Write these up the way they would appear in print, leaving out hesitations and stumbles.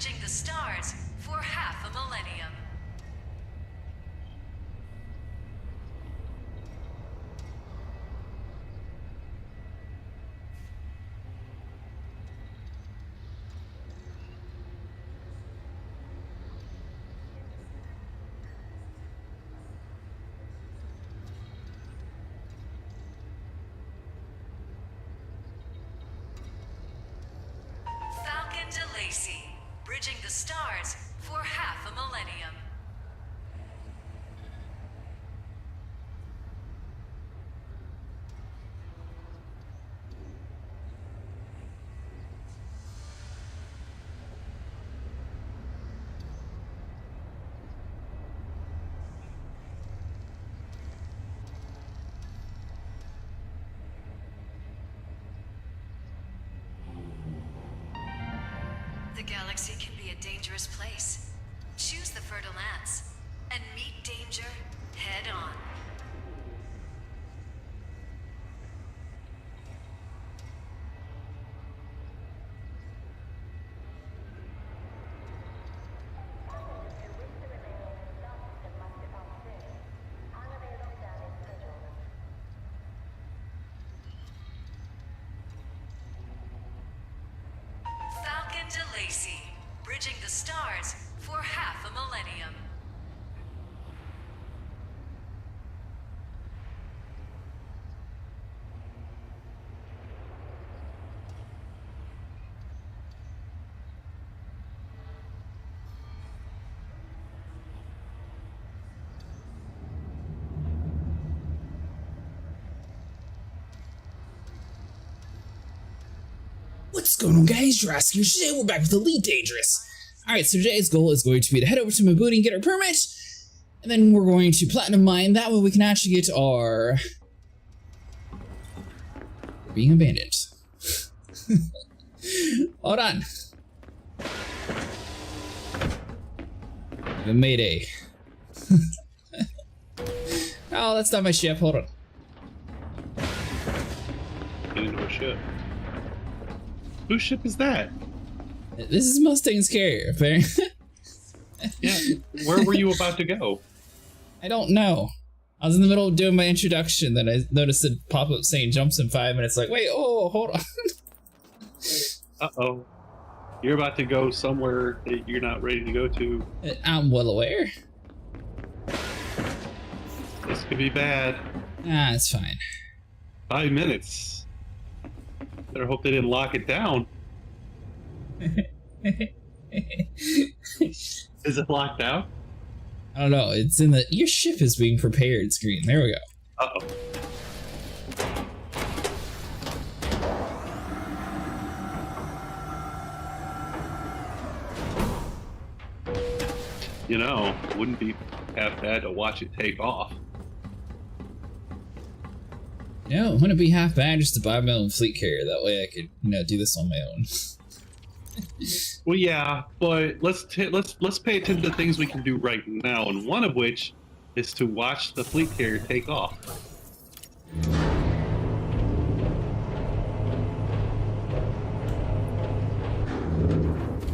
bridging the stars for half a millennium. Bridging the stars for half a millennium. The galaxy can be a dangerous place. Choose the fertile lands and meet danger head on. Bridging the stars for half a millennium. What's going on, guys? Jurassic here. Today we're back with Elite Dangerous. Alright, so today's goal is going to be to head over to Mbooni and get our permit, and then we're going to platinum mine. That way we can actually get our... being abandoned. Hold on. The Mayday. Oh, that's not my ship. Hold on. Get into a ship. Whose ship is that? This is Mustang's carrier, apparently. Yeah, where were you about to go? I don't know. I was in the middle of doing my introduction, then I noticed it pop up saying jumps in 5 minutes, like, wait, oh, hold on. Uh-oh. You're about to go somewhere that you're not ready to go to. I'm well aware. This could be bad. Ah, it's fine. 5 minutes. Better hope they didn't lock it down. Is it locked out? I don't know. It's in the your ship is being prepared screen. There we go. Uh-oh. You know, it wouldn't be half bad to watch it take off. No, it wouldn't be half bad just to buy my own fleet carrier. That way I could, do this on my own. Well, yeah, but let's pay attention to things we can do right now, and one of which is to watch the fleet carrier take off.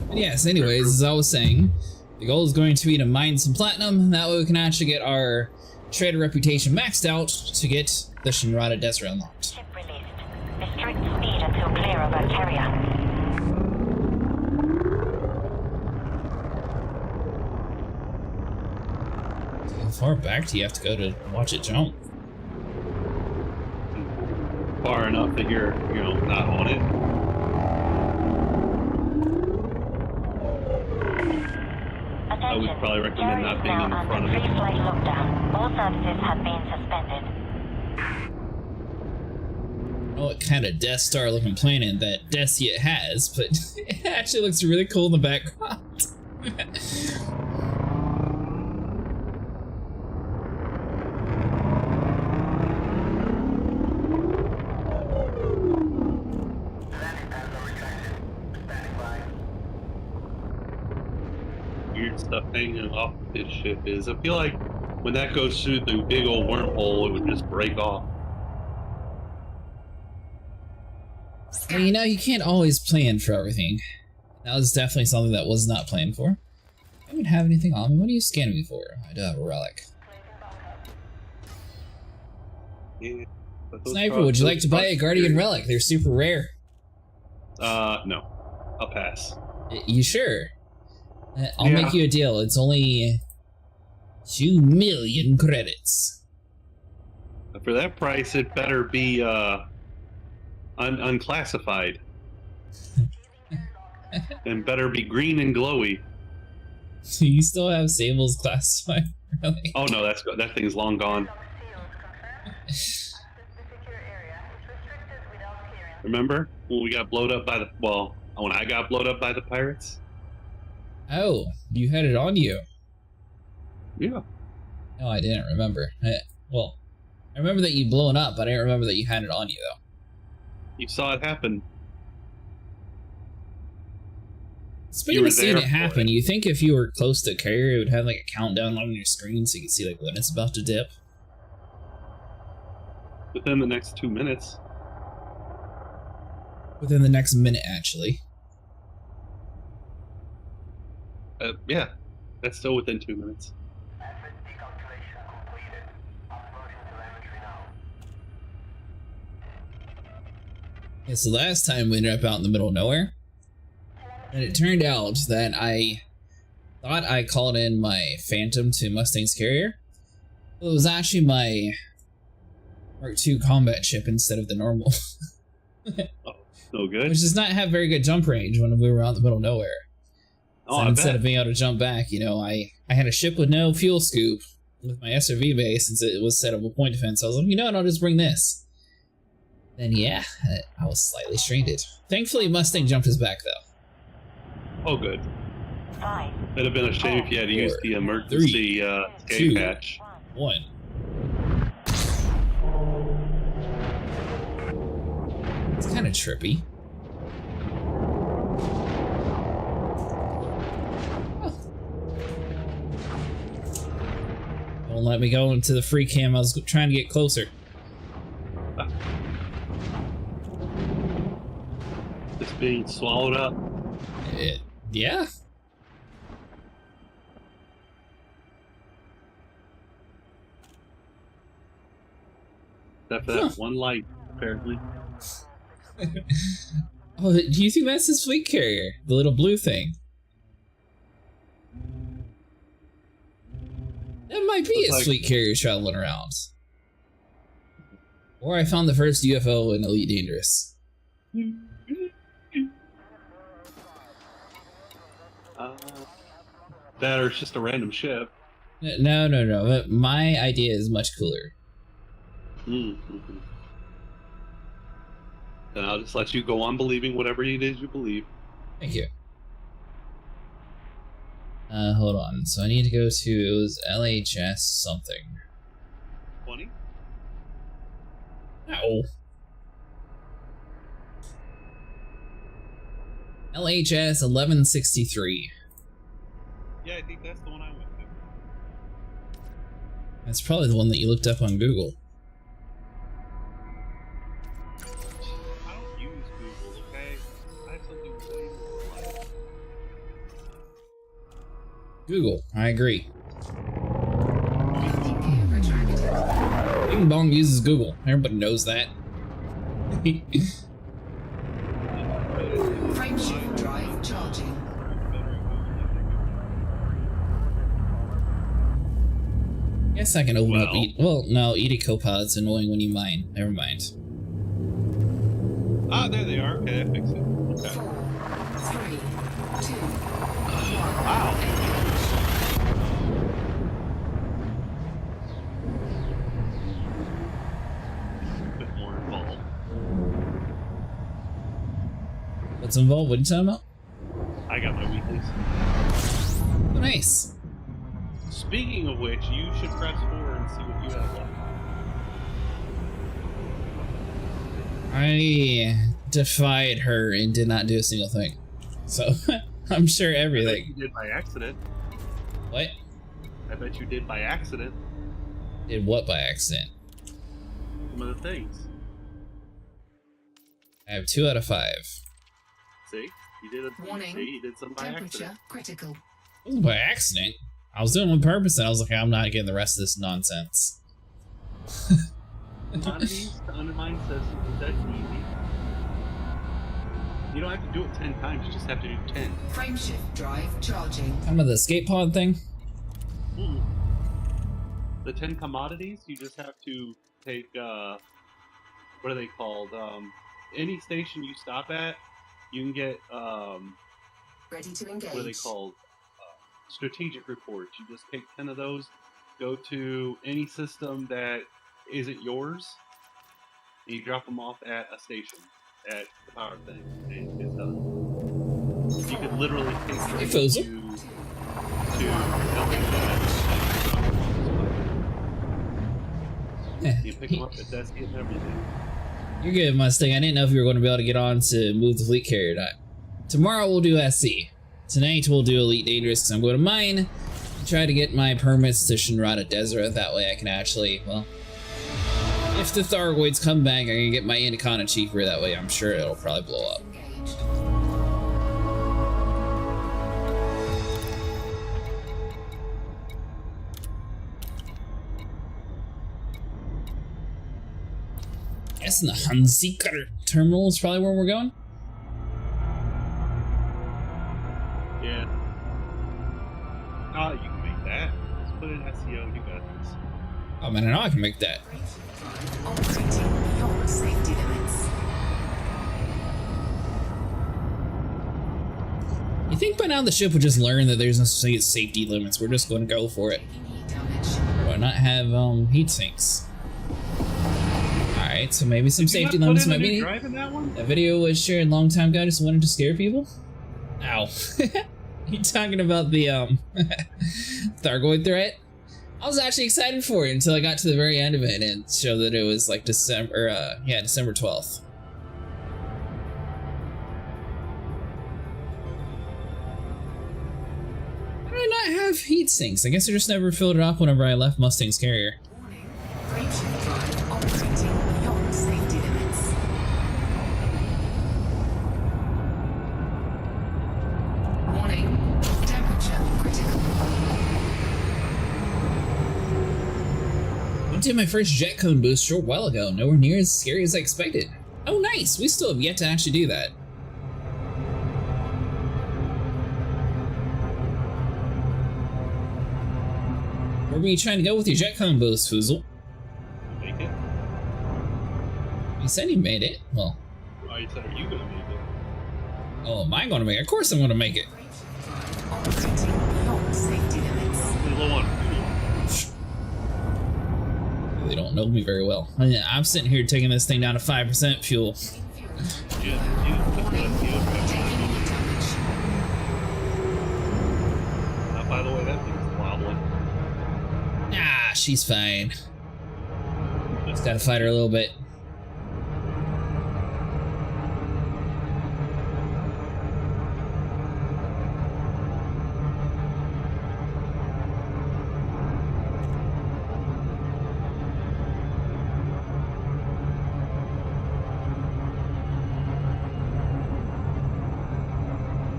But yes, anyways, as I was saying, the goal is going to be to mine some platinum. That way we can actually get our trader reputation maxed out to get the Shinrada Desert unlocked. Ship released. Restrict speed until clear of our carrier. How far back do you have to go to watch it jump? Far enough that you're, not on it. I would probably recommend not being in front of it. Pre-flight lockdown. All services have been suspended. I don't know what kind of Death Star looking planet that Death has, but it actually looks really cool in the background. Weird stuff hanging off this ship is. I feel like when that goes through the big old wormhole, it would just break off. Well, you can't always plan for everything. That was definitely something that was not planned for. I don't even have anything on me. What are you scanning me for? I do have a relic. Yeah, but those Sniper, trucks- would you those like to buy a trucks- Guardian relic? They're super rare. No. I'll pass. You sure? I'll Yeah. make you a deal. It's only 2 million credits. For that price, it better be unclassified. And better be green and glowy. Do you still have Sable's classified relic? Oh no, that thing's long gone. Remember when we got blowed up by the when I got blowed up by the pirates? Oh, you had it on you. Yeah. No, I didn't remember. Well, I remember that you'd blown up, but I didn't remember that you had it on you, though. You saw it happen. Speaking of seeing there it for happen, it. you think if you were close to carrier, it would have like a countdown on your screen so you could see like when it's about to dip? Within the next 2 minutes. Within the next minute, actually. Yeah, that's still within 2 minutes. Yeah, so last time we ended up out in the middle of nowhere. And it turned out that I thought I called in my Phantom to Mustang's carrier. Well, it was actually my Mark II combat ship instead of the normal. No good. Which does not have very good jump range when we were out in the middle of nowhere. Oh, So I instead bet. of being able to jump back, you know, I had a ship with no fuel scoop with my SRV base since it was set up with point defense. I was like, you know what, I'll just bring this. Then yeah, I was slightly stranded. Thankfully, Mustang jumped his back though. Oh, good. 5, It'd have been a shame if you had to use 4, the emergency 2, escape hatch. 1. It's kind of trippy. Oh. Don't let me go into the free cam. I was trying to get closer. Just being swallowed up. Yeah. Except for that one light, apparently. Oh, do you think that's his fleet carrier? The little blue thing? That might be Looks his like- fleet carrier traveling around. Or I found the first UFO in Elite Dangerous. That or it's just a random ship. No. My idea is much cooler. Mm-hmm. Then I'll just let you go on believing whatever it is you believe. Thank you. Hold on. So I need to go to, it was LHS something. 20? Ow. LHS 1163. Yeah, I think that's the one I went to. That's probably the one that you looked up on Google. I don't use Google, okay? I have something way more like. Google, I agree. Bing Bong uses Google. Everybody knows that. Frameshift drive charging. Guess I can open up. Well. Well, no, Edicopod's annoying when you mine. Never mind. Ah, there they are. Okay, that fixes it. Okay. 4, 3, 2, Wow. A bit more involved. What's involved? What are you talking about? I got my weeklies. Oh, nice. Speaking of which, you should press 4 and see what you have left. I defied her and did not do a single thing. So, I'm sure I bet everything. you did by accident. What? I bet you did by accident. Did what by accident? Some of the things. I have 2 out of 5. See? You did it. Warning. You did something by Temperature accident. critical. It was by accident. I was doing it on purpose, and I was like, I'm not getting the rest of this nonsense. Commodities to undermine systems, that's easy. You don't have to do it 10 times, you just have to do 10. Frameshift drive charging. Talking about the escape pod thing? The 10 commodities, you just have to take, what are they called? Any station you stop at, you can get, Ready to engage. what are they called? Strategic reports. You just take 10 of those, go to any system that isn't yours, and you drop them off at a station, at the power thing, and it's done. You could literally take Hey, them Fozel. to buildings that you pick them up at desk and everything. You're good, Mustang. I didn't know if you were going to be able to get on to move the fleet carrier or not. Tomorrow we'll do SC. Tonight we'll do Elite Dangerous because I'm going to mine and try to get my permits to Shinrata Desert. That way I can actually, well, if the Thargoids come back, I can get my Anaconda cheaper. That way I'm sure it'll probably blow up. Engaged. Guessing the Hanseater terminal is probably where we're going. Yeah. Oh, you can make that. Let's put in SEO, you got this. Oh man, I know I can make that. Operating beyond safety limits. You think by now the ship would just learn that there's no safety limits? We're just going to go for it. Taking heat damage. Why not have heat sinks? Alright, so maybe some Did you safety not put limits in a might new be. drive in that one? That video was shared a long time ago. I just wanted to scare people. Ow. You talking about the Thargoid threat? I was actually excited for it until I got to the very end of it and it showed that it was like December 12th. How do I not have heat sinks? I guess I just never filled it up whenever I left Mustang's carrier. Warning. Frameshift drive operating beyond safety limits. Warning. Temperature critical. I did my first jet cone boost a short while ago, nowhere near as scary as I expected. Oh nice, we still have yet to actually do that. Where were you trying to go with your jet cone boost, Foozle? Make it? You said you made it. Well, Oh, you said, are you gonna make it? oh, am I gonna make it? Of course I'm gonna make it. Frameshift drive operating beyond safety limits. You're low on fuel. They don't know me very well. I'm sitting here taking this thing down to 5% fuel. You put that fuel Taking heat damage. by the way, that thing's wobbling. Ah, she's fine. Just gotta fight her a little bit.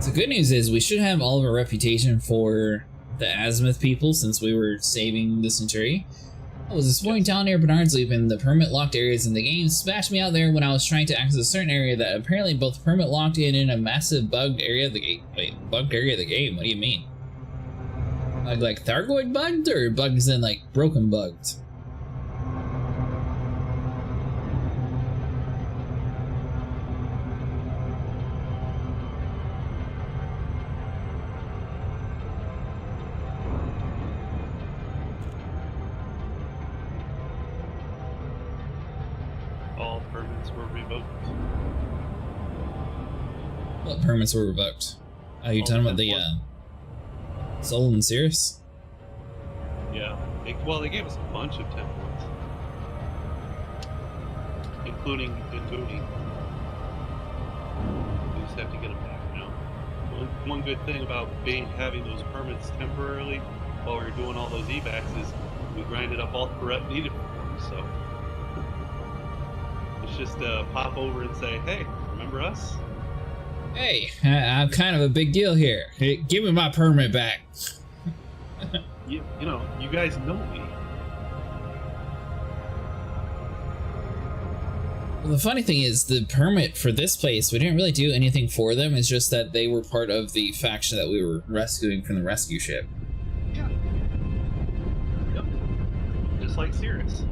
So good news is we should have all of our reputation for the azimuth people since we were saving the Centuri. I was exploring down near Bernard's Loop and the permit locked areas in the game smashed me out there when I was trying to access a certain area that apparently both permit locked and in a massive bugged area of the game. Wait, bugged area of the game? What do you mean? Like Thargoid bugged or bugged as in like broken bugged? All permits were revoked. What permits were revoked? Are you talking about the Soul and Cirrus? Yeah. Well, they gave us a bunch of templates, including Mbooni. We just have to get them back now. One good thing about having those permits temporarily while we were doing all those evacs is we grinded up all the rep needed for them. So it's just pop over and say, "Hey, remember us?" Hey, I'm kind of a big deal here. Hey, give me my permit back. You know, you guys know me. Well, the funny thing is, the permit for this place, we didn't really do anything for them. It's just that they were part of the faction that we were rescuing from the rescue ship. Yeah. Yep. Just like Cirrus.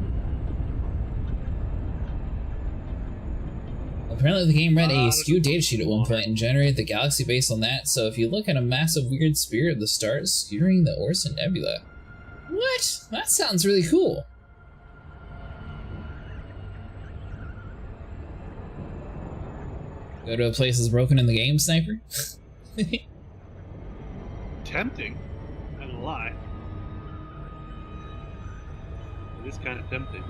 Apparently the game read a skewed datasheet at one point and generated the galaxy based on that, so if you look at a massive weird sphere of the stars skewering the Oryx Nebula. What? That sounds really cool. Go to a place that's broken in the game, Sniper? Tempting. Not gonna lie. It is kind of tempting.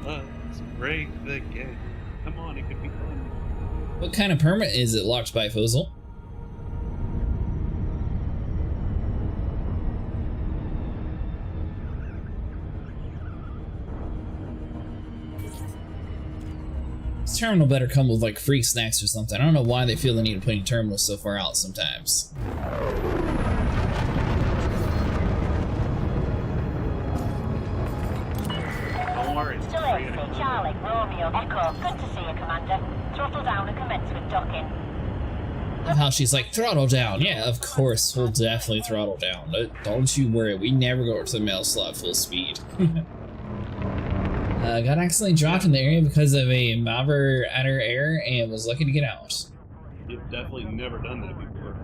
Let's break the game. Come on, it could be fun. What kind of permit is it locked by, Fozel? This terminal better come with like free snacks or something. I don't know why they feel the need of putting terminals so far out sometimes. Don't worry. Still AC, Charlie, Romeo, Echo. Good to see you, Commander. Throttle down and commence with docking. Love how she's like, throttle down. Yeah, of course, we'll definitely throttle down. Don't you worry, we never go to the mail slot full speed. Got accidentally dropped in the area because of a Maver adder error and was lucky to get out. You've definitely never done that before.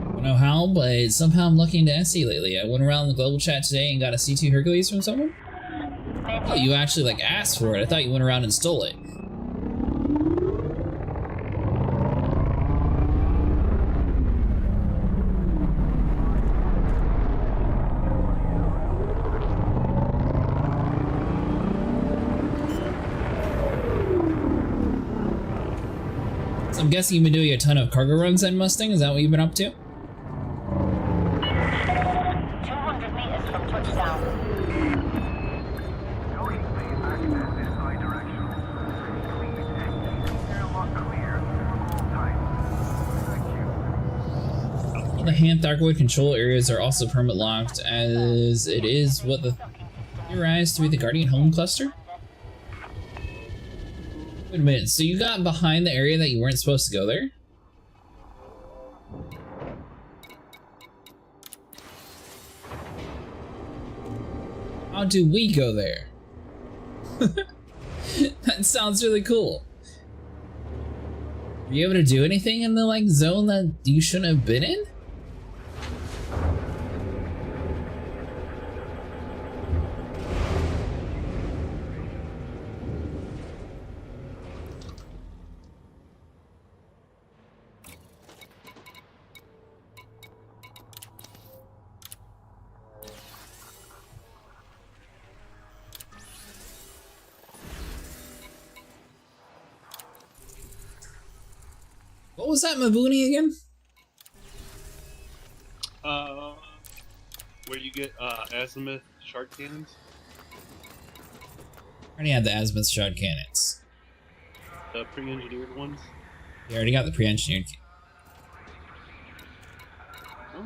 I don't know how, but somehow I'm lucky into SC lately. I went around the global chat today and got a C2 Hercules from someone. Oh, you actually like asked for it. I thought you went around and stole it. I'm guessing you've been doing a ton of cargo runs in Mustang. Is that what you've been up to? 200 meters from touchdown. All the hand Thargoid control areas are also permit locked, as it is what the theorized to be the Guardian Home Cluster. Wait a minute, so you got behind the area that you weren't supposed to go there? How do we go there? That sounds really cool. Were you able to do anything in the like zone that you shouldn't have been in? What was that Mbooni again? Where you get azimuth shard cannons? I already had the azimuth shard cannons. The pre-engineered ones? You already got the pre-engineered. Oh,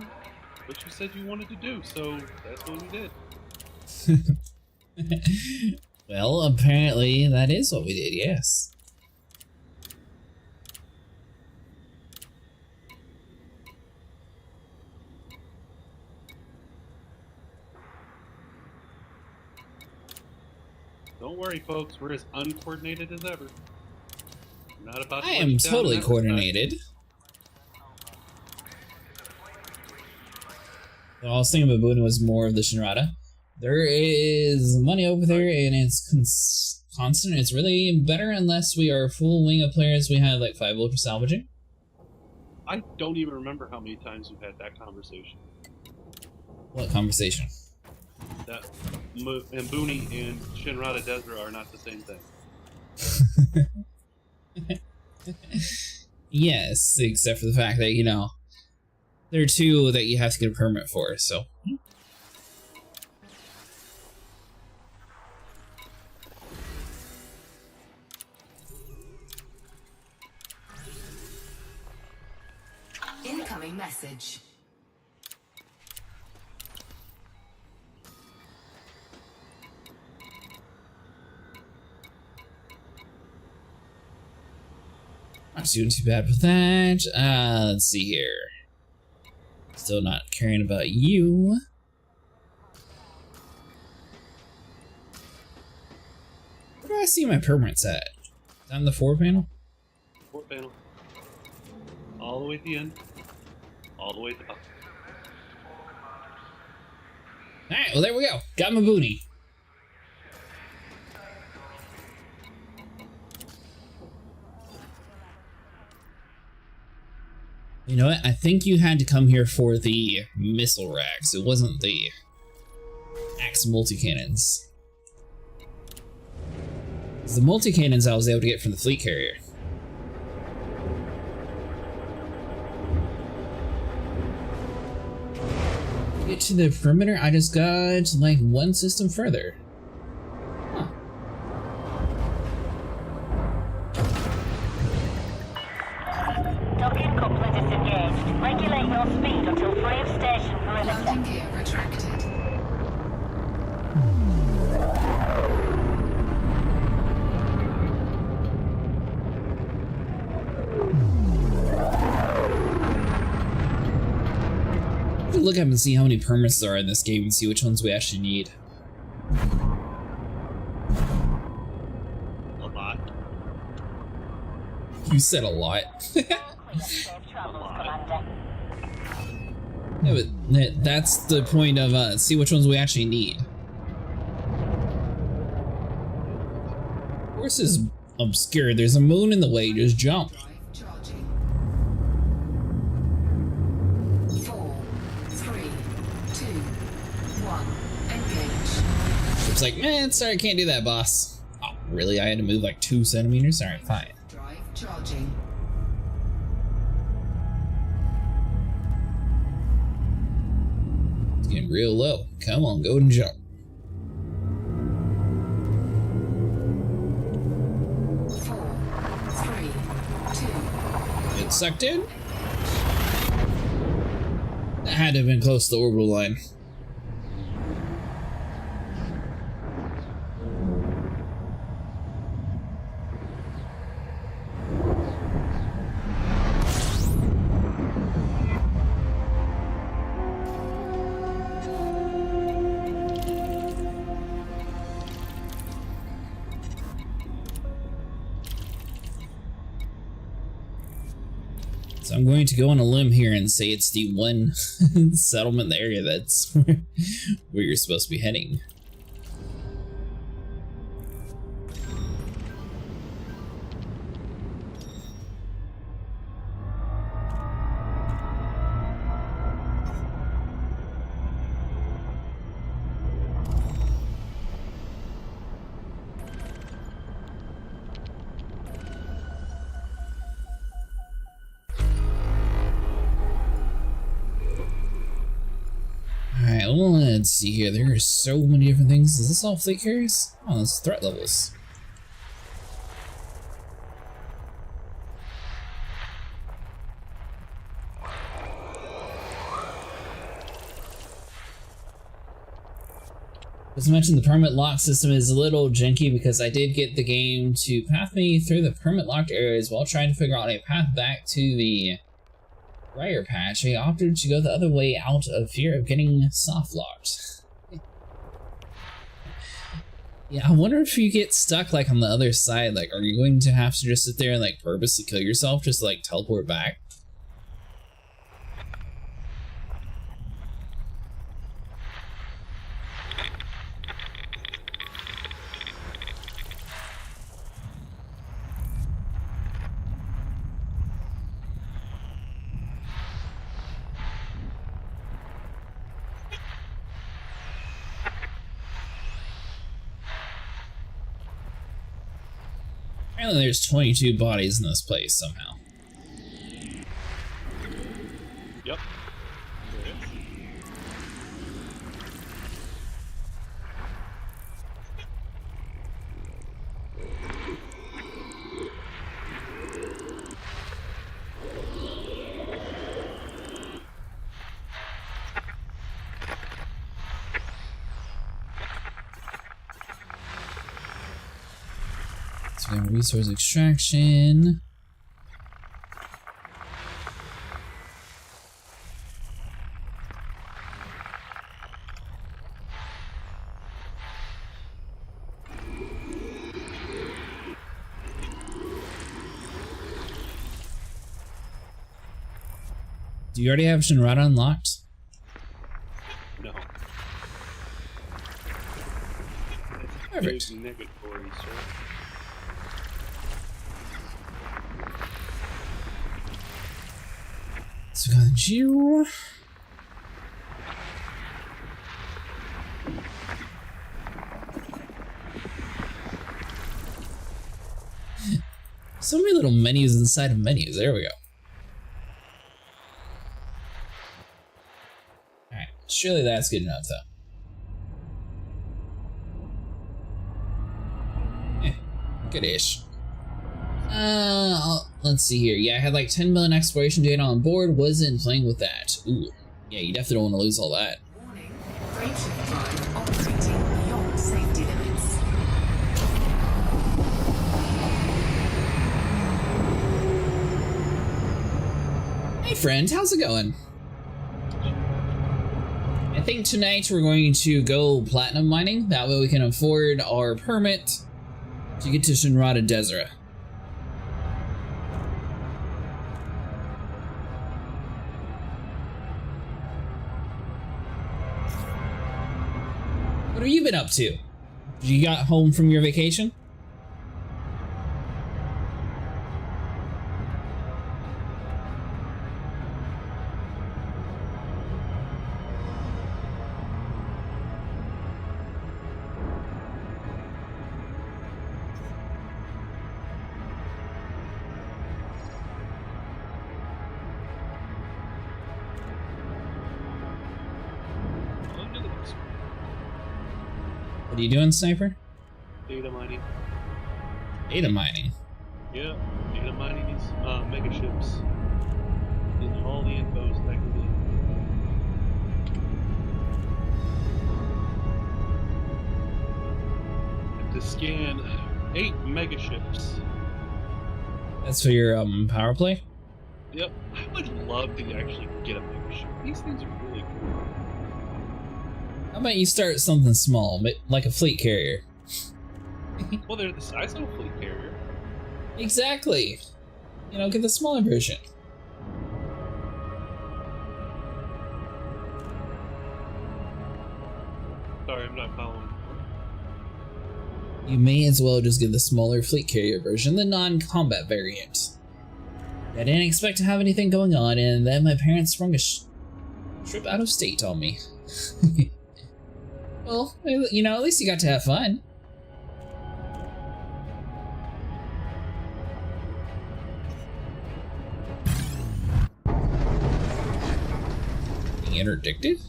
but you said you wanted to do, so that's what we did. Well, apparently that is what we did, yes. Don't worry, folks. We're as uncoordinated as ever. We're not about to I let am you down totally in that respect. coordinated. I was thinking Mbooni was more of the Shinrata. There is money over there, and it's constant. It's really better unless we are full wing of players. We had like 5 for salvaging. I don't even remember how many times we've had that conversation. What conversation? That Mbooni and Shinrata Desra are not the same thing. Yes, except for the fact that, you know, there are 2 that you have to get a permit for, so. Incoming message. Not doing too bad with that. Let's see here. Still not caring about you. Where do I see my permanents at? Is that on the 4 panel? 4 panel. All the way at the end. All the way at the top. Alright, well there we go. Got Mbooni. You know what? I think you had to come here for the missile racks. It wasn't the axe multi-cannons. It's the multi-cannons I was able to get from the fleet carrier. To get to the perimeter, I just got like one system further. Huh. Docking coupler disengaged. Regulate your speed until free of station perimeter. Landing gear retracted. Look up and see how many permits there are in this game and see which ones we actually need. A lot. You said a lot. Clear safe travels, Commander. Yeah, but that's the point of see which ones we actually need. Of course, is obscure. There's a moon in the way. Just jump. Drive charging. 4, 3, 2, 1. Engage. It's like, man, sorry, I can't do that, boss. Oh, really? I had to move like 2 centimeters? Alright, fine. Drive charging. It's getting real low. Come on, go and jump. 4, 3, 2. Get sucked in? That had to have been close to the orbital line. So I'm going to go on a limb here and say it's the one settlement in the area that's where you're supposed to be heading. Alright, well, let's see here. There are so many different things. Is this all fleet carriers? Oh, it's threat levels. As I mentioned, the permit lock system is a little janky because I did get the game to path me through the permit locked areas while trying to figure out a path back to the Briar Patch. I opted to go the other way out of fear of getting soft locked. Yeah, I wonder if you get stuck like on the other side, like are you going to have to just sit there and like purposely kill yourself just to, like teleport back? Apparently there's 22 bodies in this place somehow. Yep. So we got resource extraction. Do you already have Shinrata unlocked? No. Perfect. Big negatory, sir. So we got you. So many little menus inside of menus. There we go. Alright, surely that's good enough though. Good-ish. Let's see here. Yeah, I had like 10 million exploration data on board. Wasn't playing with that. Ooh. Yeah, you definitely don't want to lose all that. Warning. Freight drive operating beyond safety limits. Hey friend, how's it going? I think tonight we're going to go platinum mining. That way we can afford our permit to get to Shinrata Desert. What have you been up to? You got home from your vacation? What are you doing, Sniper? Data mining. Data mining. Yeah, data mining these mega ships. And all the infos that can be. To scan 8 mega ships. That's for your power play? Yep, I would love to actually get a mega ship. These things are really cool. How about you start something small, like a fleet carrier? Well, they're the size of a fleet carrier. Exactly. You know, get the smaller version. Sorry, I'm not following. You may as well just get the smaller fleet carrier version, the non-combat variant. I didn't expect to have anything going on, and then my parents sprung a trip out of state on me. Well, you know, at least you got to have fun. Being interdicted?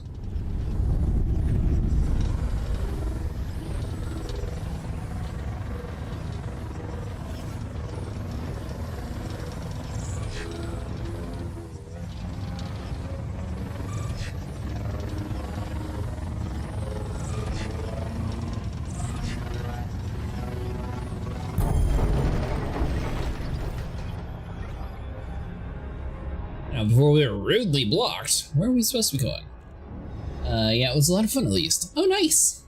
Now, before we were rudely blocked, where are we supposed to be going? Yeah, it was a lot of fun at least. Oh, nice!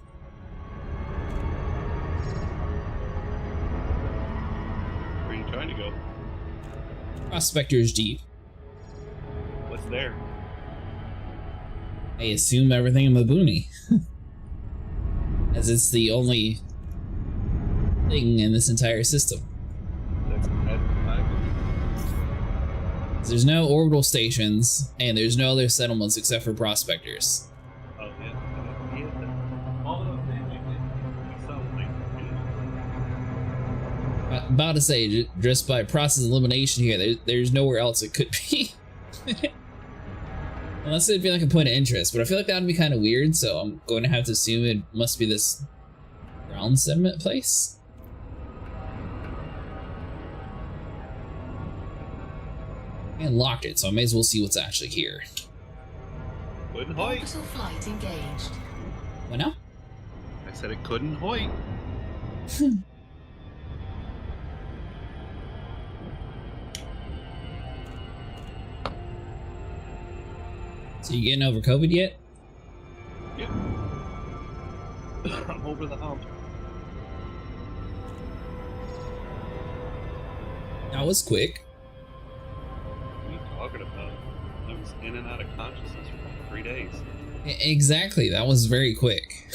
Where are you trying to go? Prospector's Deep. What's there? I assume everything in Mbooni. As it's the only thing in this entire system. That's I believe. There's no orbital stations, and there's no other settlements except for prospectors. Oh, yeah. All of them something. About to say, just by process of elimination here, there's nowhere else it could be. Unless it'd be like a point of interest, but I feel like that would be kind of weird, so I'm going to have to assume it must be this ground sediment place. And locked it, so I may as well see what's actually here. Couldn't hoit. Orbital flight engaged. What now? I said it couldn't hoit. So you getting over COVID yet? Yep. I'm over the hump. That was quick. What are you talking about? I was in and out of consciousness for 3 days. Exactly, that was very quick.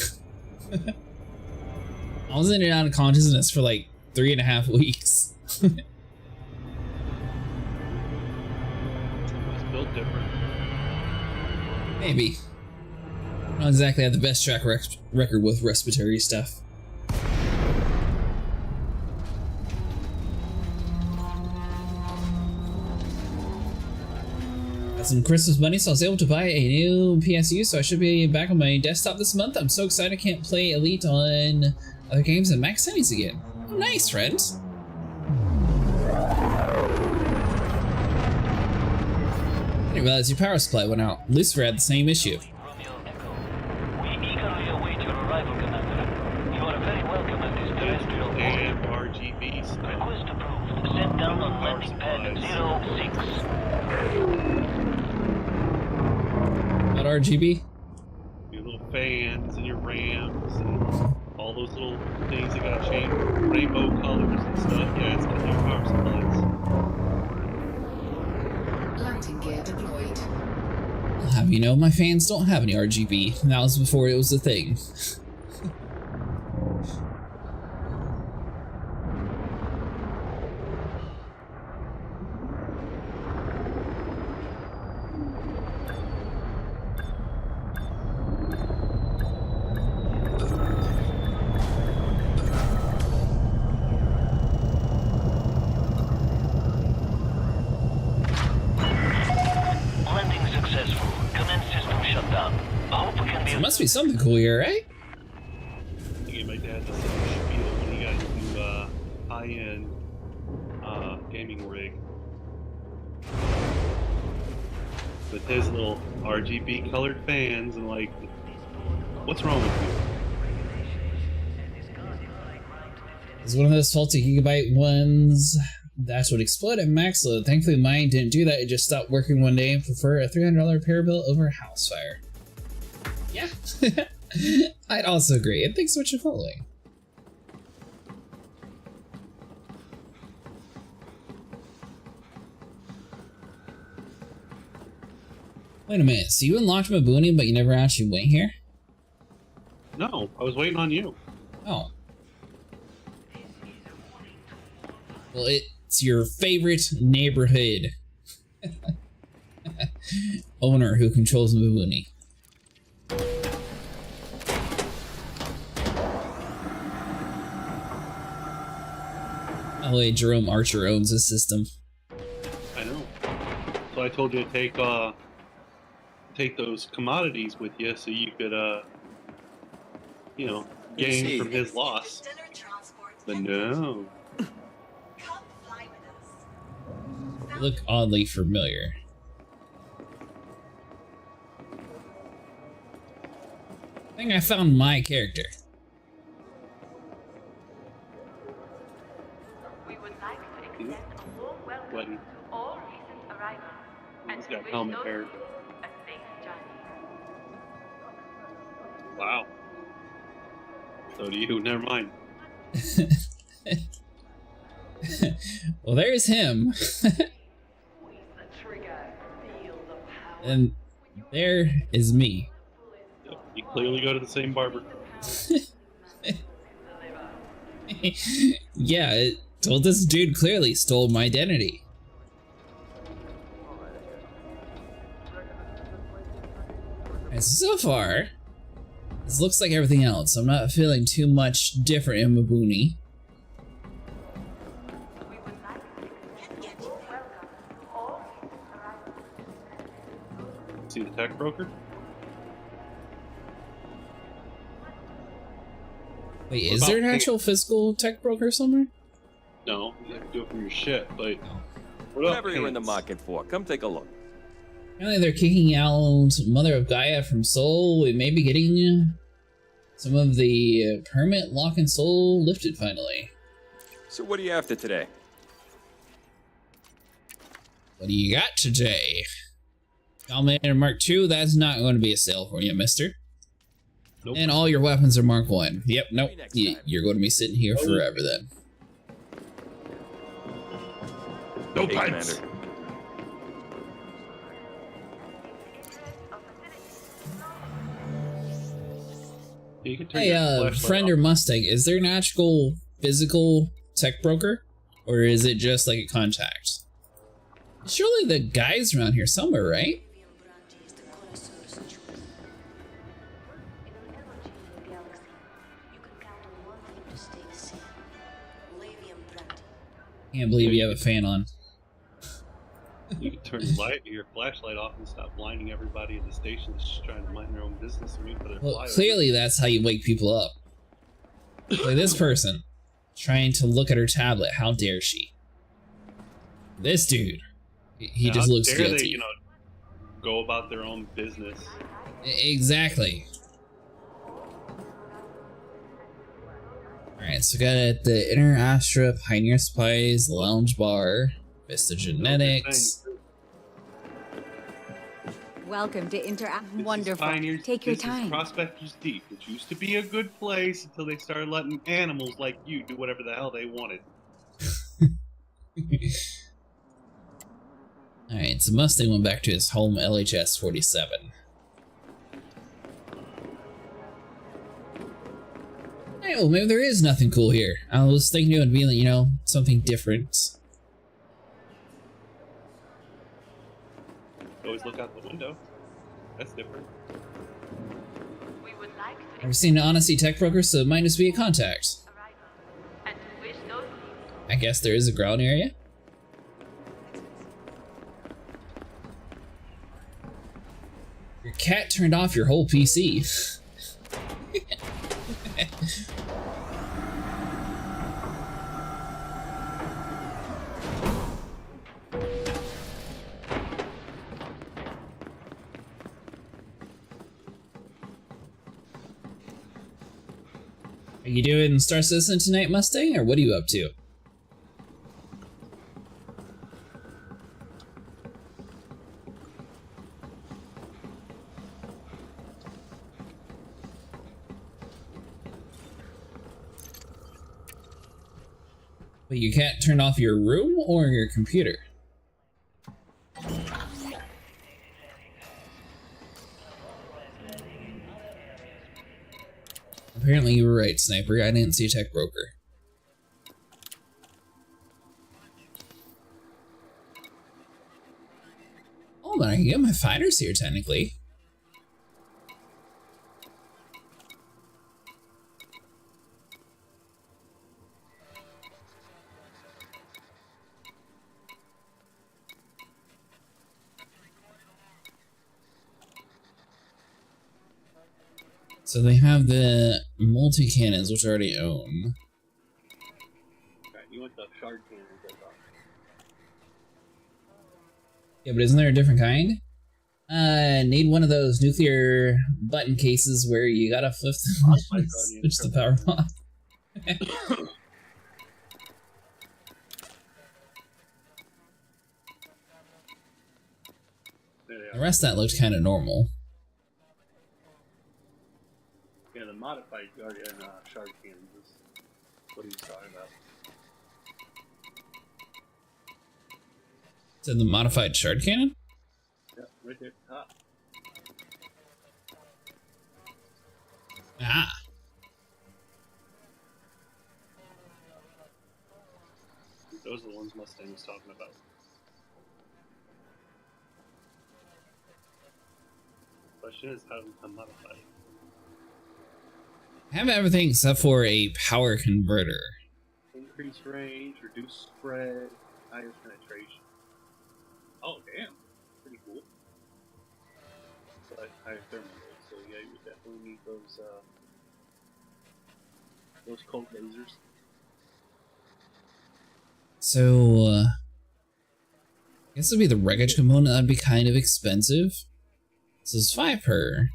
I was in and out of consciousness for like 3.5 weeks. It was built different. Maybe. Not exactly have the best track record with respiratory stuff. Got some Christmas money, so I was able to buy a new PSU, so I should be back on my desktop this month. I'm so excited I can't play Elite on other games and max settings again. Oh, nice, friends. I didn't realize your power supply went out. Lucifer had the same issue. And RGBs. Request approved. Set down on landing pad 06. Not RGB? Your little fans and your rams and all those little things that got changed, rainbow colors and stuff. Yeah, it's got new power supplies. Landing gear deployed. I'll have you know, my fans don't have any RGB. That was before it was a thing. Must be something cool here, right? I think my dad does such a spiel when he got into high-end gaming rig. With his little RGB colored fans and like, what's wrong with you? It's one of those faulty gigabyte ones that would explode at max load. Thankfully mine didn't do that, it just stopped working one day and prefer a $300 repair bill over a house fire. Yeah, I'd also agree, and thanks so much for following. Wait a minute, so you unlocked Mbooni, but you never actually went here? No, I was waiting on you. Oh. Well, it's your favorite neighborhood owner who controls Mbooni. By the way, Jerome Archer owns this system. I know. So I told you to take those commodities with you so you could, you know, gain from his loss. But no. You look oddly familiar. I think I found my character. When he's got helmet hair. Wow. So do you. Never mind. Well, there's him. And there is me. Yep, you clearly go to the same barber. Yeah, well, this dude clearly stole my identity. And so far, this looks like everything else. I'm not feeling too much different in Mbooni. See the tech broker? Wait, is there an actual physical tech broker somewhere? No, you have to do it from your shit, but... What Whatever you're in the market for, come take a look. Apparently they're kicking out Mother of Gaia from Seoul. We may be getting some of the permit lock and soul lifted finally. So what are you after today? What do you got today? Dominator Mark II, that's not going to be a sale for you, mister. Nope. And all your weapons are Mark 1. Yep, nope. Maybe next time. You're going to be sitting here forever then. No Hey, pipes. Commander. You can turn Hey, your flashlight friend off. or Mustang, is there an actual physical tech broker? Or is it just like a contact? Surely the guy's around here somewhere, right? Can't believe you have a fan on. You can turn your flashlight off and stop blinding everybody at the station that's just trying to mind their own business and wait for their Well, flyover. clearly that's how you wake people up. Like this person, trying to look at her tablet. How dare she? This dude, he Now, just how looks dare guilty. They, go about their own business. Exactly. Alright, so we got at the Inner Astra, Pioneer Supplies, Lounge Bar, Vista Genetics. Welcome to Interact. This is Wonderful. Pioneers- Take your this time. Is Prospectors Deep, which used to be a good place until they started letting animals like you do whatever the hell they wanted. Alright, so Mustang went back to his home LHS 47. Hey, well, maybe there is nothing cool here. I was thinking it would be, something different. Always look out the window. That's different. Never seen an Odyssey tech broker, so it might just be a contact. I guess there is a ground area. Your cat turned off your whole PC. Are you doing Star Citizen tonight, Mustang, or what are you up to? But you can't turn off your room or your computer. Apparently you were right, Sniper. I didn't see a tech broker. Oh, but I can get my fighters here, technically. So they have the multi-cannons, which I already own. Alright, you want the shard cannon goes off. Yeah, but isn't there a different kind? Need one of those nuclear button cases where you gotta flip the switch the power off. There they The are. rest of that looked kind of normal. Yeah, the modified guardian shard cannons is what he's talking about. Is that the modified shard cannon? Yeah, right there at the top. Ah. Those are the ones Mustang was talking about. Question is, how do we become modified? I have everything except for a power converter. Increased range, reduced spread, higher penetration. Oh, damn. Pretty cool. But higher thermal rate, so yeah, you would definitely need those cold lasers. So, I guess it'd be the wreckage component. That'd be kind of expensive. This is 5 per.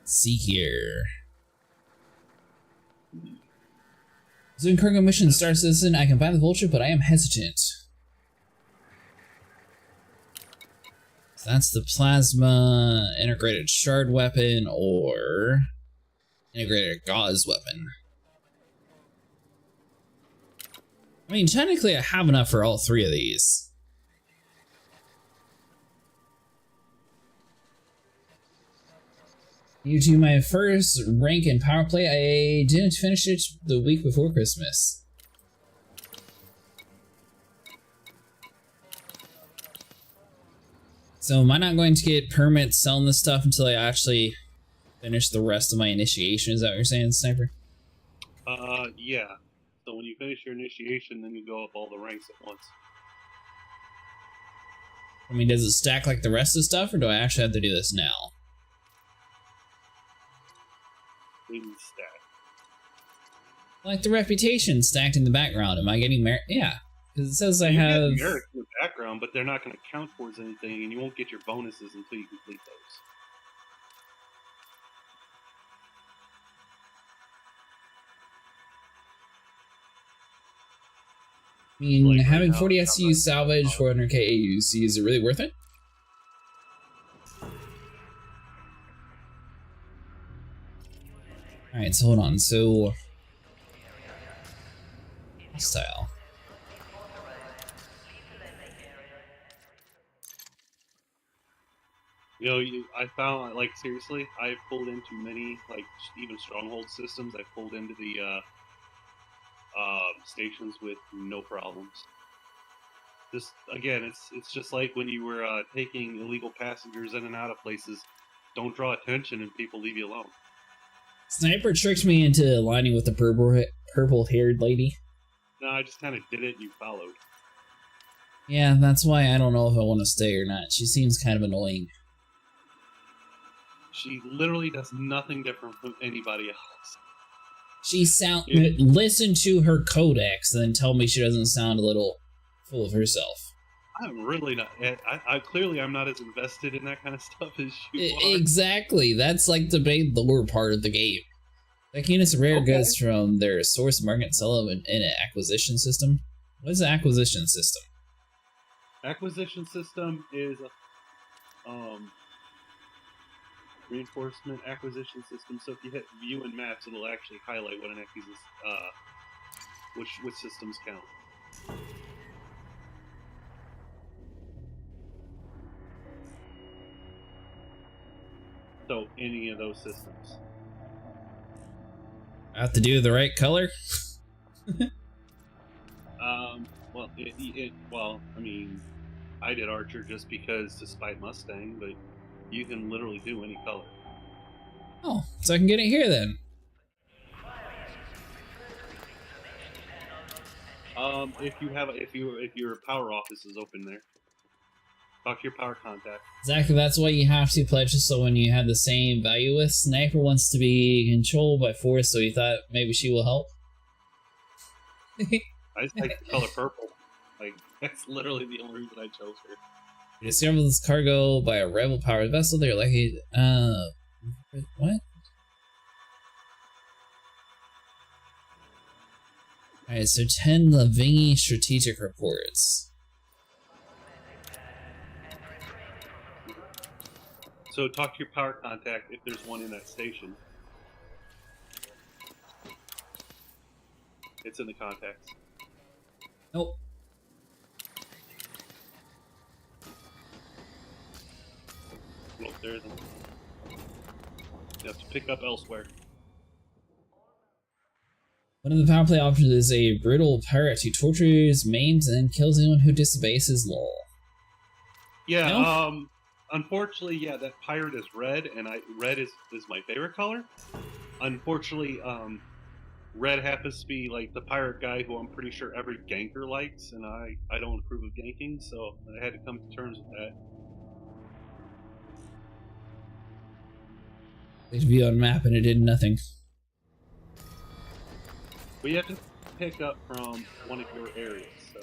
Let's see here. So in current mission Star Citizen, I can buy the Vulture, but I am hesitant. That's the plasma integrated shard weapon or integrated gauze weapon. I mean, technically I have enough for all three of these. You do my first rank in power play. I didn't finish it the week before Christmas. So am I not going to get permits selling this stuff until I actually finish the rest of my initiation? Is that what you're saying, Sniper? Yeah. So when you finish your initiation, then you go up all the ranks at once. I mean, does it stack like the rest of the stuff, or do I actually have to do this now? Maybe stack. Like the reputation stacked in the background. Am I getting merit? Yeah, because it says I have. You get merit in the background, but they're not going to count towards anything, and you won't get your bonuses until you complete those. I mean, Like right having now, 40 it's SU salvage, 400k AUC, is it really worth it? Alright, so hold on, so... Style. You know, I found, like, seriously, I've pulled into many, like, even stronghold systems. I've pulled into the, stations with no problems. Just, again, it's just like when you were, taking illegal passengers in and out of places. Don't draw attention and people leave you alone. Sniper tricked me into aligning with the purple-haired lady. No, I just kind of did it and you followed. Yeah, that's why I don't know if I want to stay or not. She seems kind of annoying. She literally does nothing different from anybody else. She listen to her codex and then tell me she doesn't sound a little full of herself. I'm really not. I clearly I'm not as invested in that kind of stuff as you are. Exactly. That's like the main lore part of the game. Like units rare goods from their source market sell them in an acquisition system. What is an acquisition system? Acquisition system is reinforcement acquisition system. So if you hit view and maps, it'll actually highlight what an which systems count. So any of those systems. I have to do the right color? Well, I mean, I did Archer just because, despite Mustang, but you can literally do any color. Oh, so I can get it here then. If your power office is open there, talk to your power contact. Exactly, that's why you have to pledge it, so when you have the same value with. Sniper wants to be controlled by force, so he thought maybe she will help. I just like the color purple. Like, that's literally the only reason I chose her. You discover this cargo by a rebel-powered vessel. They're lucky. What? Alright, so 10 Lavingi strategic reports. So talk to your power contact if there's one in that station. It's in the contacts. Nope. Nope, there isn't. You have to pick up elsewhere. One of the power play options is a brutal pirate who tortures, maims, and kills anyone who disobeys his law. Yeah, No? Unfortunately, yeah, that pirate is red, and red is my favorite color. Unfortunately, red happens to be like the pirate guy who I'm pretty sure every ganker likes, and I don't approve of ganking, so I had to come to terms with that. They view on map and it did nothing. But you have to pick up from one of your areas, so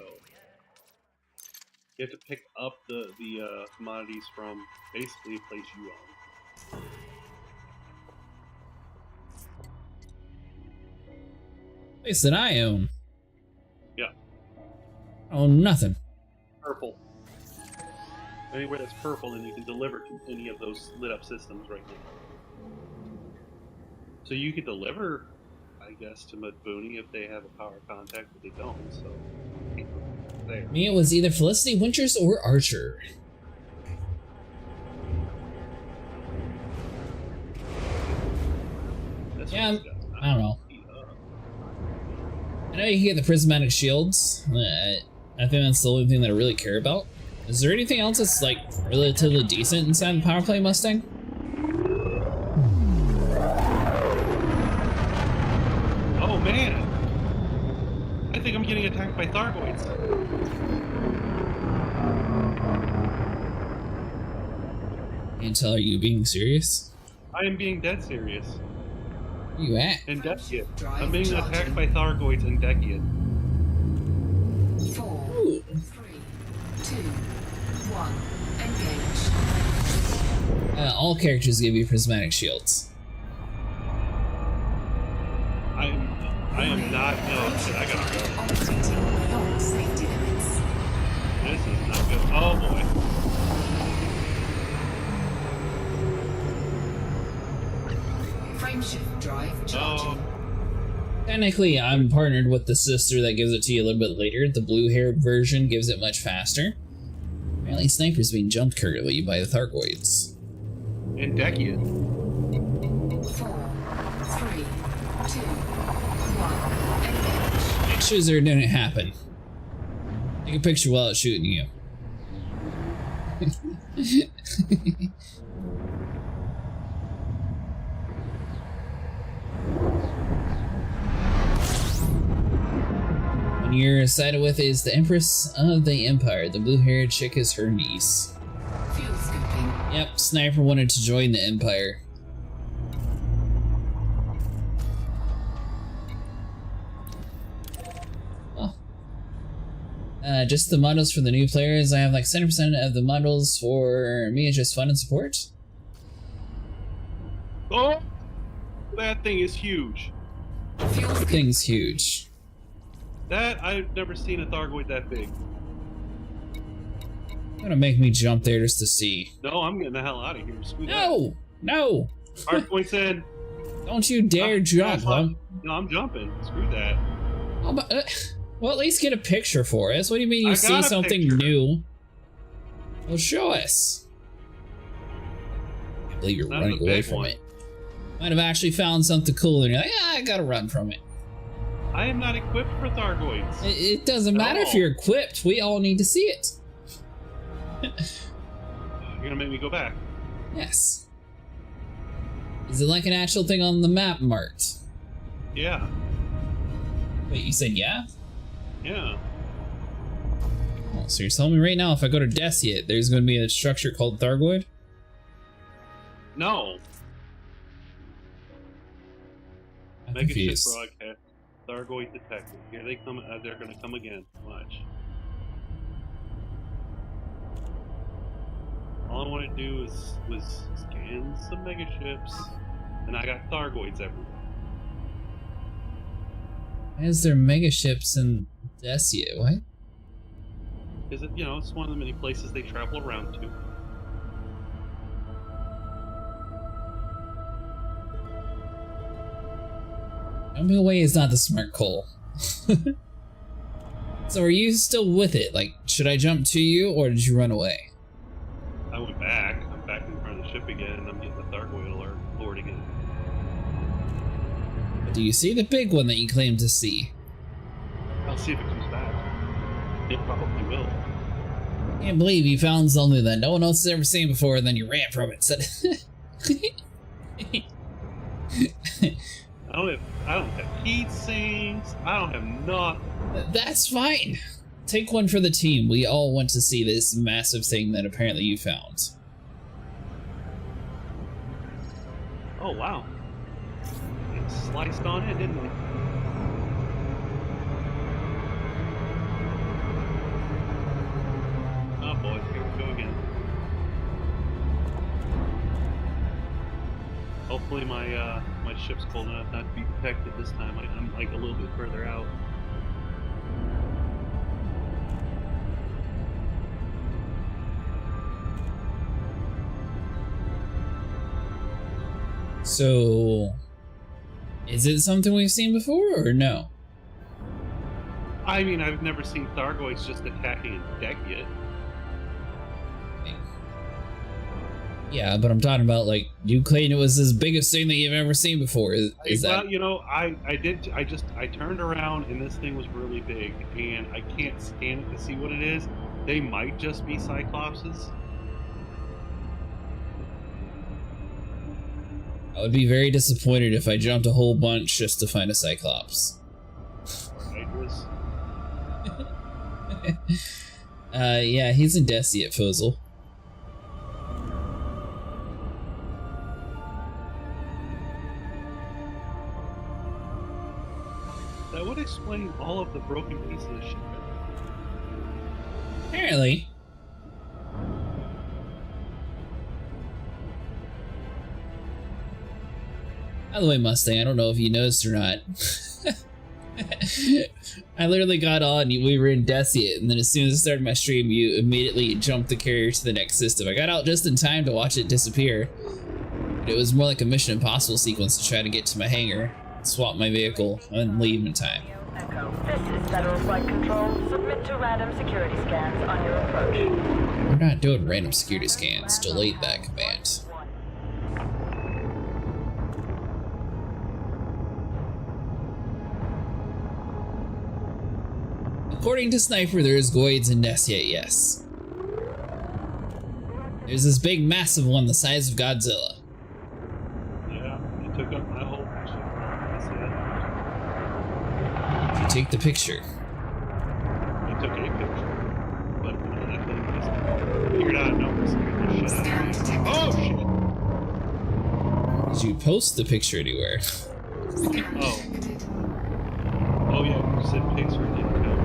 you have to pick up the commodities from basically a place you own. Place that I own. Yeah. I own nothing. Purple. Anywhere that's purple, then you can deliver to any of those lit up systems right now. So you could deliver, I guess, to Mbooni if they have a power contact, but they don't, so there. Me, it was either Felicity Winters or Archer. That's Yeah, what it's got. I don't know. I know you can get the prismatic shields. I think that's the only thing that I really care about. Is there anything else that's like relatively decent inside the power play Mustang? Oh man! I think I'm getting attacked by Thargoids. Can't tell, are you being serious? I am being dead serious. Where you at? And Deciate. I'm being attacked by Thargoids and Deciate. 4, Ooh. 3, 2, 1. Engage. All characters give you prismatic shields. I am not. No, shit, I gotta go. Operating beyond safety limits. This is not good. Oh boy. Frameshift drive charging. Technically, I'm partnered with the sister that gives it to you a little bit later. The blue-haired version gives it much faster. Apparently, Sniper's being jumped currently by the Thargoids. And Deciate. 4, 3, 2, 1. Engage. Pictures are didn't happen. Take a picture while it's shooting you. One you're sided with is the Empress of the Empire. The blue-haired chick is her niece. Fuel scooping. Yep, Sniper wanted to join the Empire. Oh. Just the models for the new players. I have like 70% of the models for me. It's just fun and support. Oh! That thing is huge. Fuel The thing's huge. That, I've never seen a Thargoid that big. Gonna make me jump there just to see. No, I'm getting the hell out of here. Screw that. No! No! Hardpoint said, Don't you dare jump! No, I'm jumping. Screw that. Oh, but, well, at least get a picture for us. What do you mean you I see got a something picture. new? Well, show us. I can't believe you're Not running the away big from one. it. Might have actually found something cool and you're like, I gotta run from it. I am not equipped for Thargoids. It doesn't matter if No. you're equipped. We all need to see it. You're gonna make me go back. Yes. Is it like an actual thing on the map marked? Yeah. Wait, you said yeah? Yeah. Oh, so you're telling me right now if I go to Deciate, there's going to be a structure called Thargoid? No. I'm Mega ship confused. broadcast. Thargoid detected. Here they come. They're gonna come again. Watch. All I want to do was scan some mega ships, and I got Thargoids everywhere. Why is there mega ships in Deciate? What? Because it's one of the many places they travel around to. Jumping away is not the smart call. So are you still with it? Like, should I jump to you or did you run away? I went back. I'm back in front of the ship again, and I'm getting the Thargoid alert Lord again. But do you see the big one that you claim to see? I'll see if it comes back. It probably will. Can't believe you found something that no one else has ever seen before and then you ran from it. Said I don't have heat sinks. I don't have nothing. That's fine. Take one for the team. We all want to see this massive thing that apparently you found. Oh wow. It sliced on in, didn't it? Oh boy, here we go again. Hopefully my my ship's cold enough not to be detected this time. I'm like a little bit further out. So, is it something we've seen before or no? I mean, I've never seen Thargoids just attacking a deck yet. Yeah, but I'm talking about, like, you claimed it was the biggest thing that you've ever seen before. Is Well, that... you know, I turned around and this thing was really big, and I can't scan it to see what it is. They might just be Cyclopses. I would be very disappointed if I jumped a whole bunch just to find a Cyclops. Hydras. Yeah, he's in Desi at Fuzzle. That would explain all of the broken pieces of ship. Apparently. By the way, Mustang, I don't know if you noticed or not. I literally got on, we were in Desiat, and then as soon as I started my stream, you immediately jumped the carrier to the next system. I got out just in time to watch it disappear. But it was more like a Mission Impossible sequence to try to get to my hangar, swap my vehicle, and leave in time. Echo. This is Federal Flight Control. Submit to random security scans on your approach. We're not doing random security scans. Delete that command. According to Sniper, there's Goids in Desiat, yes. There's this big, massive one the size of Godzilla. Yeah, he took up my whole picture. Did you take the picture? He took a picture. But that thing just figured out no, shit Scan detected. Oh shit! Did you post the picture anywhere? Scan Oh. detected. Oh yeah, you said picture didn't count.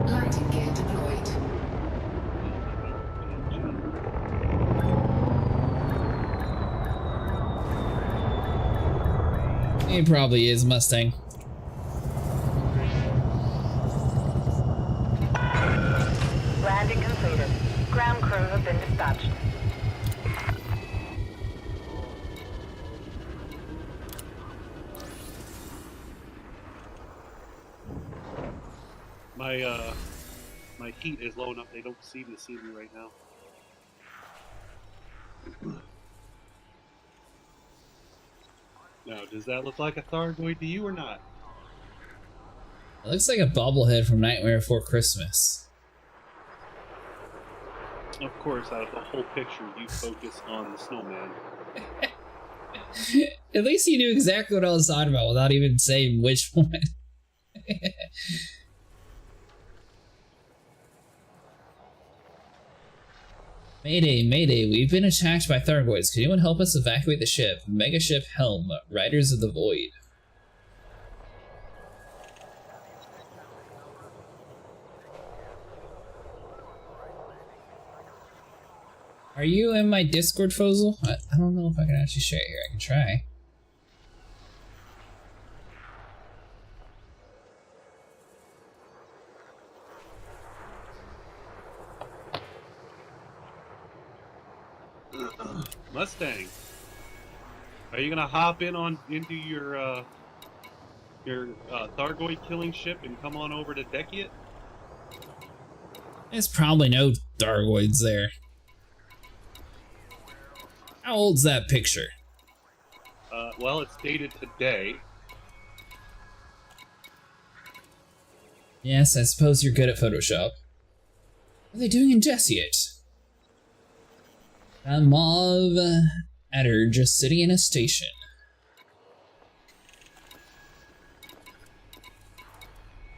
Landing gear deployed. It probably is Mustang. Landing completed. Ground crew have been dispatched. My heat is low enough they don't see me right now. Now, does that look like a Thargoid to you or not? It looks like a bobblehead from Nightmare Before Christmas. Of course, out of the whole picture, you focus on the snowman. At least you knew exactly what I was talking about without even saying which one. Mayday, Mayday, we've been attacked by Thargoids. Can anyone help us evacuate the ship? Megaship Helm, Riders of the Void. Are you in my Discord, Fozel? I don't know if I can actually share it here. I can try. Mustang, are you gonna hop in into your Thargoid killing ship and come on over to Dekiat? There's probably no Thargoids there. How old's that picture? Well, it's dated today. Yes, I suppose you're good at Photoshop. What are they doing in Desiat? A mauve adder just sitting in a station.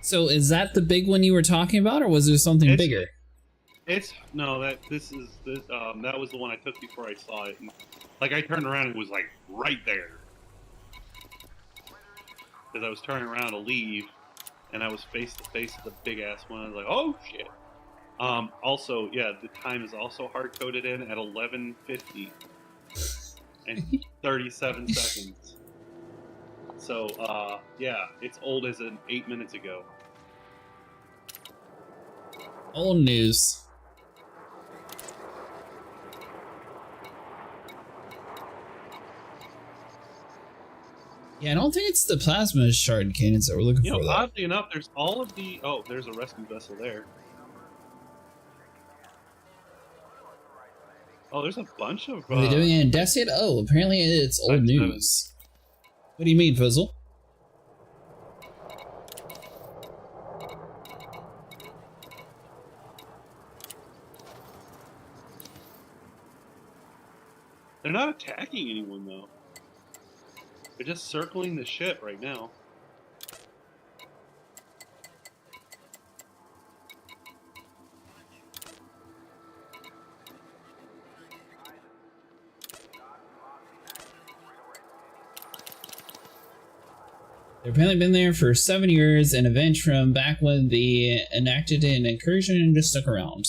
So is that the big one you were talking about, or was there something bigger? That was the one I took before I saw it. And, like, I turned around and it was like right there. Because I was turning around to leave, and I was face to face with the big ass one. I was like, oh shit. Also, yeah, the time is also hard coded in at 11:50 and 37 seconds. So, yeah, it's old as in 8 minutes ago. Old news. Yeah, I don't think it's the plasma shard cannons that we're looking You for. know, Though. oddly enough, there's all of the... Oh, there's a rescue vessel there. Oh, there's a bunch of... Are they doing it in Death's Head? Oh, apparently it's old news. What do you mean, Fizzle? They're not attacking anyone, though. They're just circling the ship right now. They've apparently been there for 7 years, an event from back when they enacted an incursion and just stuck around.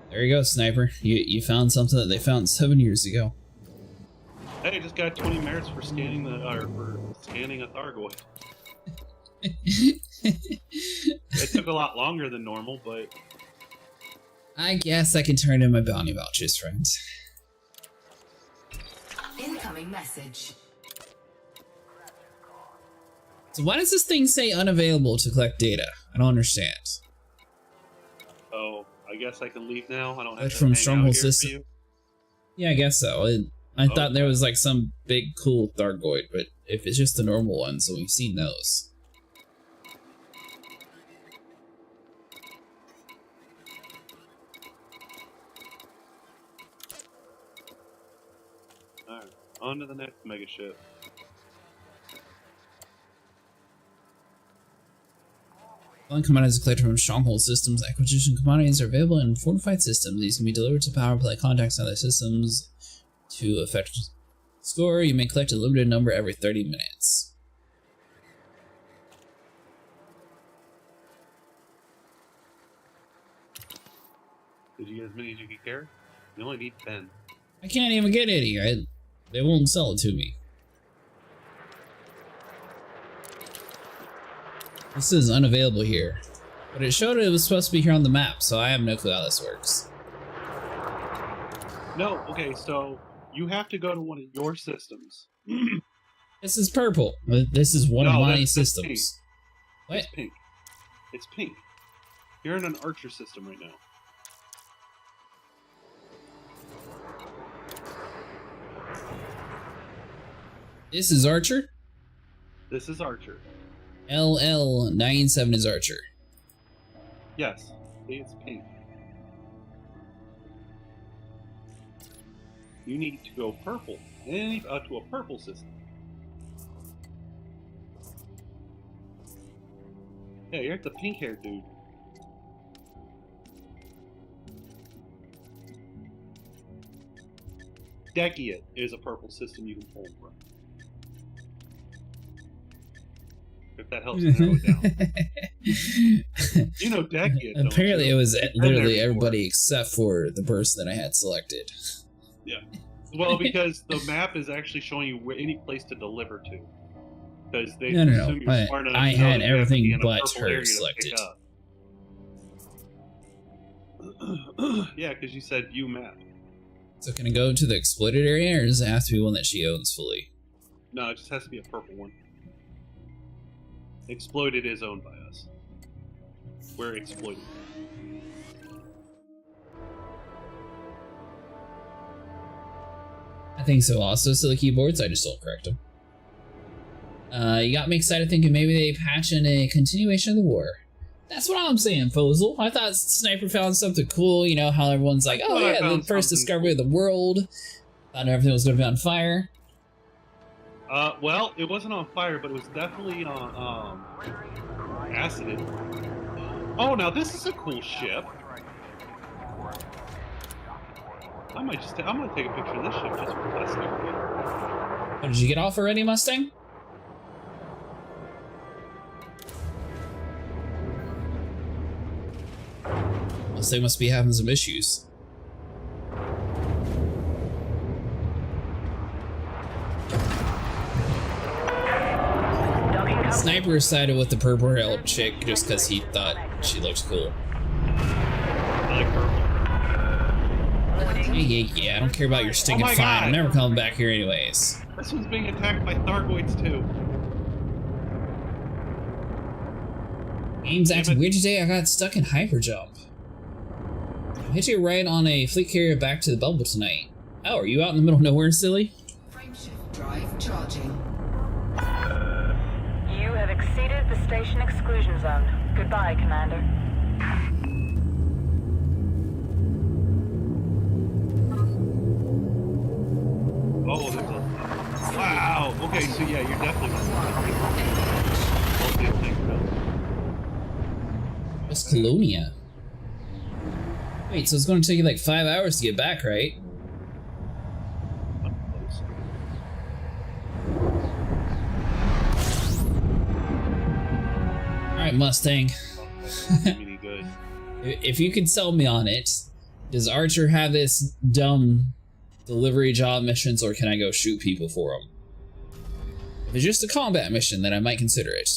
There you go, Sniper. You found something that they found 7 years ago. Hey, just got 20 merits for scanning a Thargoid. It took a lot longer than normal, but... I guess I can turn in my bounty vouchers, friends. Incoming message. So why does this thing say unavailable to collect data? I don't understand. Oh, I guess I can leave now? I don't have That's to from hang Stronghold out here System. for you? Yeah, I guess so. I thought there was like some big cool Thargoid, but if it's just the normal ones, then we've seen those. Alright, on to the next mega ship. Following commodities collected from Stronghold Systems, acquisition commodities are available in fortified systems. These can be delivered to power play contacts in other systems to affect score. You may collect a limited number every 30 minutes. Did you get as many as you could carry? You only need 10. I can't even get any. They won't sell it to me. This is unavailable here. But it showed it was supposed to be here on the map, so I have no clue how this works. No, okay, so you have to go to one of your systems. This is purple. This is one of my systems. Pink. What? It's pink. It's pink. You're in an Archer system right now. This is Archer? This is Archer. LL97 is Archer. Yes, it's pink. You need to go purple, and to a purple system. Yeah, you're at the pink-haired dude. Dekiat is a purple system you can pull from. If that helps narrow it down. You know Dekiat, don't Apparently you? it was You've been literally there before. everybody except for the person that I had selected. Yeah. Well, because the map is actually showing you any place to deliver to. Because they No. assume you're smart enough I to know had that you have to everything be in a but purple her area to selected. pick up. Yeah, because you said view map. So can I go to the exploited area, or does it have to be one that she owns fully? No, it just has to be a purple one. Exploded is owned by us. We're exploited. I think so also. So the keyboards, I just don't correct them. You got me excited thinking maybe they patch in a continuation of the war. That's what I'm saying, Fozel. I thought Sniper found something cool, you know, how everyone's like, oh yeah, the first discovery of the world. Thought everything was going to be on fire. Well, it wasn't on fire, but it was definitely on, acid. Oh, now this is a cool ship. I'm gonna take a picture of this ship just for testing. Oh, did you get off already, Mustang? Mustang must be having some issues. Sniper sided with the purple hair chick just because he thought she looked cool. I like purple. Yeah, I don't care about your stinking Oh my fine. I'm God. never coming back here anyways. This one's being attacked by Thargoids too. Game's acting weird today. I got stuck in hyperjump. I hit you right on a fleet carrier back to the bubble tonight. Oh, are you out in the middle of nowhere, silly? Frameshift drive charging. You have exceeded the station exclusion zone. Goodbye, Commander. Oh, there's a... Wow! Okay, so yeah, you're definitely not What's Colonia? Wait, so it's going to take you like 5 hours to get back, right? Alright, Mustang. If you could sell me on it, does Archer have this dumb delivery job missions, or can I go shoot people for them? If it's just a combat mission, then I might consider it.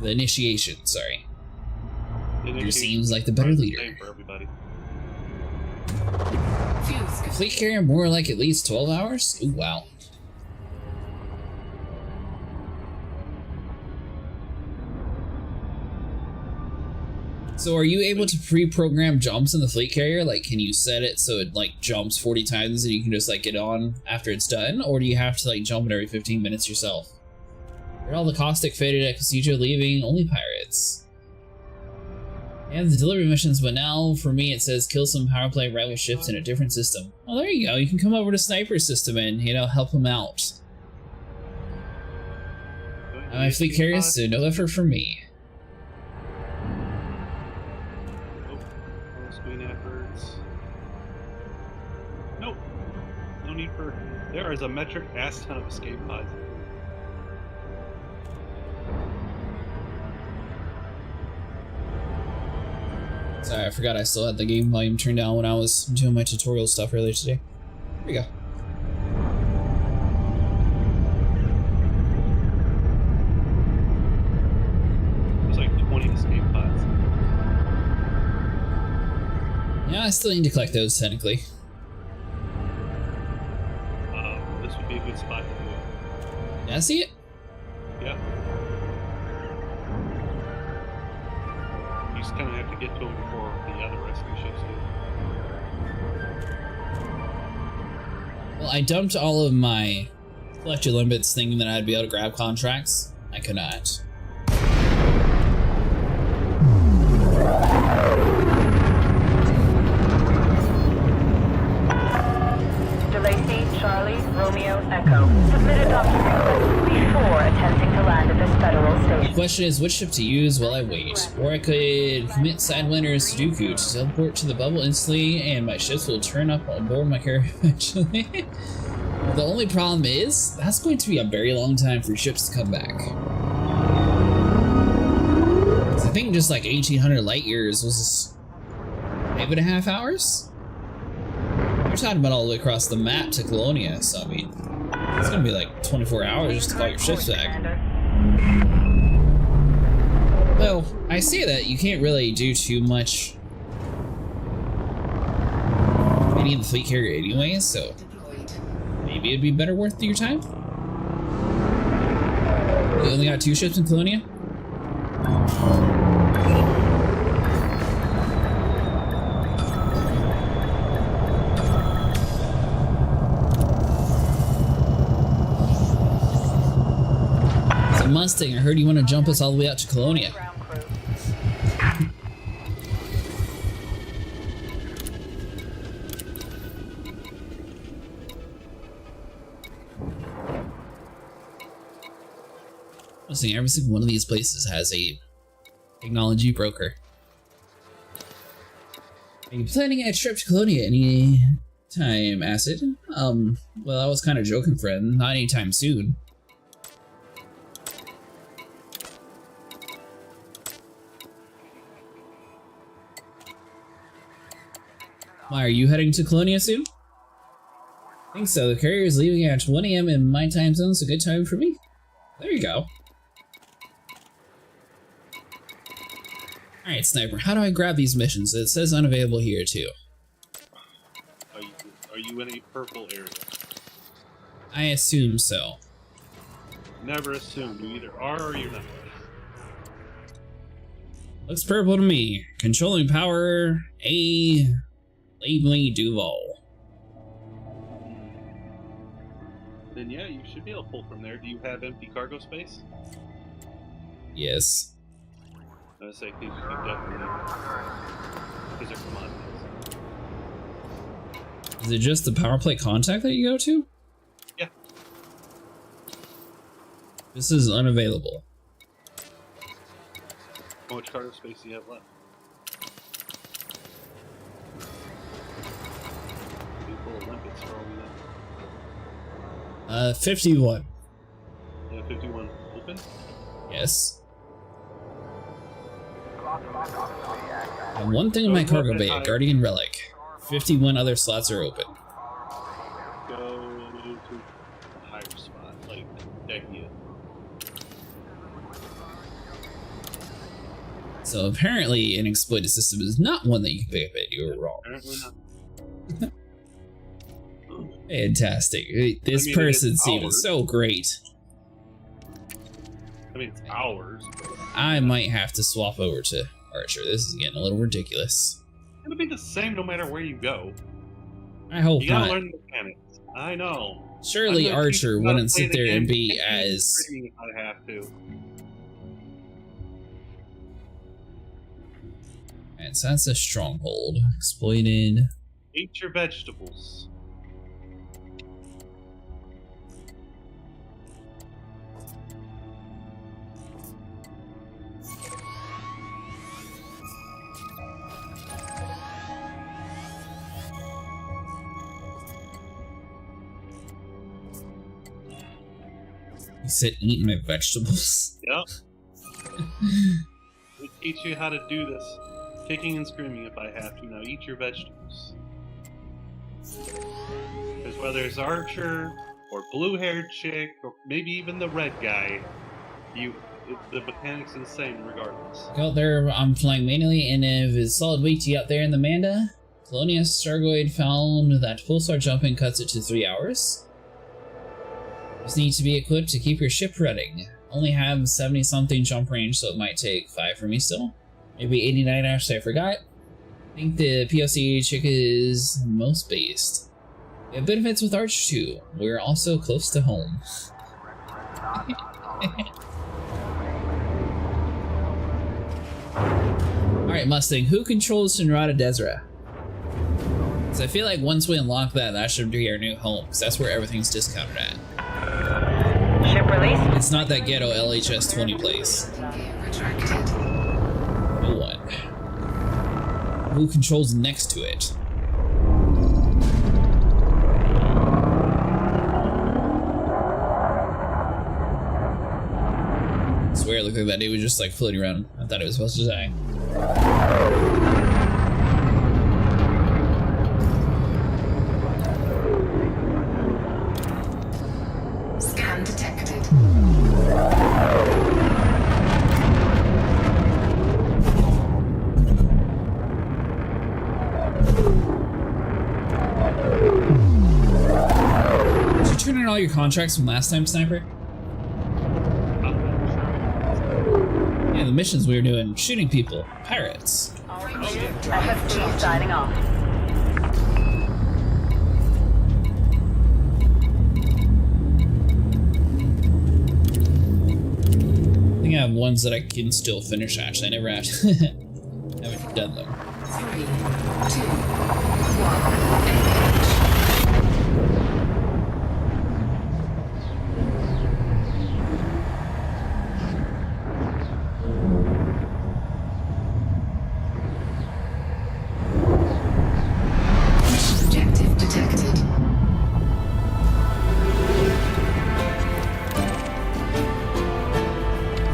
The initiation, sorry. Leader seems like the better leader. For everybody. Fleet carrier more like at least 12 hours? Ooh, wow. So are you able to pre-program jumps in the fleet carrier? Like, can you set it so it like jumps 40 times and you can just like get on after it's done? Or do you have to like jump it every 15 minutes yourself? Where'd all the caustic faded at Castillo leaving? Only pirates. And the delivery missions, but now for me it says kill some power play rival ships in a different system. Oh, there you go. You can come over to Sniper system and, you know, help them out. My fleet carrier, so no effort for me. Nope. No need for... There is a metric ass ton of escape pods. Sorry, I forgot I still had the game volume turned down when I was doing my tutorial stuff earlier today. Here we go. There's like 20 escape pods. Yeah, I still need to collect those technically. This would be a good spot to do it. Yeah, I see it. Yeah. You just kind of have to get to them before the other rescue ships do. Well, I dumped all of my collected limits thinking that I'd be able to grab contracts. I could not. DeLacy, Charlie, Romeo, Echo. Submit a document request before attempting to land at this federal The station. question is which ship to use while I wait. Or I could commit Sidewinder Sudoku to teleport to the bubble instantly and my ships will turn up on board my carrier eventually. The only problem is, that's going to be a very long time for ships to come back. I think just like 1800 light years was 5.5 hours? We're talking about all the way across the map to Colonia, so I mean, it's gonna be like 24 hours just to call your ships back. Well, I say that you can't really do too much in the fleet carrier anyway, so maybe it'd be better worth your time. We only got 2 ships in Colonia? So Mustang, I heard you want to jump us all the way out to Colonia. I'm saying every single one of these places has a technology broker. Are you planning a trip to Colonia any time, Acid? Well, I was kind of joking, friend. Not anytime soon. Why, are you heading to Colonia soon? I think so. The carrier is leaving at 1 a.m. in my time zone, so good time for me. There you go. Alright, Sniper, how do I grab these missions? It says unavailable here, too. Are you in a purple area? I assume so. Never assume. You either are or you're not. Looks purple to me. Controlling power, A. Labeling Duval. Then yeah, you should be able to pull from there. Do you have empty cargo space? Yes. I was saying, you can definitely, because they're commodities. Is it just the power plate contact that you go to? Yeah. This is unavailable. How much cargo space do you have left? You pull Olympics for all we know. 51. Yeah, 51 open? Yes. And one thing in my cargo bay, a Guardian Relic. 51 other slots are open. Go to a higher spot, like deck you. So apparently an exploited system is not one that you can pick up at. You were wrong. Apparently not. Fantastic. This I mean, person it's seems ours. so great. I mean, it's ours, but I might have to swap over to Archer. This is getting a little ridiculous. it's gonna be the same no matter where you go. I hope You gotta not. learn the mechanics. I know. Surely I'm gonna teach Archer you how to wouldn't play sit the there and game be as... if I have to. Alright, so that's a stronghold. Exploited. Eat your vegetables. You said eat my vegetables. Yep. We teach you how to do this. Kicking and screaming if I have to. Now eat your vegetables. Because whether it's Archer or blue-haired chick or maybe even the red guy, the mechanics are the same regardless. Out there, I'm flying manually, and if it's solid weight out there in the Manda, Colonia Stargoid found that pulsar jumping cuts it to 3 hours. Just need to be equipped to keep your ship running. Only have 70-something jump range, so it might take 5 for me still. Maybe 89 actually, I forgot. I think the POC chick is most based. We have benefits with Arch too. We're also close to home. Alright, Mustang, who controls Shinrata Desra? Because I feel like once we unlock that, that should be our new home, because that's where everything's discounted at. Ship release. It's not that ghetto LHS 20 place. Gear retracted. No one. Who controls next to it? I swear it looked like that dude was just like floating around. I thought it was supposed to die. Scan detected. Did you turn in all your contracts from last time, Sniper? Yeah, the missions we were doing, shooting people, pirates. FFG signing off. I think I have ones that I can still finish, actually. I never have haven't done them. 3, 2, 1. Engage. Mission objective detected.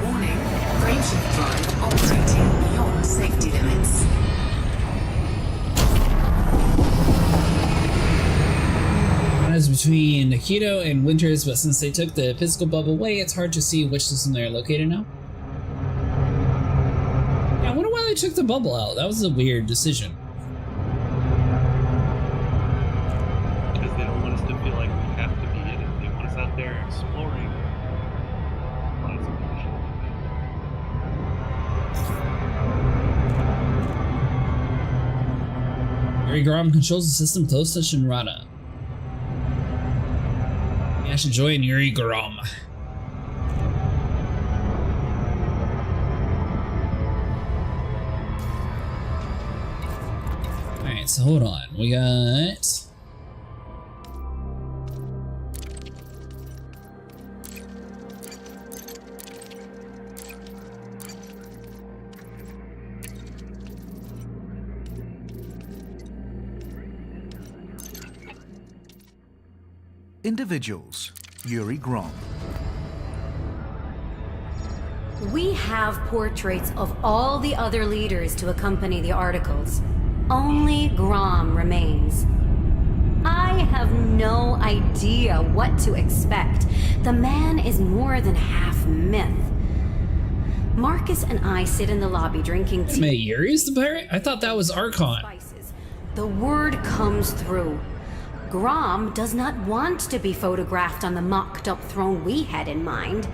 Warning, frameshift drive operating beyond safety limits. Keto and Winters, but since they took the physical bubble away, it's hard to see which system they're located now. Yeah, I wonder why they took the bubble out. That was a weird decision. Because they don't want us to feel like we have to be in it. They want us out there exploring. Lots of Yuri Grom controls the system close to Shinrata. I should join Yuri Grom. Alright, so hold on. We got... Individuals. Yuri Grom. We have portraits of all the other leaders to accompany the articles. Only Grom remains. I have no idea what to expect. The man is more than half myth. Marcus and I sit in the lobby drinking tea. Wait, Yuri's the pirate? I thought that was Archon. Spices. The word comes through. Grom does not want to be photographed on the mocked-up throne we had in mind.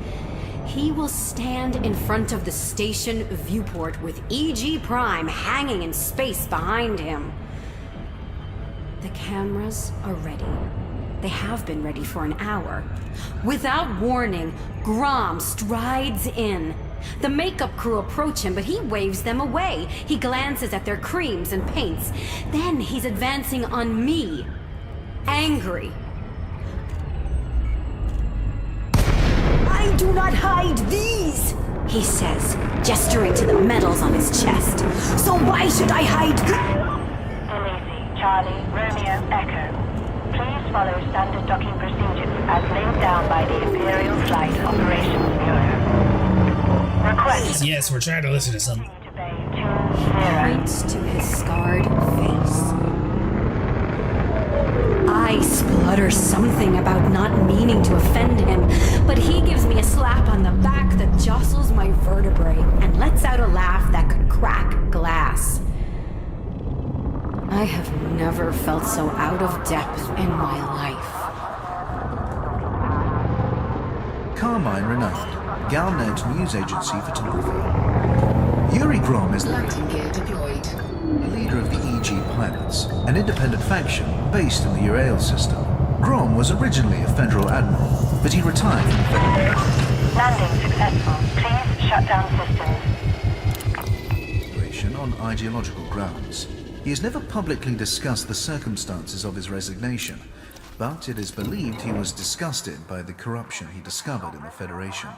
He will stand in front of the station viewport with E.G. Prime hanging in space behind him. The cameras are ready. They have been ready for an hour. Without warning, Grom strides in. The makeup crew approach him, but he waves them away. He glances at their creams and paints. Then he's advancing on me. Angry. I do not hide these, he says, gesturing to the medals on his chest. So why should I hide Odyssey, Charlie, Romeo, Echo. Please follow standard docking procedures as laid down by the Imperial Flight Operations Bureau. Request. Yes, we're trying to listen to some. To Bay 20. Points to his scarred face. I splutter something about not meaning to offend him, but he gives me a slap on the back that jostles my vertebrae and lets out a laugh that could crack glass. I have never felt so out of depth in my life. Carmine Renard, Galnet News Agency photographer. Yuri Grom is the Lighting gear deployed. leader of the EG Pilots, an independent faction based in the Ural system. Grom was originally a federal admiral, but he retired from the Federation. Landing successful. Please shut down systems. On ideological grounds. He has never publicly discussed the circumstances of his resignation, but it is believed he was disgusted by the corruption he discovered in the Federation.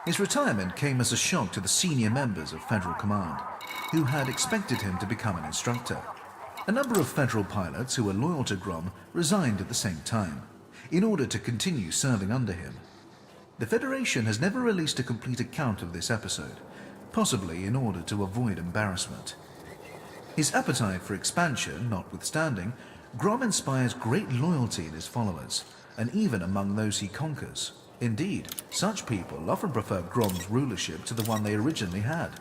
His retirement came as a shock to the senior members of Federal Command, who had expected him to become an instructor. A number of Federal pilots who were loyal to Grom resigned at the same time, in order to continue serving under him. The Federation has never released a complete account of this episode, possibly in order to avoid embarrassment. His appetite for expansion notwithstanding, Grom inspires great loyalty in his followers, and even among those he conquers. Indeed, such people often prefer Grom's rulership to the one they originally had.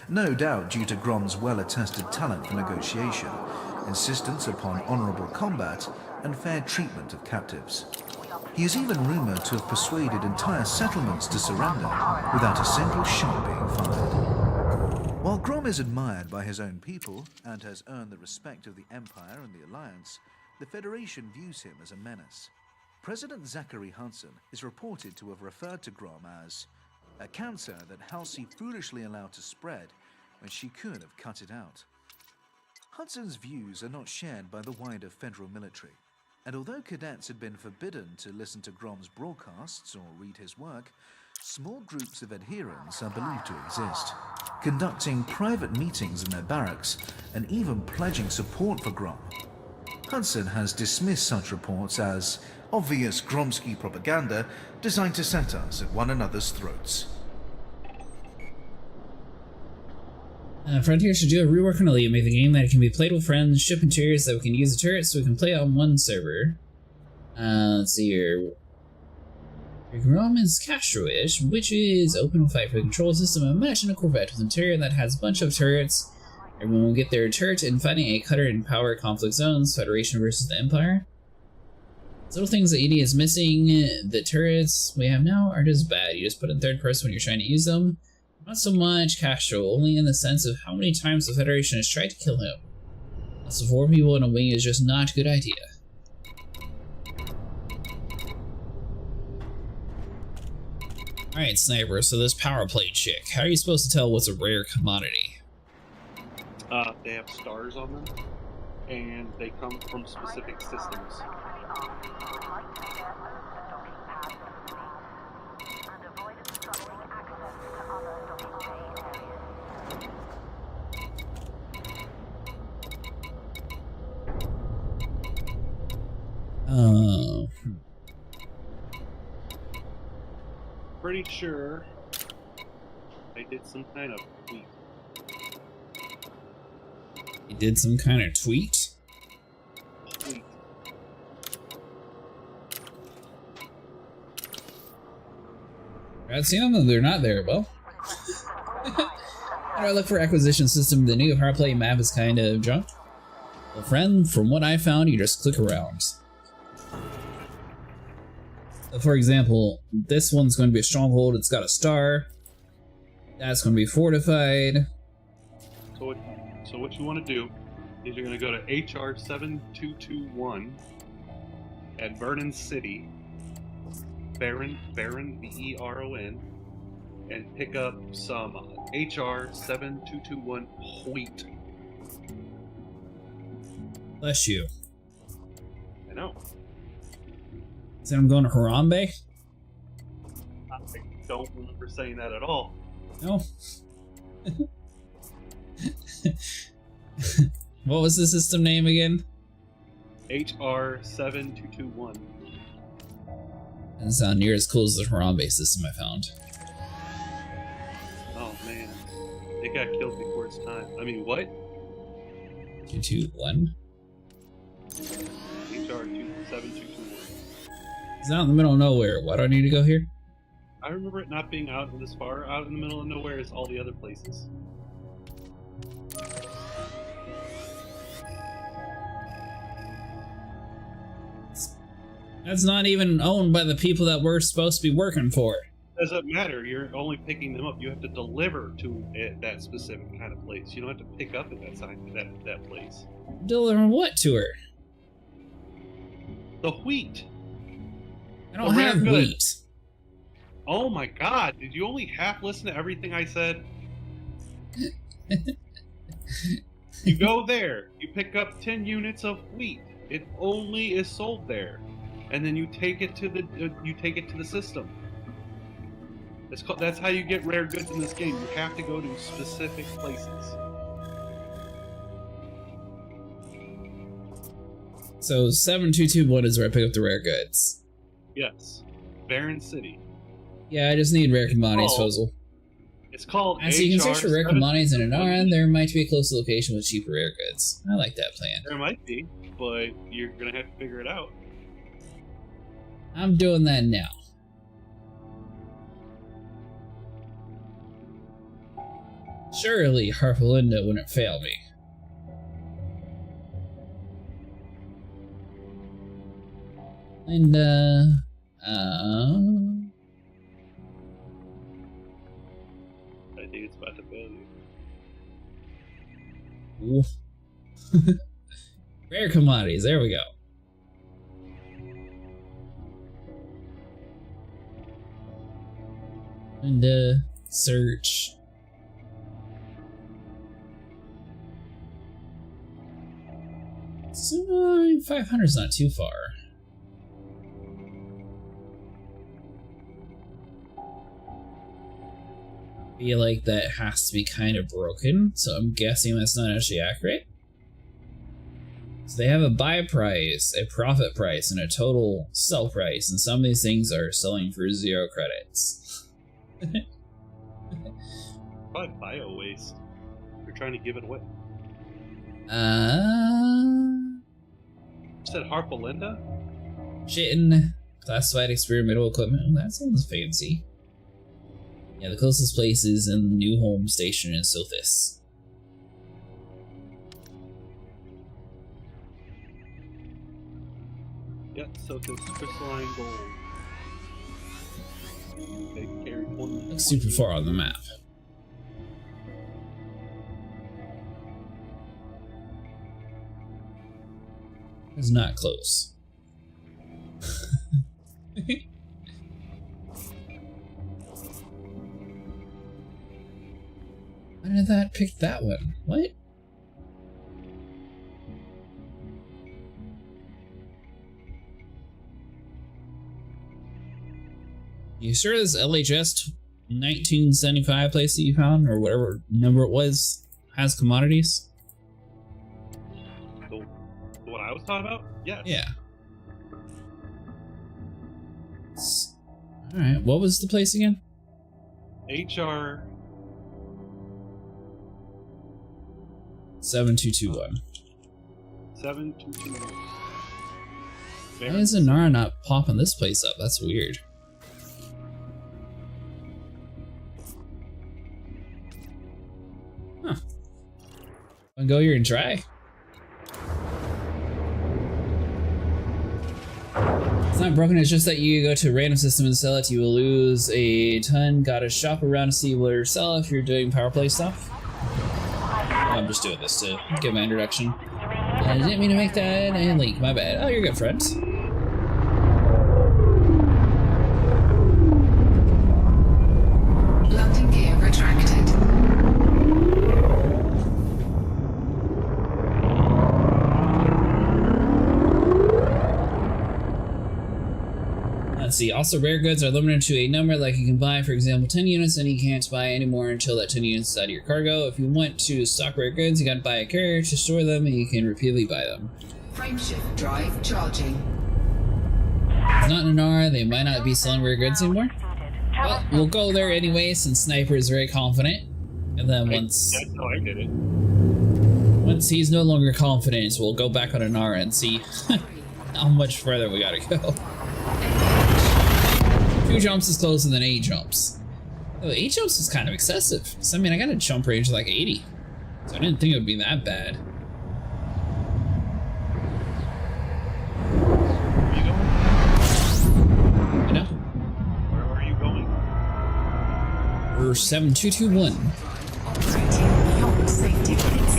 No doubt due to Grom's well-attested talent for negotiation, insistence upon honorable combat, and fair treatment of captives. He is even rumored to have persuaded entire settlements to surrender without a single shot being fired. While Grom is admired by his own people and has earned the respect of the Empire and the Alliance, the Federation views him as a menace. President Zachary Hudson is reported to have referred to Grom as a cancer that Halsey foolishly allowed to spread when she could have cut it out. Hudson's views are not shared by the wider federal military, and although cadets had been forbidden to listen to Grom's broadcasts or read his work, small groups of adherents are believed to exist, conducting private meetings in their barracks and even pledging support for Grom. Hudson has dismissed such reports as obvious Gromsky propaganda designed to set us at one another's throats. Frontier should do a rework on Elite, make the game that it can be played with friends, ship interiors that we can use the turrets so we can play on one server. Let's see here. Grauman's Castro-ish, which is open fight for the control system. Imagine a Corvette with an interior that has a bunch of turrets. Everyone will get their turret in fighting a cutter in power conflict zones, Federation versus the Empire. Those little things that ED is missing. The turrets we have now are just bad. You just put in third person when you're trying to use them. Not so much Castro, only in the sense of how many times the Federation has tried to kill him. Lots of 4 people in a wing is just not a good idea. Alright, Sniper, so this power plate chick, how are you supposed to tell what's a rare commodity? They have stars on them, and they come from specific systems. Oh. Pretty sure I did some kind of tweet. You did some kind of tweet? Tweet. I've seen them, they're not there, well. How do I look for acquisition system? The new hard play map is kind of junk. Well, friend, from what I found, you just click around. So for example, this one's going to be a stronghold, it's got a star. That's going to be fortified. So what you want to do is you're going to go to HR 7221 at Vernon City, Baron, B-E-R-O-N, and pick up some HR 7221 wheat. Bless you. I know. Said I'm going to Harambe? I don't remember saying that at all. No. What was the system name again? HR 7221. Doesn't sound near as cool as the Harambe system I found. Oh man, it got killed before its time. I mean, what? 221? HR 7221. It's out in the middle of nowhere. Why do I need to go here? I remember it not being out this far. Out in the middle of nowhere is all the other places. That's not even owned by the people that we're supposed to be working for. Doesn't matter. You're only picking them up. You have to deliver to that specific kind of place. You don't have to pick up at that place. Delivering what to her? The wheat. I don't The have rare wheat. goods. Oh my god, did you only half listen to everything I said? You go there, you pick up 10 units of wheat. It only is sold there. And then you take it to the system. That's how you get rare goods in this game. You have to go to specific places. So 7221 is where I pick up the rare goods. Yes. Baron City. Yeah, I just need rare commodities Oh. disposal. It's called As you can search for rare 7- commodities in an RN, there might be a close location with cheaper rare goods. I like that plan. There might be, but you're gonna have to figure it out. I'm doing that now. Surely Harpalinda wouldn't fail me. And, I think it's about to fail you. ooh. Rare commodities, there we go. And, search. So, 500 is not too far. Feel like that has to be kind of broken, so I'm guessing that's not actually accurate. So they have a buy price, a profit price, and a total sell price, and some of these things are selling for 0 credits. Probably bio waste. You're trying to give it away. Uh, You said Harpalinda? Shitting. Classified experimental equipment. Oh, that sounds fancy. Yeah, the closest place is in the new home station in Sothis. Yep, so this crystalline gold. They carry 20. Looks super far on the map. It's not close. Why did that pick that one? What? You sure this LHS 1975 place that you found, or whatever number it was, has commodities? The what I was talking about? Yes. Yeah. Alright, what was the place again? HR 7221. 7221. Why is Inara not popping this place up? That's weird. Huh. Wanna go here and try? It's not broken, it's just that you go to a random system and sell it, you will lose a ton. Gotta shop around to see what to sell if you're doing power play stuff. I'm just doing this to get my introduction. I didn't mean to make that a link, my bad. Oh, you're good, friends. Landing gear retracted. Let's see, also rare goods are limited to a number, like you can buy, for example, 10 units, and you can't buy any more until that 10 units is out of your cargo. If you want to stock rare goods, you gotta buy a carrier to store them, and you can repeatedly buy them. Frameshift drive charging. It's not an R, they might not be selling rare goods anymore. Well, we'll go there anyway, since Sniper is very confident. And then once That's how I did it. he's no longer confident, we'll go back on an R and see how much further we gotta go. 2 jumps is closer than 8 jumps. Oh, 8 jumps is kind of excessive. So, I mean, I got a jump range of like 80. So I didn't think it would be that bad. Where are you going? You know? Where are you going? We're 7221. Operating beyond safety limits.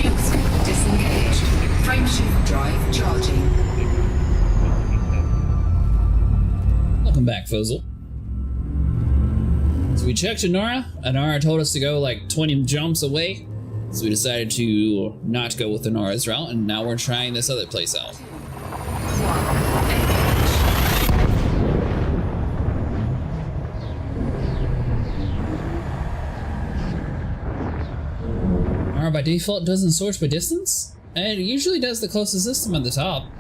Fuel scoop disengaged. Frameshift drive charging. Welcome back, Fuzzle. So we checked Inara. Inara told us to go like 20 jumps away. So we decided to not go with Inara's route, and now we're trying this other place out. Inara by default doesn't sort by distance? And it usually does the closest system at the top.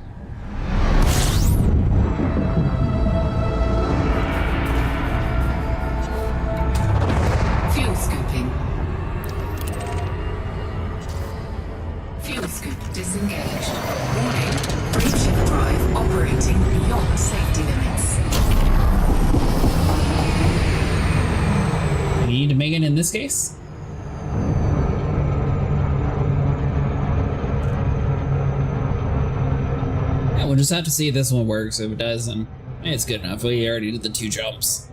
Disengaged. Warning. Frameshift drive operating beyond safety limits. We need to make it in this case? Yeah, we'll just have to see if this one works. If it does, then it's good enough. We already did the 2 jumps.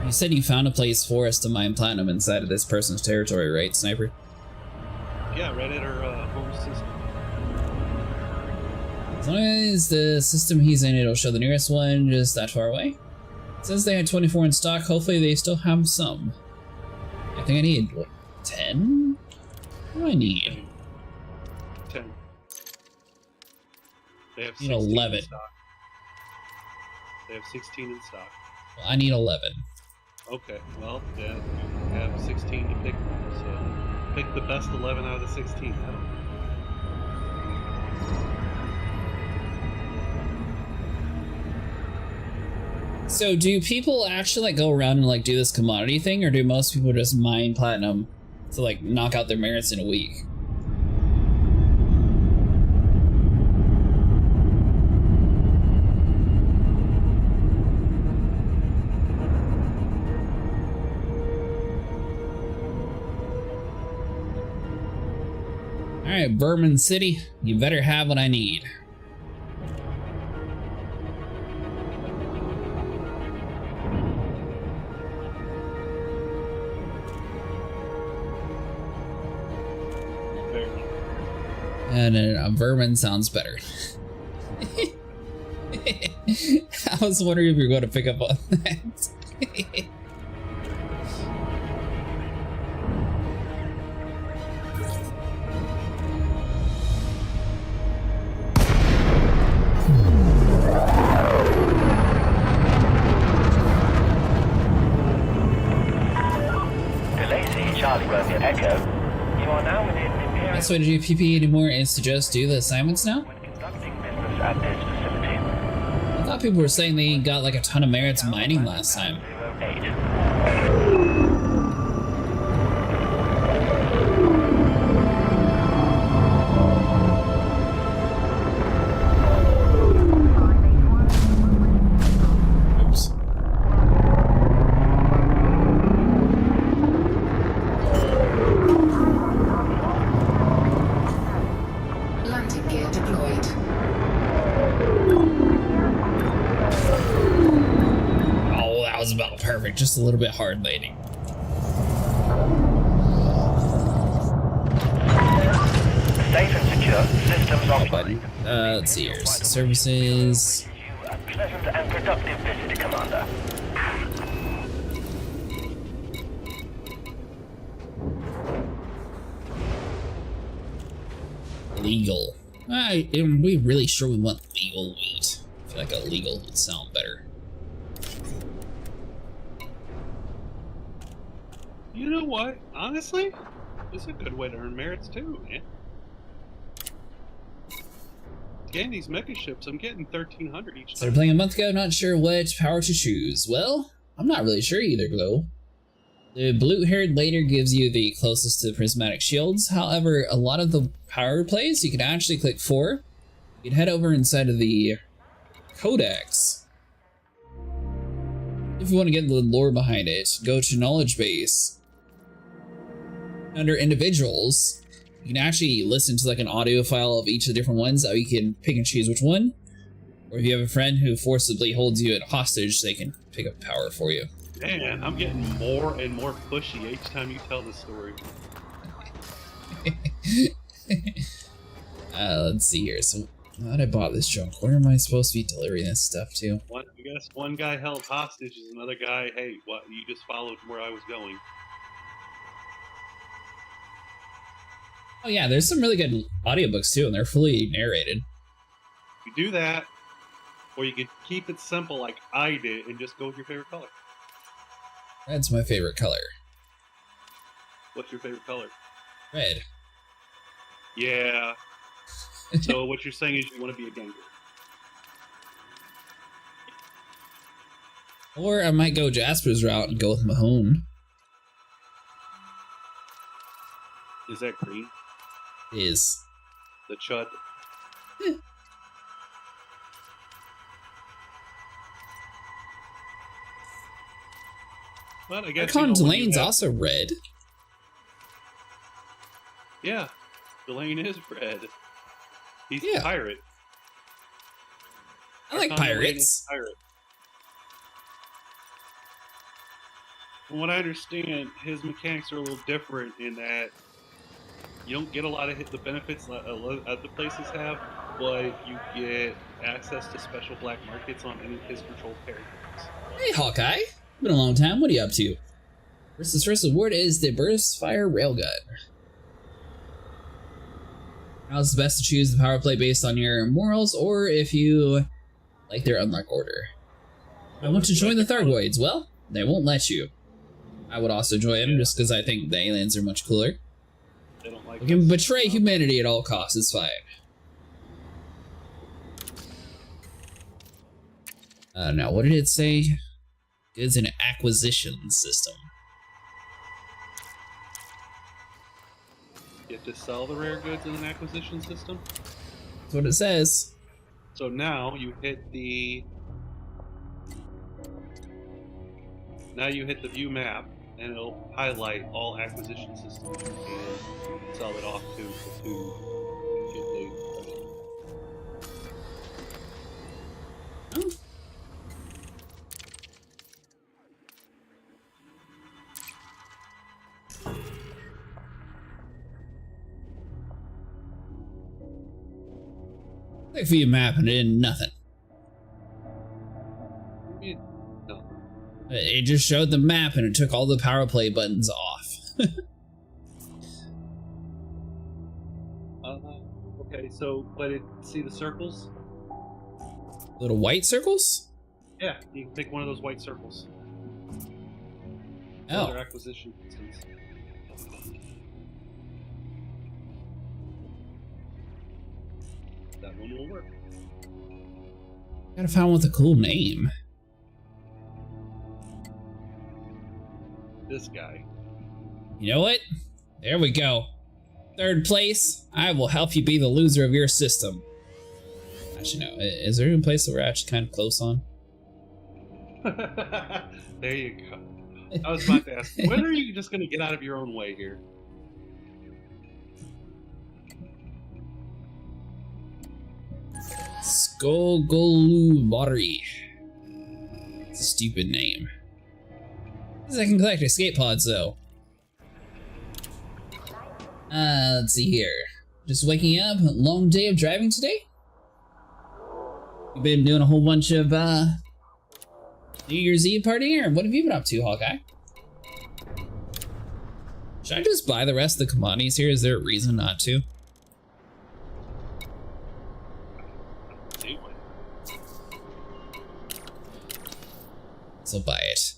You said you found a place for us to mine platinum inside of this person's territory, right, Sniper? Yeah, right at our home system. As long as the system he's in, it'll show the nearest one just that far away. It says they had 24 in stock. Hopefully they still have some. I think I need, what, 10? What do I need? 10. They have I need 16 11. in stock. They have 16 in stock. Well, I need 11. Okay, well, yeah, you have 16 to pick from, so pick the best 11 out of the 16. I don't know. So do people actually like go around and like do this commodity thing, or do most people just mine platinum to like knock out their merits in a week? Alright, Vermin City, you better have what I need. And Vermin sounds better. I was wondering if you were going to pick up on that. Best way to do PP anymore is to just do the assignments now? I thought people were saying they got like a ton of merits mining last time. Oops. Landing gear deployed. Oh, that was about perfect. Just a little bit hard landing. Safe and secure. Systems offline. Let's see here. Services. A pleasant and productive visit, Commander. Legal. Am we really sure we want legal wheat? I feel like illegal would sound better. You know what? Honestly, it's a good way to earn merits too, man. Getting these mega ships, I'm getting 1,300 each time. Started playing a month ago, not sure what power to choose. Well, I'm not really sure either, Glow. The blue-haired later gives you the closest to prismatic shields. However, a lot of the power plays, you can actually click 4. You can head over inside of the codex. If you want to get the lore behind it, go to knowledge base. Under individuals, you can actually listen to like an audio file of each of the different ones, so you can pick and choose which one. Or if you have a friend who forcibly holds you at hostage, they can pick up power for you. Man, I'm getting more and more pushy each time you tell the story. Let's see here. So, glad I bought this junk. Where am I supposed to be delivering this stuff to? I guess one guy held hostage is another guy, hey, what? You just followed where I was going. Oh yeah, there's some really good audiobooks too, and they're fully narrated. You do that, or you could keep it simple like I did and just go with your favorite color. Red's my favorite color. What's your favorite color? Red. Yeah. So what you're saying is you want to be a ganger. Or I might go Jasper's route and go with Mahone. Is that green? Is. The chud? Well, I guess Archon Delane's also red. Yeah, Delane is red. He's Yeah. a pirate. I like Archon Delane is pirates. a pirate. From what I understand, his mechanics are a little different in that you don't get a lot of the benefits that other places have, but you get access to special black markets on any of his controlled characters. Hey Hawkeye, been a long time. What are you up to? First reward is the Burst Fire Railgun. Now it's best to choose the power play based on your morals, or if you like their unlock order. I want to join the Thargoids. Well, they won't let you. I would also join them just because I think the aliens are much cooler. They don't like You can us. betray humanity at all costs, it's fine. Now, what did it say? Goods and acquisition system. You have to sell the rare goods in an acquisition system. That's what it says. So now you hit the view map, and it'll highlight all acquisition systems and sell it off to platoon. Like view map and it did nothing. No. It just showed the map and it took all the power play buttons off. Okay, so see the circles? Little white circles? Yeah, you can pick one of those white circles. Oh. Other acquisition systems. That one will work. Gotta find one with a cool name. This guy. You know what? There we go. Third place. I will help you be the loser of your system. Actually, no. Is there a place that we're actually kind of close on? There you go. I was about to ask, when are you just going to get out of your own way here? Skogolubari. It's a stupid name. I can collect escape pods though. Let's see here. Just waking up. Long day of driving today? You've been doing a whole bunch of New Year's Eve partying, or what have you been up to, Hawkeye? Should I just buy the rest of the commodities here? Is there a reason not to? So buy it.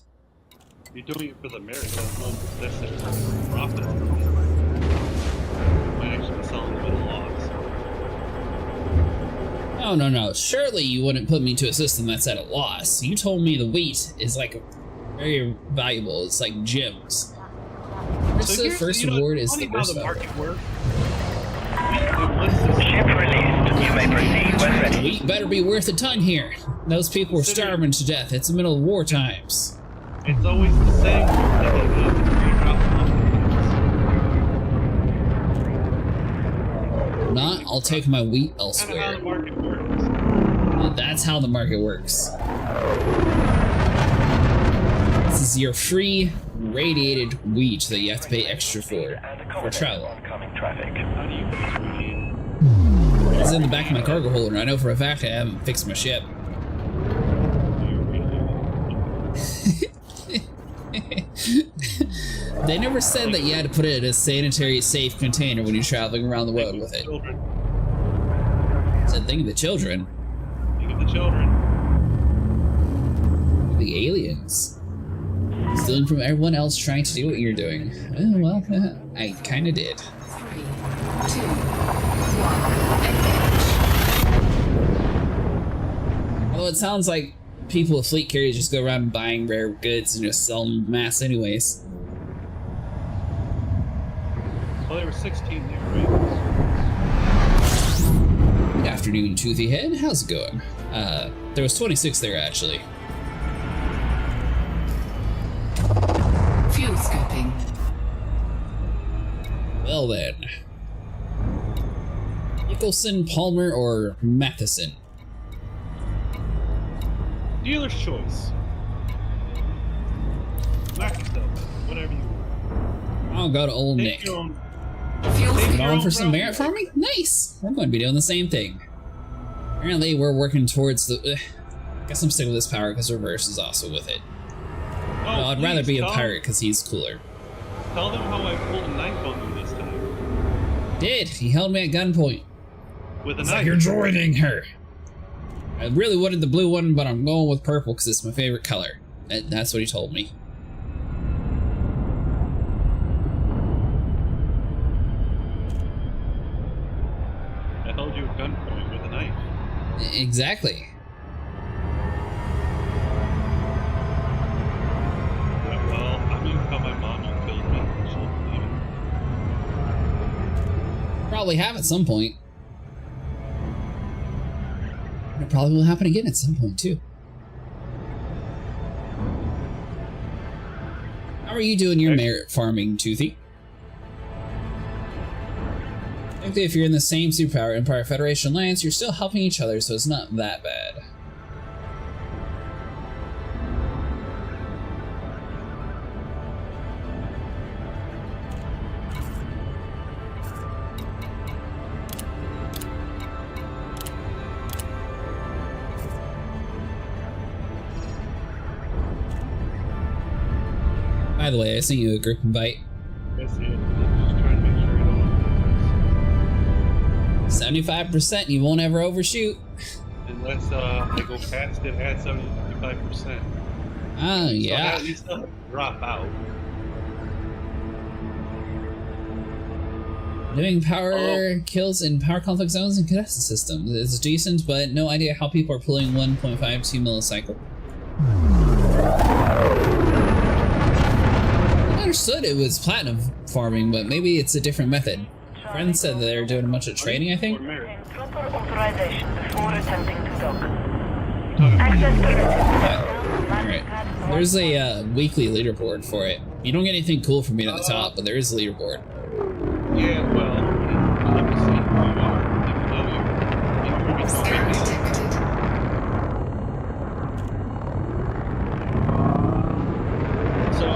You're doing it for the merit, not necessarily for profit. You might actually be selling them at a loss. Oh, no. Surely you wouldn't put me to a system that's at a loss. You told me the wheat is like very valuable. It's like gems. So the first reward is the worst the market works. Ship released. You may proceed when ready. Wheat better be worth a ton here. Those people are starving to death. It's the middle of war times. It's always the same. Not, I'll take my wheat elsewhere. How the market works. That's how the market works. This is your free radiated wheat that you have to pay extra for travel. It's in the back of my cargo holder. I know for a fact I haven't fixed my ship. They never said that you had to put it in a sanitary safe container when you're traveling around the road with it. Said think of the children. Think of the children. The aliens. Stealing from everyone else trying to do what you're doing. Oh, well, I kinda did. 3, 2, 1, engage. Although it sounds like people with fleet carriers just go around buying rare goods and just sell them mass anyways. Well, there were 16 there, right? Good afternoon, Toothy Head. How's it going? There was 26 there, actually. Fuel scoping. Well then. Nicholson, Palmer, or Matheson? Dealer's choice. Knock yourself, whatever you want. I'll go to old Take Nick. your own. Fuel Take your Going own for some route. merit for me? Nice! We're going to be doing the same thing. Apparently we're working towards the... I guess I'm sticking with this power because Reverse is also with it. Oh, No, I'd rather please be a tell- pirate because he's cooler. Tell them how I pulled a knife on you this time. Did. He held me at gunpoint. With a It's knife. like you're joining her. I really wanted the blue one, but I'm going with purple because it's my favorite color. That's what he told me. I held you at gunpoint with a knife. Exactly. probably have at some point. And it probably will happen again at some point, too. How are you doing your merit farming, Toothy? Technically, if you're in the same superpower Empire Federation Alliance, you're still helping each other, so it's not that bad. By the way, I sent you a group invite. That's it. I'm just trying to make sure I don't. 75%, you won't ever overshoot. Unless I go past it at 75%. Oh, yeah. So I at least drop out. Doing power kills in power conflict zones and contested systems is decent, but no idea how people are pulling 1.52 millisecond. I understood it was platinum farming, but maybe it's a different method. Friends said that they're doing a bunch of trading, I think. Proper authorization before attempting to dock. Access permitted. Alright. There's a weekly leaderboard for it. You don't get anything cool from being at the top, but there is a leaderboard. Yeah, well, obviously you are, even though you're moving Scan detected. So,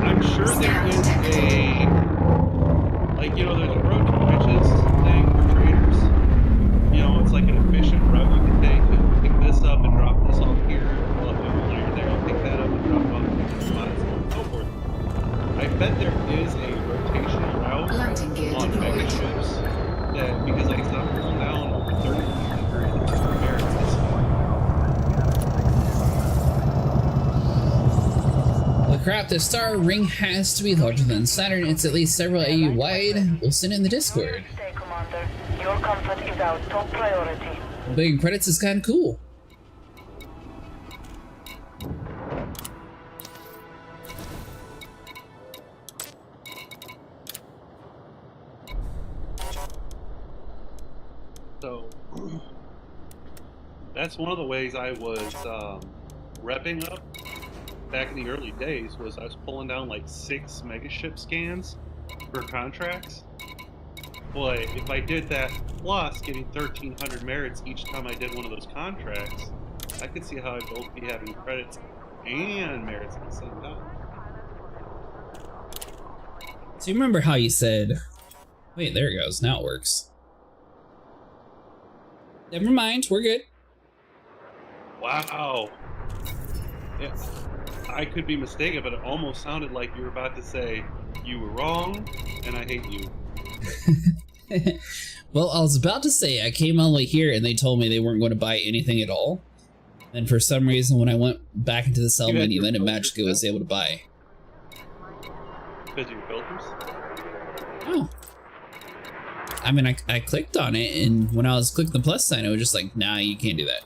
I'm sure there is a, like, you know, there's a road to riches thing for traders. You know, it's like an efficient route you can take to pick this up and drop this off here. Well, when you're there, you pick that up and drop it off in different spots and so forth. I bet there is a rotational route Landing gear on mega deployed. ships that, because like I'm pulling down over 3,300 merits this year. Well, crap, the star ring has to be larger than Saturn. It's at least several AU wide. We'll send it in the Discord. Stay, Commander. Your comfort is our top priority. Big credits is kind of cool. So that's one of the ways I was repping up back in the early days. Was I was pulling down like 6 megaship scans for contracts. But if I did that plus getting 1,300 merits each time I did one of those contracts, I could see how I'd both be having credits and merits at the same time. So you remember how you said, wait, there it goes, now it works. Never mind, we're good. Wow. Yeah, I could be mistaken, but it almost sounded like you were about to say, you were wrong, and I hate you. Well, I was about to say I came all the way here and they told me they weren't going to buy anything at all. And for some reason, when I went back into the sell menu, then it magically was able to buy. Because of your filters? Oh. I mean, I clicked on it, and when I was clicking the plus sign, it was just like, nah, you can't do that.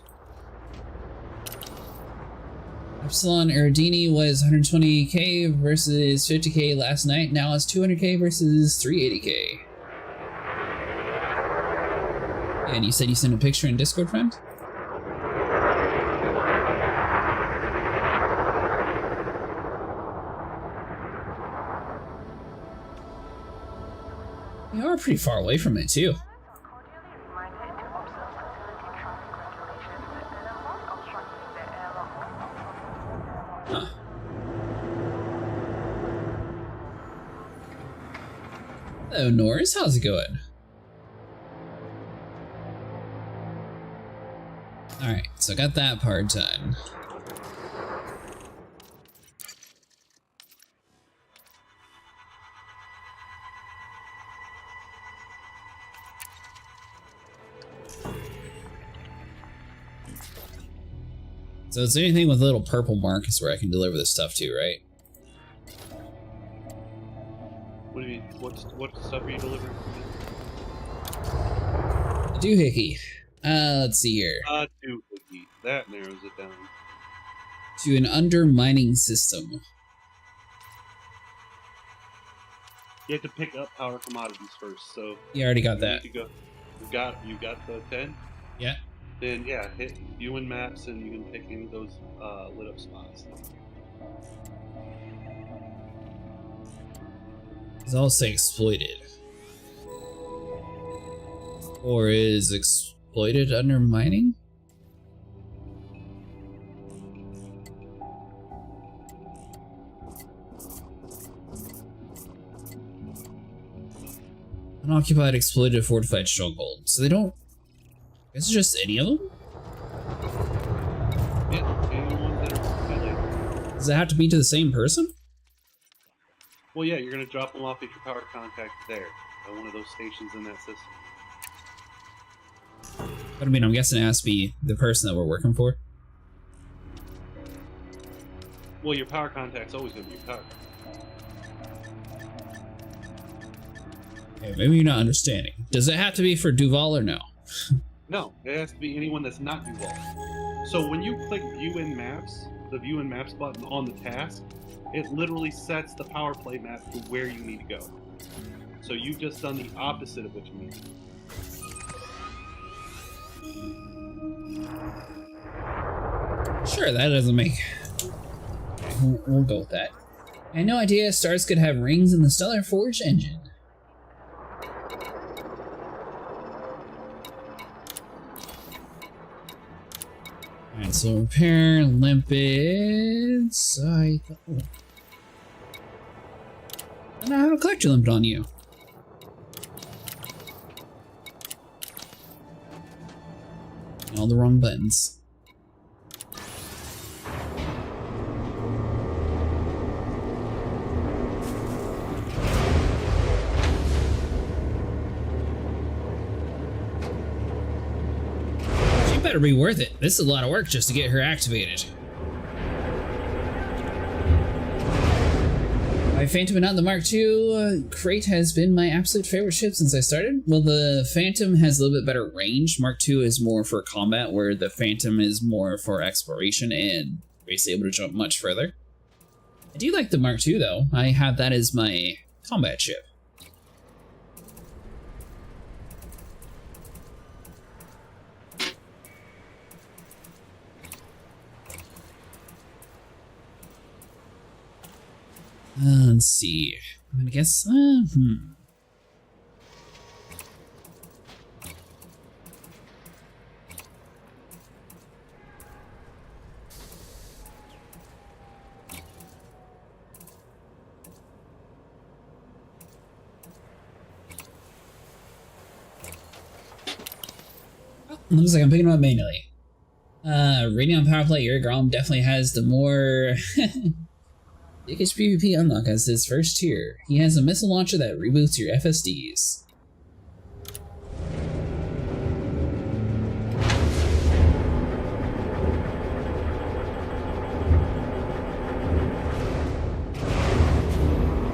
Epsilon Erdini was 120k versus 50k last night. Now it's 200k versus 380k. And you said you sent a picture in Discord, friend? You are pretty far away from it, too. Huh. Hello, Norris. How's it going? Alright, so I got that part done. So it's anything with a little purple mark is where I can deliver this stuff to, right? What do you mean? What stuff are you delivering? A doohickey. Let's see here. Doohickey. That narrows it down. To an undermining system. You have to pick up power commodities first. So You already got you that. need to go. You got the 10. Yeah. Then yeah, hit view in maps, and you can pick any of those lit up spots. It's also exploited. Or is exploited under mining? Unoccupied, exploited, fortified stronghold. So they don't. Is it just any of them? Yeah, any ones that are highlighted. Does it have to be to the same person? Well, yeah, you're gonna drop them off at your power contact there, at one of those stations in that system. But I mean, I'm guessing it has to be the person that we're working for. Well, your power contact's always gonna be your power contact. Okay, maybe you're not understanding. Does it have to be for Duval or no? No, it has to be anyone that's not Duval. So when you click View in Maps, the View in Maps button on the task, it literally sets the power play map to where you need to go. So you've just done the opposite of what you need to do. Sure, that doesn't make... Okay, we'll go with that. I had no idea stars could have rings in the Stellar Forge engine. Alright, so repair limpids. Oh. And I have a collector limpid on you. All the wrong buttons. She better be worth it. This is a lot of work just to get her activated. My Phantom and not the Mark II crate has been my absolute favorite ship since I started. Well, the Phantom has a little bit better range. Mark II is more for combat, where the Phantom is more for exploration and basically able to jump much further. I do like the Mark II though. I have that as my combat ship. Let's see. I'm gonna guess. Looks like I'm picking them up manually. Radion power play, your Grom definitely has the more biggest PvP unlock as his first tier. He has a missile launcher that reboots your FSDs.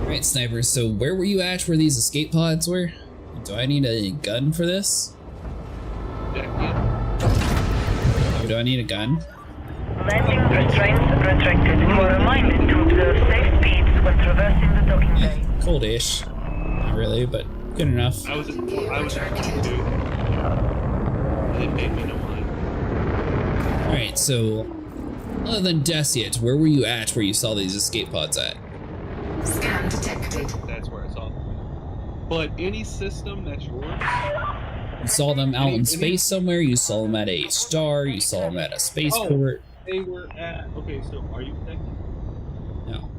Alright, snipers, so where were you at where these escape pods were? Do I need a gun for this? Or do I need a gun? Landing restraints retracted. You are reminded to observe safe speeds when traversing the docking bay. Coldish. Not really, but good enough. I was at 2. They made me no mind. Alright, so other than Desiat, where were you at where you saw these escape pods at? Scan detected. That's where I saw them. But any system that's yours, You saw them out in space somewhere, you saw them at a star, you saw them at a spaceport. they were at. Okay, so are you deck? No.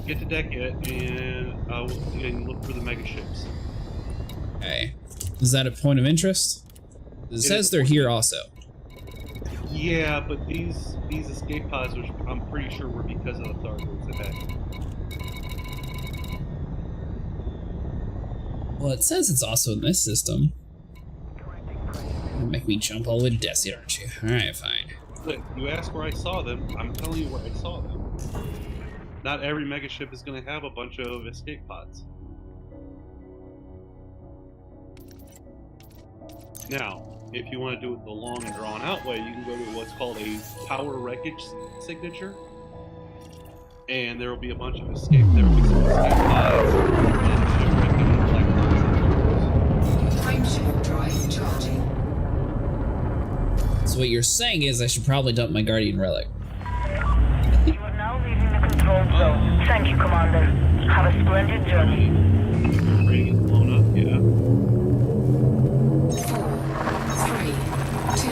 Get to deck it and look for the mega ships. Okay. Is that a point of interest? It says they're here also. Yeah, but these escape pods, which I'm pretty sure were because of the Thargoids that had. Well, it says it's also in this system. You'll make me jump all the way to Desiat, aren't you? Alright, fine. Look, you asked where I saw them, I'm telling you where I saw them. Not every mega ship is going to have a bunch of escape pods. Now, if you want to do it the long and drawn out way, you can go to what's called a power wreckage signature. And there will be a bunch of there will be some escape pods. So what you're saying is I should probably dump my Guardian Relic. You are now leaving the control zone. Thank you, Commander. Have a splendid journey. Ring is blown up, yeah. 4, 3, 2,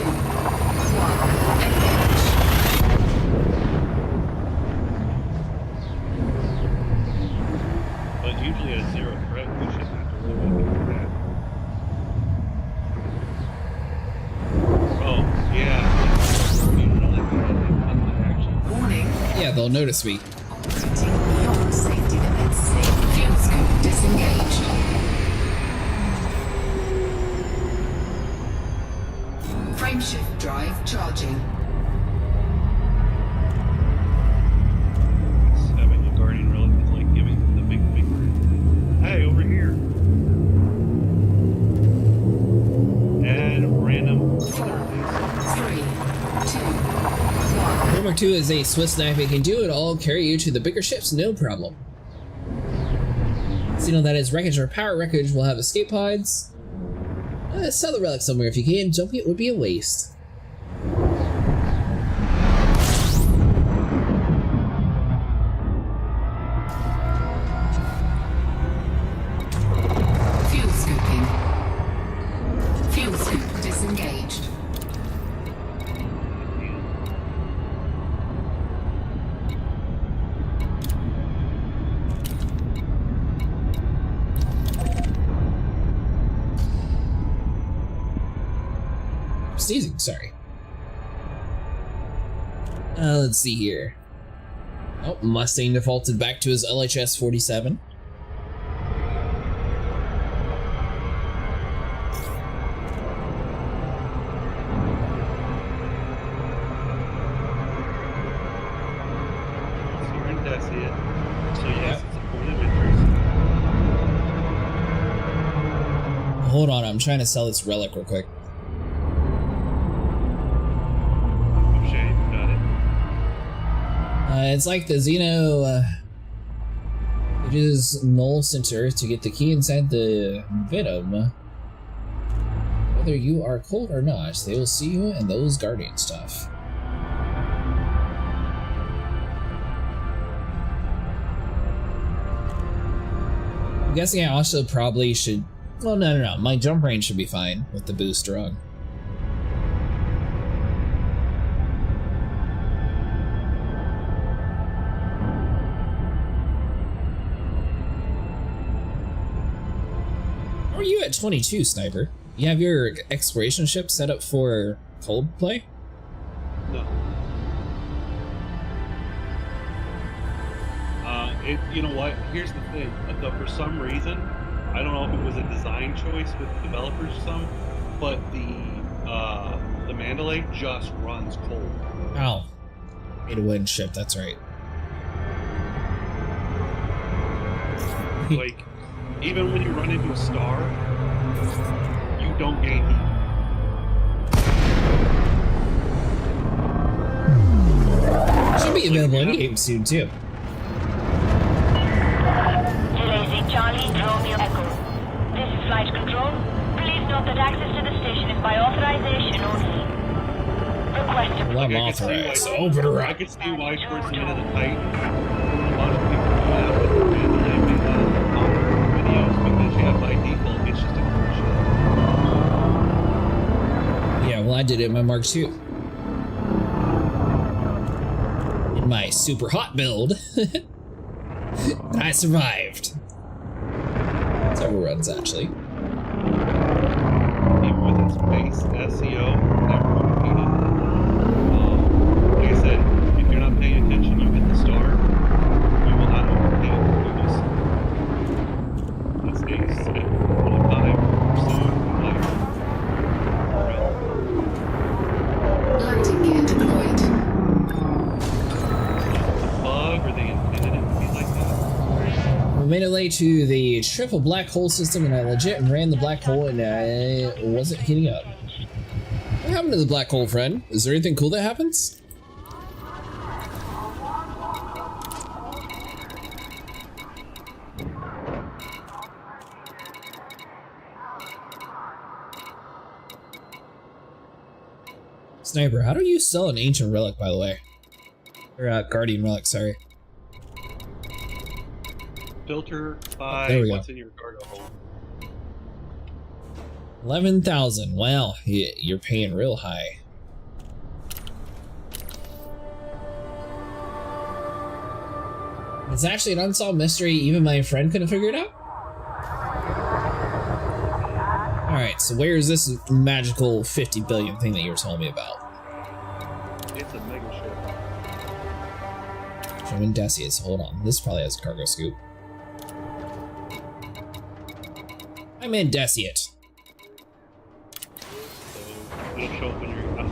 1. Engage. But usually at zero threat, we shouldn't have to really do that. Oh, yeah. You know, like, actually. Warning. Yeah, they'll notice me. Operating beyond safety limits. Fuel scoop disengaged. Frameshift drive charging. Having a Guardian Relic is like giving them the big finger. Hey, over here. And random. 4, 3, 2, 1. Rumor 2 is a Swiss knife. It can do it all, carry you to the bigger ships, no problem. So you know that is wreckage or power wreckage will have escape pods. Sell the relic somewhere if you can. Jumping it would be a waste. Fuel scooping. Fuel scoop disengaged. Sneezing, sorry. Let's see here. Oh, Mustang defaulted back to his LHS 47. So you're in Dacia. So yes, it's a point of interest. Hold on, I'm trying to sell this relic real quick. It's like the Xeno, it is null center to get the key inside the Venom. Whether you are cold or not, they will see you and those Guardian stuff. I'm guessing I also probably should, well, no, my jump range should be fine with the booster on. How are you at 22, Sniper? You have your exploration ship set up for cold play? No. You know what? Here's the thing. For some reason, I don't know if it was a design choice with the developers or something, but the Mandalay just runs cold. Oh. Made a wind ship, that's right. Like, even when you run into a star, you don't gain heat. Should be available in game soon too. Lazy Charlie, Romeo Echo. This is Flight Control. Please note that access to the station is by authorization only. Request Well, I'm authorized, so open her I up. could see why towards the end of the Titan, a lot of people do that with the Mandalay made videos because yeah, by default it's just a cool ship. Yeah, well, I did it in my Mark II. In my super hot build, I survived. Several runs, actually. Even with its base SEO, never competed. Like I said, if you're not paying attention, you hit the star, you will not overtake. You just, it stays at 25, soon, like, Landing gear deployed. bug, or they intended it to be like that. We made it late to the triple black hole system, and I legit ran the black hole, and I wasn't heating up. What happened to the black hole, friend? Is there anything cool that happens? Sniper, how do you sell an ancient relic, by the way? Or guardian relic, sorry. Filter There by we go. what's in your cargo hold. 11,000. Wow, you're paying real high. It's actually an unsolved mystery. Even my friend couldn't figure it out. Alright, so where is this magical 50 billion thing that you were telling me about? It's a mega ship. I'm in Desius, so hold on. This probably has a cargo scoop. I'm in Desiat. So it'll show up when you're out.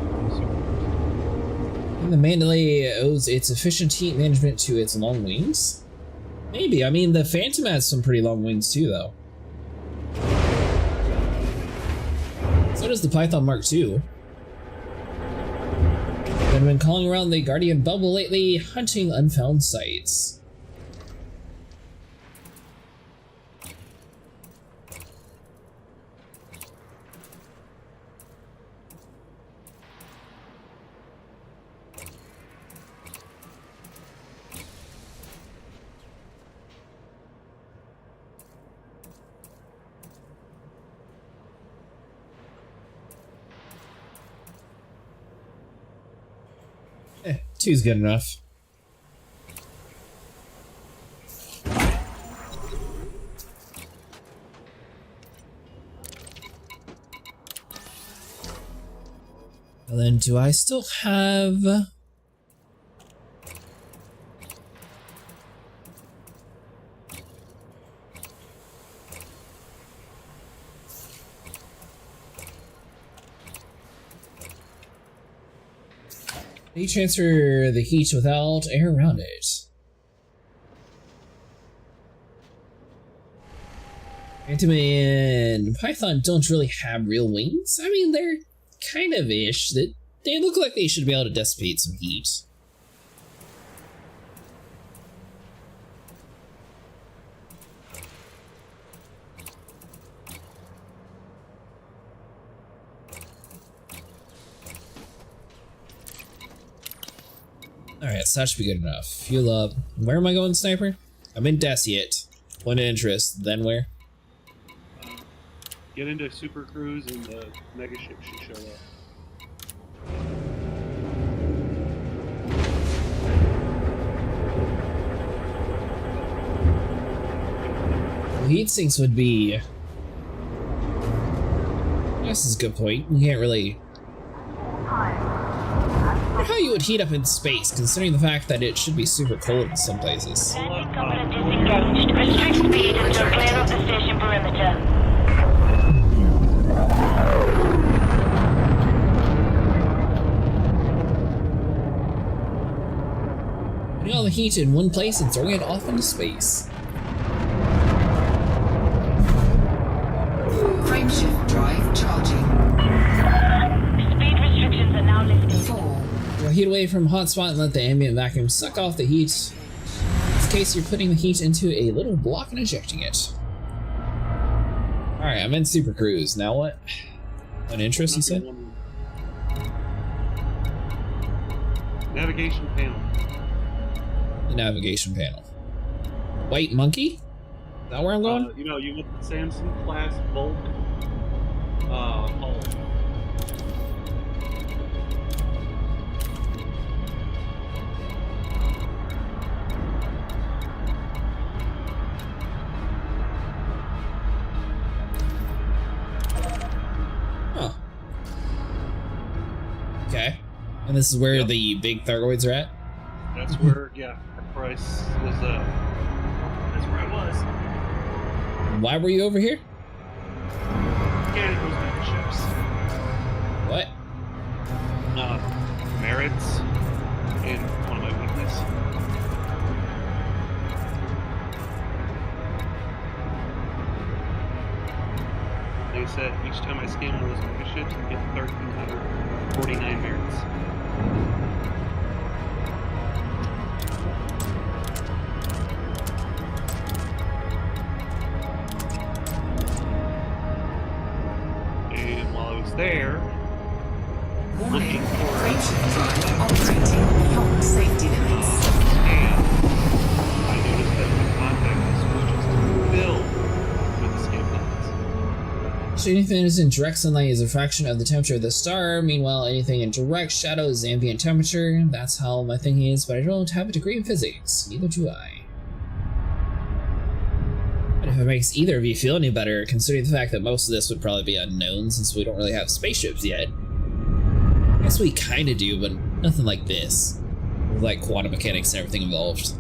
And the Mandalay owes its efficient heat management to its long wings? Maybe. I mean, the Phantom has some pretty long wings too, though. So does the Python Mark II. I've been calling around the Guardian bubble lately, hunting unfound sites. Two's good enough. And then do I still have... You transfer the heat without air around it. Phantom and Python don't really have real wings. I mean, they're kind of ish. They look like they should be able to dissipate some heat. Alright, so that should be good enough. Fuel up. Where am I going, Sniper? I'm in Desiat. Point of interest. Then where? Get into Super Cruise and the mega ship should show up. Well, heat sinks would be... This is a good point. You can't really... I wonder how you would heat up in space, considering the fact that it should be super cold in some places. Landing component disengaged. Restrict speed until clear of the station perimeter. Putting all the heat in one place and throwing it off into space. Frameshift drive charging. Speed restrictions are now lifted. 4. We'll heat away from hotspot and let the ambient vacuum suck off the heat. In this case, you're putting the heat into a little block and ejecting it. Alright, I'm in Super Cruise. Now what? An interest, you said? Navigation panel. The navigation panel. White monkey? Is that where I'm going? You know, you want the Samson class bulk hull. Huh. Okay. And this is where the big Thargoids are at? That's where, yeah, our price was, that's where I was. Why were you over here? Scanning those mega ships. What? Merits and one of my weakness. They said each time I scan one of those mega ships, I get 1,349 merits. And while I was there, looking for anything that is in direct sunlight is a fraction of the temperature of the star. Meanwhile, anything in direct shadow is ambient temperature. That's how my thinking is, but I don't have a degree in physics. Neither do I. But if it makes either of you feel any better, considering the fact that most of this would probably be unknown since we don't really have spaceships yet. I guess we kinda do, but nothing like this. With like quantum mechanics and everything involved.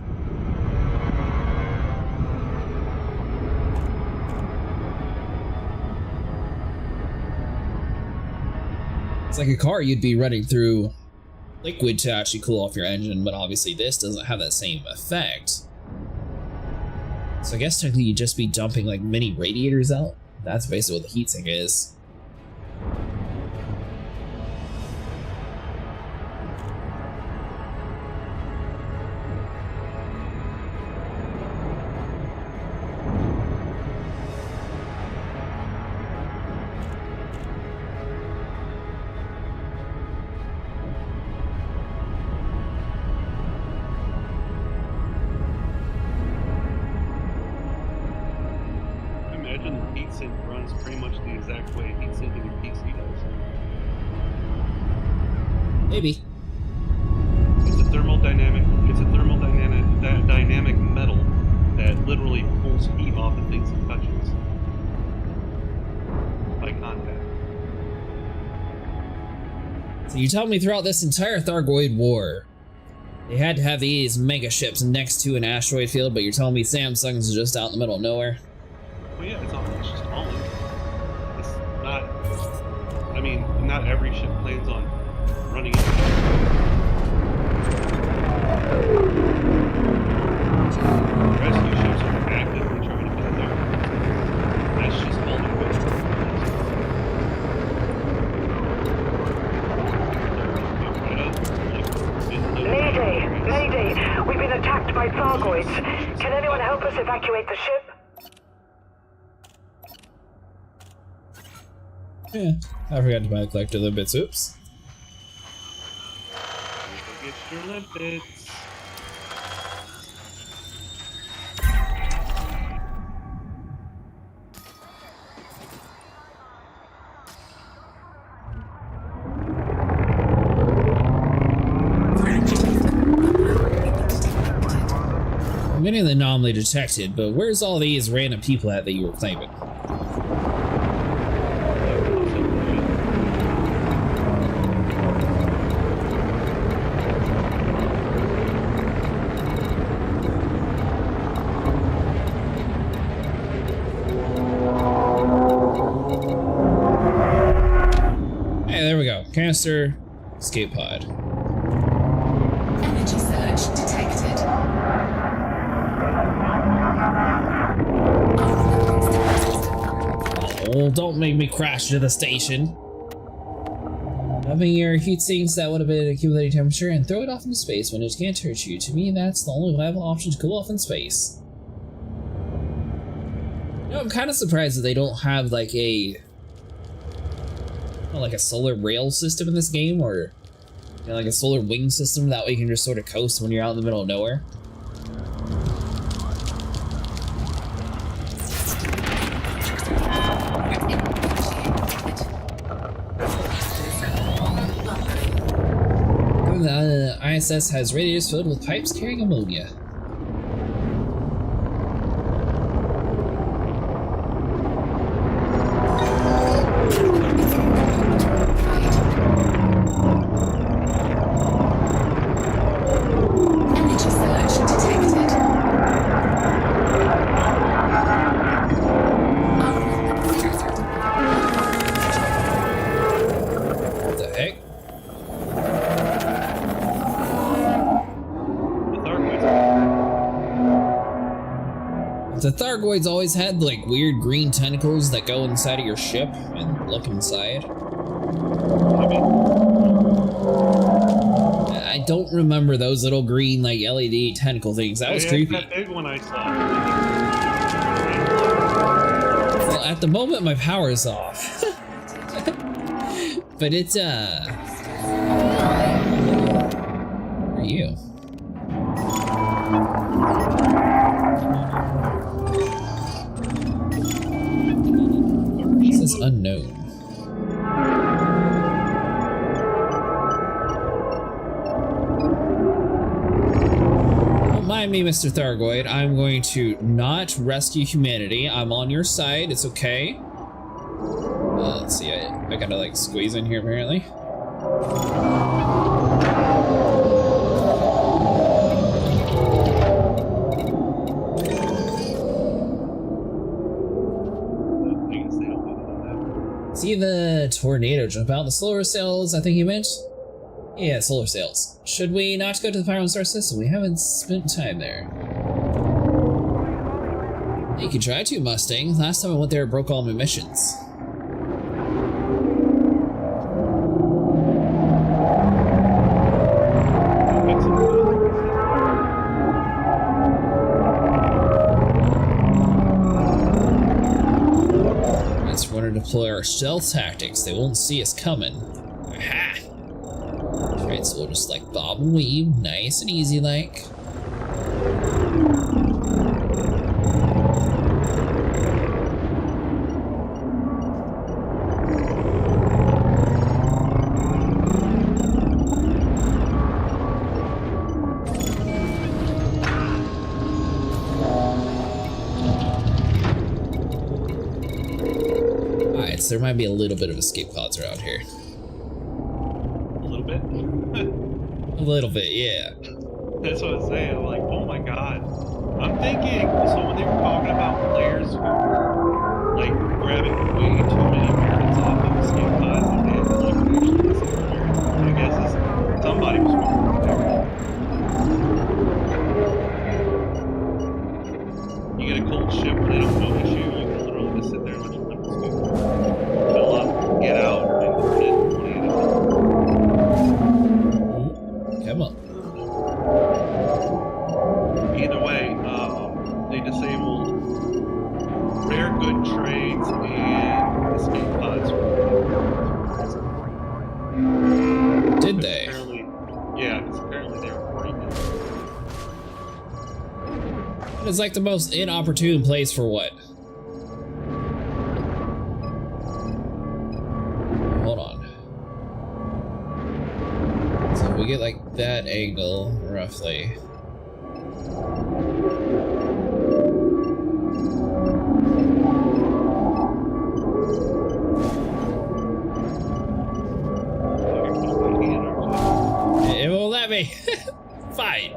It's like a car, you'd be running through liquid to actually cool off your engine, but obviously this doesn't have that same effect. So I guess technically you'd just be dumping like mini radiators out. That's basically what the heatsink is. Heatsink runs pretty much the exact way heatsink in your PC does. Maybe. It's a thermodynamic dynamic metal that literally pulls heat off of things it touches by contact. So you tell me throughout this entire Thargoid war, they had to have these mega ships next to an asteroid field, but you're telling me Samsung's just out in the middle of nowhere? Well, yeah, it's just all in. It's not. I mean, not every ship plans on running into rescue ships are actively trying to get there. That's just all the way. Mayday! We've been attacked by Thargoids. Can anyone help us evacuate the ship? Yeah, I forgot to buy a collector limpets. Oops. Get your limpets. I'm getting the anomaly detected, but where's all these random people at that you were claiming? Canister, escape pod. Energy surge detected. Oh, don't make me crash to the station. Dumping your heat sinks that would have been accumulating temperature and throw it off into space when it can't hurt you. To me, that's the only viable option to cool off in space. You know, I'm kind of surprised that they don't have like a solar rail system in this game, or you know, like a solar wing system. That way you can just sort of coast when you're out in the middle of nowhere. The ISS has radiators filled with pipes carrying ammonia. The Thargoids always had like weird green tentacles that go inside of your ship and look inside. I don't remember those little green like LED tentacle things. That was creepy. That big one I saw. Well, at the moment my power is off. But it's where are you? is unknown. Don't mind me, Mr. Thargoid. I'm going to not rescue humanity. I'm on your side. It's okay. Let's see. I gotta like squeeze in here apparently. See the tornado jump out? The solar sails, I think you meant? Yeah, solar sails. Should we not go to the Pyron Star system? We haven't spent time there. You can try to, Mustang. Last time I went there, it broke all my missions. Let's run and deploy our stealth tactics. They won't see us coming. Aha! Alright, so we'll just like bob and weave, nice and easy like. Alright, so there might be a little bit of escape pods around here. A little bit? A little bit, yeah. That's what I'm saying. I'm like, oh my god. I'm thinking, so when they were talking about players who were like grabbing way too many units off of escape pods and they had to like actually disappear, I guess somebody was wrong there. You get a cold ship when they don't notice you, you can literally just sit there and let your numbers go. Fill up, get out, and play it out. Come on. Either way, they disabled rare good trades and escape pods. Did they? Apparently, yeah, because apparently they were breaking. It's like the most inopportune place for what? Hold on. So if we get like that angle, roughly. It won't let me. Fine.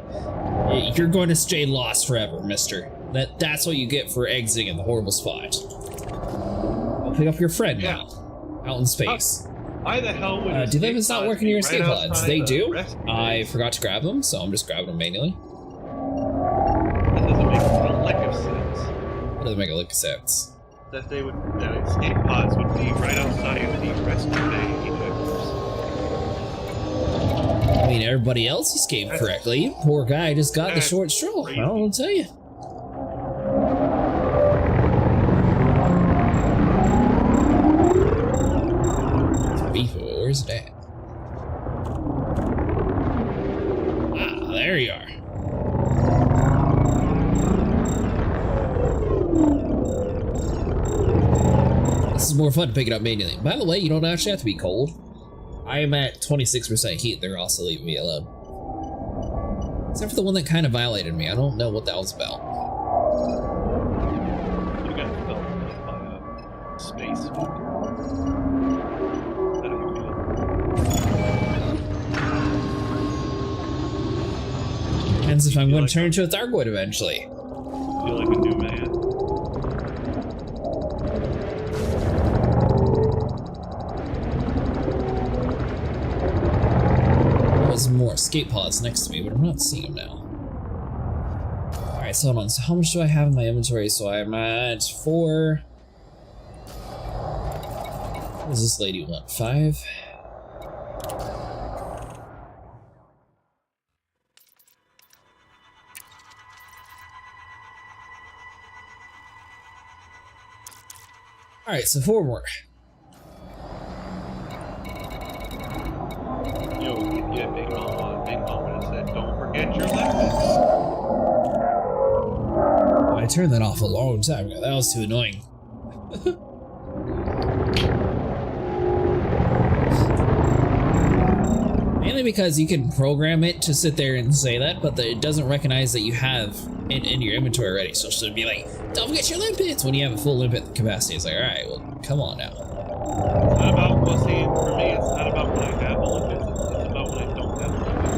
You're going to stay lost forever, mister. That's what you get for exiting in the horrible spot. I'll pick up your friend now. Out in space. Why the hell would do they not work in your escape pods? They do. I base? forgot to grab them, so I'm just grabbing them manually. That doesn't make a lick of sense. That doesn't make a lick of sense. That escape pods would be right outside of the rescue bay. I mean, everybody else escaped correctly. Poor guy just got the short straw. I don't want to tell you. Where's it at? Ah, there you are. This is more fun to pick it up manually. By the way, you don't actually have to be cold. I am at 26% heat. They're also leaving me alone. Except for the one that kind of violated me. I don't know what that was about. You got developed by a space fucker. How do you feel? Depends if I'm going to turn into a Thargoid eventually. Feel like a new man. There's more escape pods next to me, but I'm not seeing them now. Alright, so hold on. So how much do I have in my inventory? So I'm at 4. What does this lady want? 5? Alright, so 4 more. Yo, yeah, Big Mom would have said, don't forget your weapons. I turned that off a long time ago. That was too annoying. because you can program it to sit there and say that, but it doesn't recognize that you have it in your inventory already. So she'll be like, don't forget your limpets when you have a full limpet capacity. It's like, all right, well, come on now. It's not about, well, see, for me, it's not about when I have the limpets. It's about when I don't have the limpets.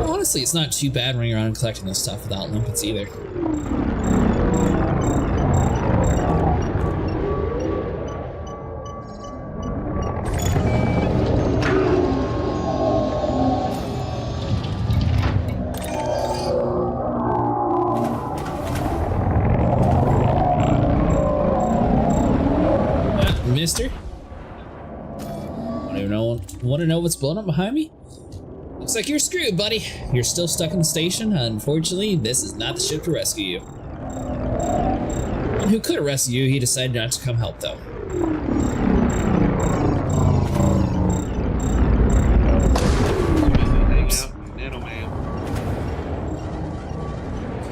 Honestly, it's not too bad running around collecting this stuff without limpets either. Mister? Want to know what's blowing up behind me? Looks like you're screwed, buddy. You're still stuck in the station. Unfortunately, this is not the ship to rescue you. And who could have rescued you, he decided not to come help, though.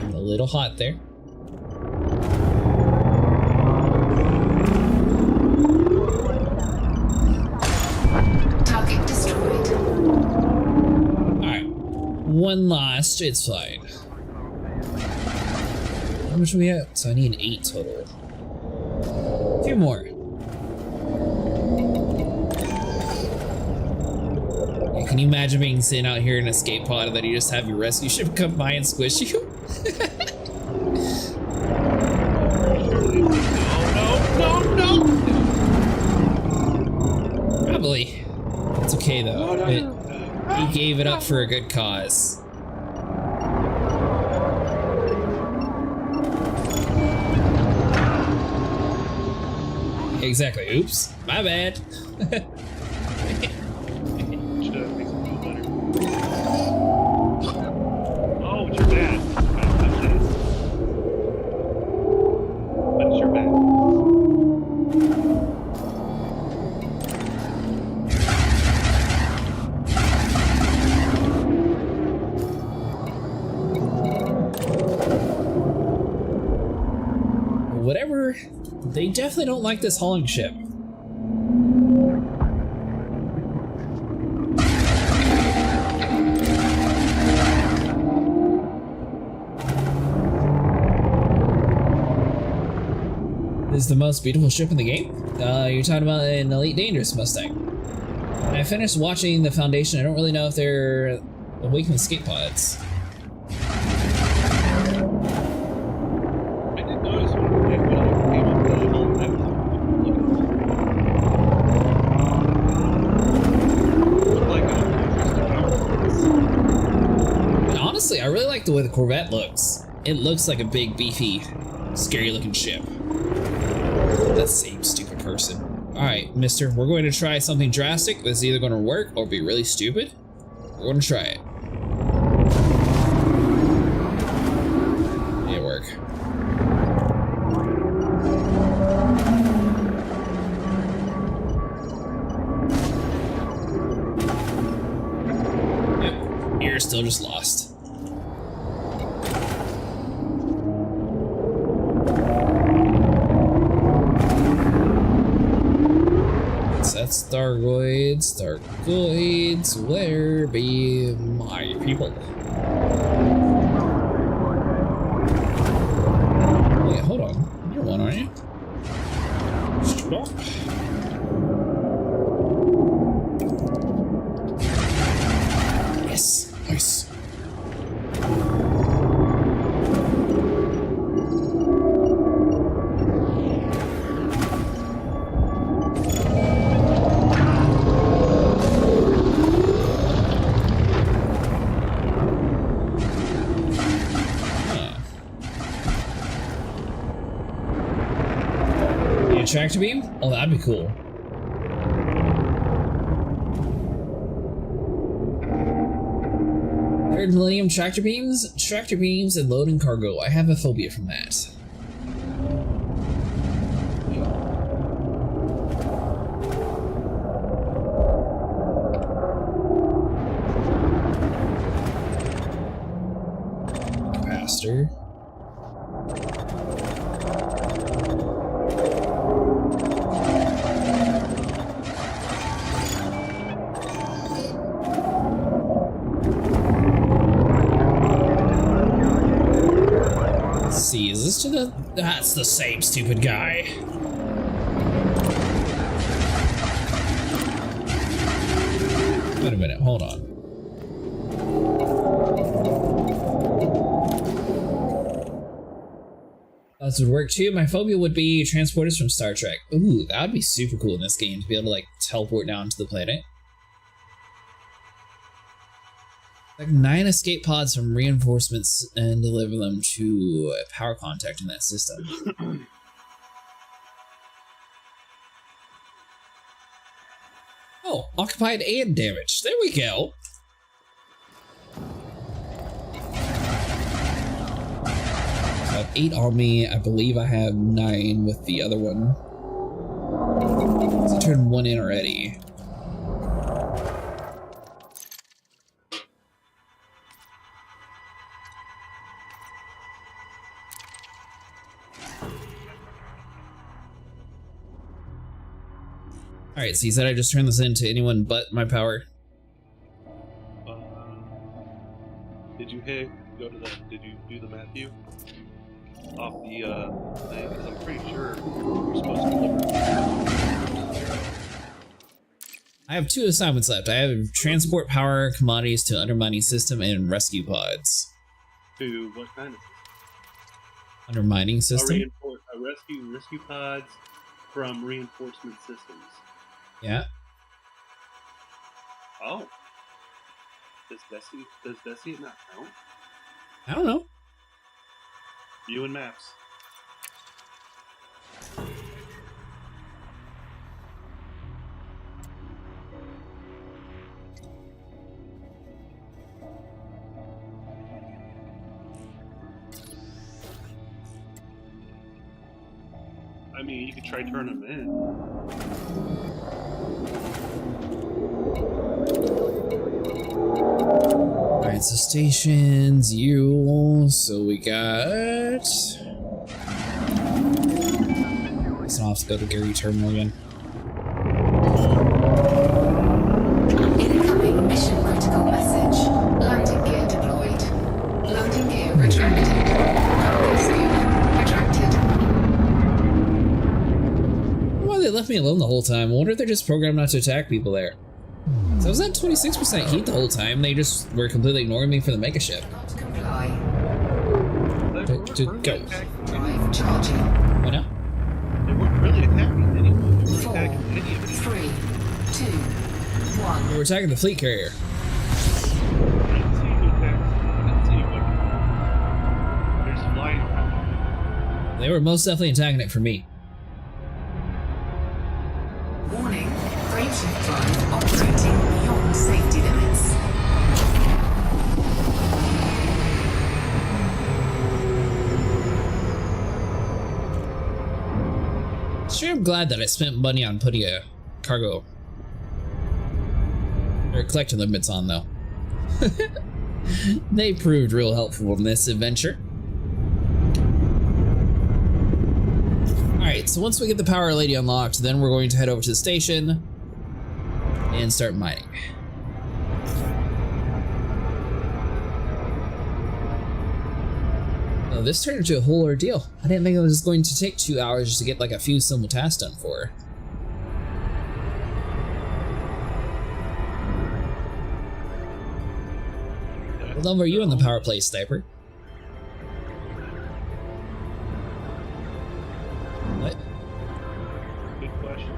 Getting a little hot there. Target destroyed. One lost, it's fine. How much do we have? So I need 8 total. A few more. Yeah, can you imagine being sitting out here in an escape pod and then you just have your rescue ship come by and squish you? No. Probably. It's okay though. He gave it up for a good cause. Exactly. Oops. My bad. Oh, it's your bad. But it's your bad. Whatever, they definitely don't like this hauling ship. This is the most beautiful ship in the game? You're talking about an Elite Dangerous Mustang. When I finished watching the Foundation, I don't really know if they're awakened escape pods. Honestly, I really like the way the Corvette looks. It looks like a big, beefy, scary-looking ship. That same stupid person. Alright, mister, we're going to try something drastic. This is either going to work or be really stupid. We're going to try it. It work. Yep, you're still just lost. That's Thargoids, where be my people? Wait, hold on. You're one, aren't you? Stop. Yes, nice. Tractor beam? Oh, that'd be cool. Third Millennium tractor beams? Tractor beams and loading cargo. I have a phobia from that. Capacitor. See, is this to the... That's the same stupid guy. Wait a minute, hold on. That would work too. My phobia would be transporters from Star Trek. Ooh, that would be super cool in this game to be able to like teleport down to the planet. Like 9 escape pods from reinforcements and deliver them to a power contact in that system. Oh, occupied and damaged. There we go. I have 8 on me. I believe I have 9 with the other one. So I turned 1 in already. Alright, so you said I just turn this into anyone but my power? Did you go to the, did you do the Matthew? Off the, thing? Because I'm pretty sure you're supposed to deliver. I have 2 assignments left. I have transport power commodities to undermining system and rescue pods. To what kind of system? Undermining system? Rescue pods from reinforcement systems. Yeah. Oh. Does Desi not count? I don't know. You and maps. I mean, you could try turning them in. Alright, so stations, so we got... Guess I'll have to go to Gary Terminal again. Incoming mission critical message. Landing gear deployed. Landing gear retracted. Cargo scoop retracted. Why they left me alone the whole time? I wonder if they're just programmed not to attack people there. So I was at 26% heat the whole time. They just were completely ignoring me for the mega ship. Not comply. To go. Drive charging. What now? They weren't really attacking anyone. They weren't 4, attacking any of it. 3, 2, 1. We were attacking the fleet carrier. I didn't see you attack. I didn't see you. There's flying around. They were most definitely attacking it for me. Warning. Frameshift drive operating beyond safety limits. Sure, I'm glad that I spent money on putting a cargo or collector limits on, though. They proved real helpful in this adventure. Alright, so once we get the power lady unlocked, then we're going to head over to the station and start mining. Oh, this turned into a whole ordeal. I didn't think it was going to take 2 hours just to get like a few simple tasks done for her. What level are you on the power play, Sniper? What? Good question.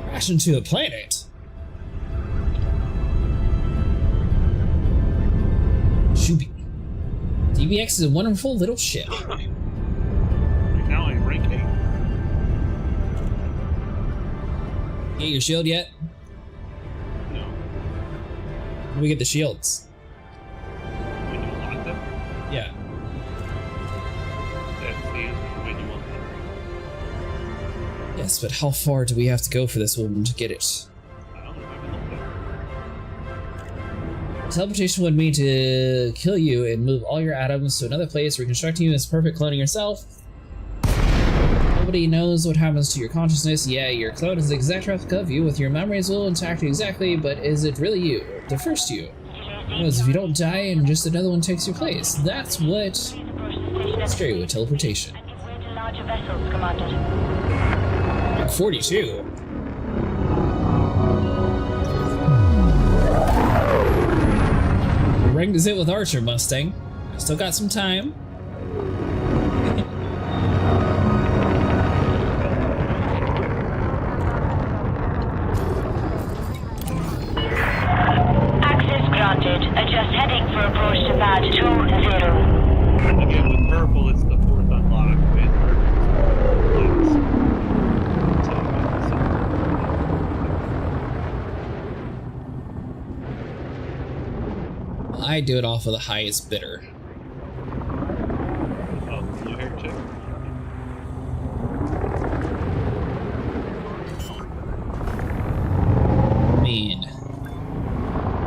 Crash into a planet? Shubi. DBX is a wonderful little ship. Get your shield yet? No. When do we get the shields? When you unlock them, Yeah. that stands for when you unlock them. Yes, but how far do we have to go for this woman to get it? I don't know. I haven't looked at it. Teleportation would mean to kill you and move all your atoms to another place, reconstructing you as perfect cloning yourself. Nobody knows what happens to your consciousness. Yeah, your clone is the exact replica of you, with your memories all intact exactly, but is it really you? The first you? Who knows if you don't die and just another one takes your place? That's what scary with teleportation. And give way to larger vessels, Commander. 42. Ring is it with Archer, Mustang. I still got some time. Access granted. Adjust heading for approach to pad 20. Again, with purple, it's the fourth unlock. With I do it off of the highest bidder. oh, blue hair chick. I mean,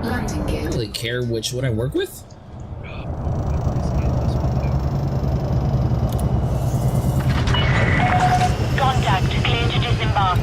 Landing I gear. don't really care which one I work with. Contact. Clear to disembark.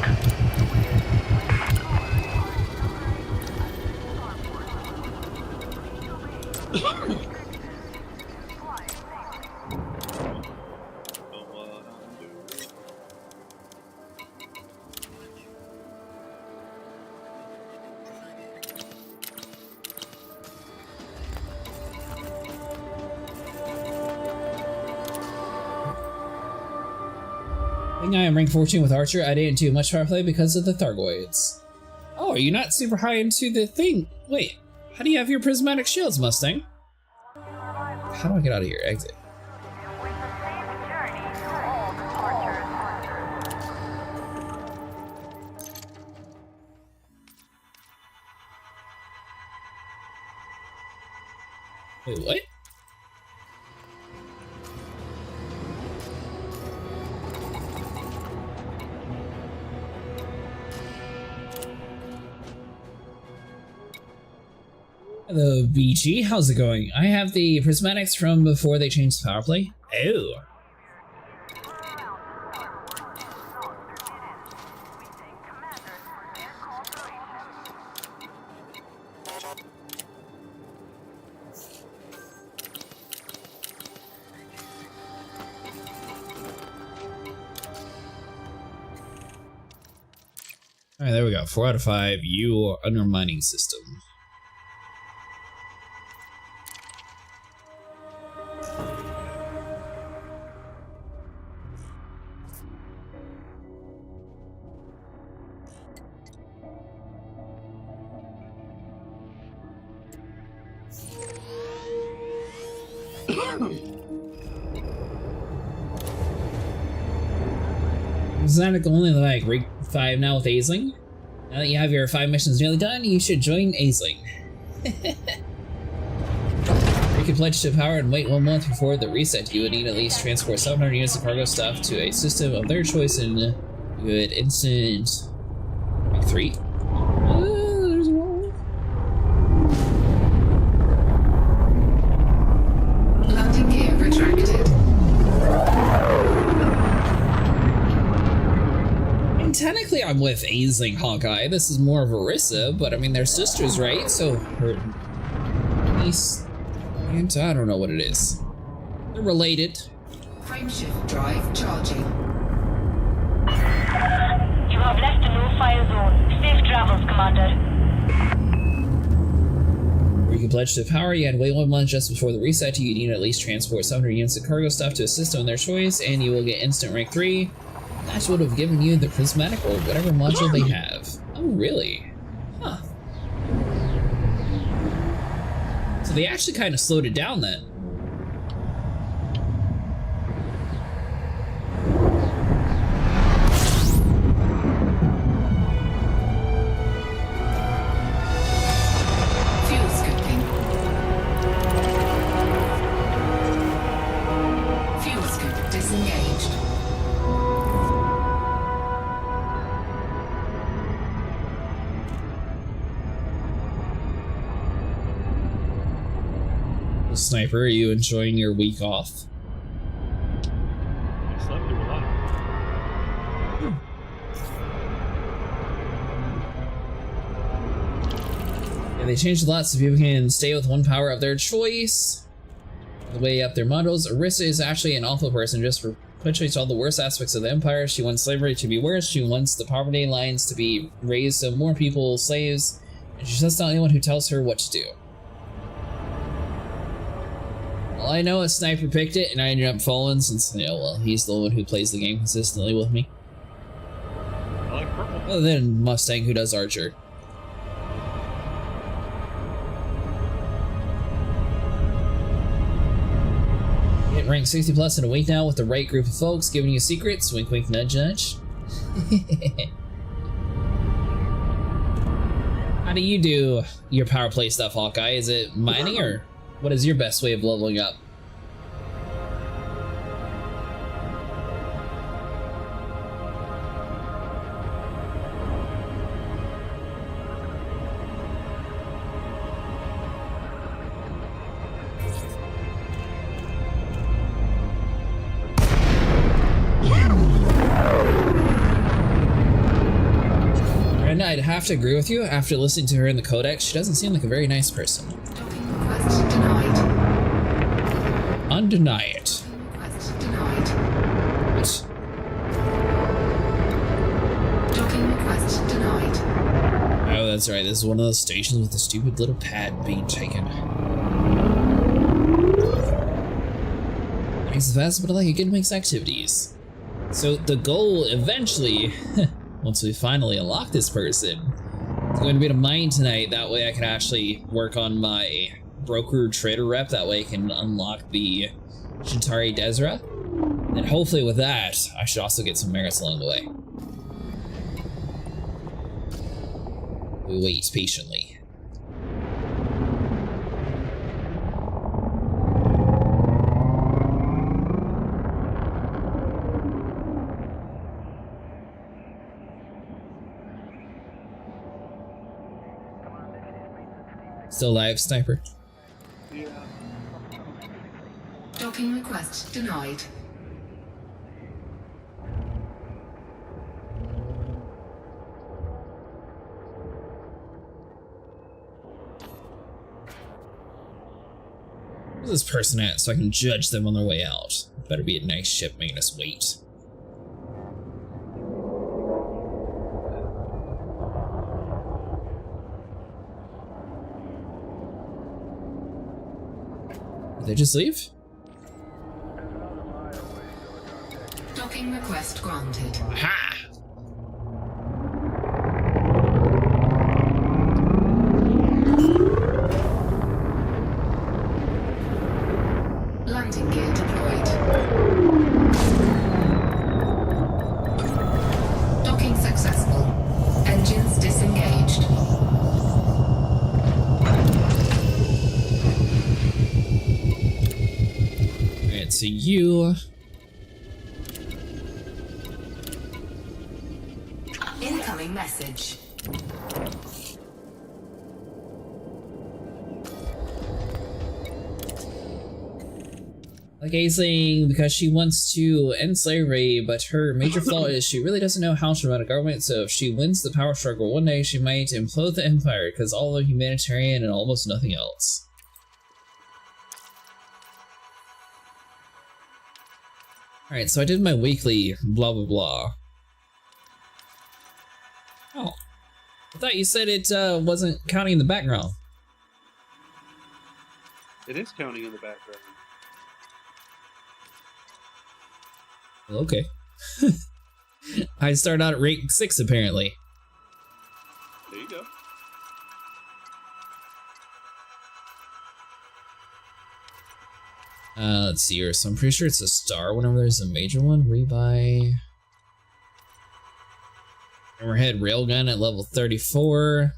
I think I am rank 14 with Archer. I didn't do much power play because of the Thargoids. Oh, are you not super high into the thing? Wait, how do you have your prismatic shields, Mustang? How do I get out of here? Exit. Wait, what? Hello, BG. How's it going? I have the prismatics from before they changed the power play. Oh. Alright, there we go. 4 out of 5. You undermining system. Isn't that only like rank 5 now with Aisling? Now that you have your 5 missions nearly done, you should join Aisling. You can pledge to power and wait 1 month before the reset. You would need at least transport 700 units of cargo stuff to a system of their choice and you would instant rank 3. There's a wall. Landing gear retracted. And technically I'm with Aisling Hawkeye. This is more of Orisa, but I mean they're sisters, right? So her niece, and I don't know what it is. They're related. Frameshift drive charging. You have left the no-fire zone. Safe travels, Commander. Where you can pledge to power, you had to wait 1 month just before the reset. You need to at least transport 700 units of cargo stuff to a system of their choice, and you will get instant rank 3. That would have given you the prismatic or whatever module they have. Oh, really? Huh. So they actually kind of slowed it down then. Sniper, are you enjoying your week off? I slept through a lot. Yeah, they changed a lot so people can stay with one power of their choice. The way up their models, Orisa is actually an awful person, just perpetuates all the worst aspects of the Empire. She wants slavery to be worse, she wants the poverty lines to be raised so more people slaves, and she shuts down anyone who tells her what to do. All I know is Sniper picked it, and I ended up following since, you know, well, he's the one who plays the game consistently with me. I like purple. Other than Mustang, who does Archer. Hit rank 60 plus in a week now with the right group of folks giving you secrets. Wink, wink, nudge, nudge. How do you do your power play stuff, Hawkeye? Is it mining, or what is your best way of leveling up? And I'd have to agree with you. After listening to her in the Codex, she doesn't seem like a very nice person. Request denied. Undeny it. Request denied. What? Docking request denied. Oh, that's right. This is one of those stations with the stupid little pad being taken. Makes it fast, but I like it. Good makes activities. So the goal eventually, once we finally unlock this person, is going to be to mine tonight. That way I can actually work on my broker trader rep. That way I can unlock the Shintari Desra. And hopefully with that, I should also get some merits along the way. We wait patiently. Still live, Sniper? Yeah. Docking request denied. Where's this person at so I can judge them on their way out? Better be a nice ship making us wait. Did they just leave? Docking request granted. Aha! Landing gear deployed. Docking successful. Engines disengaged. Alright, so you... Incoming message. Like Aisling, because she wants to end slavery, but her major flaw is she really doesn't know how to run a government, so if she wins the power struggle one day, she might implode the empire, because all the humanitarian and almost nothing else. Alright, so I did my weekly blah blah blah. Oh. I thought you said it wasn't counting in the background. It is counting in the background. Okay. I started out at rank 6 apparently. There you go. Let's see here. So I'm pretty sure it's a star whenever there's a major one. Rebuy. Hammerhead railgun at level 34.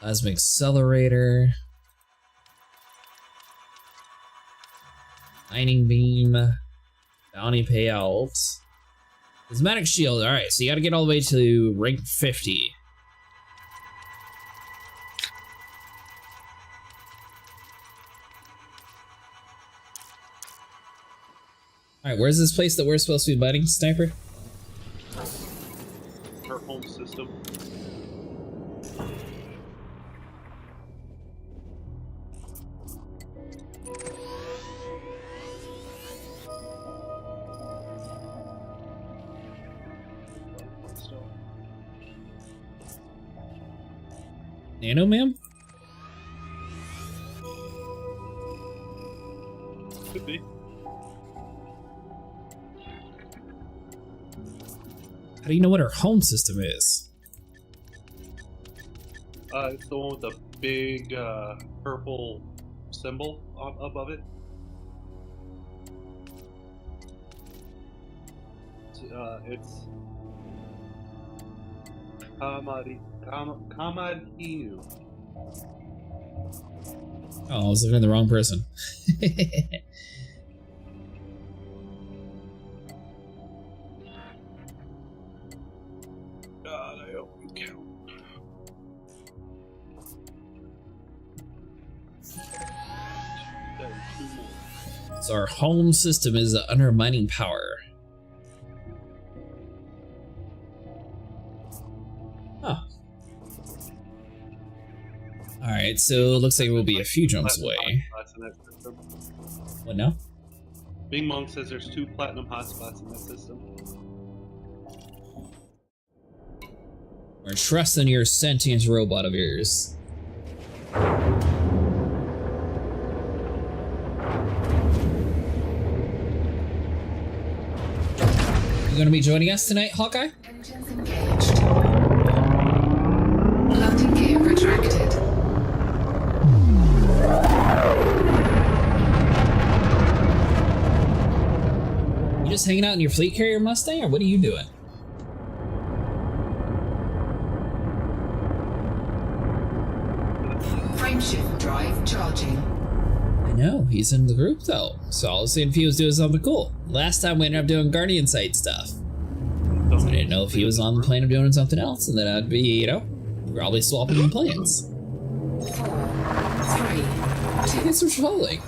Plasma accelerator. Mining beam. Bounty payouts. Prismatic shield. Alright, so you gotta get all the way to rank 50. Alright, where's this place that we're supposed to be biting, Sniper? Her home system. Nano, ma'am? Could be. How do you know what her home system is? It's the one with the big purple symbol above it. It's Kamadhinu. Oh, I was looking at the wrong person. God, I hope you count. So our home system is undermining power. Huh. Alright, so it looks like we'll be a few jumps away. What now? Bing Mong says there's 2 platinum hotspots in that system. We're trusting your sentient robot of yours. You gonna be joining us tonight, Hawkeye? Engines engaged. Landing gear retracted. You just hanging out in your fleet carrier Mustang, or what are you doing? Frameshift drive charging. I know, he's in the group though, so I was seeing if he was doing something cool. Last time we ended up doing Guardian side stuff. So I didn't know if he was on the plane of doing something else, and then I'd be, you know, probably swapping planes. 4, 3, 2. Thanks for trolling.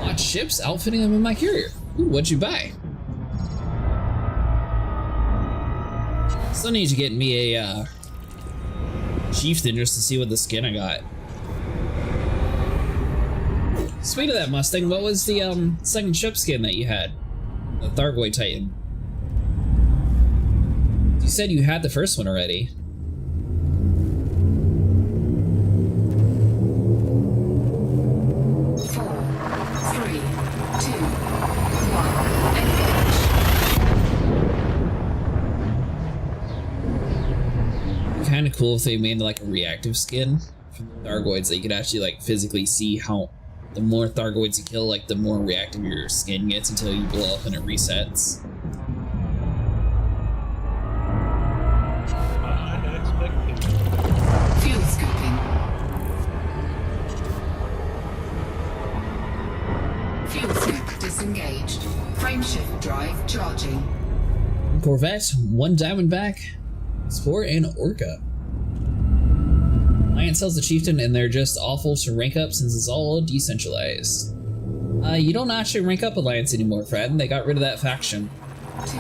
Watch ships outfitting them in my carrier. Ooh, what'd you buy? Still need to get me a chieftain just to see what the skin I got. Speaking of that Mustang, what was the second ship skin that you had? The Thargoid Titan. You said you had the first one already. Kind of cool if they made like a reactive skin for the Thargoids that you could actually like physically see how the more Thargoids you kill, like the more reactive your skin gets until you blow up and it resets. Fuel scooping. Fuel scoop disengaged. Frameshift drive charging. Corvette, 1 Diamondback, Sport, and Orca. Alliance sells the chieftain and they're just awful to rank up since it's all decentralized. You don't actually rank up Alliance anymore, Fred. They got rid of that faction. 2,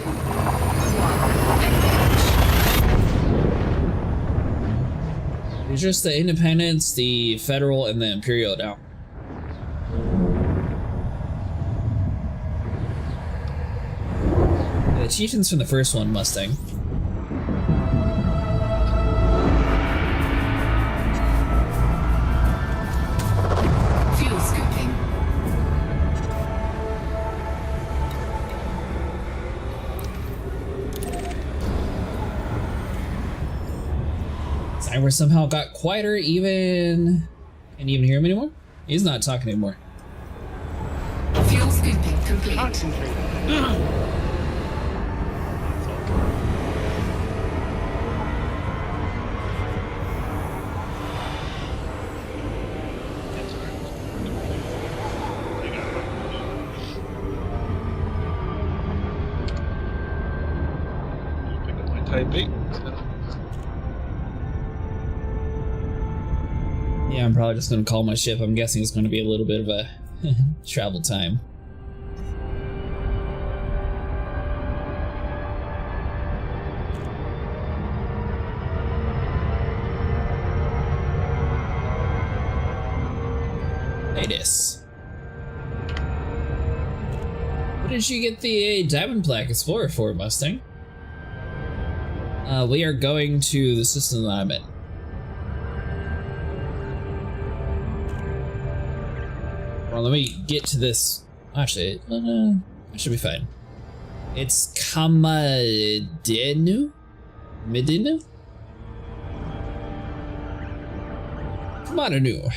1, It's just the Independents, the Federal, and the Imperial now. The chieftain's from the first one, Mustang. fuel scooping. Cyber somehow got quieter, even... Can't even hear him anymore? He's not talking anymore. Fuel scooping complete. I'm probably just going to call my ship. I'm guessing it's going to be a little bit of a travel time. Hey, this. What did you get the Diamond Plaque Explorer for, Mustang? We are going to the system that I'm in. Well, let me get to this. Actually, I should be fine. It's Kamadenu? Medinu? Kamadenu.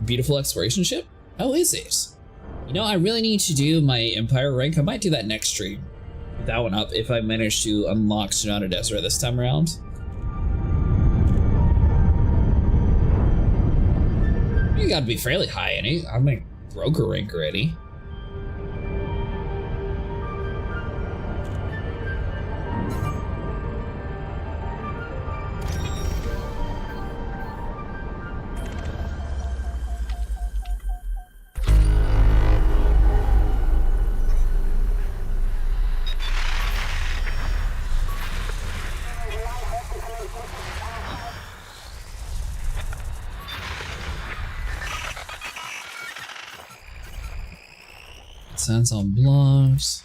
Beautiful exploration ship? Oh, is it? You know, I really need to do my Empire rank. I might do that next stream. Put that one up if I manage to unlock Sonata Desert this time around. You gotta be fairly high in it. I'm like broker rank already. Sense on blocks.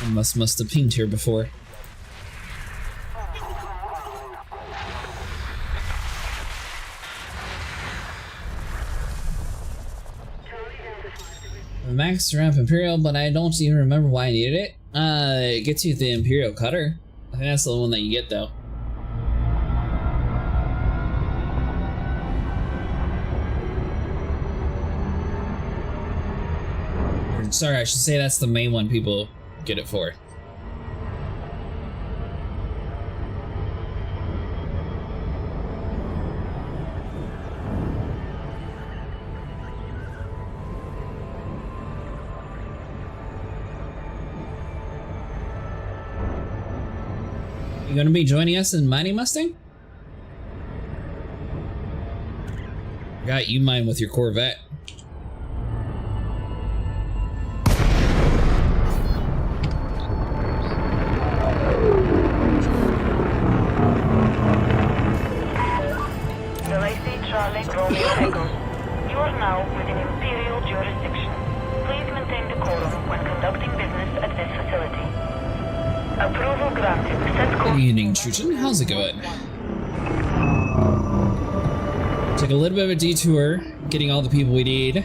I must have pinged here before. Max ramp Imperial, but I don't even remember why I needed it. It gets you the Imperial Cutter. I think that's the one that you get though. Or, sorry, I should say that's the main one people get it for. You gonna be joining us in mining, Mustang? Got you mine with your Corvette. Odyssey Charlie Romeo Echo. You are now within Imperial jurisdiction. Please maintain decorum when conducting business at this facility. Approval granted. Set course. Good evening, Truton. How's it going? Took a little bit of a detour getting all the people we need.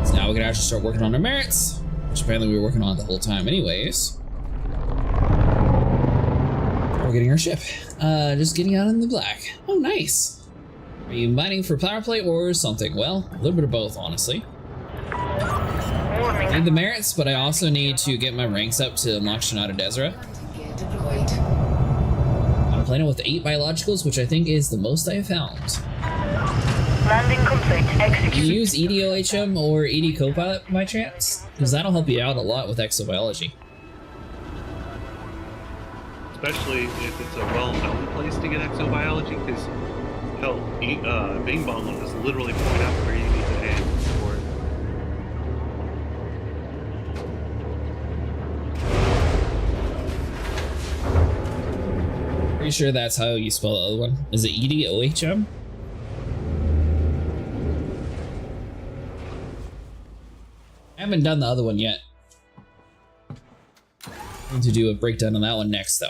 So now we can actually start working on our merits, which apparently we were working on the whole time anyways. We're getting our ship. Just getting out in the black. Oh, nice. Are you mining for power plate or something? Well, a little bit of both, honestly. I need the merits, but I also need to get my ranks up to unlock Sonata Desert. I'm playing it with 8 biologicals, which I think is the most I have found. Landing complete. Execute. Do you use EDOHM or ED Copilot by chance? Because that'll help you out a lot with exobiology. Especially if it's a well-known place to get exobiology, because hell, Bing Bong will just literally point out where you need to head for it. Pretty sure that's how you spell the other one. Is it EDOHM? I haven't done the other one yet. I need to do a breakdown on that one next, though.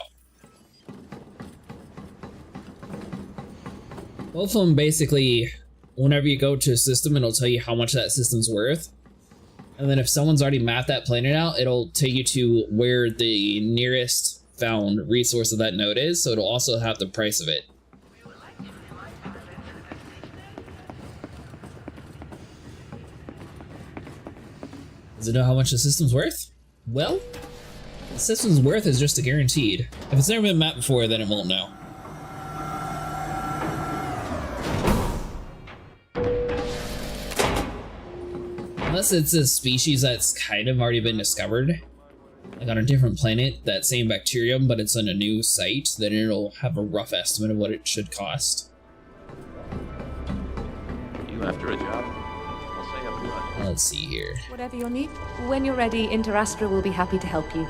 Both of them basically, whenever you go to a system, it'll tell you how much that system's worth. And then if someone's already mapped that planet out, it'll take you to where the nearest found resource of that node is, so it'll also have the price of it. Does it know how much the system's worth? Well, the system's worth is just a guaranteed. If it's never been mapped before, then it won't know. Unless it's a species that's kind of already been discovered, like on a different planet, that same bacterium, but it's on a new site, then it'll have a rough estimate of what it should cost. You after a job? I'll say up front. Let's see here. Whatever you'll need. When you're ready, Interastra will be happy to help you.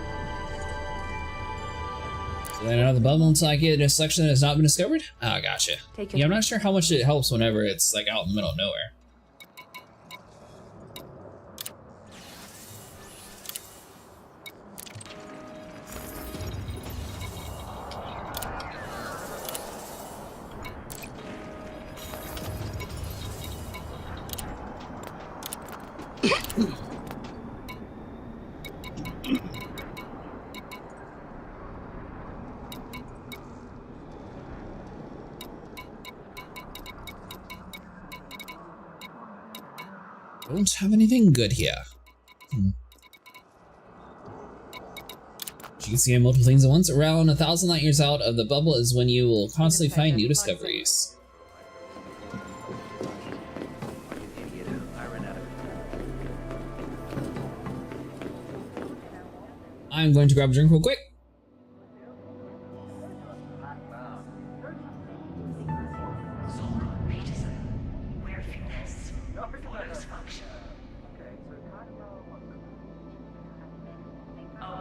So then another bubble until I get a selection that has not been discovered? Ah, gotcha. Take your Yeah, I'm time. not sure how much it helps whenever it's like out in the middle of nowhere. Don't have anything good here. You can scan multiple things at once. Around 1,000 light years out of the bubble is when you will constantly find new discoveries. I'm going to grab a drink real quick.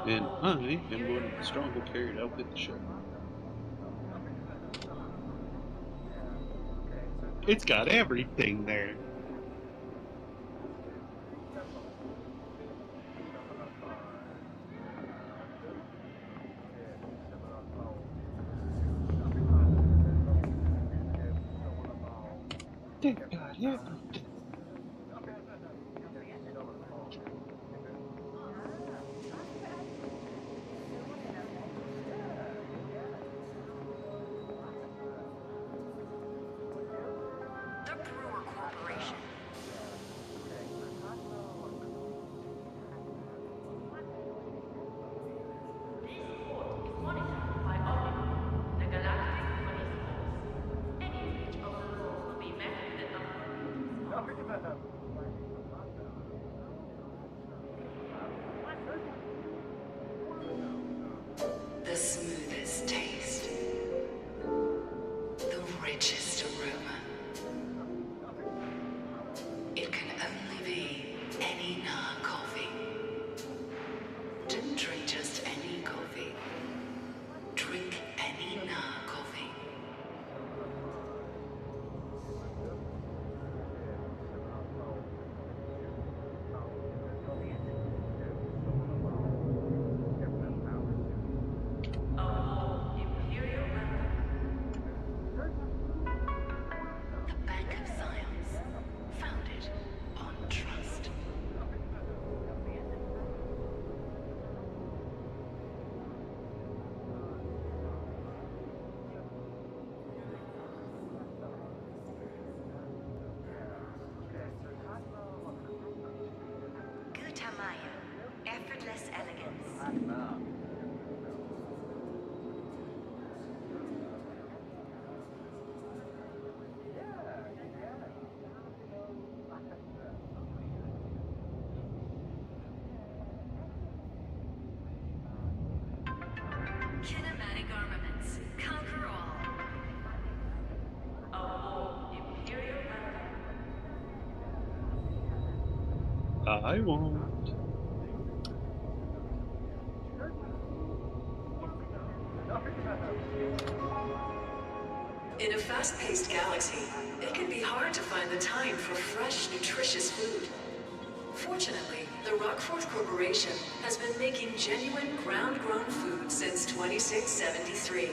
And I am one of the strongly carried out with the ship. It's got everything there. They got everything. The smoothest taste. The richest aroma. It can only be any Na coffee. Don't drink just any coffee. Drink any Na coffee. Effortless elegance. Kinematic armaments. Conquer all. I won't. In a fast-paced galaxy, it can be hard to find the time for fresh, nutritious food. Fortunately, the Rockforth Corporation has been making genuine ground-grown food since 2673.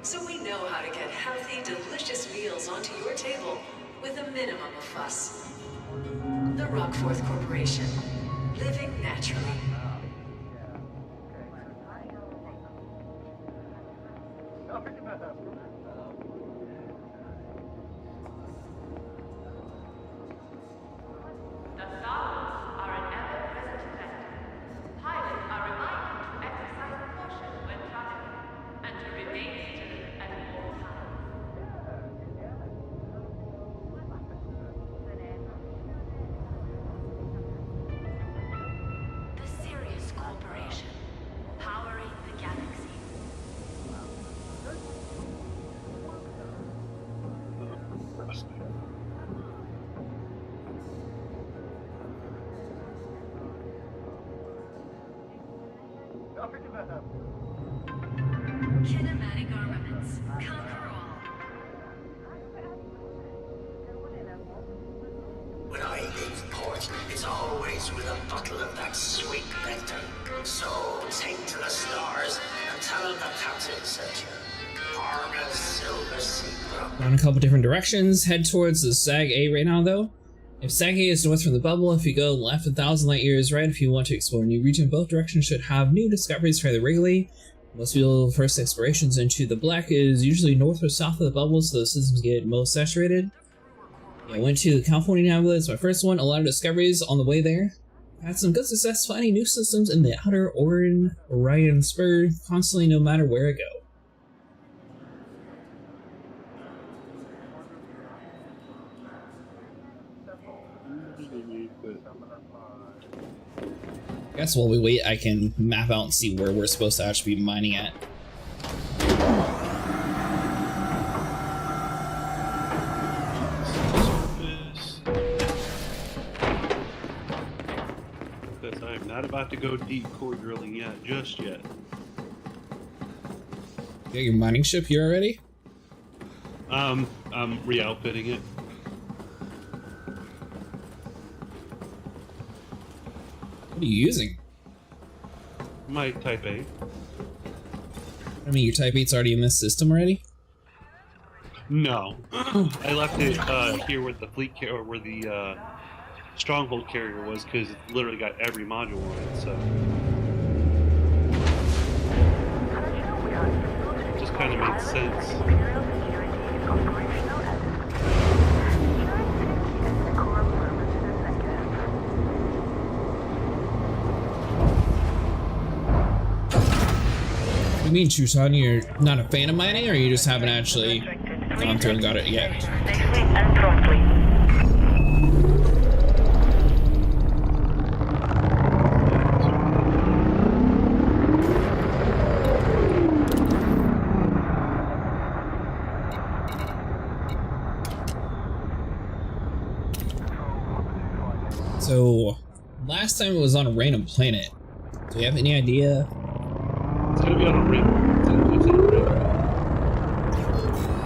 So we know how to get healthy, delicious meals onto your table with a minimum of fuss. The Rockforth Corporation. Living naturally. The thoughts are an ever-present operation. Powering the galaxy. Kinematic armaments. Conquer all. When I leave port, it's always with a bottle of that sweet nectar. So take to the stars and tell them the captain sent you. Arma's silver sea grub. Gone a couple different directions. Head towards the Sag A right now, though. If Sag A is north from the bubble, if you go left 1,000 light years right, if you want to explore a new region, both directions should have new discoveries fairly regularly. Most people first explorations into the black is usually north or south of the bubble, so the systems get most saturated. Yeah, I went to the California Nebula, it's my first one, a lot of discoveries on the way there. I had some good success finding new systems in the outer Orion Spur, constantly no matter where I go. I guess while we wait, I can map out and see where we're supposed to actually be mining at. Because I'm not about to go deep core drilling yet, just yet. You got your mining ship here already? I'm re-outfitting it. What are you using? My Type A. I mean, your Type 8's already in this system already? No. I left it here where the fleet or where the stronghold carrier was, because it literally got every module on it, so it just kind of made sense. You mean, Chusan, you're not a fan of mining, or you just haven't actually gone through and got it yet? Safely and promptly. So, last time it was on a random planet. Do you have any idea? It's gonna be on a rim. It's on a rim.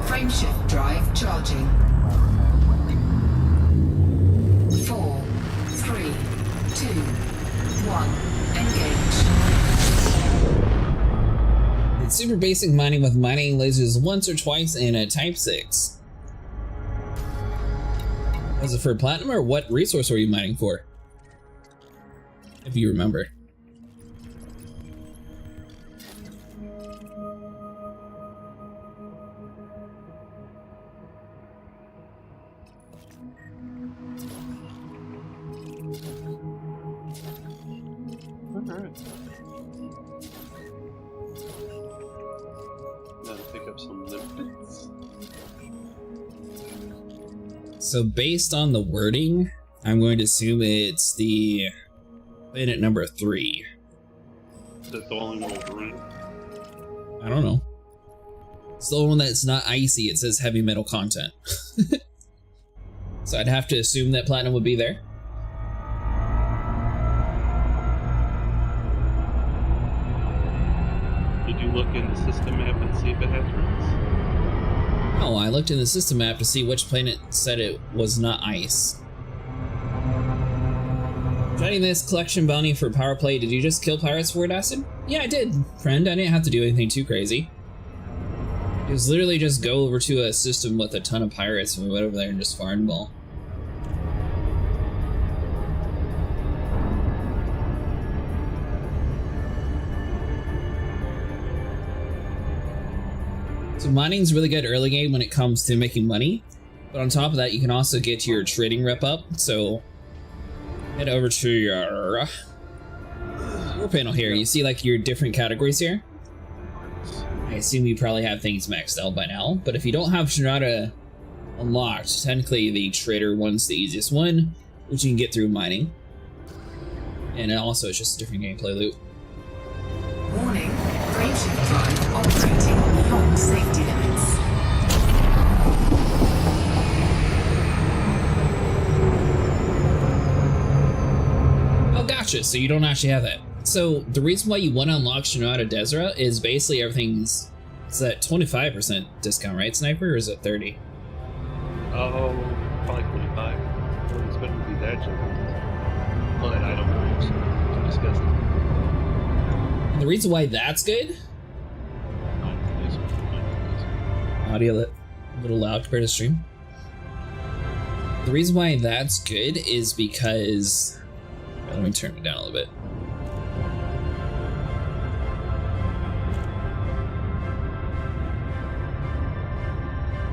Frameshift drive charging. 4, 3, 2, 1. Engage. It's super basic mining with mining lasers once or twice in a Type 6. Was it for platinum, or what resource were you mining for? If you remember. Alright. Gotta pick up some lipids. So based on the wording, I'm going to assume it's the planet number 3. Is that the only one with room? I don't know. It's the one that's not icy, it says heavy metal content. So I'd have to assume that platinum would be there. Did you look in the system map and see if it has rings? Oh, I looked in the system map to see which planet said it was not ice. Joining this collection bounty for power play, did you just kill pirates for it, Acid? Yeah, I did, friend. I didn't have to do anything too crazy. It was literally just go over to a system with a ton of pirates and we went over there and just farmed them all. So mining's really good early game when it comes to making money, but on top of that you can also get your trading rep up, so head over to your panel here. You see like your different categories here? I assume you probably have things maxed out by now, but if you don't have Shinrata unlocked, technically the trader one's the easiest one, which you can get through mining. And also it's just a different gameplay loop. Frameshift drive operating beyond safety limits. Oh, gotcha. So you don't actually have that. So the reason why you want to unlock Shinrada Desra is basically everything's it's at 25% discount, right, Sniper, or is it 30? Oh, probably 25. I wouldn't expect it to be that cheap. But I don't know. It's disgusting. And the reason why that's good. Audio a little loud compared to stream. The reason why that's good is because let me turn it down a little bit.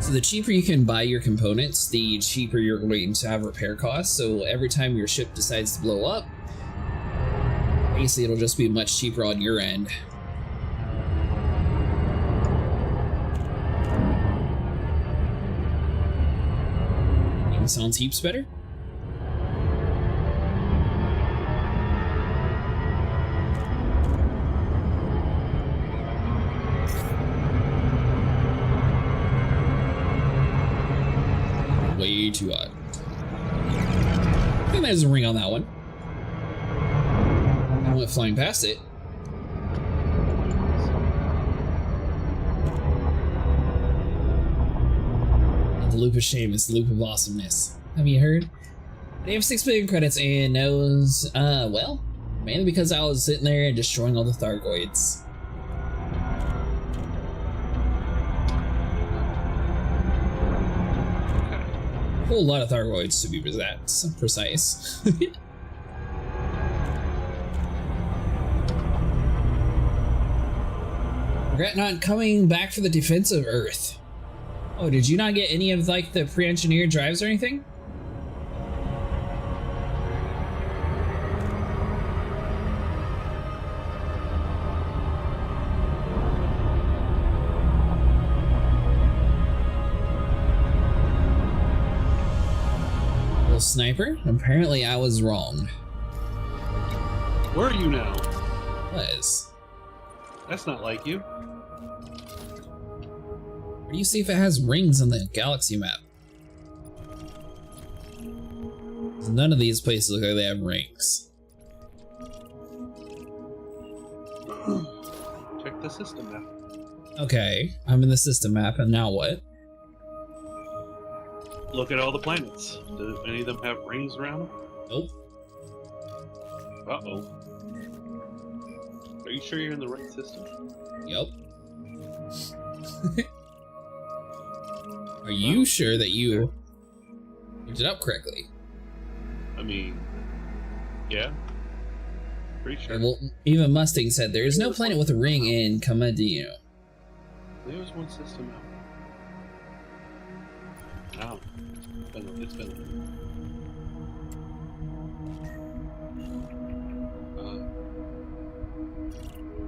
So the cheaper you can buy your components, the cheaper you're going to have repair costs. So every time your ship decides to blow up, basically it'll just be much cheaper on your end. Even sounds heaps better. Way too hot. I think there's a ring on that one. I went flying past it. The loop of shame is the loop of awesomeness. Have you heard? They have 6 billion credits and knows, well, mainly because I was sitting there and destroying all the Thargoids. A whole lot of Thargoids to be precise. Regret not coming back for the defense of Earth. Oh, did you not get any of like the pre-engineered drives or anything? Well, Sniper, apparently I was wrong. Where are you now? Was. That's not like you. Where do you see if it has rings on the galaxy map? None of these places look like they have rings. Check the system map. Okay, I'm in the system map, and now what? Look at all the planets. Do any of them have rings around them? Nope. Uh-oh. Are you sure you're in the right system? Yep. Are you sure that you looked it up correctly? I mean, yeah. Pretty sure. Well, even Mustang said there is no planet with a ring in Kamadino. There's one system out. Wow. It's been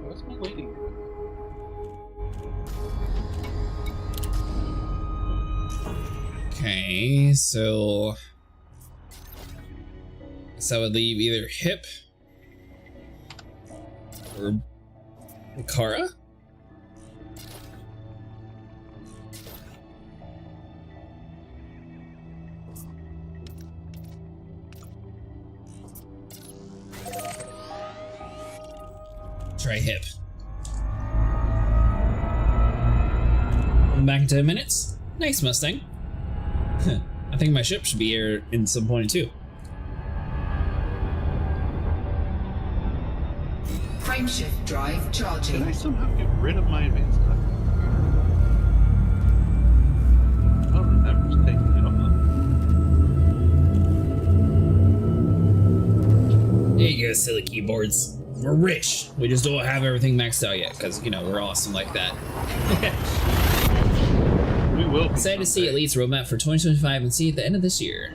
what's my lady? Okay, so I guess I would leave either Hip or Kara. Try Hip. I'm back in 10 minutes. Nice, Mustang. I think my ship should be here in some point too. Frameshift drive charging. Can I somehow get rid of my advanced time? I don't remember just taking it off. There you go, silly keyboards. We're rich. We just don't have everything maxed out yet, because, you know, we're awesome like that. We will. Excited to see Elite's roadmap for 2025 and see at the end of this year.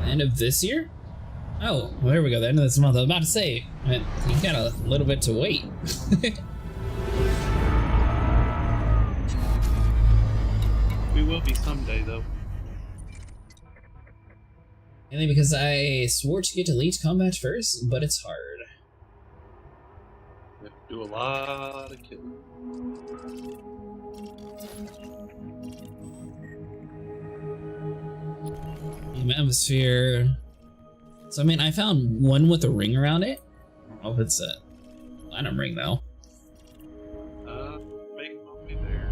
End of this year? Oh, well, there we go, the end of this month. I was about to say, you got a little bit to wait. We will be someday, though. Mainly because I swore to get elite combat first, but it's hard. You have to do a lot of killing. Atmosphere. So I mean, I found one with a ring around it. Oh, it's a platinum ring though. Make my way there.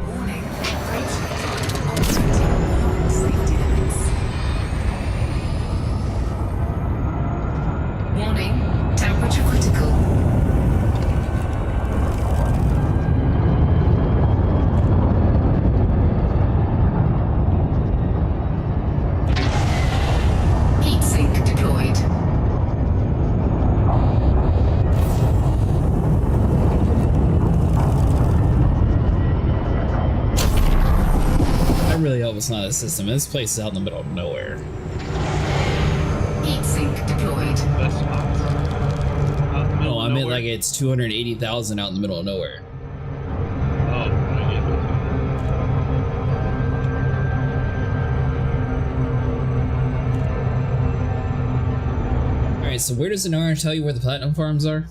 Warning. Safety limits. Warning. Temperature critical. Heat sink deployed. I really hope it's not a system. This place is out in the middle of nowhere. Heat sink deployed. Best spots. No, I meant like it's 280,000 out in the middle of nowhere. Oh, I get it. Alright, so where does Inara tell you where the platinum farms are?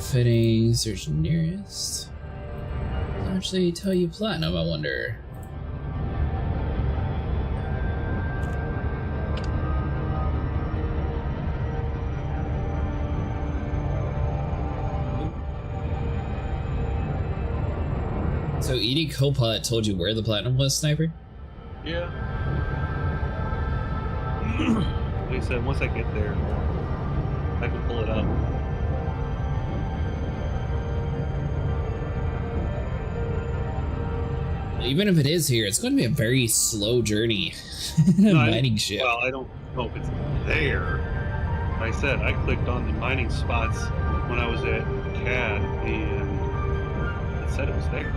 Fitting, search nearest. Doesn't actually tell you platinum, I wonder. So Edie Copilot told you where the platinum was, Sniper? Yeah. Like I said, once I get there, I can pull it up. Even if it is here, it's going to be a very slow journey. Mining ship. Well, I don't know if it's there. Like I said, I clicked on the mining spots when I was at CAD, and it said it was there.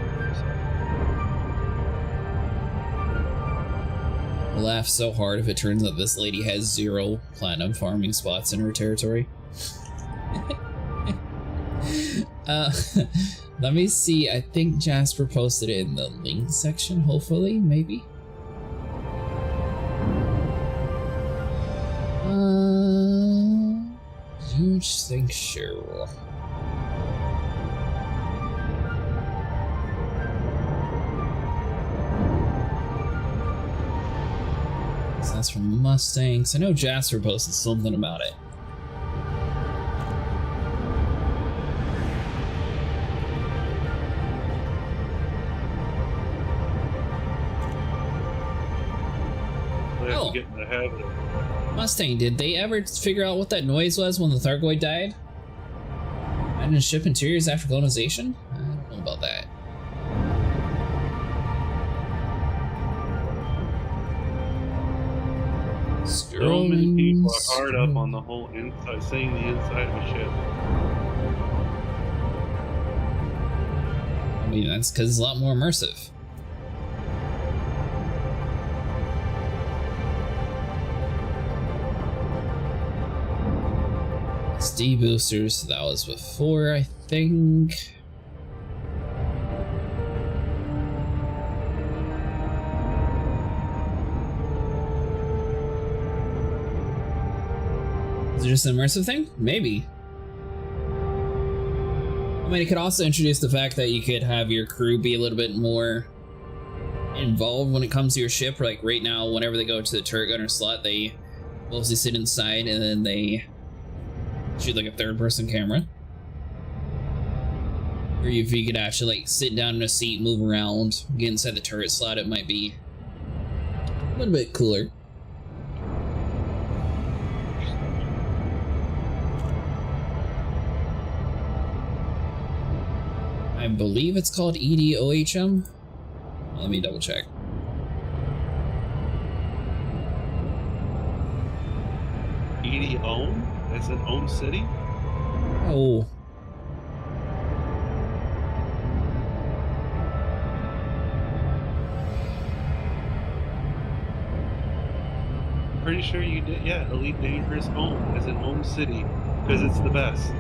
I'll laugh so hard if it turns out this lady has 0 platinum farming spots in her territory. Let me see. I think Jasper posted it in the link section, hopefully, maybe. Huge think sure. So that's from Mustangs. I know Jasper posted something about it. Oh. Getting ahead of it. Mustang, did they ever figure out what that noise was when the Thargoid died? And in ship interiors after colonization? I don't know about that. So many people are hard up on the whole inside, seeing the inside of a ship. I mean, that's because it's a lot more immersive. SD boosters, that was before, I think. Is it just an immersive thing? Maybe. I mean, it could also introduce the fact that you could have your crew be a little bit more involved when it comes to your ship. Like right now, whenever they go to the turret gunner slot, they mostly sit inside and then they shoot like a third-person camera. Or if you could actually like sit down in a seat, move around, get inside the turret slot, it might be a little bit cooler. I believe it's called EDOHM. Let me double check. EDOHM? As in Ohm City? Oh. Pretty sure you did, yeah. Elite Dangerous Ohm, as in Ohm City, because it's the best.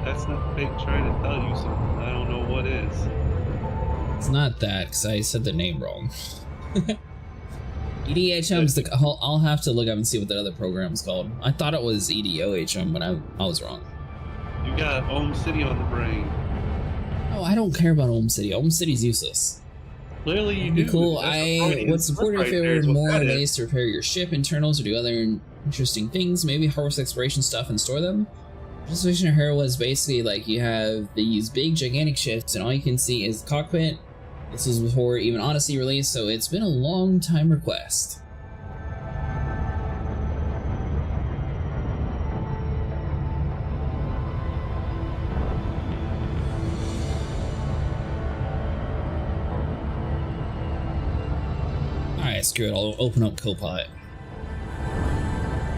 that's not fake trying to tell you something. I don't know what is. It's not that, because I said the name wrong. EDHM's the... I'll have to look up and see what that other program's called. I thought it was EDOHM, but I was wrong. You got Ohm City on the brain. Oh, I don't care about Ohm City. Ohm City's useless. Clearly you It'd be do. cool. I would support it if there were more ways to repair your ship internals or do other interesting things. Maybe harvest exploration stuff and store them. Just Vision here was basically like you have these big gigantic ships and all you can see is the cockpit. This was before even Odyssey released, so it's been a long time request. Alright, screw it, I'll open up Copilot.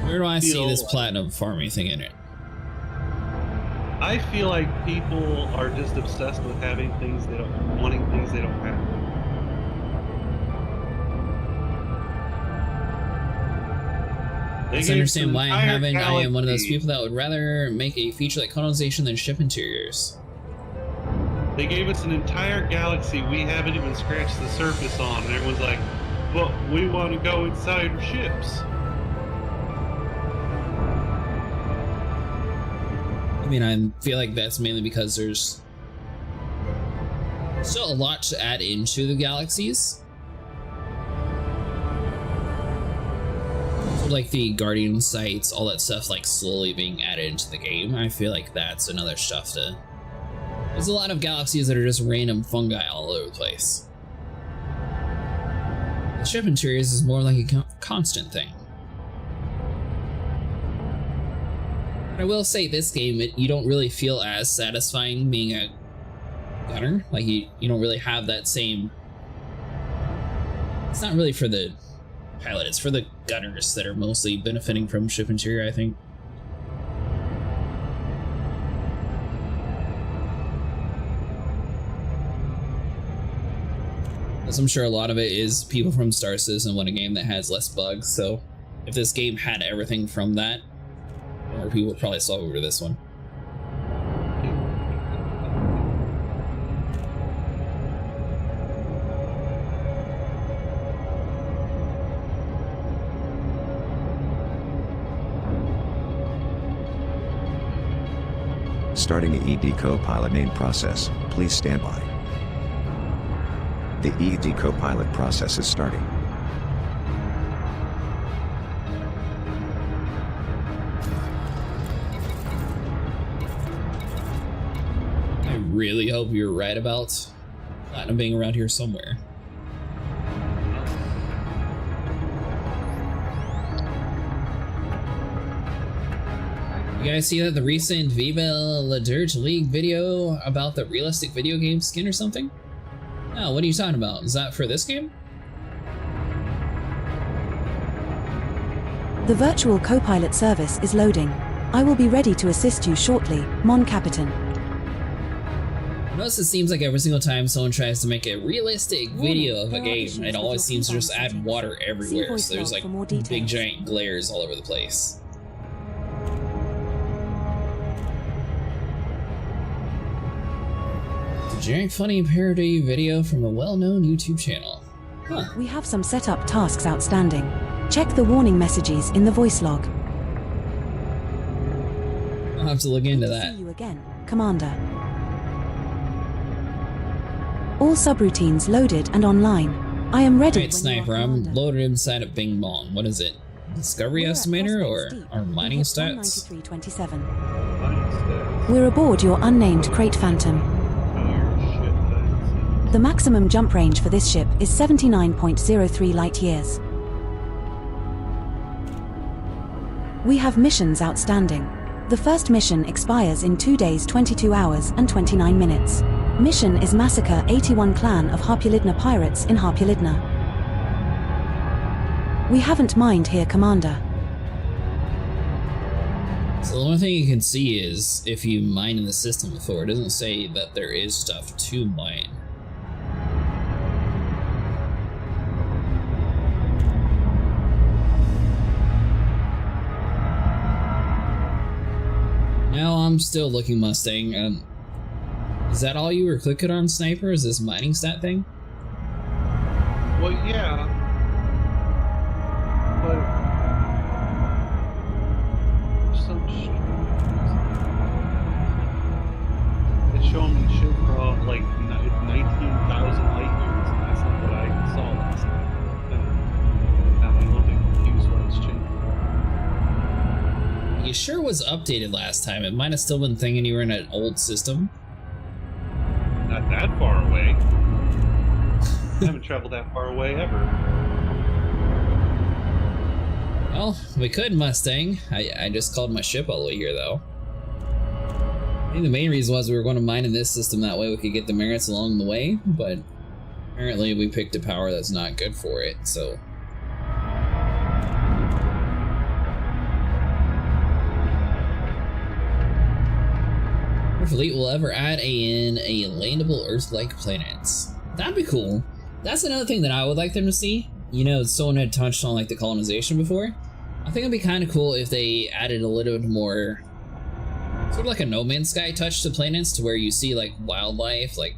Where do I see this platinum farming thing in it? I feel like people are just obsessed with having things they don't, wanting things they don't have. I understand why I haven't. I am one of those people that would rather make a feature like colonization than ship interiors. They gave us an entire galaxy we haven't even scratched the surface on, and everyone's like, but we want to go inside our ships. I mean, I feel like that's mainly because there's still a lot to add into the galaxies. So like the Guardian sites, all that stuff like slowly being added into the game. I feel like that's another stuff to... There's a lot of galaxies that are just random fungi all over the place. The ship interiors is more like a constant thing. I will say this game, you don't really feel as satisfying being a gunner. Like you don't really have that same... It's not really for the pilot, it's for the gunners that are mostly benefiting from ship interior, I think. As I'm sure a lot of it is people from Star Citizen want a game that has less bugs, so if this game had everything from that, more people would probably swap over to this one. Starting the ED Copilot main process, please stand by. The ED Copilot process is starting. I really hope you're right about Platinum being around here somewhere. You guys see that the recent Viva La Dirt League video about the realistic video game skin or something? No, what are you talking about? Is that for this game? The virtual Copilot service is loading. I will be ready to assist you shortly, Mon Capitan. Notice it seems like every single time someone tries to make a realistic video of a game, it always seems to just add water everywhere, so there's like big giant glares all over the place. A generic funny parody video from a well-known YouTube channel. Huh. We have some setup tasks outstanding. Check the warning messages in the voice log. I'll have to look into that. See you again, Commander. All subroutines loaded and online. I am ready. Alright, Sniper, I'm loaded inside of Bing Bong. What is it? Discovery Estimator or our mining stats? 193.27. We're aboard your unnamed Crate Phantom. The maximum jump range for this ship is 79.03 light years. We have missions outstanding. The first mission expires in 2 days, 22 hours, and 29 minutes. Mission is Massacre 81 Clan of Harpulidna Pirates in Harpulidna. We haven't mined here, Commander. So the only thing you can see is if you mine in the system before. It doesn't say that there is stuff to mine. Well, I'm still looking Mustang. Is that all you were clicking on, Sniper? Is this mining stat thing? Well, yeah. But some it's showing me shit from like 19,000 light years, and that's not what I saw last night. Now I'm a little bit confused what it's changed. You sure was updated last time. It might have still been thinking you were in an old system. Not that far away. I haven't traveled that far away ever. Well, we could Mustang. I just called my ship all the way here, though. I think the main reason was we were going to mine in this system, that way we could get the merits along the way, but apparently we picked a power that's not good for it, so... Our fleet will ever add in a landable Earth-like planets. That'd be cool. That's another thing that I would like them to see. You know, someone had touched on like the colonization before. I think it'd be kind of cool if they added a little bit more, sort of like a No Man's Sky touch to planets, to where you see like wildlife, like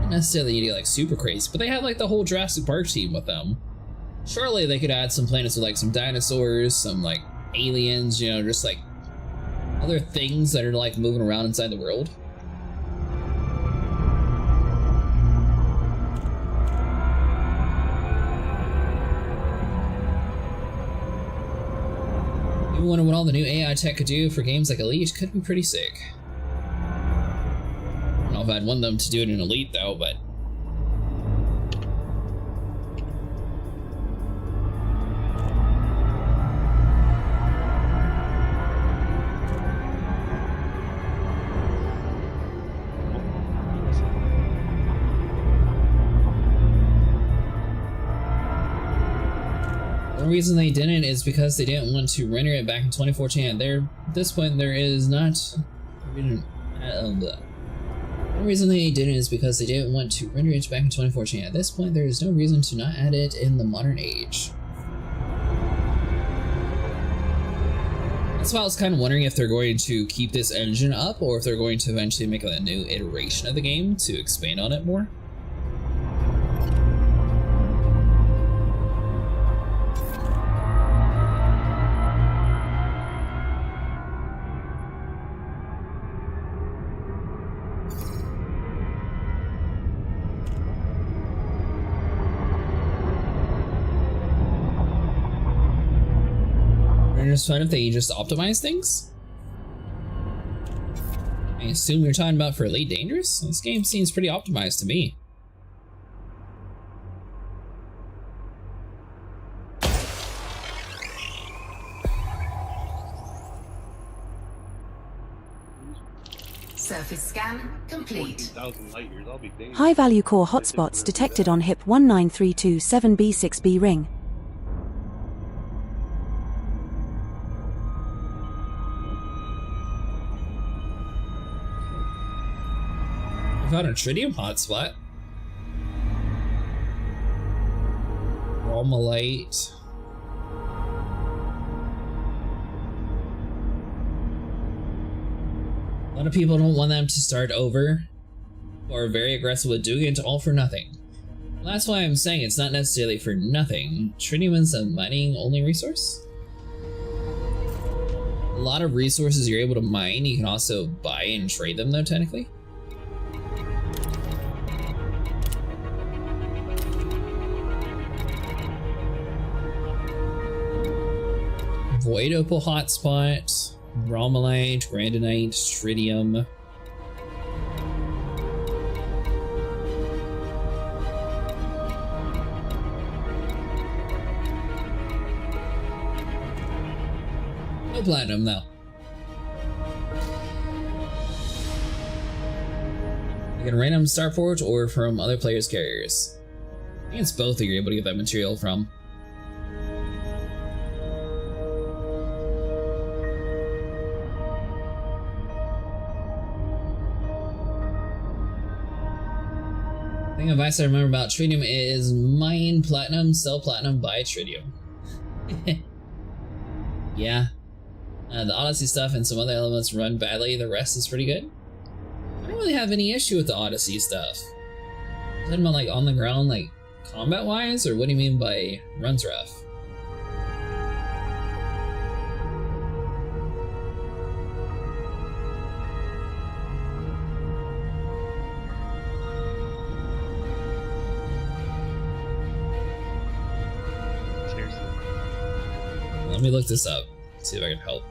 not necessarily you get like super crazy, but they have like the whole Jurassic Park team with them. Surely they could add some planets with like some dinosaurs, some like aliens, you know, just like other things that are like moving around inside the world. Even wonder what all the new AI tech could do for games like Elite could be pretty sick. I don't know if I'd want them to do it in Elite though, but the reason they didn't is because they didn't want to render it back in 2014. At this point, there is not. The reason they didn't is because they didn't want to render it back in 2014. At this point, there is no reason to not add it in the modern age. That's why I was kind of wondering if they're going to keep this engine up, or if they're going to eventually make a new iteration of the game to expand on it more. It's fun if they just optimize things. I assume you're talking about for Elite Dangerous? This game seems pretty optimized to me. Surface scan complete. High-value core hotspots detected on HIP 19327B6B ring. I found a tritium hotspot. Romalite. A lot of people don't want them to start over, or are very aggressive with doing it all for nothing. Well, that's why I'm saying it's not necessarily for nothing. Tritium is a mining only resource. A lot of resources you're able to mine, you can also buy and trade them though, technically. Void Opal hotspot, Romalite, Grandonite, Tritium. No platinum though. You get a random Starforge or from other players' carriers. I think it's both that you're able to get that material from. The thing advice I remember about tritium is mine platinum, sell platinum, buy tritium. Yeah. The Odyssey stuff and some other elements run badly, the rest is pretty good. I don't really have any issue with the Odyssey stuff. Is that about like on the ground, like combat wise, or what do you mean by runs rough? Let me look this up, see if I can help.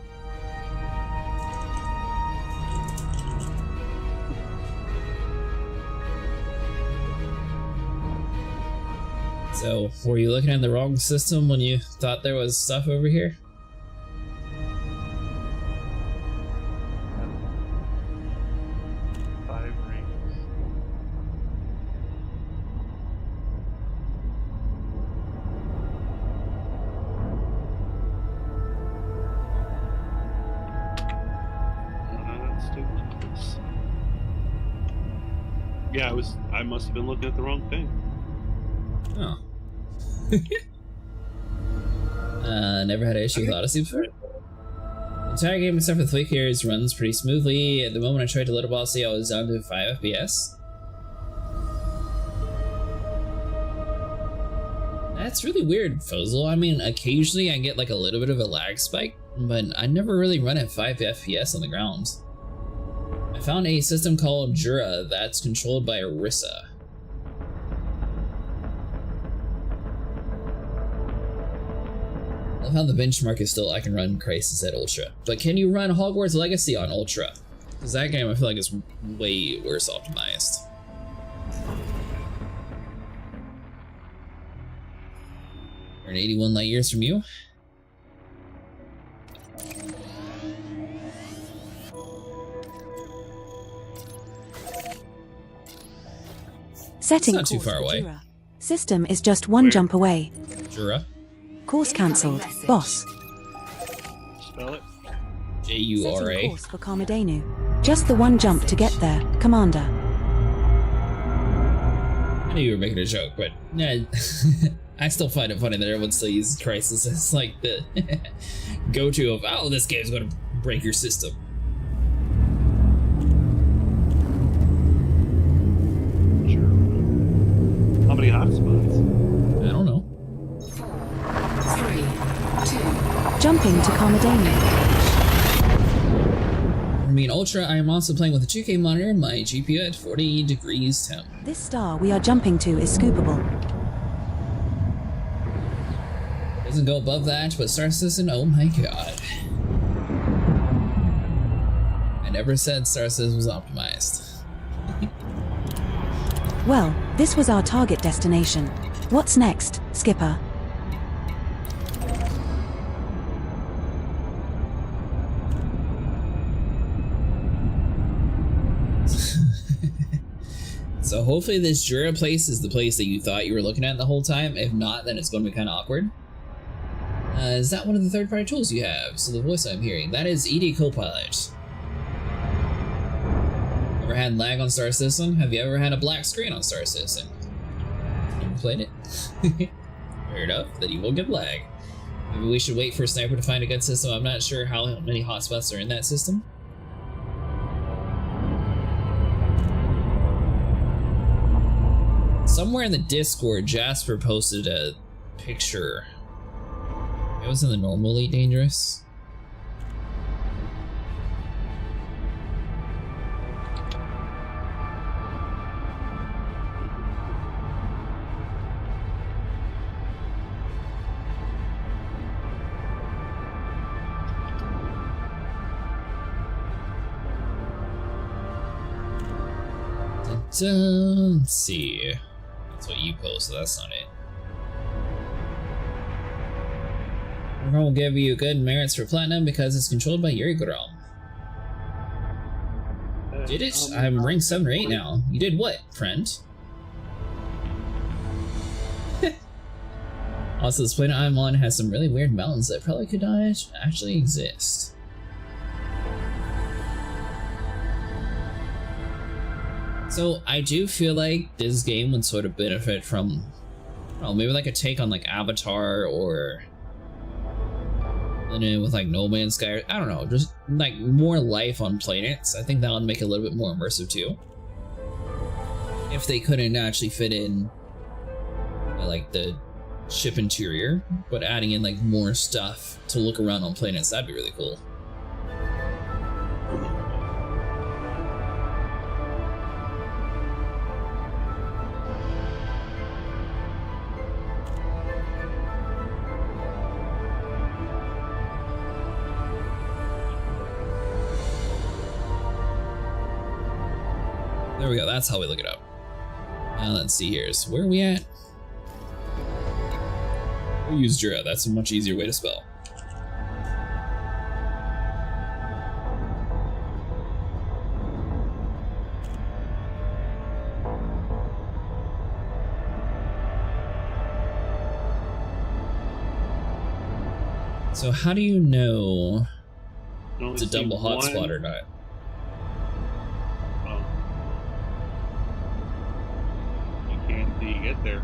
So, were you looking at the wrong system when you thought there was stuff over here? Yeah, I must have been looking at the wrong thing. Oh. Never had an issue with Odyssey before. The entire game except for the 3 carries runs pretty smoothly. At the moment I tried to load up Odyssey, I was down to 5 FPS. That's really weird, Fuzzle. I mean, occasionally I get like a little bit of a lag spike, but I never really run at 5 FPS on the ground. I found a system called Jura that's controlled by Orisa. I love how the benchmark is still I can run Crisis at Ultra. But can you run Hogwarts Legacy on Ultra? Because that game I feel like is way worse optimized. We're in 81 light years from you. Setting not too course far for away. Jura. System is just one jump away. Jura? Course cancelled. Boss. Spell it. Jura. Setting course for Karmadenu. Just the one jump to get there, Commander. I knew you were making a joke, but yeah, I still find it funny that everyone still uses Crisis as like the go-to of, oh, this game's gonna break your system. How many hotspots? I don't know. 4, 3, 2. Jumping to Karmadenu. I mean, Ultra, I am also playing with a 2K monitor, my GPU at 40 degrees temp. This star we are jumping to is scoopable. Doesn't go above that, but Star Citizen, oh my god. I never said Star Citizen was optimized. Well, this was our target destination. What's next, Skipper? So hopefully this Jura place is the place that you thought you were looking at the whole time. If not, then it's going to be kind of awkward. Is that one of the third-party tools you have? So the voice I'm hearing, that is ED Copilot. Ever had lag on Star Citizen? Have you ever had a black screen on Star Citizen? Never played it? Fair enough, then you will get lag. Maybe we should wait for a sniper to find a good system. I'm not sure how many hotspots are in that system. Somewhere in the Discord, Jasper posted a picture. It was in the normal Elite Dangerous. Let's see. That's what you posted, that's not it. Program will give you good merits for platinum because it's controlled by Yurigrom. Did it? I'm rank 7 or 8 now. You did what, friend? Also, this planet I'm on has some really weird mountains that probably could not actually exist. So I do feel like this game would sort of benefit from, well, maybe like a take on like Avatar or And then with like No Man's Sky, I don't know, just like more life on planets. I think that would make it a little bit more immersive too. If they couldn't actually fit in like the ship interior, but adding in like more stuff to look around on planets, that'd be really cool. There we go, that's how we look it up. Now let's see here, so where are we at? We'll use Jura, that's a much easier way to spell. So how do you know it's a double hotspot or not? You get there.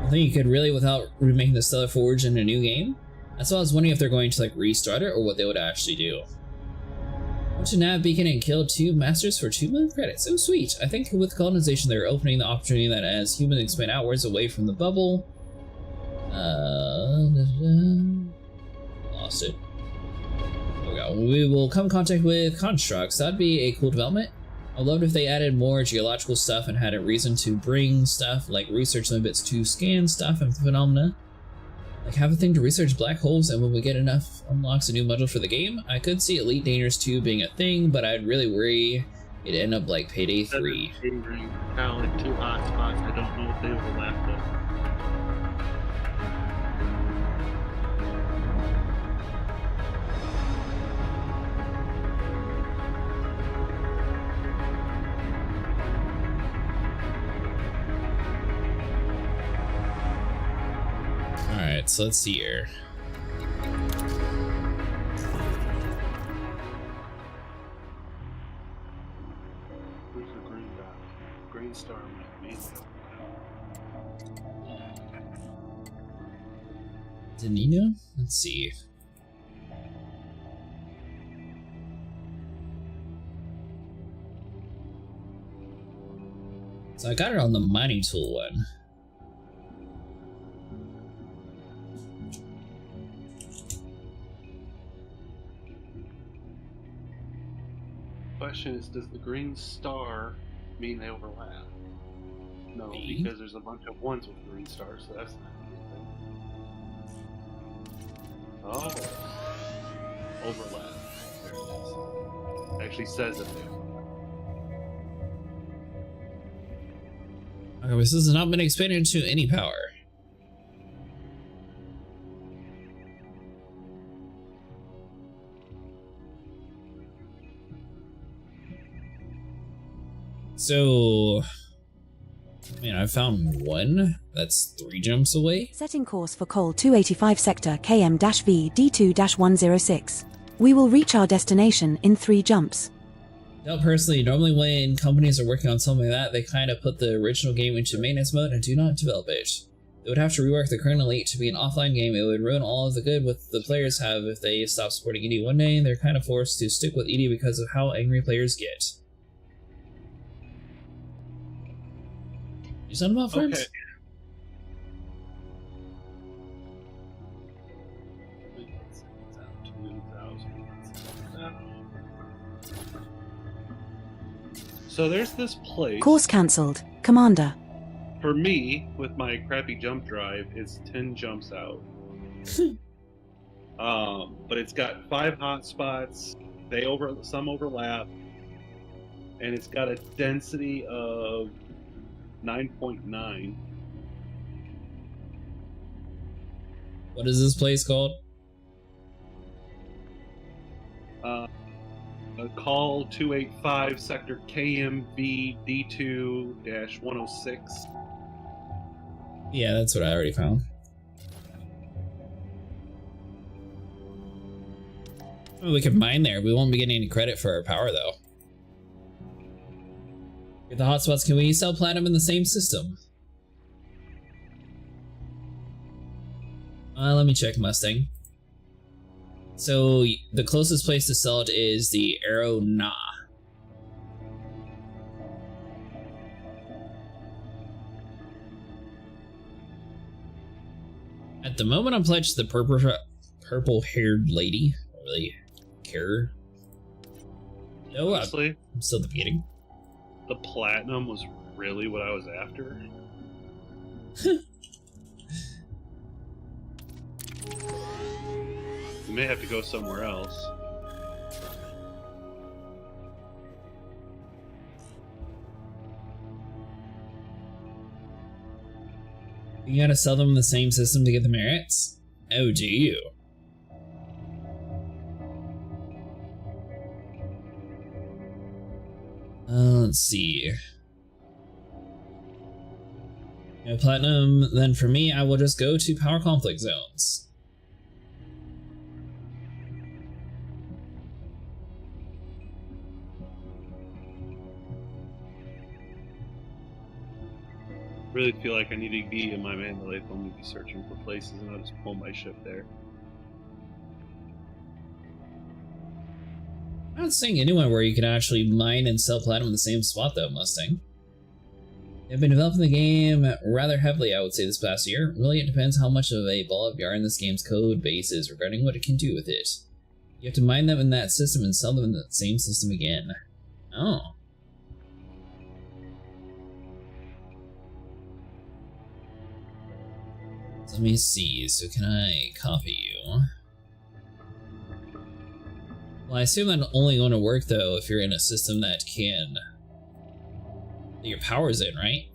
I think you could really, without remaking the Stellar Forge in a new game. That's why I was wondering if they're going to like restart it or what they would actually do. Went to Nav Beacon and killed 2 masters for 2 million credits. Oh sweet. I think with colonization they're opening the opportunity that as humans expand outwards away from the bubble. Lost it. We will come in contact with constructs. That'd be a cool development. I loved if they added more geological stuff and had a reason to bring stuff like research limits to scan stuff and phenomena. Like have a thing to research black holes, and when we get enough unlocks a new module for the game. I could see Elite Dangerous 2 being a thing, but I'd really worry it'd end up like Payday 3. Kind of like 2 hotspots. I don't know if they overlap though. Alright, so let's see here. Where's the green dot? Green star might be. Danino? Let's see. So I got it on the mining tool one. Question is, does the green star mean they overlap? No, because there's a bunch of ones with green stars, so that's not anything. Oh, overlap. There it is. Actually says it there. Okay, this has not been expanded to any power. So, man, I found one that's 3 jumps away. Setting course for Col 285 sector KM-V D2-106. We will reach our destination in 3 jumps. Now, personally, normally when companies are working on something like that, they kind of put the original game into maintenance mode and do not develop it. They would have to rework the current Elite to be an offline game. It would ruin all of the good what the players have if they stop supporting ED one day. They're kind of forced to stick with ED because of how angry players get. You sound about friends? Okay. So there's this place. Course cancelled, Commander. For me, with my crappy jump drive, it's 10 jumps out. But it's got 5 hotspots. Some overlap, and it's got a density of 9.9. What is this place called? Call 285 sector KMV D2-106. Yeah, that's what I already found. Well, we could mine there. We won't be getting any credit for our power, though. Get the hotspots, can we sell platinum in the same system? Let me check Mustang. So the closest place to sell it is the Arrow Na. At the moment, I'm pledged to the purple-haired lady. I don't really care. No, Honestly, I'm still debating. The platinum was really what I was after. We may have to go somewhere else. You gotta sell them in the same system to get the merits? Oh, do you? Let's see. No platinum, then for me, I will just go to power conflict zones. Really feel like I need to be in my Mandalay phone to be searching for places, and I'll just pull my ship there. I'm not seeing anyone where you can actually mine and sell platinum in the same spot though, Mustang. They've been developing the game rather heavily, I would say, this past year. Really, it depends how much of a ball of yarn this game's code base is regarding what it can do with it. You have to mine them in that system and sell them in the same system again. Oh. So let me see, so can I copy you? Well, I assume that's only going to work though if you're in a system that can... that your power's in, right?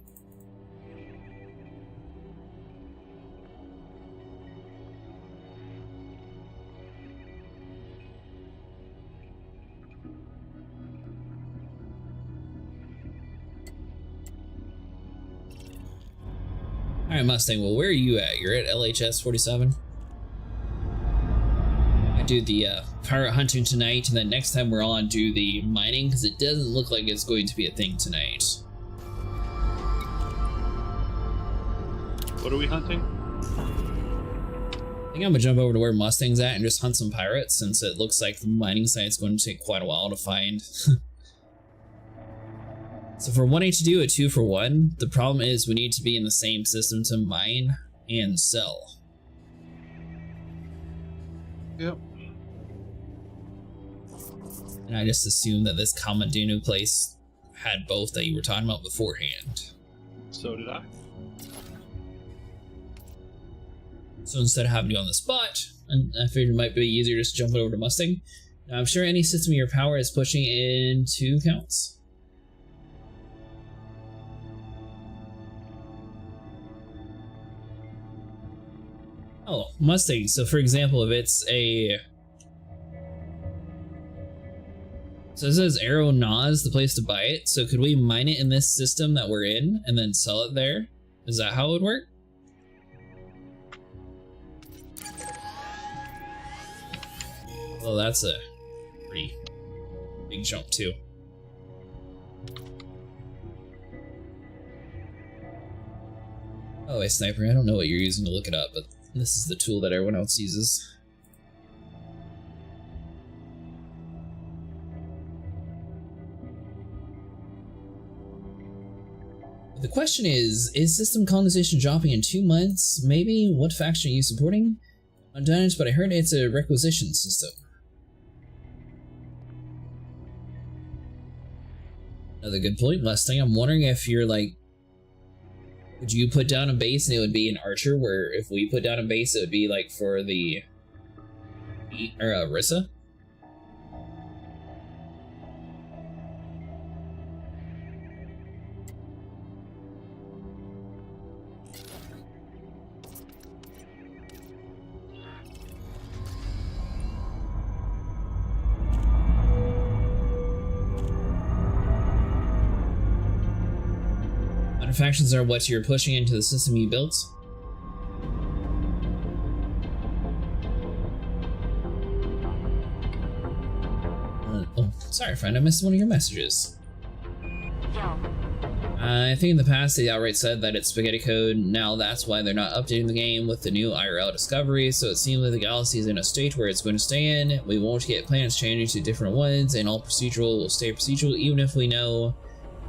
Alright, Mustang, well, where are you at? You're at LHS 47? I do the pirate hunting tonight, and then next time we're on, do the mining, because it doesn't look like it's going to be a thing tonight. What are we hunting? I think I'm gonna jump over to where Mustang's at and just hunt some pirates, since it looks like the mining site's going to take quite a while to find. So for 1 to do a 2 for 1, the problem is we need to be in the same system to mine and sell. Yep. And I just assumed that this Kamadunu place had both that you were talking about beforehand. So did I. So instead of having you on the spot, and I figured it might be easier just jumping over to Mustang. Now I'm sure any system of your power is pushing in 2 counts. Oh, Mustang. So for example, if it's a... So it says Arrow Nas, the place to buy it. So could we mine it in this system that we're in and then sell it there? Is that how it would work? Well, that's a pretty big jump too. Oh, wait, Sniper, I don't know what you're using to look it up, but this is the tool that everyone else uses. The question is system colonization dropping in 2 months? Maybe? What faction are you supporting? I'm done, but I heard it's a requisition system. Another good point, Mustang. I'm wondering if you're like... Would you put down a base and it would be an archer, where if we put down a base it would be like for the... or Rissa? Factions are what you're pushing into the system you built. Oh, sorry friend, I missed one of your messages. Yo, I think in the past they outright said that it's spaghetti code. Now that's why they're not updating the game with the new IRL discovery, so it seems like the galaxy is in a state where it's going to stay in. We won't get planets changing to different ones, and all procedural will stay procedural even if we know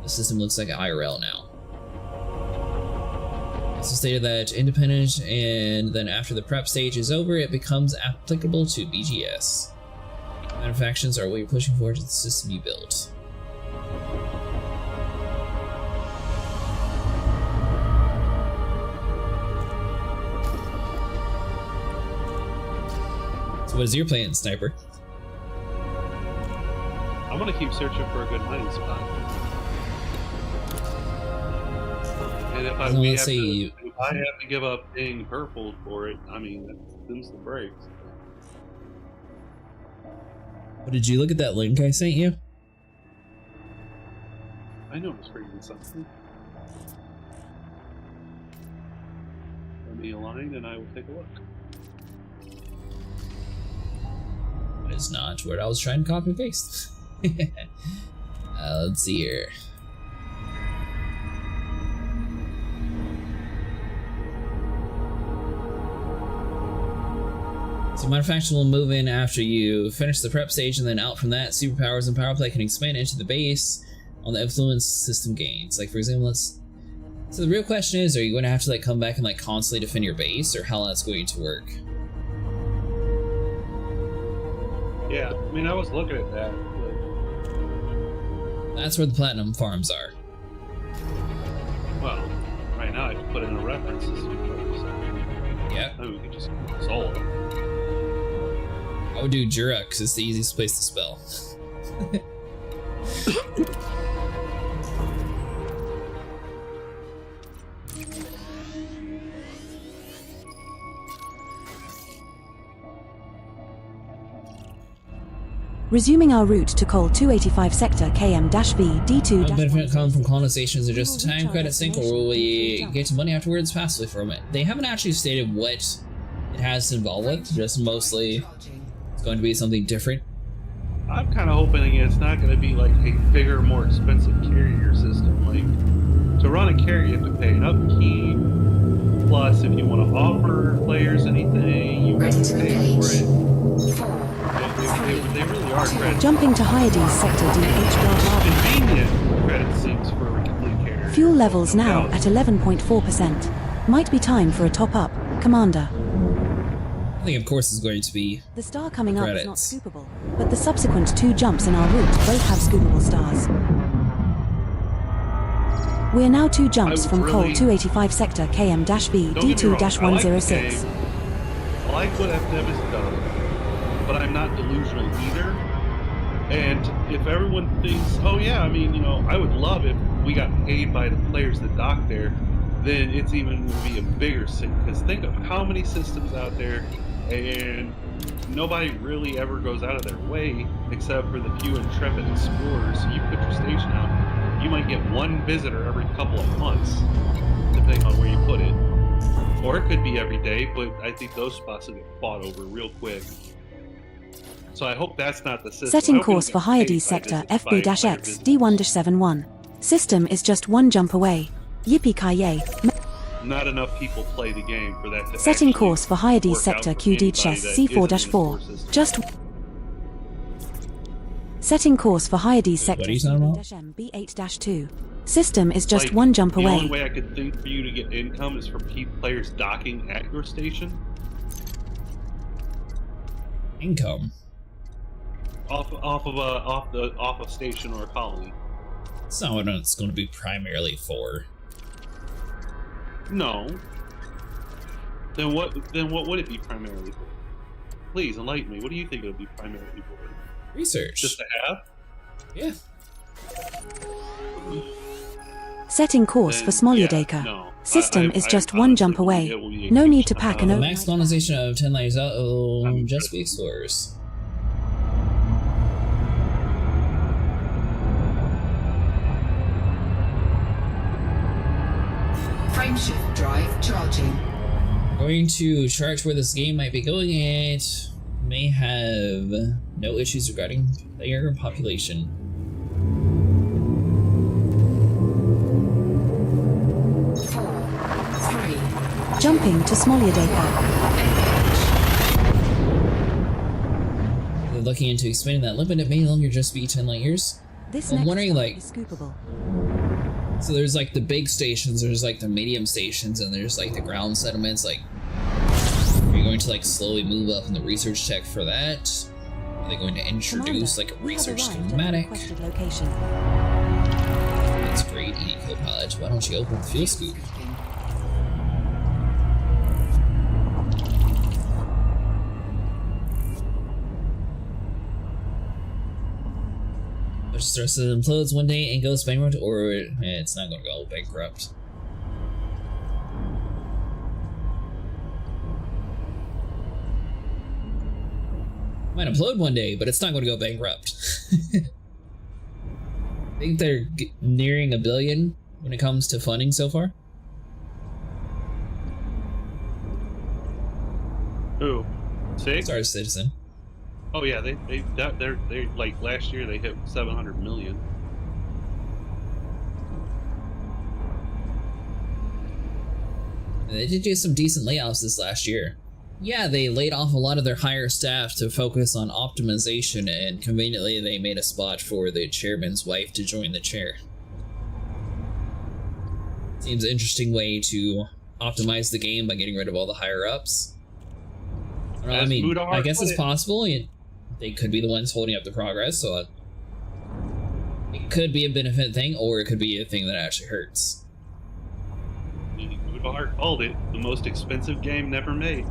the system looks like IRL now. It's stated that independent, and then after the prep stage is over, it becomes applicable to BGS. Manufactions are what you're pushing for to the system you built. So what is your plan, Sniper? I'm gonna keep searching for a good mining spot. And if I have to give up being purple for it, I mean, that them's the breaks. What, did you look at that link I sent you? I know it's reading something. Let me align and I will take a look. That is not what I was trying to copy and paste. Let's see here. So manufacturing will move in after you finish the prep stage, and then out from that, superpowers and power play can expand into the base on the influence system gains. Like for example, so the real question is, are you going to have to like come back and like constantly defend your base, or how that's going to work? Yeah, I mean, I was looking at that. But... That's where the platinum farms are. Well, right now I can put in a reference system first. Yeah. Oh, we could just solve it. I would do Jura, because it's the easiest place to spell. Resuming our route to Col 285 sector KM-V D2. The benefit come from colonizations are just a time credit sink, or will we get money afterwards passively from it? They haven't actually stated what it has to involve with, just mostly it's going to be something different. I'm kind of hoping it's not going to be like a bigger, more expensive carrier system. Like, to run a carrier, you have to pay an upkeep. Plus, if you want to offer players anything, you have to pay for it. They really are credit. Jumping to Hyades sector DH. Convenient credit sinks for a complete carrier. Fuel levels now at 11.4%. Might be time for a top-up, Commander. I think of course is going to be the star coming up is not credits. scoopable, but the subsequent 2 jumps in our route both have scoopable stars. We're now 2 jumps from Col 285 sector KM-V D2-106. I like what FDev has done, but I'm not delusional either. And if everyone thinks, oh yeah, I mean, you know, I would love if we got paid by the players that dock there, then it's even going to be a bigger sink. Because think of how many systems out there, and nobody really ever goes out of their way except for the few intrepid explorers. So you put your station out, you might get 1 visitor every couple of months, depending on where you put it. Or it could be every day, but I think those spots will get fought over real quick. So I hope that's not the system. Setting course for Hyades sector FB-X D1-71. System is just 1 jump away. Yippee-ki-yay. Not enough people play the game for that to setting course for Hyades sector QD-C4-4. Just setting course for Hyades sector B8-2. System is just like, 1 jump away. The only way I could think for you to get income is for players docking at your station. Income off a station or a colony. That's not what it's going to be primarily for. No. Then what would it be primarily for? Please enlighten me. What do you think it would be primarily for? Research. Just to have? Yeah. Setting course for Smolyadeka. No. System is just 1 jump away. No need to pack an the max colonization of 10 layers out will just be explorers. Frameshift drive charging. Going to chart where this game might be going. It may have no issues regarding player population. Jumping to Smolyadeka. They're looking into expanding that limit. It may no longer just be 10 light years. I'm wondering, like, is scoopable. so there's like the big stations, there's like the medium stations, and there's like the ground settlements. Like, are you going to like slowly move up in the research tech for that? Are they going to introduce like a research schematic? Location. That's great, ED Copilot. Why don't you open the fuel scoop? But just starts to implodes one day and goes bankrupt, or it's not going to go bankrupt. Might implode one day, but it's not going to go bankrupt. I think they're nearing $1 billion when it comes to funding so far. Who? SIG? Star Citizen. Oh yeah, they like last year they hit 700 million. They did do some decent layoffs this last year. Yeah, they laid off a lot of their higher staff to focus on optimization, and conveniently they made a spot for the chairman's wife to join the chair. Seems an interesting way to optimize the game by getting rid of all the higher ups. I mean, I guess it's possible. They could be the ones holding up the progress, so it could be a benefit thing, or it could be a thing that actually hurts. Mudar called it the most expensive game never made.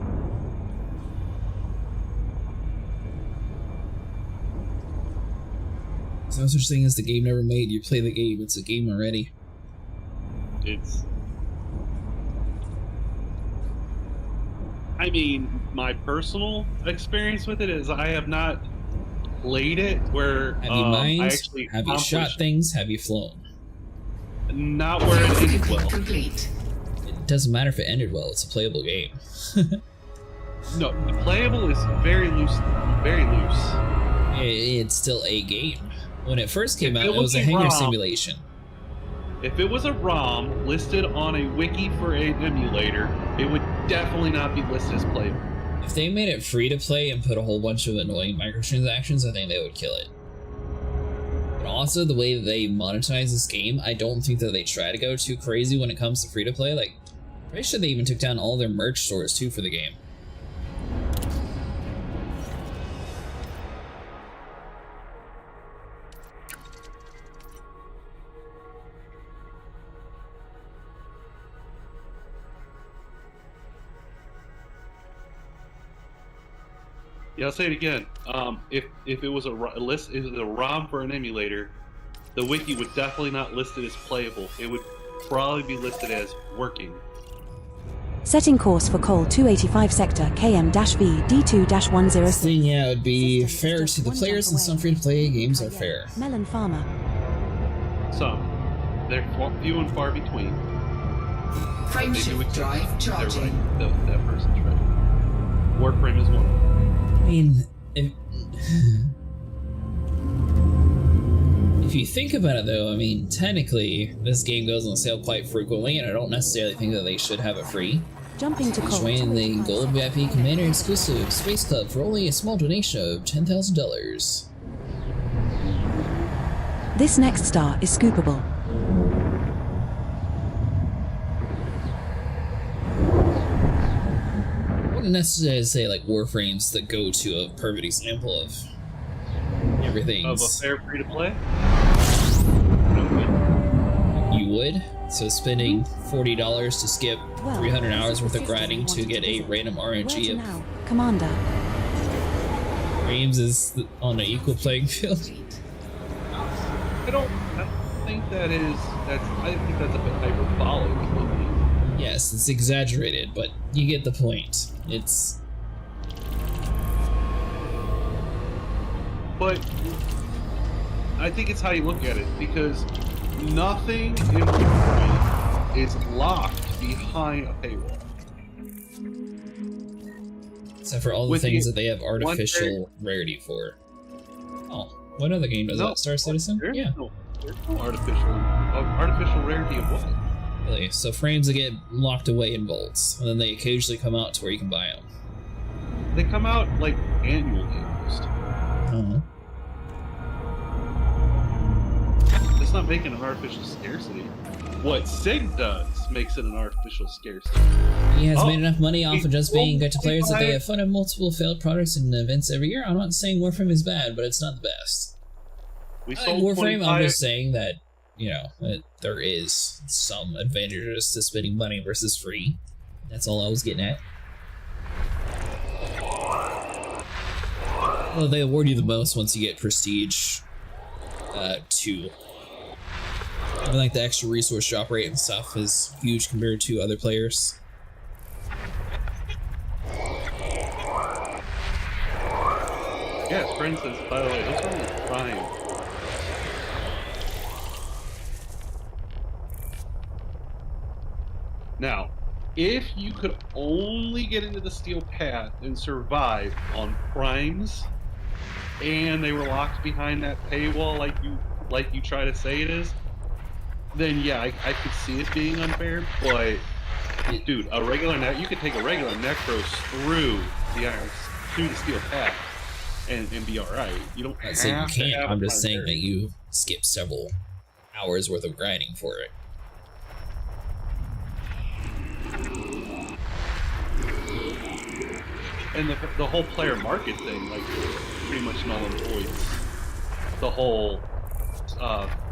There's no such thing as the game never made. You play the game, it's a game already. I mean, my personal experience with it is I have not played it where have you mined? I actually have you shot things? Have you flown? Not where it ended well. Complete. It doesn't matter if it ended well. It's a playable game. No, the playable is very loose. Very loose. It's still a game. When it first came out, it was a hangar simulation. If it was a ROM listed on a wiki for an emulator, it would definitely not be listed as playable. If they made it free to play and put a whole bunch of annoying microtransactions, I think they would kill it. But also, the way that they monetize this game, I don't think that they try to go too crazy when it comes to free to play. Like, I'm pretty sure they even took down all their merch stores too for the game. Yeah, I'll say it again. If it was a ROM for an emulator, the wiki would definitely not list it as playable. It would probably be listed as working. Setting course for Col 285 sector KM-V D2-106. Yeah, it would be fair to the players, and some free-to-play games are fair. Melon Farmer. Some. They're few and far between. Frameshift drive charging. Right. That person's right. Warframe is one. I mean, if you think about it though, I mean, technically, this game goes on sale quite frequently, and I don't necessarily think that they should have it free. Jumping to join the Gold VIP Commander exclusive Space Club for only a small donation of $10,000. This next star is scoopable. I wouldn't necessarily say like Warframe's the go-to of perfect example of everything. Of a fair free-to-play? You would? So spending $40 to skip 300 hours worth of grinding to get a random RNG of Commander. games is on an equal playing field. I think that's a bit hyperbolic. Yes, it's exaggerated, but you get the point. It's... But I think it's how you look at it, because nothing in Warframe is locked behind a paywall. Except for all the things that they have artificial rarity for. Oh, what other game does that? Star Citizen? There's no artificial rarity of what? Really? So frames that get locked away in vaults, and then they occasionally come out to where you can buy them. They come out like annually almost. It's not making an artificial scarcity. What SIG does makes it an artificial scarcity. He has made enough money off of just being good to players that they have funded multiple failed products and events every year. I'm not saying Warframe is bad, but it's not the best. We I like Warframe, I'm just saying that, you know, that there is some advantages to spending money versus free. That's all I was getting at. Well, they award you the most once you get Prestige 2. I like the extra resource drop rate and stuff is huge compared to other players. Yeah, for instance, by the way, those are only prime. Now, if you could only get into the steel path and survive on primes, and they were locked behind that paywall like you try to say it is, then yeah, I could see it being unfair, but dude, you could take a regular Necros through the steel path and be alright. You don't have you can't. have I'm just saying that you skip several hours worth of grinding for it. And the whole player market thing, like, pretty much null and voids the whole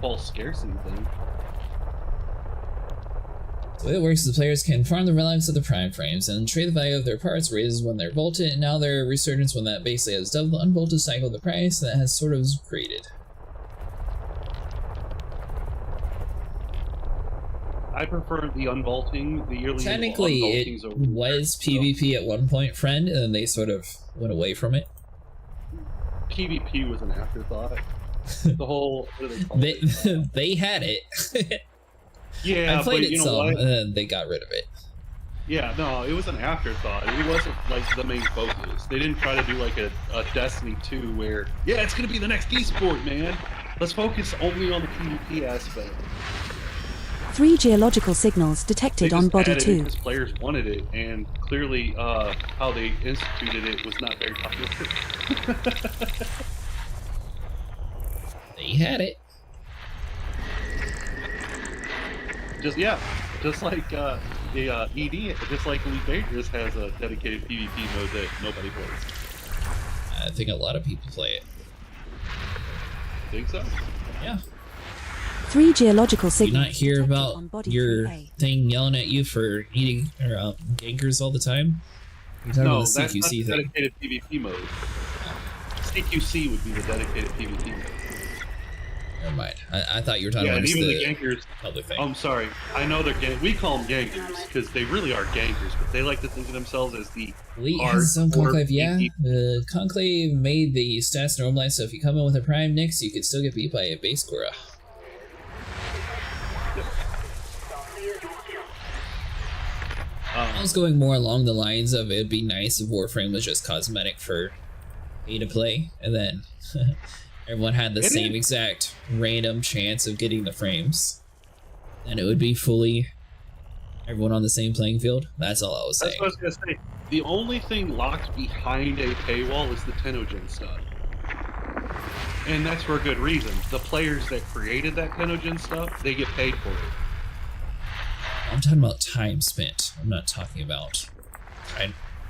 false scarcity thing. The way it works is the players can farm the relics of the prime frames and trade the value of their parts raises when they're bolted, and now their resurgence when that basically has double the unbolted cycle of the price that has sort of created. I prefer the unbolting, the yearly Technically, it was PvP at one point, friend, and then they sort of went away from it. PvP was an afterthought. The whole... What do they call it? They had it. Yeah, I played but it some, and then they got rid of it. Yeah, no, it was an afterthought. It wasn't like the main focus. They didn't try to do like a Destiny 2 where, yeah, it's gonna be the next esport, man. Let's focus only on the PvP aspect. 3 geological signals detected on Body 2. Because players wanted it, and clearly how they instituted it was not very popular. They had it. Just like the ED, just like Elite Dangerous has a dedicated PvP mode that nobody plays. I think a lot of people play it. Think so? Yeah. 3 geological Do you signals. not hear about your thing yelling at you for eating or gankers all the time? You're talking about the that's CQC not the thing. dedicated PvP mode. CQC would be the dedicated PvP mode. Never mind. I thought you were talking Yeah, about and just even the the gankers. other thing. I'm sorry. I know they're we call them gankers because they really are gankers, but they like to think of themselves as the Elite has its own conclave, yeah. The conclave made the stats normalized, so if you come in with a prime Nyx, you can still get beat by a base Gora. I was going more along the lines of it'd be nice if Warframe was just cosmetic for pay to play, and then everyone had the same exact random chance of getting the frames, and it would be fully everyone on the same playing field. That's all I was saying. That's what I was gonna say. The only thing locked behind a paywall is the Tenogen stuff. And that's for a good reason. The players that created that Tenogen stuff, they get paid for it. I'm talking about time spent. I'm not talking about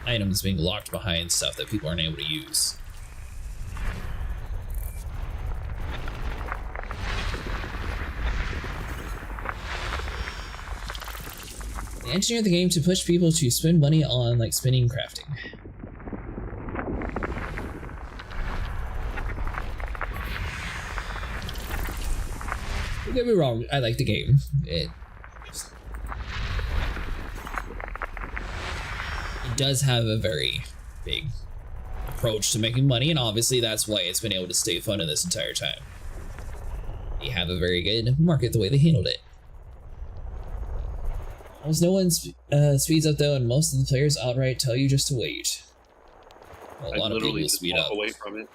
items being locked behind stuff that people aren't able to use. They engineered the game to push people to spend money on like spinning and crafting. Don't get me wrong, I like the game. It does have a very big approach to making money, and obviously that's why it's been able to stay funded this entire time. They have a very good market the way they handled it. Almost no one speeds up though, and most of the players outright tell you just to wait. Well, a lot of people speed up. Away from it.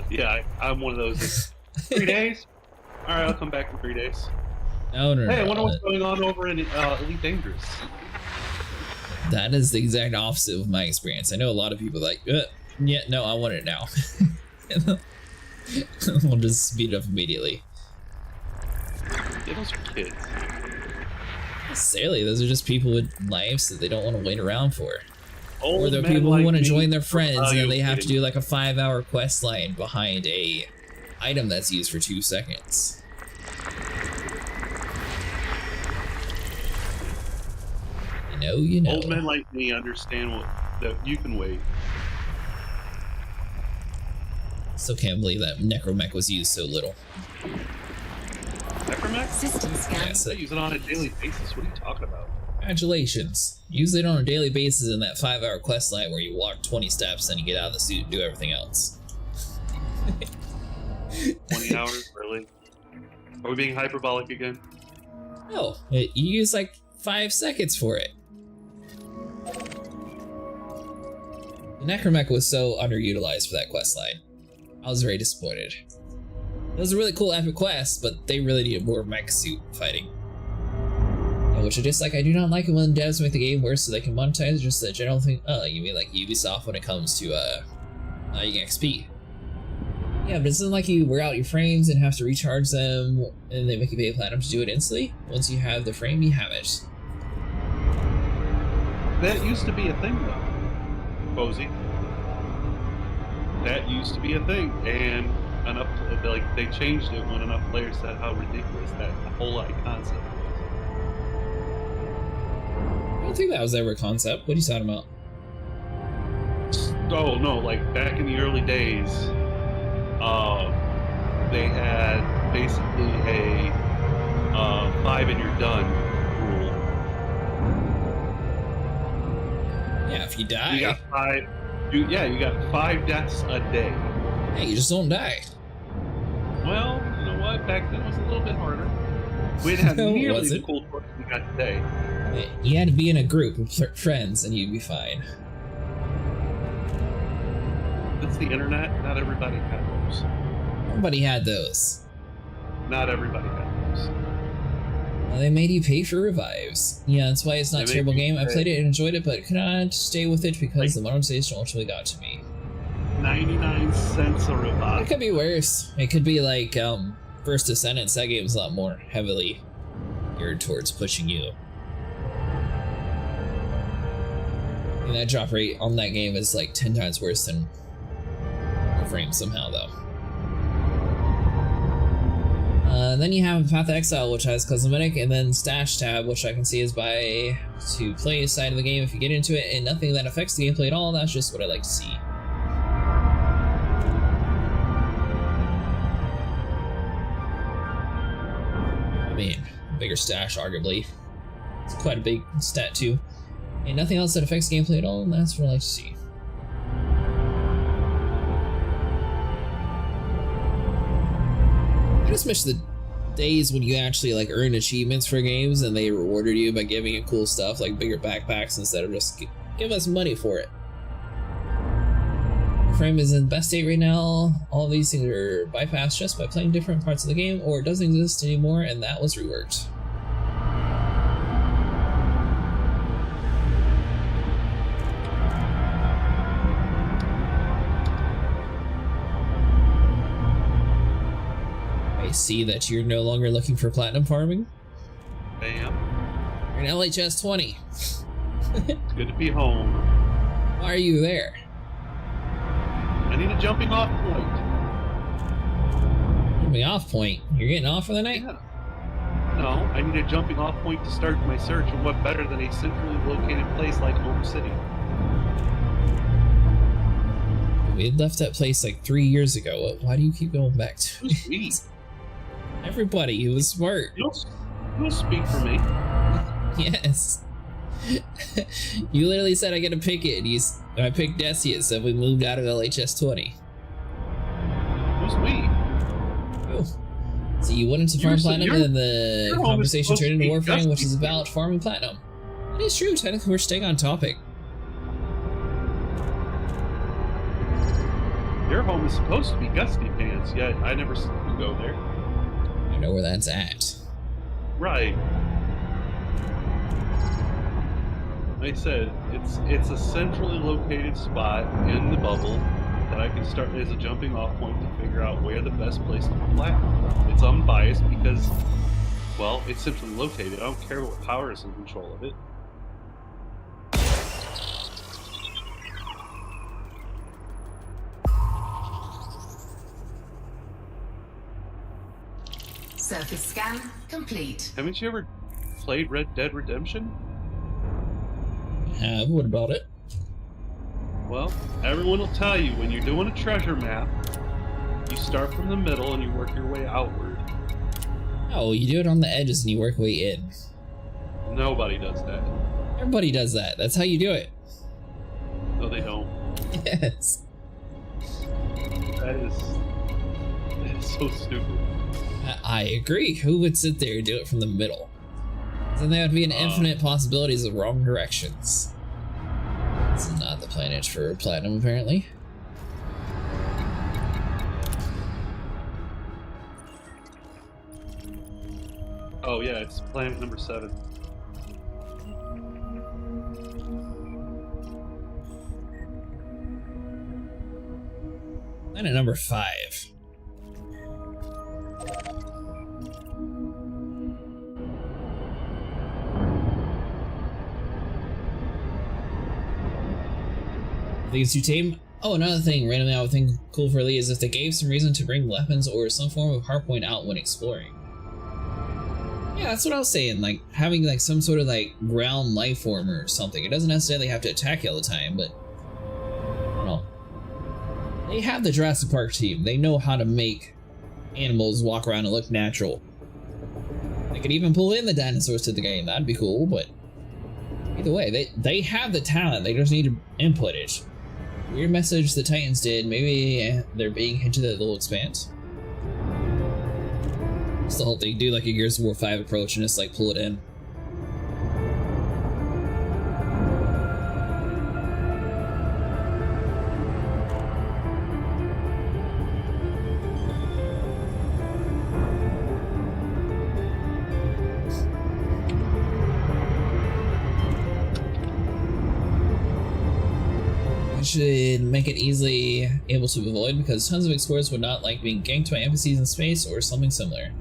Yeah, I'm one of those. 3 days? Alright, I'll come back in 3 days. No. Hey, I wonder what's going on over in Elite Dangerous. That is the exact opposite of my experience. I know a lot of people like, yeah, no, I want it now. We'll just speed it up immediately. Yeah, those are kids. Silly, those are just people with lives that they don't want to wait around for. Or they're men people who like want to me join their friends and then they have to kidding. do like a 5-hour quest line behind a item that's used for 2 seconds. You know. Old men like me understand that you can wait. Still can't believe that Necromech was used so little. Necromech? System scan. Yes, I use it on a daily basis. What are you talking about? Congratulations. Use it on a daily basis in that 5-hour quest line where you walk 20 steps and you get out of the suit and do everything else. 20 hours, really? Are we being hyperbolic again? No, you use like 5 seconds for it. The Necromech was so underutilized for that quest line. I was very disappointed. It was a really cool epic quest, but they really needed more mech suit fighting. Which I just like, I do not like it when devs make the game worse so they can monetize just the general thing. Oh, you mean like Ubisoft when it comes to XP? Yeah, but isn't it like you wear out your frames and have to recharge them and they make you pay platinum to do it instantly? Once you have the frame, you have it. That used to be a thing though, Posey. That used to be a thing, and enough they changed it when enough players said how ridiculous that whole concept was. I don't think that was ever a concept. What are you talking about? Oh no, like back in the early days, they had basically a 5 and you're done rule. Yeah, if you die. You got 5. You got 5 deaths a day. Hey, you just don't die. Well, you know what? Back then it was a little bit harder. We'd have nearly the cool torch we got today. You had to be in a group of friends and you'd be fine. It's the internet. Not everybody had those. Everybody had those. Not everybody had those. Well, they made you pay for revives. Yeah, that's why it's not a terrible game. I played it and enjoyed it, but could not stay with it because the monetization ultimately got to me. 99 cents a revive. It could be worse. It could be like First Descendants. That game's a lot more heavily geared towards pushing you. And that drop rate on that game is like 10 times worse than Frame somehow, though. Then you have Path of Exile, which has cosmetic, and then Stash tab, which I can see is by to play side of the game if you get into it, and nothing that affects the gameplay at all. That's just what I like to see. I mean, bigger stash, arguably. It's quite a big stat, too. And nothing else that affects gameplay at all, and that's what I like to see. I just miss the days when you actually like earn achievements for games and they rewarded you by giving you cool stuff like bigger backpacks instead of just give us money for it. Frame is in the best state right now. All of these things are bypassed just by playing different parts of the game, or it doesn't exist anymore, and that was reworked. I see that you're no longer looking for platinum farming. I am. You're in LHS 20. It's good to be home. Why are you there? I need a jumping off point. Jumping off point? You're getting off for the night? Yeah. No, I need a jumping off point to start my search, and what better than a centrally located place like Home City? We had left that place like 3 years ago. Why do you keep going back to it? Sweet. Everybody, he was smart. You'll speak for me. Yes. You literally said I get to pick it, and I picked Decius, and we moved out of LHS 20. Who's we? Oh. So you went into farm platinum, and then the conversation turned into Warframe, which is about farming platinum. It is true, technically we're staying on topic. Your home is supposed to be Gusty Pants, yet I never see you go there. I know where that's at. Right. Like I said, it's a centrally located spot in the bubble that I can start as a jumping off point to figure out where the best place to put platinum. It's unbiased because, well, it's centrally located. I don't care what power is in control of it. Surface scan complete. Haven't you ever played Red Dead Redemption? What about it? Well, everyone will tell you when you're doing a treasure map, you start from the middle and you work your way outward. Oh, you do it on the edges and you work your way in. Nobody does that. Everybody does that. That's how you do it. No, they don't. Yes. That is so stupid. I agree. Who would sit there and do it from the middle? Then there would be an infinite possibilities of wrong directions. This is not the planet for platinum, apparently. Oh yeah, it's planet number 7. Planet number 5. I think it's too tame. Oh, another thing randomly I would think cool for Lee is if they gave some reason to bring weapons or some form of hardpoint out when exploring. Yeah, that's what I was saying, like having like some sort of like ground life form or something. It doesn't necessarily have to attack you all the time, but I don't know. They have the Jurassic Park team. They know how to make animals walk around and look natural. They could even pull in the dinosaurs to the game. That'd be cool, but either way, they have the talent. They just need to input it. Weird message the Titans did. Maybe they're being hinted that they'll expand. Still hope they do like a Gears of War 5 approach and just like pull it in. Should make it easily able to avoid because tons of explorers would not like being ganked by NPCs in space or something similar.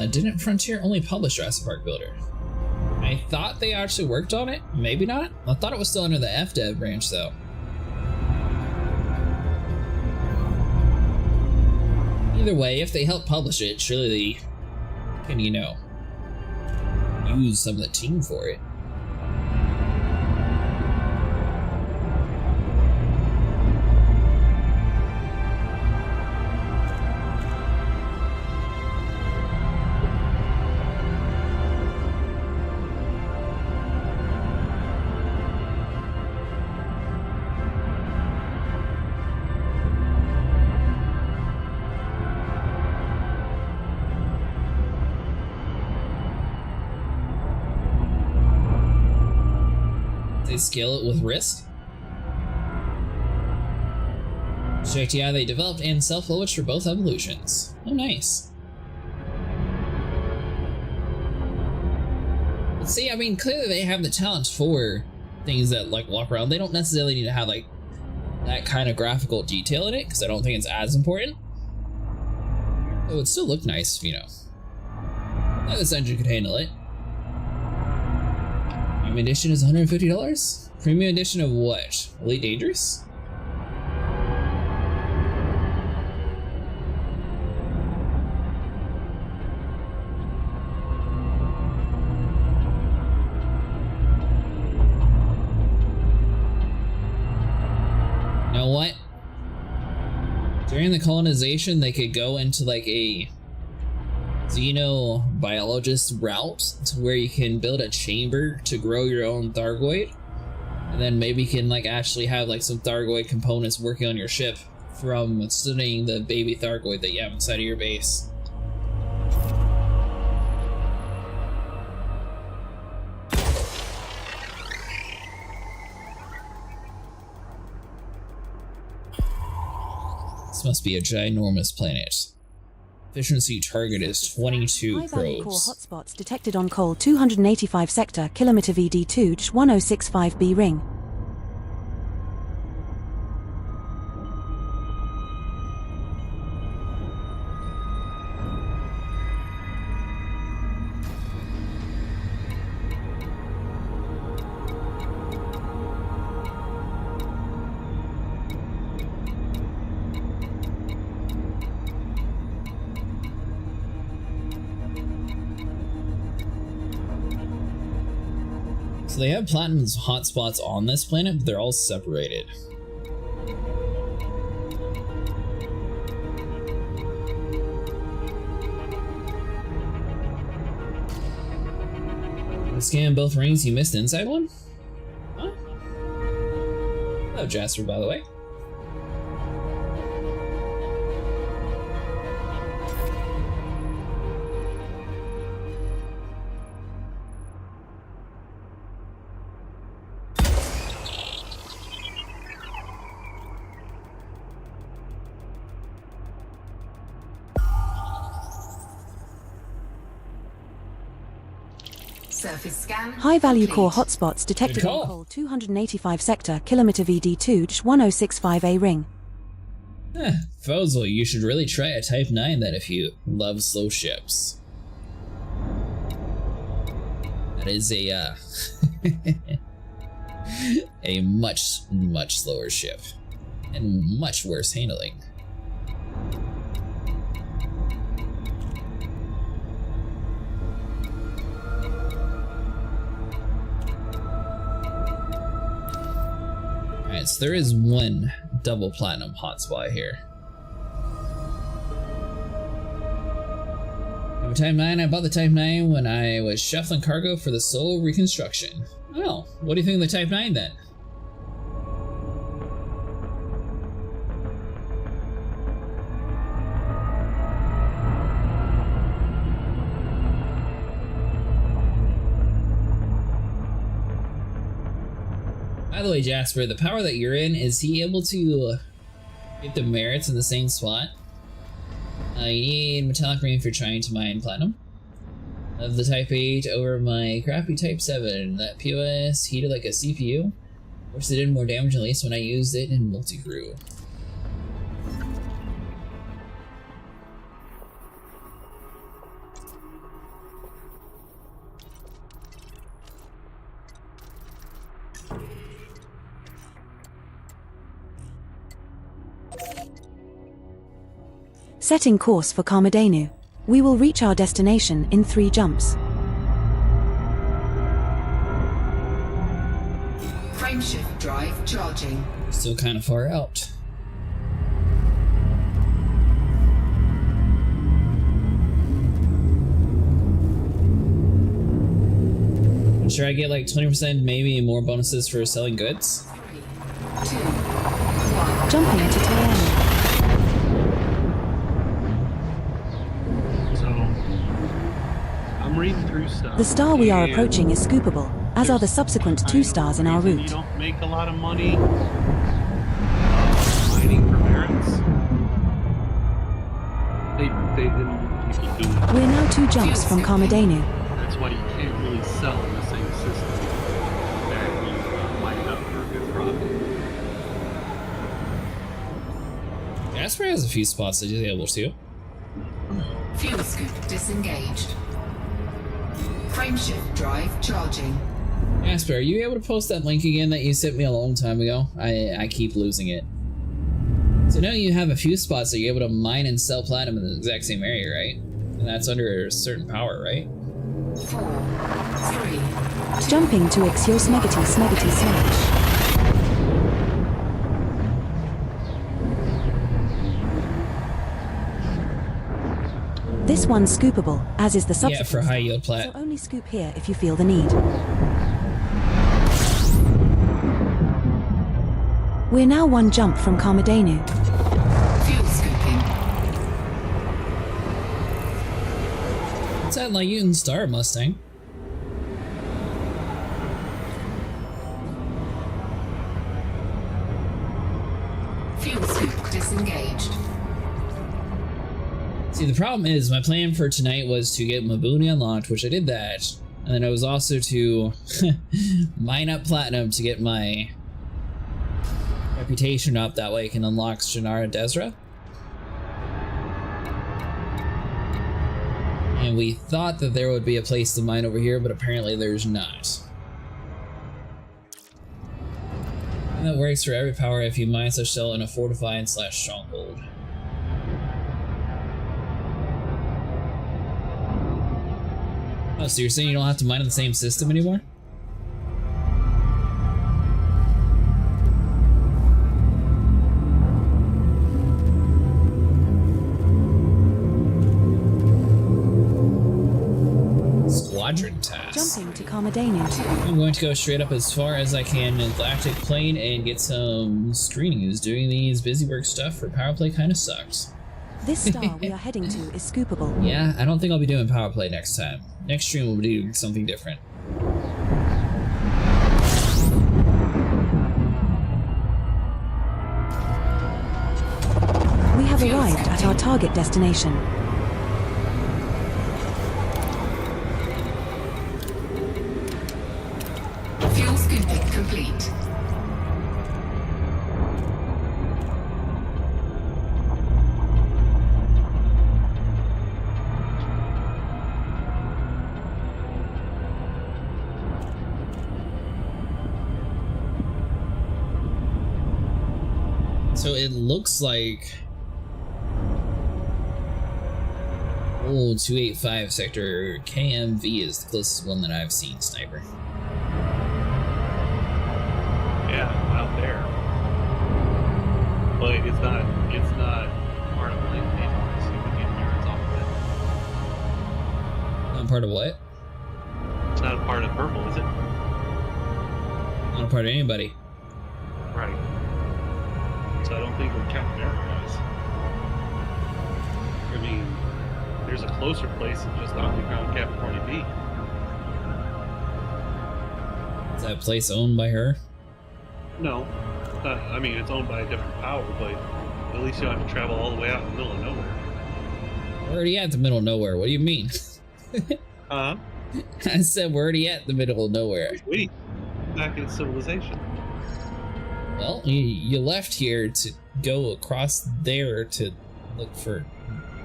Didn't Frontier only publish Jurassic Park Builder? I thought they actually worked on it. Maybe not. I thought it was still under the FDev branch though. Either way, if they help publish it, surely they can, you know, use some of the team for it. They scale it with risk. Checked, yeah, they developed and self-published for both evolutions. Oh, nice. But see, I mean, clearly they have the talent for things that like walk around. They don't necessarily need to have like that kind of graphical detail in it because I don't think it's as important. It would still look nice, you know. This engine could handle it. Premium edition is $150? Premium edition of what? Elite Dangerous? You know what? During the colonization, they could go into like a xenobiologist route to where you can build a chamber to grow your own Thargoid, and then maybe you can like actually have like some Thargoid components working on your ship from studying the baby Thargoid that you have inside of your base. This must be a ginormous planet. Efficiency target is 22 High-value core probes. hotspots detected on Col 285 sector, kilometer VD2 1065B ring. So they have platinum's hotspots on this planet, but they're all separated. Scan both rings, you missed the inside one? Huh? Hello, Jasper, by the way. Surface scan. High-value core complete. hotspots detected Good on call. Col 285 sector, kilometer VD2 1065A ring. Fozil, you should really try a Type 9 then if you love slow ships. That is a, a much slower ship. And much worse handling. Alright, so there is one double platinum hotspot here. I have a Type 9. I bought the Type 9 when I was shuffling cargo for the Soul Reconstruction. Oh, what do you think of the Type 9 then? By the way, Jasper, the power that you're in, is he able to get the merits in the same spot? You need metallic ring if you're trying to mine platinum. Of the Type 8 over my crappy Type 7. That POS heated like a CPU. Wish they did more damage at least when I used it in multi-crew. Setting course for Karmadenu. We will reach our destination in 3 jumps. Frameshift drive charging. Still kind of far out. I'm sure I get like 20% maybe more bonuses for selling goods. 3, 2, 1. Jumping into Terrain. I'm reading through stuff. The star we are and approaching is scoopable, as are the subsequent 2 stars in our reason route. You don't make a lot of money mining for merits. They didn't if you do it. We're now 2 jumps from Karmadenu. That's why you can't really sell in the same system that you mine up for a good profit. Jasper has a few spots that he's able to. Fuel scoop disengaged. Frameshift drive charging. Jasper, are you able to post that link again that you sent me a long time ago? I keep losing it. So now you have a few spots that you're able to mine and sell platinum in the exact same area, right? And that's under a certain power, right? 4, 3, 2. Jumping to Ixios Megati Slash. This one's scoopable, as is the subsequent. Yeah, for high yield plat. So only scoop here if you feel the need. We're now 1 jump from Karmadenu. Fuel scooping. What's that Lyutan Star Mustang? Fuel scoop disengaged. See, See, the problem is my plan for tonight was to get Mbooni unlocked, which I did that, and then it was also to mine up platinum to get my reputation up. That way I can unlock Shannara Desra. And we thought that there would be a place to mine over here, but apparently there's not. And that works for every power if you mine such cell in a fortified / stronghold. Oh, so you're saying you don't have to mine in the same system anymore? Squadron task. Jumping to Karmadenu. I'm going to go straight up as far as I can in Galactic Plane and get some screenings. Doing these busy work stuff for power play kind of sucks. This star we are heading to is scoopable. Yeah, I don't think I'll be doing power play next time. Next stream we'll be doing something different. We have arrived at our target destination. Fuel scooping complete. So it looks like old 285 sector KMV is the closest one that I've seen, Sniper. Yeah, out there. But it's not part of the link page. So you can get mirrors off of it. Not part of what? It's not a part of purple, is it? Not a part of anybody. Right. So I don't think we're counting there, guys. I mean, there's a closer place than just Underground Capricorn B. Is that place owned by her? No. I mean, it's owned by a different power, but at least you don't have to travel all the way out in the middle of nowhere. We're already at the middle of nowhere. What do you mean? I said we're already at the middle of nowhere. Wait. Back in civilization. Well, you left here to go across there to look for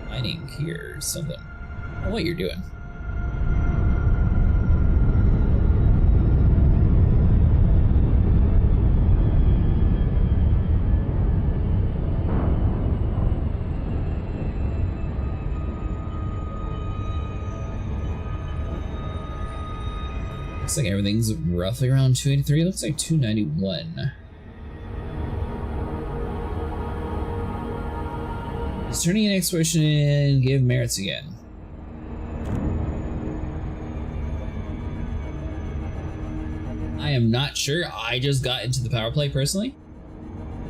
mining here or something. I don't know what you're doing. Looks like everything's roughly around 283. Looks like 291. Is turning an exploration and give merits again. I am not sure. I just got into the power play personally.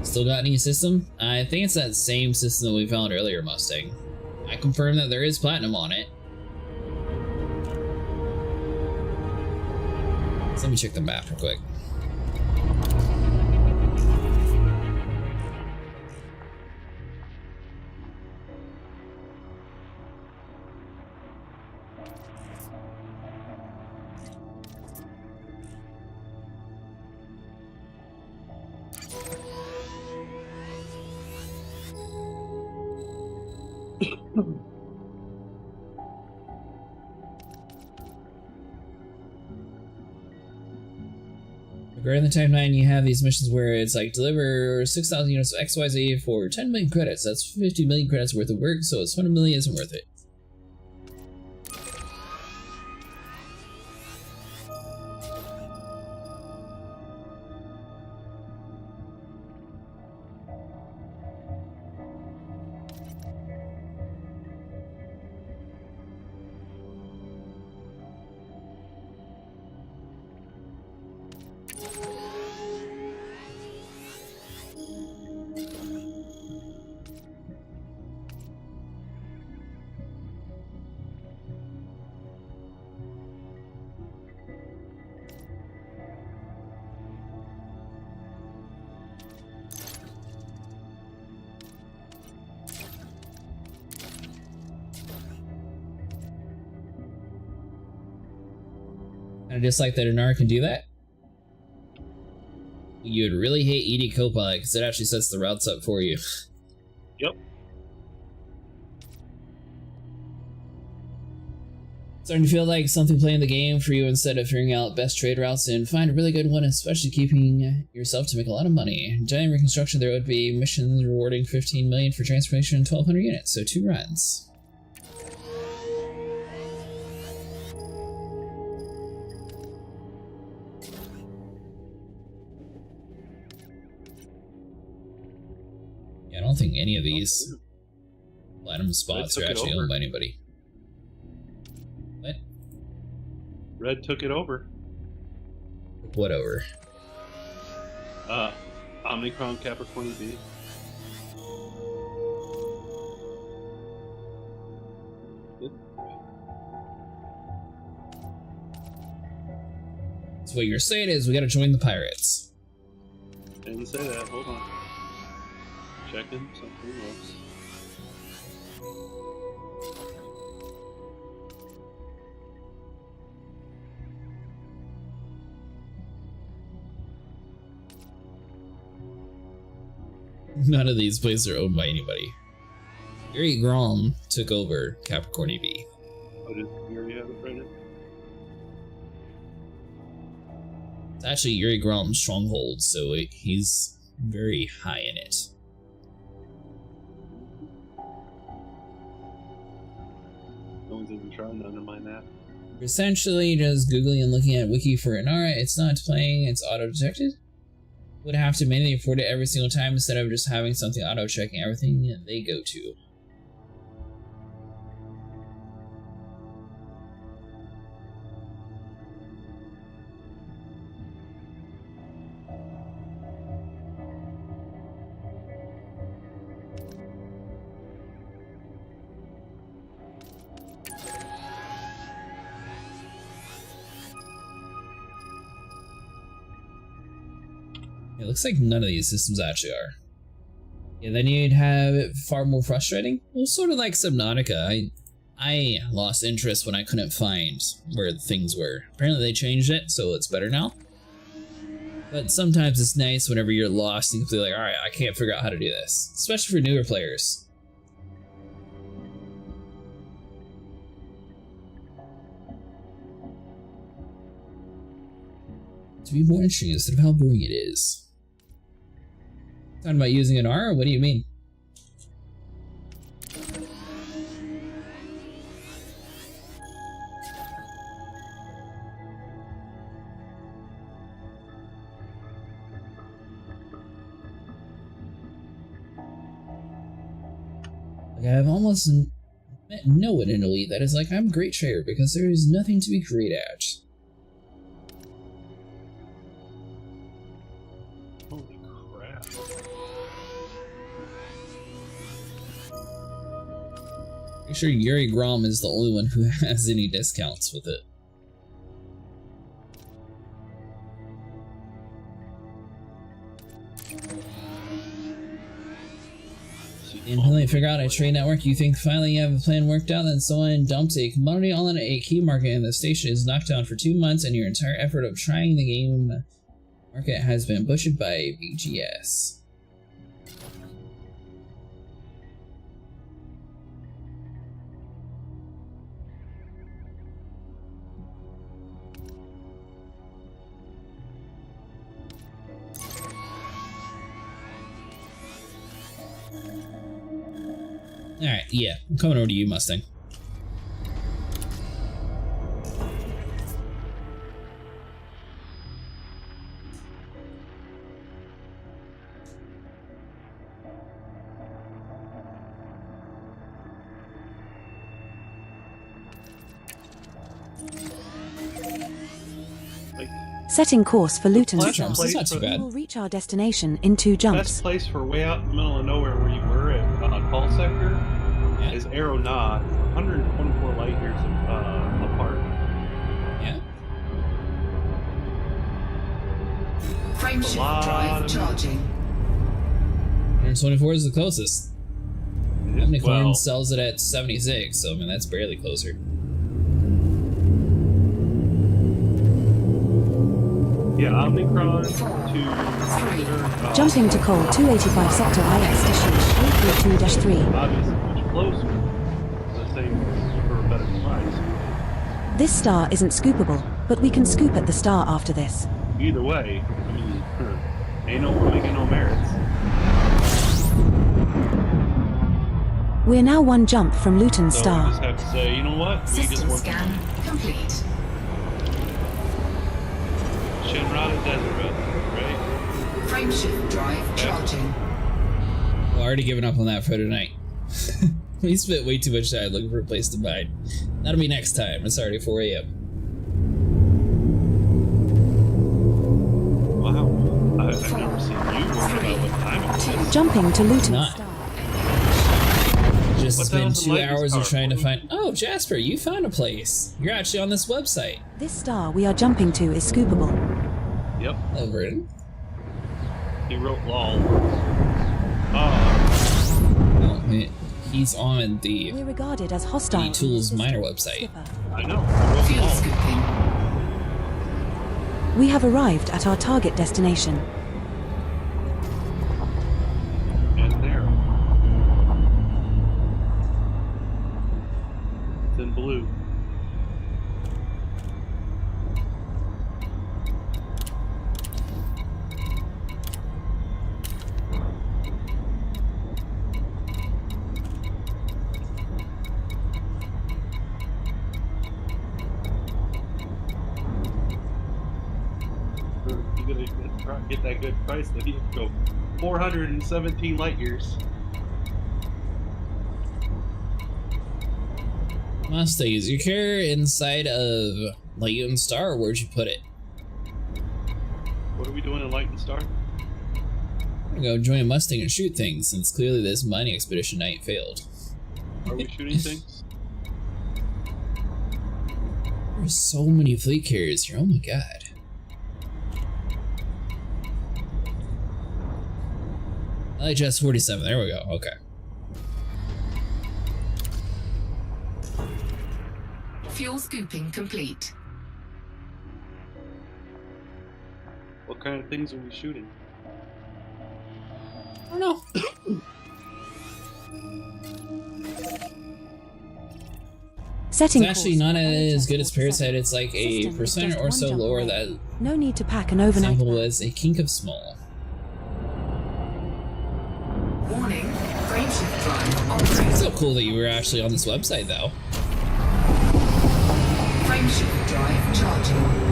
Still got any system? I think it's that same system that we found earlier, Mustang. I confirmed that there is platinum on it. So let me check the map real quick. Regarding the timeline, you have these missions where it's like deliver 6,000 units of XYZ for 10 million credits. That's 50 million credits worth of work, so it's 100 million isn't worth it. I just like that Inara can do that. You would really hate ED Copilot because it actually sets the routes up for you. Yep. Starting to feel like something playing the game for you instead of figuring out best trade routes and find a really good one, especially keeping yourself to make a lot of money. Giant reconstruction, there would be missions rewarding 15 million for transformation and 1,200 units, so 2 runs. Yeah, I don't think any of these platinum spots are actually owned by anybody. What? Red took it over. What over? Omicron Capricorn B. So what you're saying is we gotta join the pirates. Didn't say that. Hold on. Checking something else. None of these places are owned by anybody. Yuri Grom took over Capricorn EB. Oh, did you already have it right now? It's actually Yuri Grom's stronghold, so he's very high in it. No one's even trying to undermine that. Essentially, just googling and looking at wiki for Inara, it's not playing, it's auto-detected. Would have to manually report it every single time instead of just having something auto-checking everything they go to. It looks like none of these systems actually are. Yeah, then you'd have it far more frustrating. Well, sort of like Subnautica. I lost interest when I couldn't find where things were. Apparently they changed it, so it's better now. But sometimes it's nice whenever you're lost and you can be like, alright, I can't figure out how to do this. Especially for newer players. To be more interesting instead of how boring it is. Talking about using an R? What do you mean? Like, I've almost met no one in Elite that is like, I'm a great trader because there is nothing to be great at. Holy crap. Pretty sure Yuri Grom is the only one who has any discounts with it. And finally figure out a trade network. You think finally you have a plan worked out, then someone dumped a commodity all in a key market and the station is knocked down for 2 months and your entire effort of trying the game market has been butchered by VGS. Alright, yeah, I'm coming over to you, Mustang. Setting course for Luton. That's not too We bad. will reach our destination in 2 jumps. Best place for way out in the middle of nowhere where you were at Call Sector is Aeronaut, 124 light years apart. Yeah. Frameshift drive charging. 124 is the closest. Unicorn Well, sells it at 76, so I mean that's barely closer. Yeah, Omicron to Jumping to Cole 285 Sector IS to shoot 832-3. obviously much closer. The same for a better price. This star isn't scoopable, but we can scoop at the star after this. Either way, I mean, ain't no one making no merits. We're now one jump from Luton So we Star. just have to say, you know what? We just System want scan complete. Shinrada Desert, right? Frameshift drive charging. Well, I already given up on that for tonight. We spent way too much time looking for a place to mine. That'll be next time. It's already 4 a.m. Wow. I've never seen you worry about what time it is. Jumping to Luton Not. Star. Just What the spent hell's the 2 lightning hours of star? trying to find. Oh, Jasper, you found a place. You're actually on this website. This star we are jumping to is scoopable. Yep. Hello, Vernon. He wrote lol. Oh, man. He's on the We're regarded as hostile. Tools Miner website. I know. He wrote Fuel lol. scooping. We have arrived at our target destination. And there. It's in blue. You're gonna get that good price, then you can go 417 light years. Mustang, is your car inside of Lion Star, or where'd you put it? What are we doing in Light and Star? I'm gonna go join Mustang and shoot things, since clearly this mining expedition night failed. Are we shooting things? There's so many fleet carriers here, oh my god. LHS 47, there we go, okay. Fuel scooping complete. What kind of things are we shooting? I don't know. Setting It's actually course not for as LHS good as 47. Parasite, it's like a System is percent just or one so jump lower away. that No need to pack an overnight sample bag. was a kink of small. Warning, frameshift drive operating. It's so cool that you were actually on this website though. Frameshift drive charging.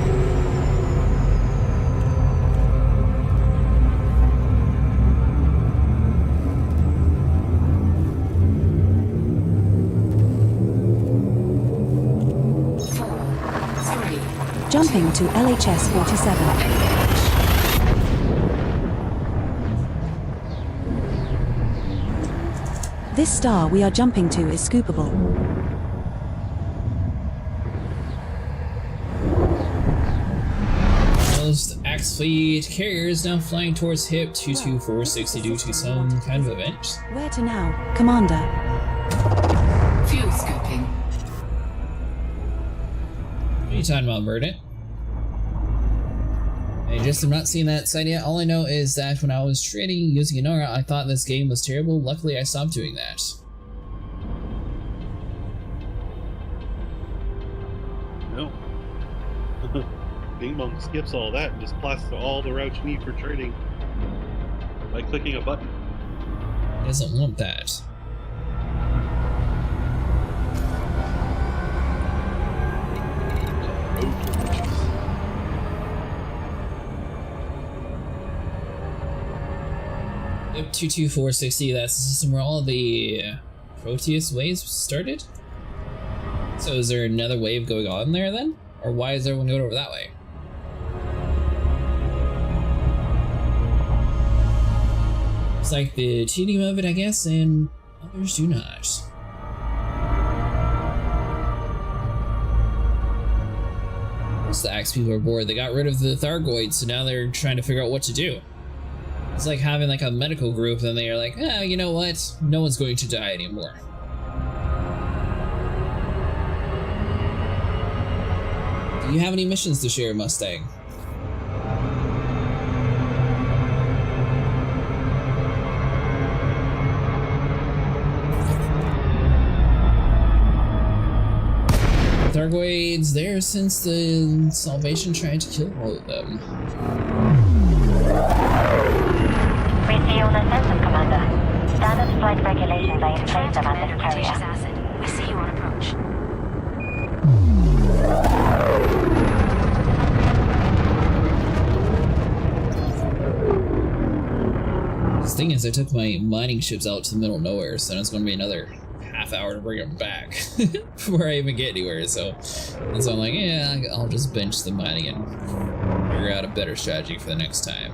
Jumping to LHS 47. This star we are jumping to is scoopable. Most Axe Fleet carriers now flying towards HIP 22460 due to some kind of event. Where to now, Commander? Fuel scooping. What are you talking about, Verdant? I just am not seeing that site yet. All I know is that when I was trading using Inora, I thought this game was terrible. Luckily, I stopped doing that. No. Bing Bong skips all that and just plasts all the routes you need for trading by clicking a button. It doesn't want that. Yep, 22460, that's the system where all the Proteus waves started? So is there another wave going on there then? Or why is everyone going over that way? It's like the tedium of it, I guess, and others do not. Most of the Axe people are bored. They got rid of the Thargoids, so now they're trying to figure out what to do. It's like having like a medical group, and they are like, oh, you know what? No one's going to die anymore. Do you have any missions to share, Mustang? Thargoids there since the Salvation tried to kill all of them. Receive on attention, Commander. Standard flight regulations are in place around this carrier. Acid. We see you on approach. The thing is, I took my mining ships out to the middle of nowhere, so it's going to be another half hour to bring them back before I even get anywhere. So I'm like, yeah, I'll just bench the mining and figure out a better strategy for the next time.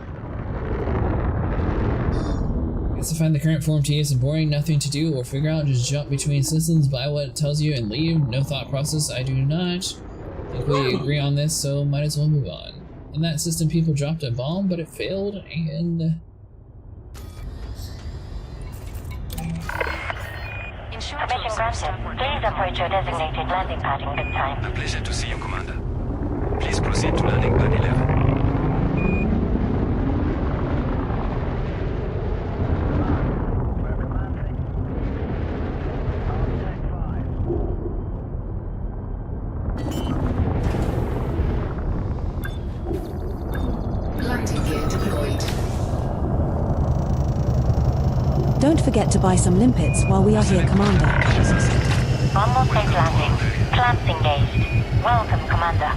Guess to find the current form tedious and boring, nothing to do or figure out, just jump between systems, buy what it tells you, and leave. No thought process. I do not think we agree on this, so might as well move on. In that system, people dropped a bomb, but it failed, and Permission granted. Please approach your designated landing pad in good time. A pleasure to see you, Commander. Please proceed to landing pad 11. Landing gear deployed. Don't forget to buy some limpets while we are here, Commander. One more safe landing. Clamps engaged. Welcome, Commander.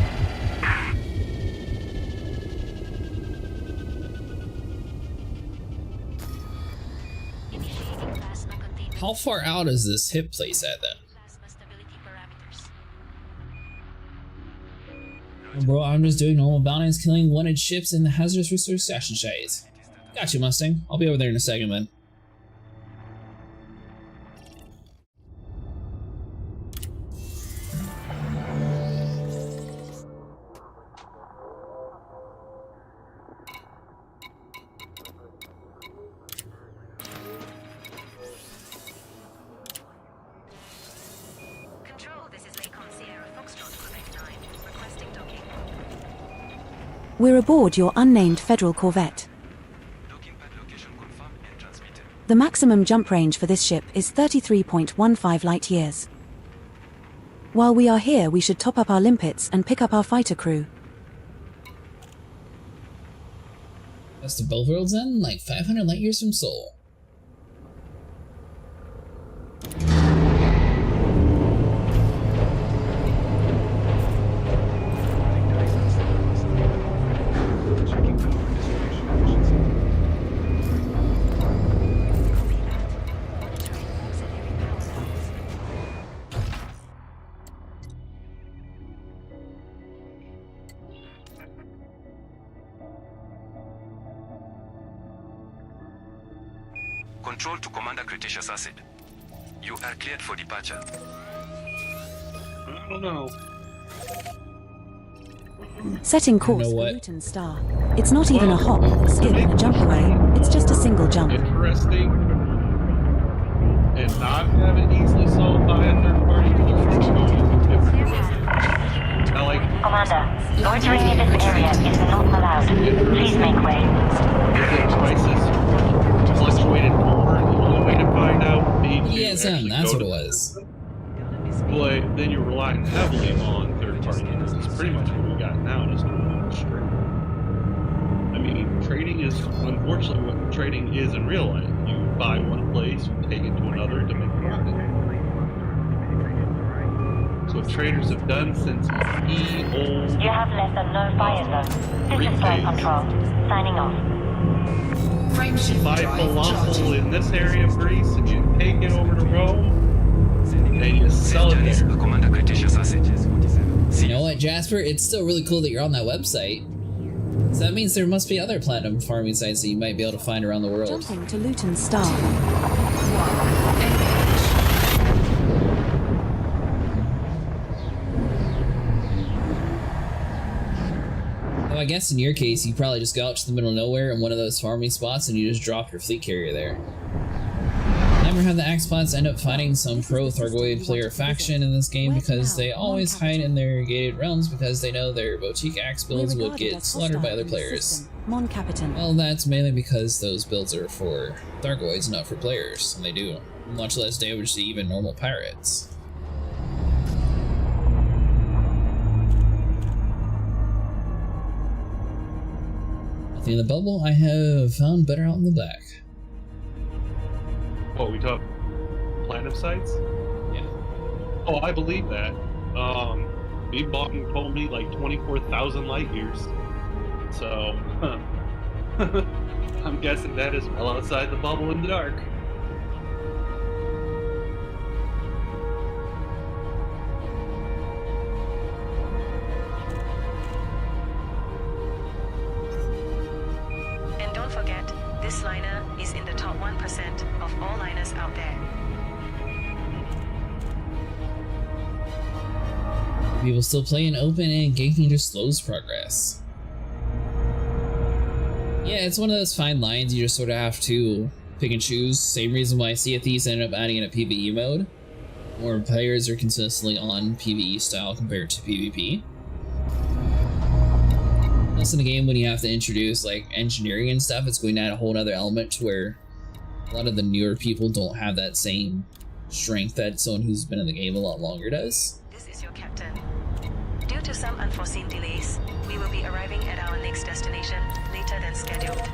how far out is this hip place at then? Bro, I'm just doing normal bounties, killing wanted ships and the hazardous resource stash and shades. Got you, Mustang. I'll be over there in a second, man. We're aboard your unnamed federal corvette. The maximum jump range for this ship is 33.15 light years. While we are here, we should top up our limpets and pick up our fighter crew. That's the both worlds then? Like 500 light years from Sol. Control to Commander Cretaceous Acid. You are cleared for departure. I don't know. Setting course for Luton Star. It's not even a hop, skip, and a jump away. It's just a single jump. Interesting. And not have it easily solved by a third party. I like Commander, loitering in this area is not allowed. Please make way. if the prices fluctuated forward, the only way to find out would be to actually that's go what it to was. But then you're relying heavily on third party. It's pretty much what we got now, just a straight. I mean, trading is unfortunately what trading is in real life. You buy one place, you take it to another to make profit. So what traders have done since old. You have less than no fire zone. This is flight control. Signing off. Buy falafel in this area of Greece and you take it over to Rome and you sell it there. Commander Cretaceous Acid. You know what, Jasper? It's still really cool that you're on that website. So that means there must be other platinum farming sites that you might be able to find around the world. Jumping to Luton Star. I guess in your case, you probably just go out to the middle of nowhere in one of those farming spots and you just drop your fleet carrier there. Never have the axe plots end up fighting some pro-Thargoid player faction in this game because they always hide in their gated realms because they know their boutique axe builds would get slaughtered by other players. Well, that's mainly because those builds are for Thargoids, not for players, and they do much less damage to even normal pirates. In the bubble, I have found better out in the back. What, we talk platinum sites? Yeah. Oh, I believe that. Bong told me like 24,000 light years. So, I'm guessing that is well outside the bubble in the dark. And don't forget, this liner is in the top 1% of all liners out there. People still playing open and ganking just slows progress. Yeah, it's one of those fine lines you just sort of have to pick and choose. Same reason why Sea of Thieves ended up adding in a PvE mode, where players are consistently on PvE style compared to PvP. Plus in a game when you have to introduce like engineering and stuff, it's going to add a whole other element to where a lot of the newer people don't have that same strength that someone who's been in the game a lot longer does. This is your captain. Due to some unforeseen delays, we will be arriving at our next destination later than scheduled.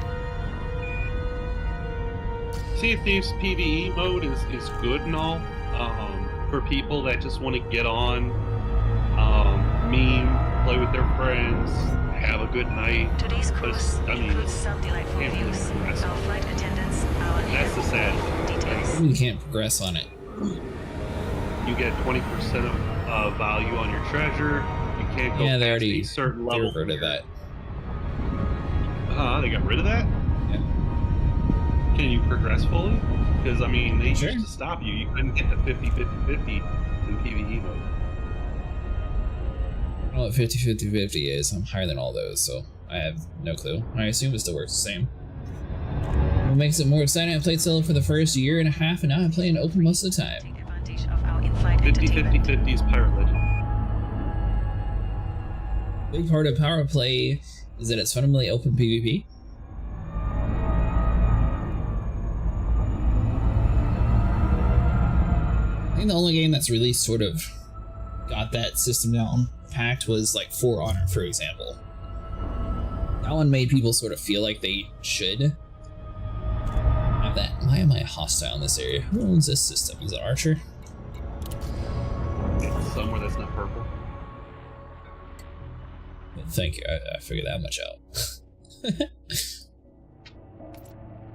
Sea of Thieves PvE mode is good and all, for people that just want to get on, meme, play with their friends, have a good night. Today's cruise includes some delightful views. Our flight attendants are on That's the sad details. You can't progress on it. You get 20% of value on your treasure. You can't go Yeah, they past already a certain level. got rid of that. They got rid of that? Yeah. Can you progress fully? Because, I mean, they used to stop you. You couldn't get the 50-50-50 in PvE mode. I don't know what 50-50-50 is. I'm higher than all those, so I have no clue. I assume it still works the same. What makes it more exciting? I played solo for the first year and a half, and now I'm playing open most of the time. 50-50-50 is Pirate Legend. Big part of Power Play is that it's fundamentally open PvP. I think the only game that's really sort of got that system down packed was like For Honor, for example. That one made people sort of feel like they should have that. Why am I hostile in this area? Who owns this system? Is it Archer? It's somewhere that's not purple. Thank you, I figured that much out.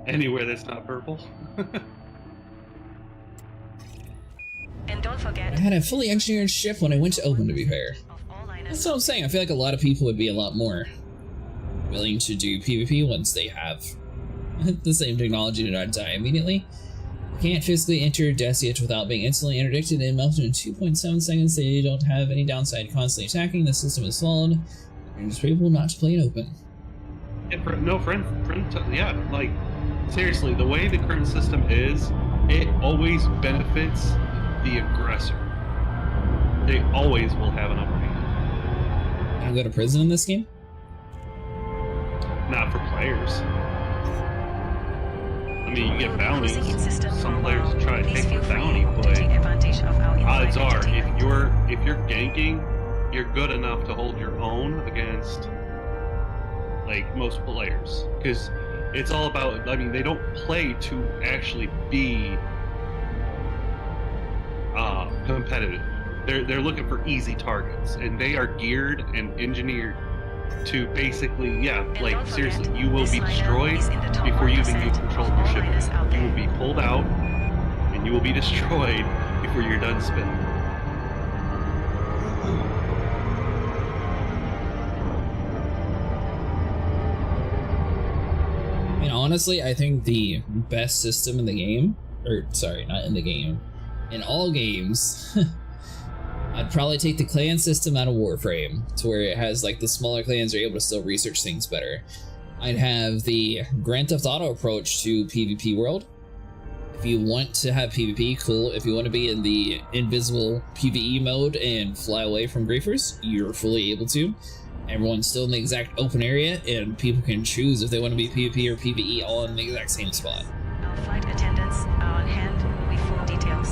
Anywhere that's not purple. And don't forget, I had a fully engineered ship when I went to open, to be fair. That's what I'm saying. I feel like a lot of people would be a lot more willing to do PvP once they have the same technology to not die immediately. You can't physically enter Death without being instantly interdicted and melted in 2.7 seconds. They don't have any downside constantly attacking. The system is flawed. You're just able not to play it open. Yeah, like, seriously, the way the current system is, it always benefits the aggressor. They always will have an upper hand. Can I go to prison in this game? Not for players. I mean, you get bounties. Some players try to take the bounty, but odds are, if you're ganking, you're good enough to hold your own against like most players. Because it's all about, I mean, they don't play to actually be competitive. They're looking for easy targets, and they are geared and engineered to basically, like, seriously, you will be destroyed before you even get control of your ship. You will be pulled out, and you will be destroyed before you're done spinning. I mean, honestly, I think the best system in the game, or sorry, not in the game, in all games, I'd probably take the clan system out of Warframe, to where it has like the smaller clans are able to still research things better. I'd have the Grand Theft Auto approach to PvP world. If you want to have PvP, cool. If you want to be in the invisible PvE mode and fly away from griefers, you're fully able to. Everyone's still in the exact open area, and people can choose if they want to be PvP or PvE all in the exact same spot. Our flight attendants are on hand with full details.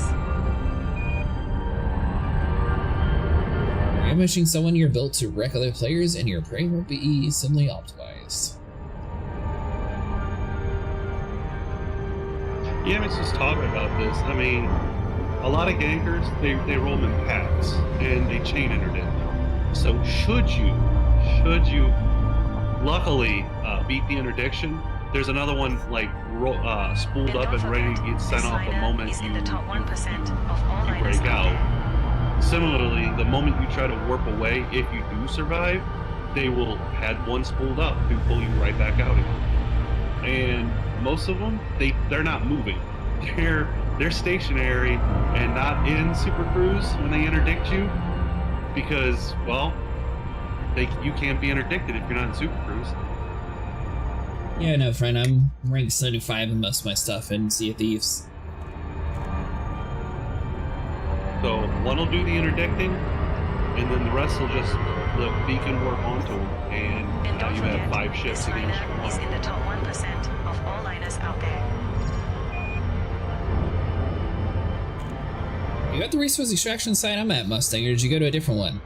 Ambushing someone, you're built to wreck other players, and your prey won't be simply optimized. Yeah, I was just talking about this. I mean, a lot of gankers, they roll them in packs, and they chain interdict. So should you luckily beat the interdiction, there's another one like spooled up and ready to get sent off the moment you break out. Similarly, the moment you try to warp away, if you do survive, they will have one spooled up to pull you right back out again. And most of them, they're not moving. They're stationary and not in Super Cruise when they interdict you because, well, you can't be interdicted if you're not in Super Cruise. Yeah, no, friend, I'm rank 75 in most of my stuff in Sea of Thieves. So one will do the interdicting, and then the rest will just the beacon warp onto them, and now you have 5 ships against you. Is in the top 1% of all liners out there. You got the resource extraction site I'm at, Mustang, or did you go to a different one?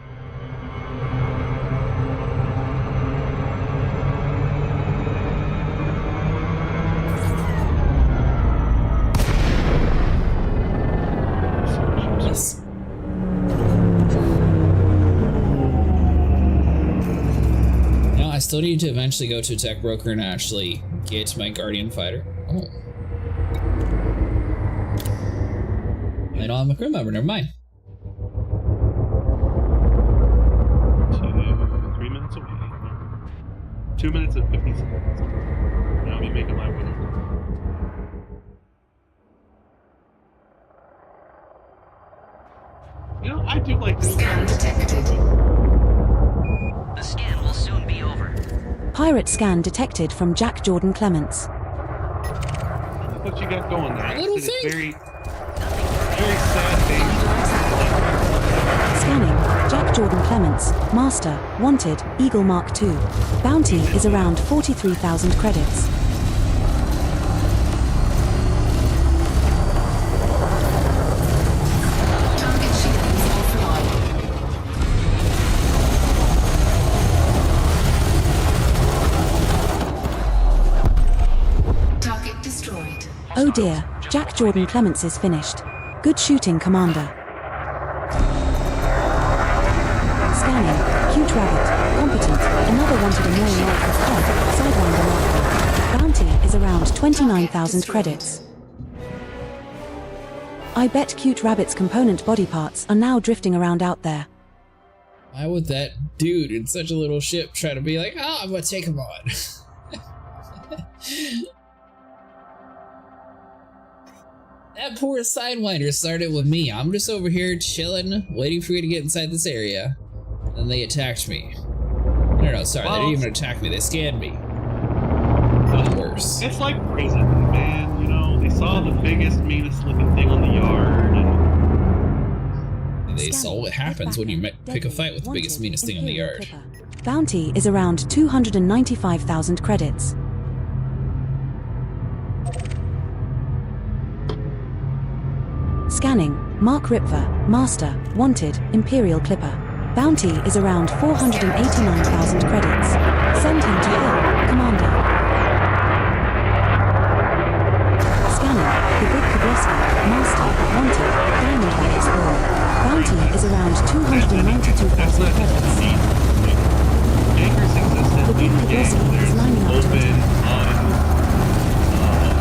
Yes. Now, I still need to eventually go to a tech broker and actually get my Guardian fighter. Oh. I don't have a crew member, never mind. 3 minutes away. 2 minutes and 50 seconds. Now I'll be making my way. You know, I do like this. Scan detected. The scan will soon be over. Pirate scan detected from Jack Jordan Clements. What you got going there? Little It's thing. very sad thing. Scanning. Jack Jordan Clements. Master. Wanted. Eagle Mark II. Bounty is around 43,000 credits. Target shields offline. Target destroyed. Oh dear. Jack Jordan Clements is finished. Good shooting, Commander. Scanning. Cute rabbit. Competent. Another wanted annoying life with head. Sidewinder marker. Bounty is around 29,000 credits. I bet Cute Rabbit's component body parts are now drifting around out there. Why would that dude in such a little ship try to be like, oh, I'm gonna take him on? That poor Sidewinder started with me. I'm just over here chilling, waiting for you to get inside this area. And they attacked me. No, sorry, they didn't even attack me, they scanned me. Not worse. It's like prison, man. You know, they saw the biggest, meanest looking thing on the yard, and they saw what happens when you pick a fight with the biggest, meanest thing on the yard. Bounty is around 295,000 credits. Scanning. Mark Ripfer. Master. Wanted. Imperial Clipper. Bounty is around 489,000 credits. Send him to Hill, Commander. Scanning. The Big Kobleski. Master. Wanted. Diamond by Explorer. Bounty is around 292,000 credits. The Big Kobleski is lining up to attack.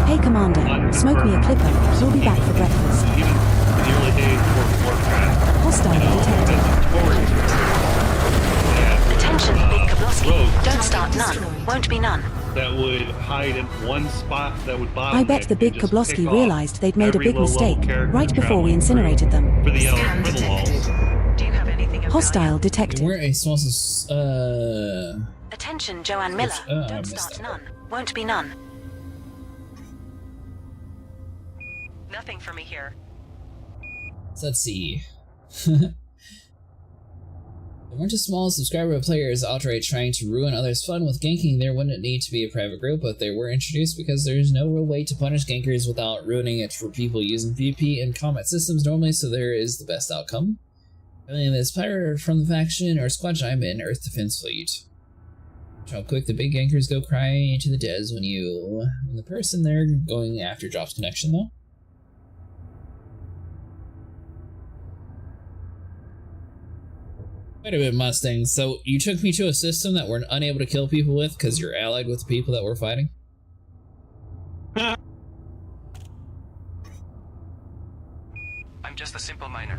Hey Commander, smoke me a clipper. We'll be back for breakfast. Hostile detected. Attention, Big Kobleski. Don't start none. Won't be none. that would hide in one spot that would bottom. I bet the Big Kobleski realized they'd made a big mistake right before we incinerated them. For the walls. Do you have anything of Hostile detected. We're a small Attention, Joanne Miller. Don't start none. Won't be none. Nothing for me here. So let's see. There weren't a small subscriber of players outright trying to ruin others' fun with ganking. There wouldn't need to be a private group, but they were introduced because there's no real way to punish gankers without ruining it for people using PvP and combat systems normally, so there is the best outcome. Alien is pirate from the faction or squad I'm in Earth Defense Fleet. How quick the big anchors go cry to the des when the person they're going after drops connection, though. Wait a minute, Mustang. So you took me to a system that we're unable to kill people with because you're allied with the people that we're fighting? I'm just a simple miner.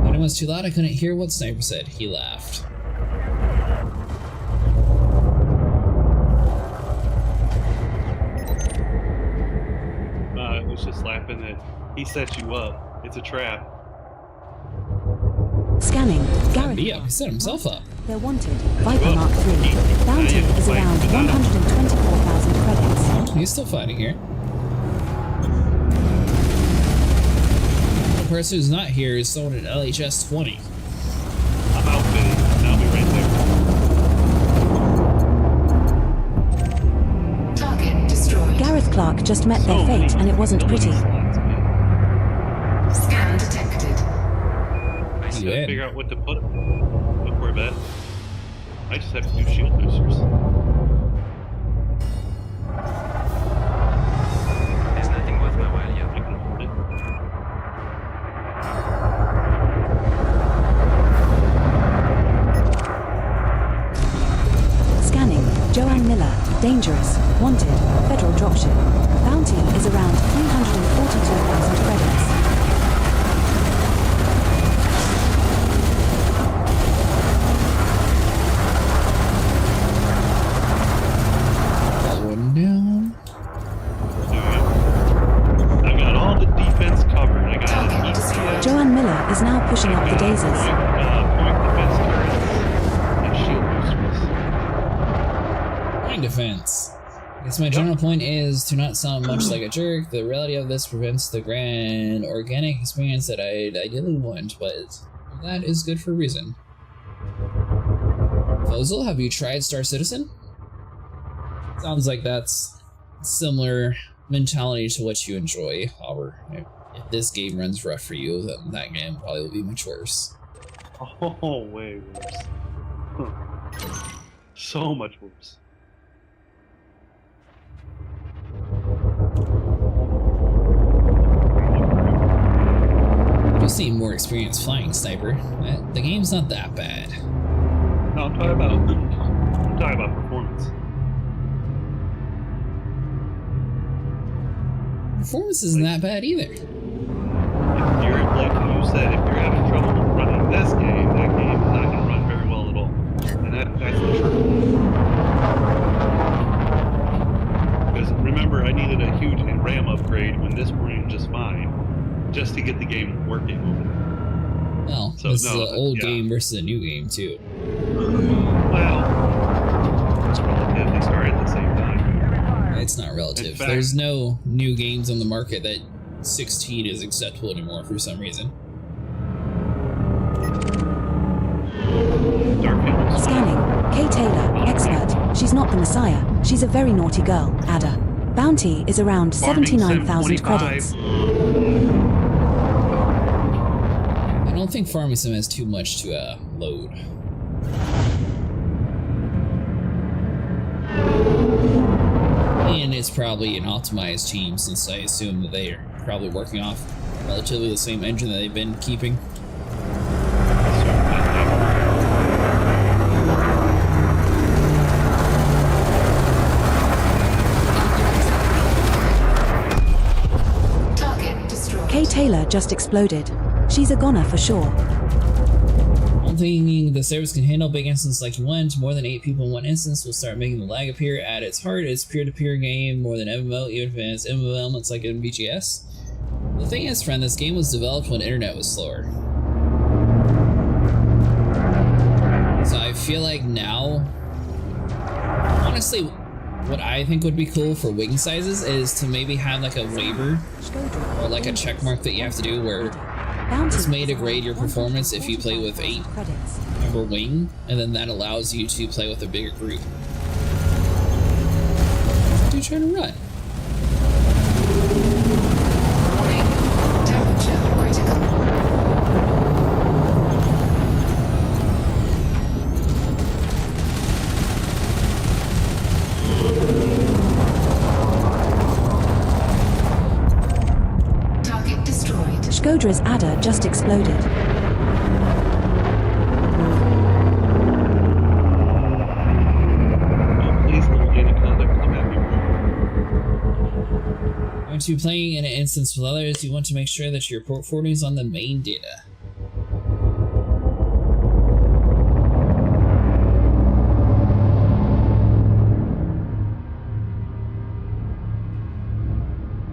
When it was too loud, I couldn't hear what Sniper said. He laughed. I was just laughing that he set you up. It's a trap. Scanning. Gareth. Yeah, he set himself up. They're wanted. Viper Mark 3. Bounty is around 124,000 credits. He's still fighting here. The person who's not here is someone at LHS 20. I'm outfitting. I'll be right there. Target destroyed. Gareth Clark just met their fate, and it wasn't pretty. Scan detected. I just gotta figure out what to put before bed. I just have to do shield boosters. There's nothing worth my while yet. I can afford it. Scanning. Joanne Miller. Dangerous. Wanted. Federal dropship. Bounty is around 342,000 credits. Down. I got all the defense covered. I got an ECS. Joanne Miller is now pushing up the daisies. Point defense turrets and shield boosters. Point defense. I guess my general point is to not sound much like a jerk. The reality of this prevents the grand organic experience that I'd ideally want, but that is good for a reason. Fozil, have you tried Star Citizen? Sounds like that's similar mentality to what you enjoy. However, if this game runs rough for you, then that game probably will be much worse. Oh, way worse. Huh. So much worse. You seem more experienced flying, Sniper. The game's not that bad. No, I'm talking about performance. Performance isn't that bad either. If you're like you said, if you're having trouble running this game, that game is not going to run very well at all, and that's the truth. Because remember, I needed a huge RAM upgrade when this ran just fine, just to get the game working over there. Well, so, this is an old game versus a new game too. Well, it's relative. They started at the same time. It's not relative. In fact, there's no new games on the market that 16 is acceptable anymore for some reason. Scanning. Kay Taylor, expert. She's not the Messiah. She's a very naughty girl. Adder. Bounty is around 79,000 credits. I don't think Farming Sim has too much to load. And it's probably an optimized team, since I assume that they are probably working off relatively the same engine that they've been keeping. Target destroyed. Kay Taylor just exploded. She's a goner for sure. I don't think the service can handle big instances like you want. More than 8 people in one instance will start making the lag appear. At its heart, it's peer-to-peer game more than MMO, even if it has MMO elements like in BGS. The thing is, friend, this game was developed when internet was slower. So I feel like now, honestly, what I think would be cool for wing sizes is to maybe have like a waiver or like a check mark that you have to do where it's made to grade your performance if you play with 8 member wing, and then that allows you to play with a bigger group. What are you trying to run? critical. Target destroyed. Shkodra's adder just exploded. Please little data conduct come at me. Going to be playing in an instance with others, you want to make sure that your port forwarding is on the main data.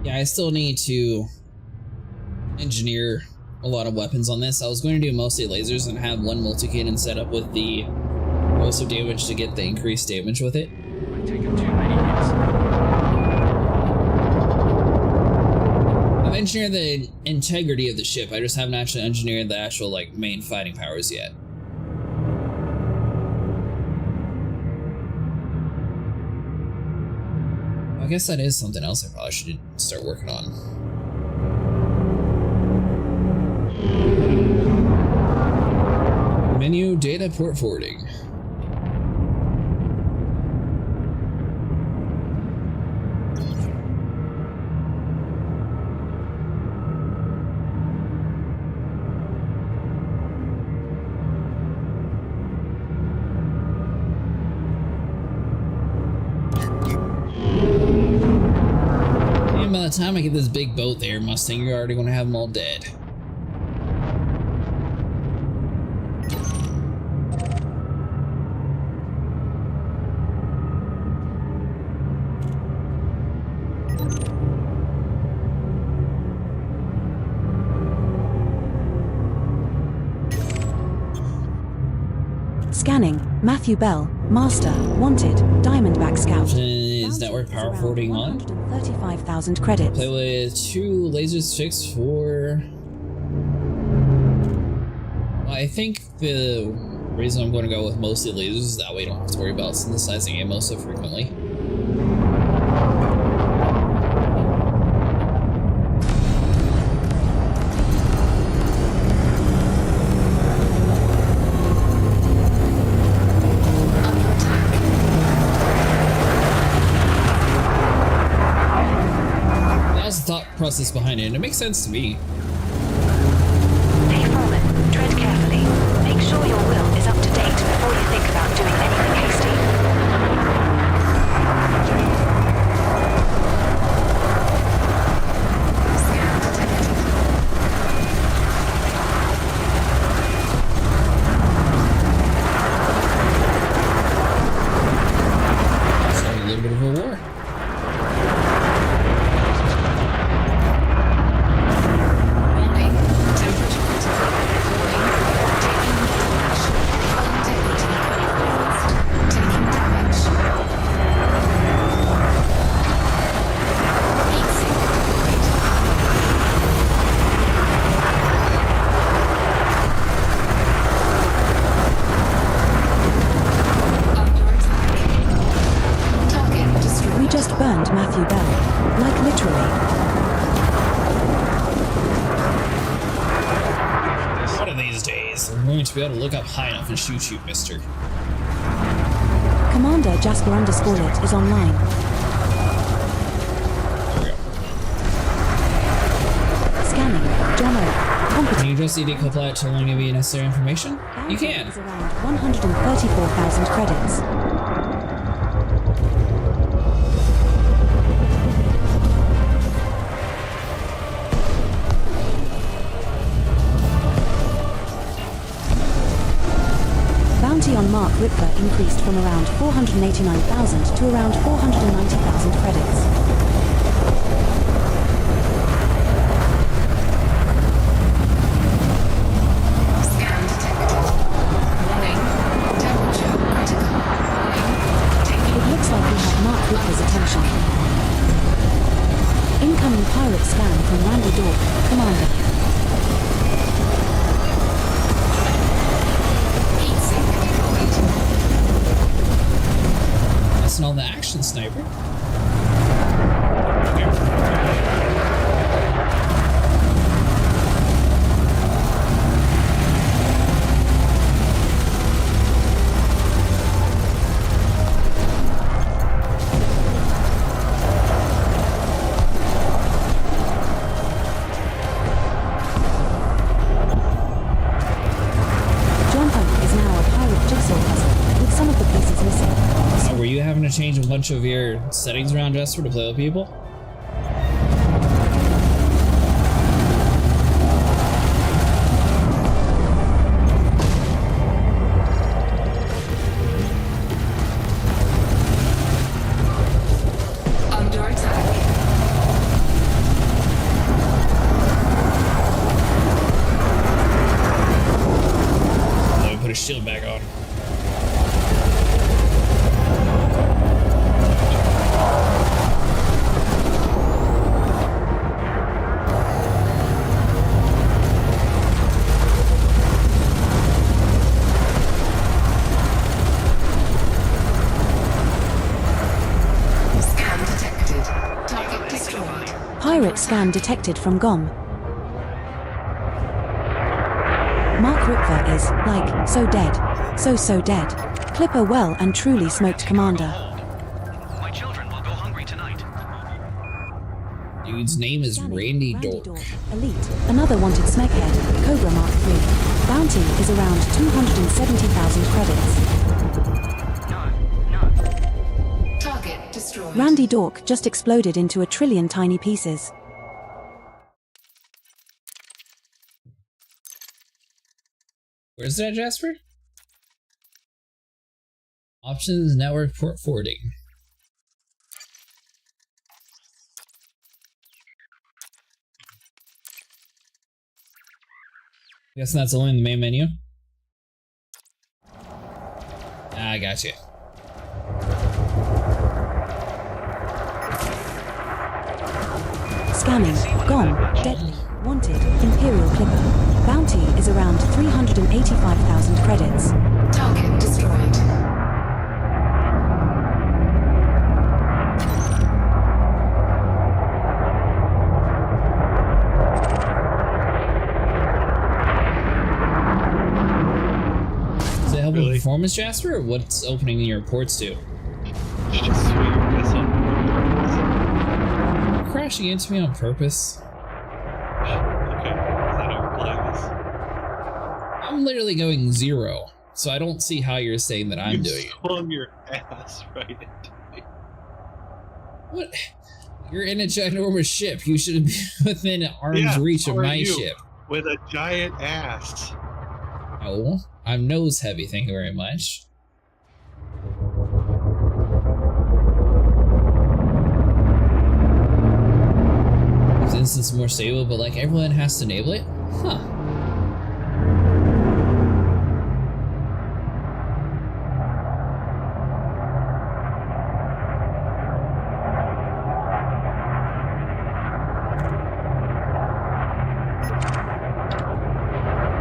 Yeah, I still need to engineer a lot of weapons on this. I was going to do mostly lasers and have one multi-cannon set up with the explosive damage to get the increased damage with it. I've taken too many hits. I've engineered the integrity of the ship, I just haven't actually engineered the actual like main fighting powers yet. I guess that is something else I probably should start working on. Menu data port forwarding. And by the time I get this big boat there, Mustang, you're already going to have them all dead. Scanning. Matthew Bell, Master, Wanted, Diamondback Scout. Is network power forwarding on? 135,000 credits. Play with 2 laser sticks for... Well, I think the reason I'm going to go with mostly lasers is that way I don't have to worry about synthesizing ammo so frequently. Process behind it, and it makes sense to me. Hey Foreman, tread carefully. Make sure your will is up to date before you think about doing anything hasty. Starting a little bit of a war. Matthew Bell. Like literally. One of these days, I'm going to be able to look up high enough and shoot you, mister. Commander Jasper_it is online. Scanning. John O. Can you just decouple it to only give you necessary information? You can. Is around 134,000 credits. Bounty on Mark Ripper increased from around 489,000 to around 490,000 credits. Incoming pirate scan from Randy Dork, Commander. Missing all the action, sniper. bunch of your settings around Jasper to play with people? Under attack. Let me put a shield back on. Scan detected. Target destroyed. Pirate scan detected from GOM. Mark Ripfer is, like, so dead. So dead. Clipper well and truly smoked Commander. My children will go hungry tonight. Dude's name is Randy Dork. Elite. Another wanted smeghead. Cobra Mark III. Bounty is around 270,000 credits. Target destroyed. Randy Dork just exploded into a trillion tiny pieces. Where's that, Jasper? Options, network port forwarding. Guessing that's only in the main menu. I got you. Scanning. Gone. Deadly. Wanted. Imperial Clipper. Bounty is around 385,000 credits. Target destroyed. Does it help with performance, Jasper, or what's opening your ports to? Crashing into me on purpose. I'm literally going 0, so I don't see how you're saying that I'm doing it. Swung your ass right into me. What? You're in a ginormous ship. You should be within arm's reach of my ship. With a giant ass. Oh, I'm nose heavy, thank you very much. This instance more stable, but like everyone has to enable it? Huh.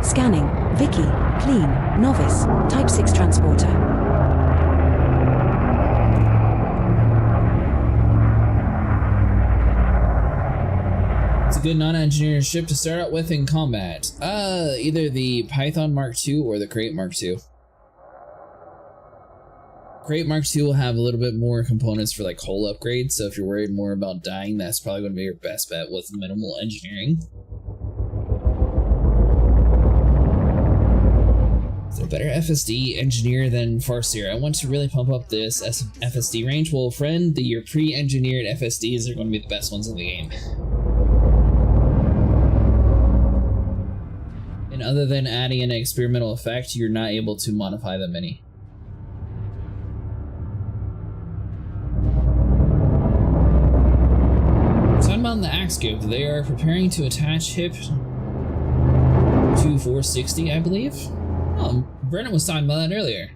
Scanning. Vicky. Clean. Novice. Type 6 transporter. It's a good non-engineer ship to start out with in combat. Either the Python Mark II or the Crate Mark II. Crate Mark II will have a little bit more components for like hull upgrades, so if you're worried more about dying, that's probably going to be your best bet with minimal engineering. So better FSD engineer than Farseer. I want to really pump up this FSD range. Well, friend, your pre-engineered FSDs are going to be the best ones in the game. And other than adding an experimental effect, you're not able to modify them any. Talking about the Axe Group, they are preparing to attach HIP to 460, I believe. Oh, Brennan was talking about that earlier.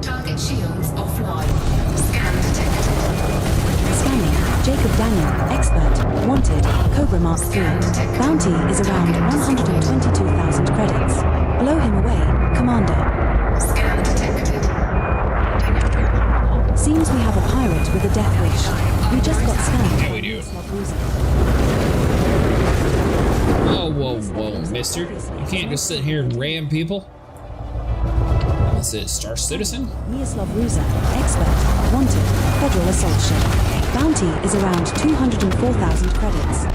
Target shields offline. Scan detected. Scanning. Jacob Daniel. Expert. Wanted. Cobra Mark III. Bounty is around 122,000 credits. Blow him away, Commander. Scan detected. Seems we have a pirate with a death wish. We just got scanned. Yeah, we do. Oh, whoa, whoa. mister. You can't just sit here and ram people. This is Star Citizen. Miroslav Ruza, expert, wanted, federal assault ship. Bounty is around 204,000 credits.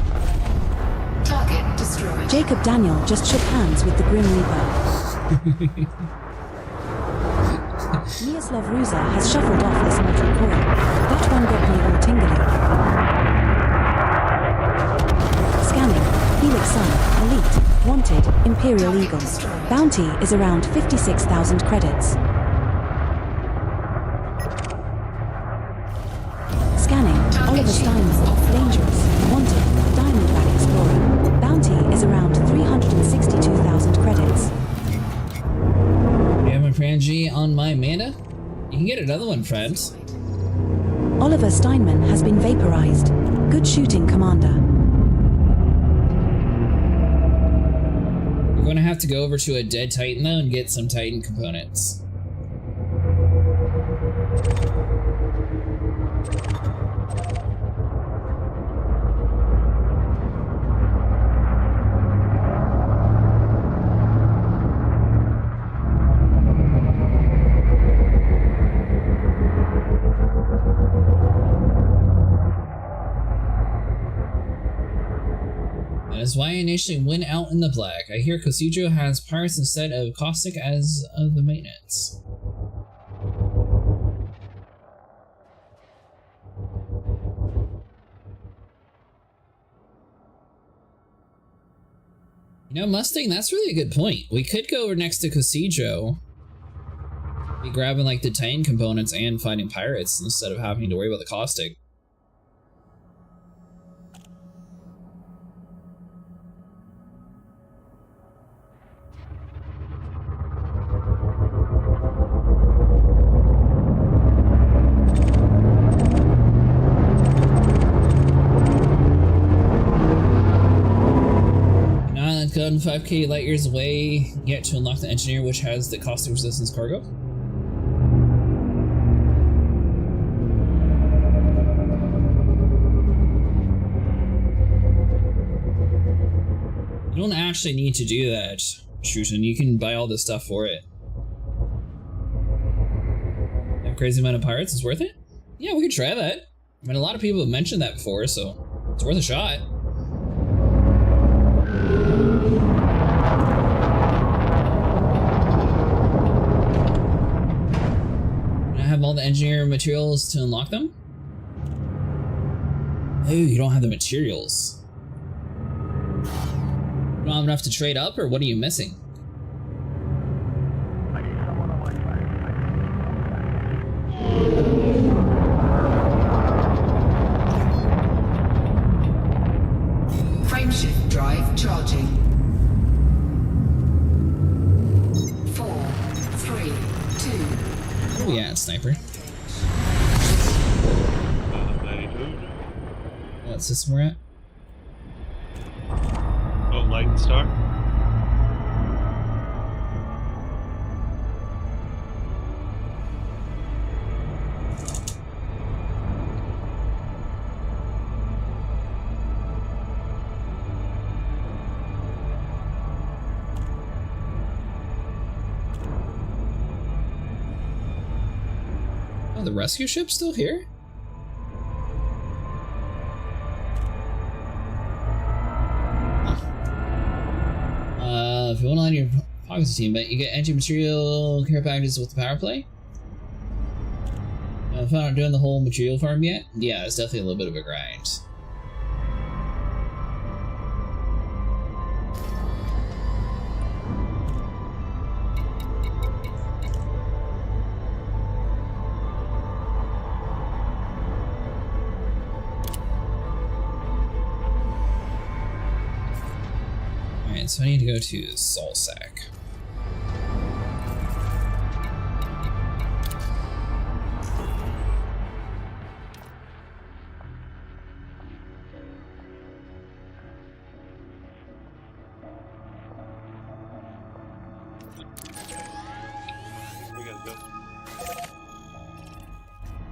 Target destroyed. Jacob Daniel just shook hands with the Grim Reaper. Miroslav Ruza has shuffled off this mortal coil. That one got me all tingly. Scanning. Helix Sun, Elite, Wanted, Imperial Eagle. Bounty is around 56,000 credits. Scanning. Oliver Steinman, Dangerous, Wanted, Diamondback Explorer. Bounty is around 362,000 credits. You have a Frangie on my Amanda? You can get another one, friends. Oliver Steinman has been vaporized. Good shooting, Commander. We're gonna have to go over to a dead Titan though and get some Titan components. That is why I initially went out in the black. I hear Kosidro has pirates instead of caustic as of the maintenance. You know, Mustang, that's really a good point. We could go over next to Kosidro, be grabbing like the Titan components and fighting pirates instead of having to worry about the caustic. Gun 5k light years away, yet to unlock the engineer, which has the caustic resistance cargo. You don't actually need to do that, Shootin. You can buy all this stuff for it. Have a crazy amount of pirates, it's worth it? Yeah, we could try that. I mean, a lot of people have mentioned that before, so it's worth a shot. Have all the engineer materials to unlock them? Oh, you don't have the materials. You don't have enough to trade up, or what are you missing? Frameshift drive charging. 4, 3, 2. Oh yeah, sniper. What system we're at? Oh, Light and Star. Oh, the rescue ship's still here? If you want to line your pockets team, but you get engine material care packages with the power play. If I'm not doing the whole material farm yet, yeah, it's definitely a little bit of a grind. So I need to go to Salsack.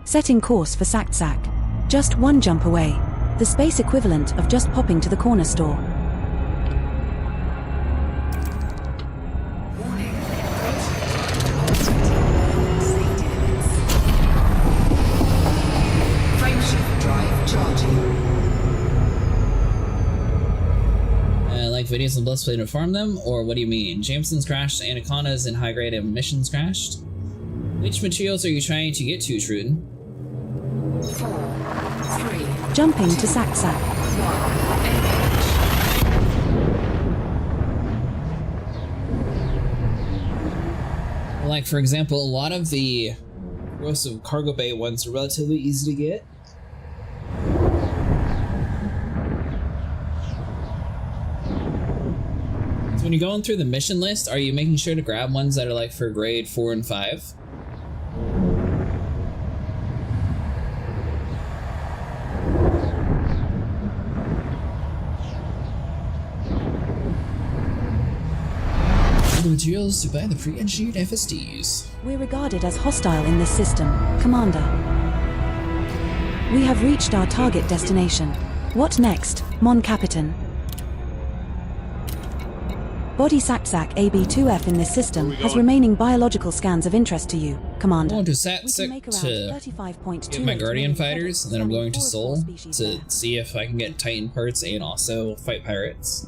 Setting course for Saksak. Just one jump away. The space equivalent of just popping to the corner store. videos on Let's Play to farm them, or what do you mean? Jamison's crashed, Anaconda's and high-grade emissions crashed? Which materials are you trying to get to, Truden? 4, 3, Jumping to Sac Sac. 1, Like, for example, a lot of the corrosive cargo bay ones are relatively easy to get. So when you're going through the mission list, are you making sure to grab ones that are like for grade 4 and 5? The materials to buy the pre-engineered FSDs. We're regarded as hostile in this system, Commander. We have reached our target destination. What next, Mon Capitan? Body Sac-Sac AB2F in this system has remaining biological scans of interest to you, Commander. I'm going to Sac-Sac to get my Guardian fighters, and then I'm going to Sol to see if I can get Titan parts and also fight pirates.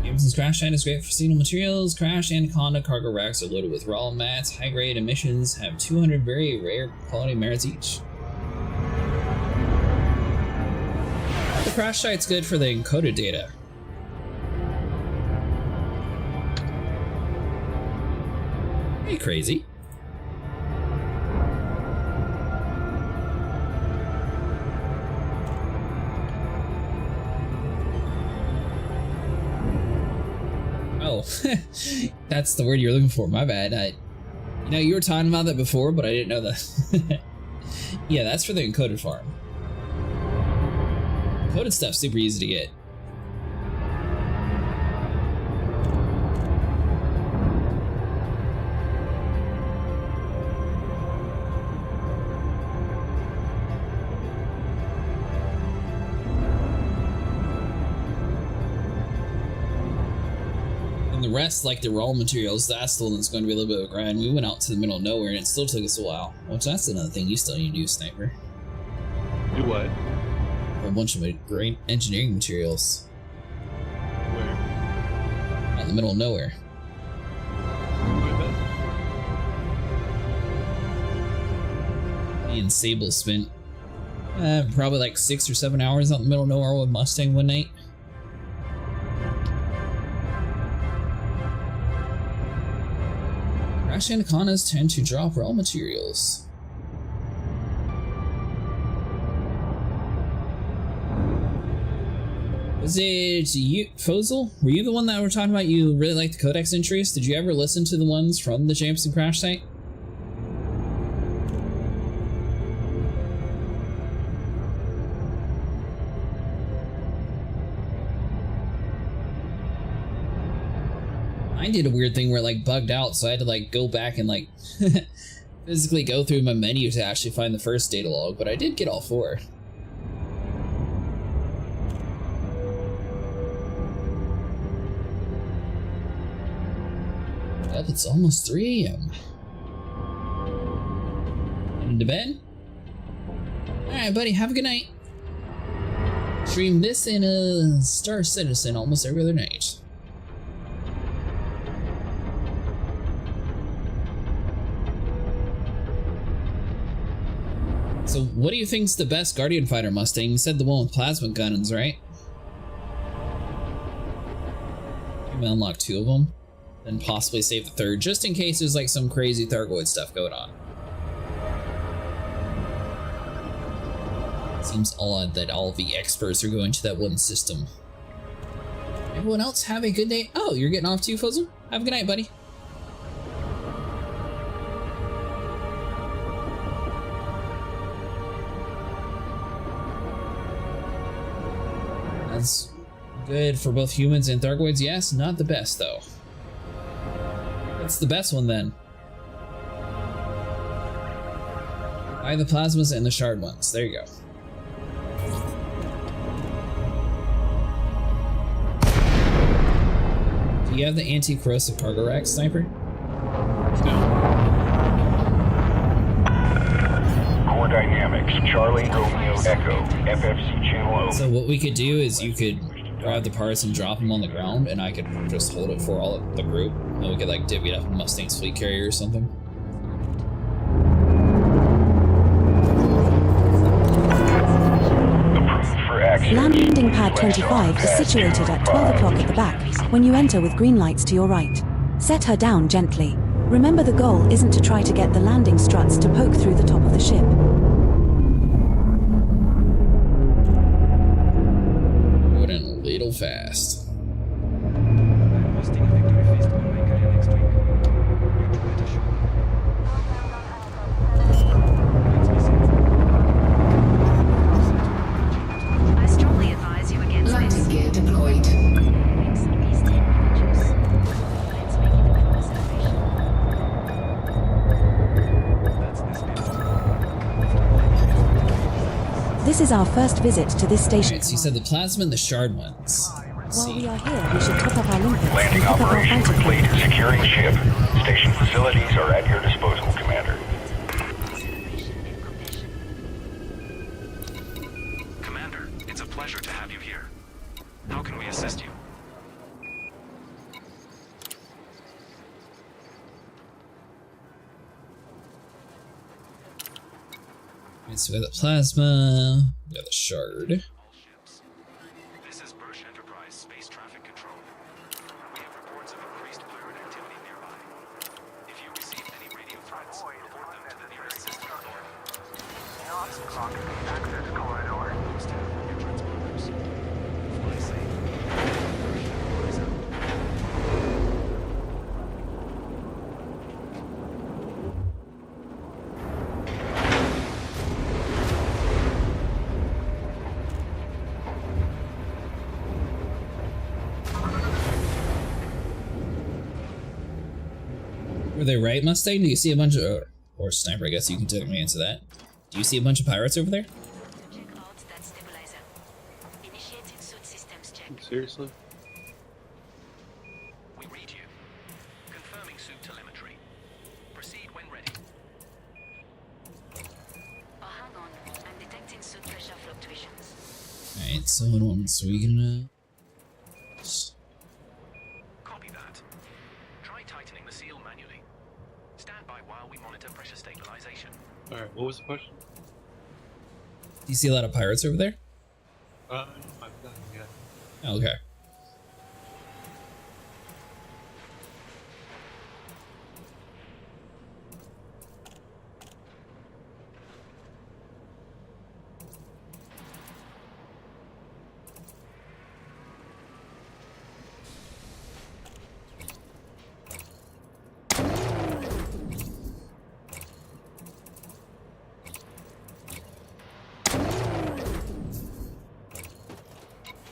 Jamison's crash site is great for signal materials. Crash Anaconda cargo racks are loaded with raw mats. High-grade emissions have 200 very rare quality merits each. The crash site's good for the encoded data. Are you crazy? Oh, that's the word you're looking for. My bad. You know, you were talking about that before, but I didn't know that. Yeah, that's for the encoded farm. Encoded stuff's super easy to get. The rest, like the raw materials, that's the one that's going to be a little bit of a grind. We went out to the middle of nowhere and it still took us a while. Which that's another thing you still need to do, Sniper. Do what? A bunch of great engineering materials. Where? Out in the middle of nowhere. Me and Sable spent probably like 6 or 7 hours out in the middle of nowhere with Mustang one night. Crash Anacondas tend to drop raw materials. Was it you, Fozel? Were you the one that were talking about you really like the Codex entries? Did you ever listen to the ones from the Jamison crash site? I did a weird thing where it like bugged out, so I had to like go back and like physically go through my menu to actually find the first data log, but I did get all 4. Yep, it's almost 3 AM. Heading to bed? Alright, buddy, have a good night. Stream this and Star Citizen almost every other night. So what do you think's the best Guardian Fighter Mustang? You said the one with plasma guns, right? Maybe unlock 2 of them, then possibly save the 3rd, just in case there's like some crazy Thargoid stuff going on. Seems odd that all the experts are going to that one system. Everyone else have a good day. Oh, you're getting off too, Fuzzle? Have a good night, buddy. That's good for both humans and Thargoids, yes. Not the best, though. What's the best one, then? Buy the plasmas and the shard ones. There you go. Do you have the anti-corrosive cargo rack, Sniper? No. dynamics. Charlie, Romeo, Echo, FFC channel O. So what we could do is you could grab the parts and drop them on the ground, and I could just hold it for all of the group, and we could like divvy it up in Mustang's fleet carrier or something. Landing pad 25 is situated at 12 o'clock at the back, when you enter with green lights to your right. Set her down gently. Remember, the goal isn't to try to get the landing struts to poke through the top of the ship. Going a little fast. Landing gear deployed. This is our first visit to this station. Right, so you said the plasma and the shard ones. While we are here, we should top up our limpets and Landing pick up our operation phantom. complete. Securing ship. Station facilities are at your disposal, Commander. Commander, it's a pleasure to have you here. How can we assist you? Right, so we got the plasma, we got the shard. This is Bursch Enterprise Space Traffic Control. We have reports of increased pirate activity nearby. If you receive any radio threats, report them to the nearest system authority. Access corridor. Stand by your transponders. Fly safe. Bursch Enterprise out. Were they right, Mustang? Do you see a bunch of... or Sniper, I guess you can technically answer that. Do you see a bunch of pirates over there? Check out that stabilizer. Initiating suit systems check. Seriously? We read you. Confirming suit telemetry. Proceed when ready. Oh, hang on. I'm detecting suit pressure fluctuations. Alright, so we can Copy that. Try tightening the seal manually. Stand by while we monitor pressure stabilization. Alright, what was the question? do you see a lot of pirates over there? I've done, yeah. Okay.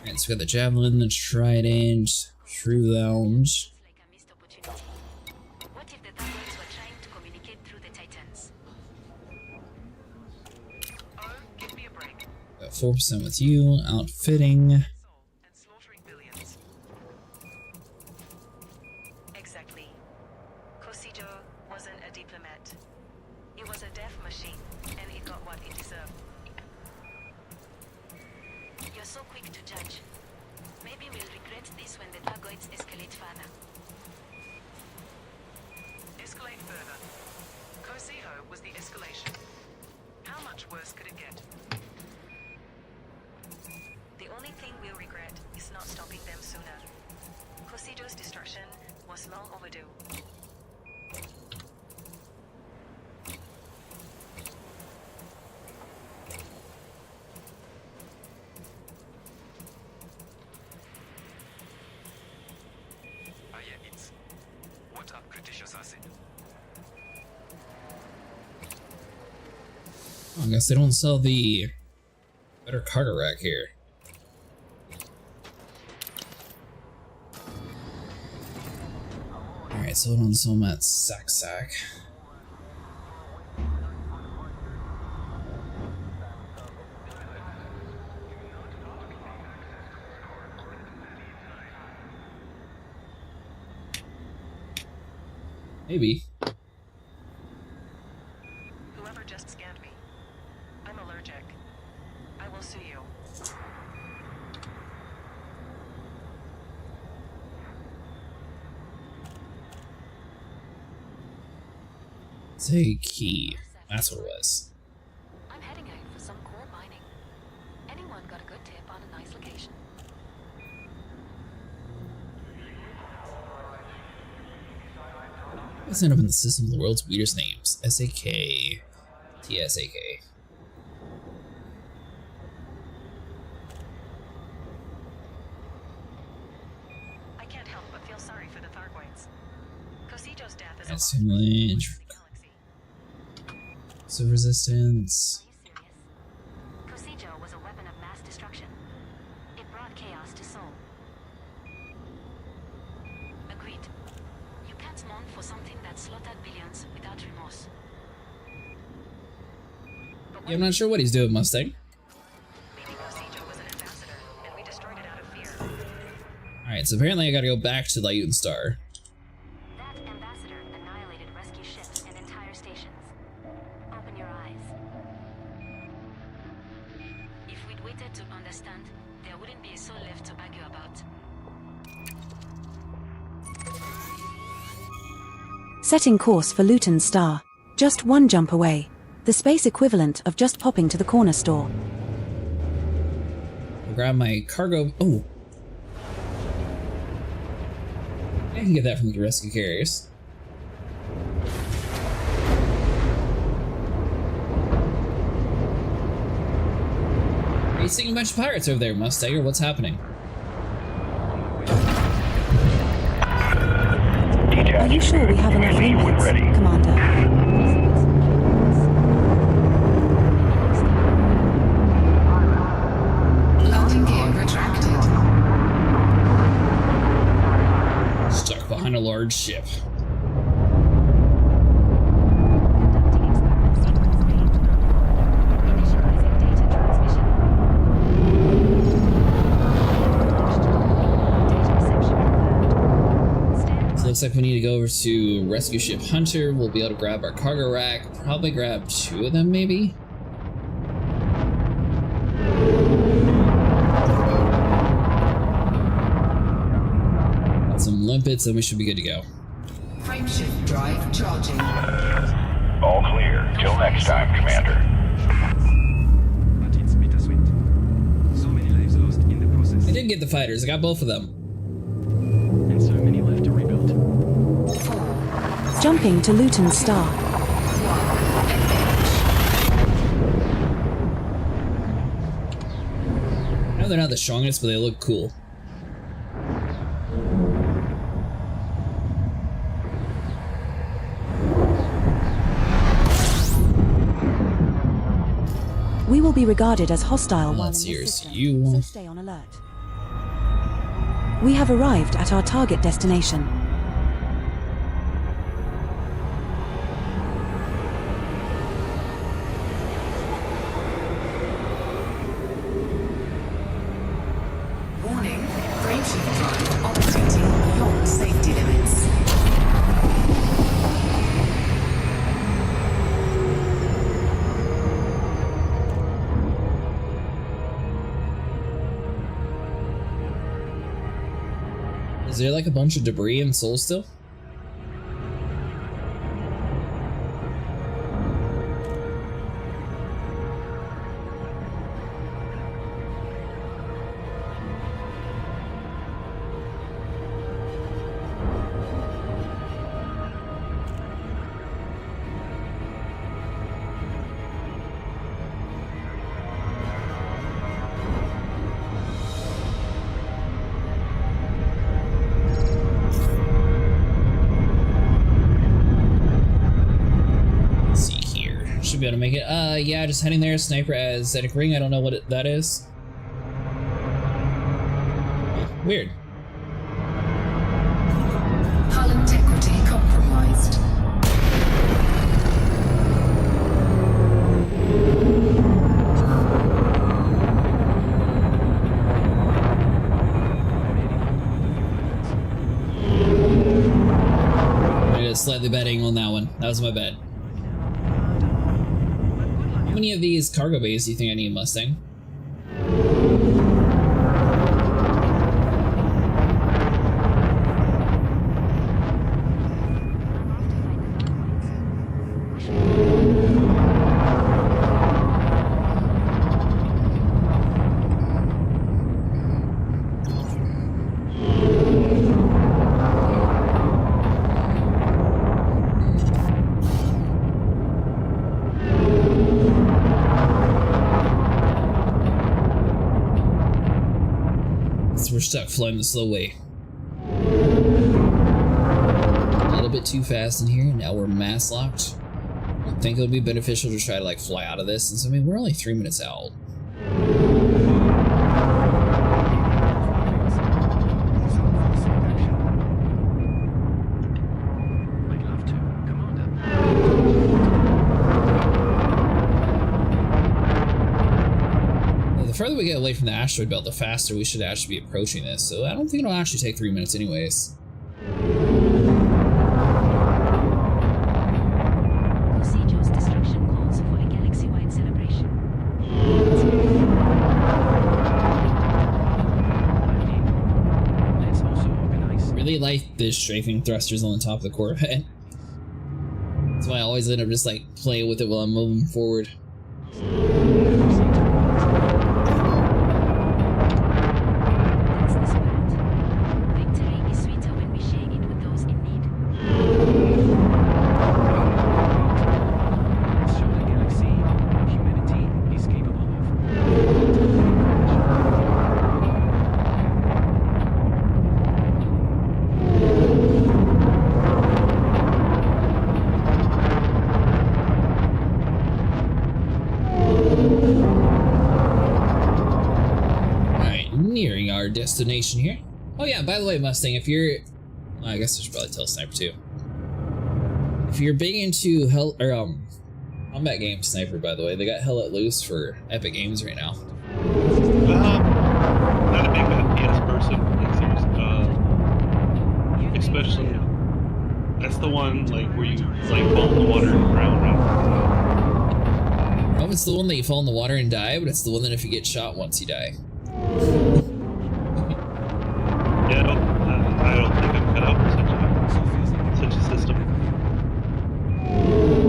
Alright, so we got the javelin, the trident, shrew lounge. Like a missed opportunity. What if the Thargoids were trying to communicate through the Titans? Oh, give me a break. Got 4% with you, outfitting. And slaughtering billions. Exactly. Cosido wasn't a diplomat. It was a death machine, and it got what it deserved. You're so quick to judge. Maybe we'll regret this when the Thargoids escalate further. Escalate further. Cosido was the escalation. How much worse could it get? The only thing we'll regret is not stopping them sooner. Cosido's destruction was long overdue. What up, Cretaceous acid? I guess they don't sell the better cargo rack here. Alright, so hold on, so I'm at Sack. Maybe. Whoever just scanned me. Say key. That's what it was. I'm heading out for some core mining. Anyone got a good tip on a nice location? Let's end up in the system of the world's weirdest names. SAK. TSAK. I can't help but feel sorry for the Thargoids. Kosijo's death is That's a too much. So resistance. Kosijo was a weapon of mass destruction. It brought chaos to Seoul. Agreed. You can't mourn for something that slaughtered billions without remorse. Yeah, I'm not sure what he's doing, Mustang. Maybe Kosijo was an ambassador, and we destroyed it out of fear. Alright, so apparently I gotta go back to Lyutan Star. That ambassador annihilated rescue ships and entire stations. Open your eyes. If we'd waited to understand, there wouldn't be a soul left to argue about. Setting course for Luton Star. Just one jump away. The space equivalent of just popping to the corner store. I'll grab my cargo. Oh! I can get that from the rescue carriers. Are you seeing a bunch of pirates over there, Mustang, or what's happening? Are you sure we have enough units, Commander? Landing gear retracted. Stuck behind a large ship. So looks like we need to go over to Rescue Ship Hunter. We'll be able to grab our cargo rack. Probably grab 2 of them, maybe? Some limpets, and we should be good to go. Frameshift drive charging. All clear. Till next time, Commander. But it's bittersweet. So many lives lost in the process. I did get the fighters. I got both of them. And so many left to rebuild. Jumping to Luton Star. I know they're not the strongest, but they look cool. We will be regarded as hostile while in Let's this hear system, you. so stay on alert. We have arrived at our target destination. Warning, frameshift drive operating beyond safety limits. Is there like a bunch of debris in Seoul still? Should be able to make it. Yeah, just heading there. Sniper as Zedek Ring. I don't know what that is. Weird. Hull integrity compromised. I got a slightly bad angle on that one. That was my bad. How many of these cargo bays do you think I need, Mustang? flying the slow way. A little bit too fast in here, and now we're mass locked. I don't think it would be beneficial to try to like fly out of this, since I mean we're only 3 minutes out. The further we get away from the asteroid belt, the faster we should actually be approaching this, so I don't think it'll actually take 3 minutes anyways. Procedures destruction calls for a galaxy-wide celebration. Really like the strafing thrusters on the top of the Corvette. That's why I always end up just like playing with it while I'm moving forward. Destination here. Oh yeah, by the way, Mustang, if you're, I guess I should probably tell Sniper too. If you're big into combat game, Sniper, by the way, they got Hell Let Loose for Epic Games right now. Not a big FPS person, especially that's the one like where you like fall in the water and drown, right? Oh, it's the one that you fall in the water and die, but it's the one that if you get shot once you die. Yeah, I don't think I'm cut out for such a system.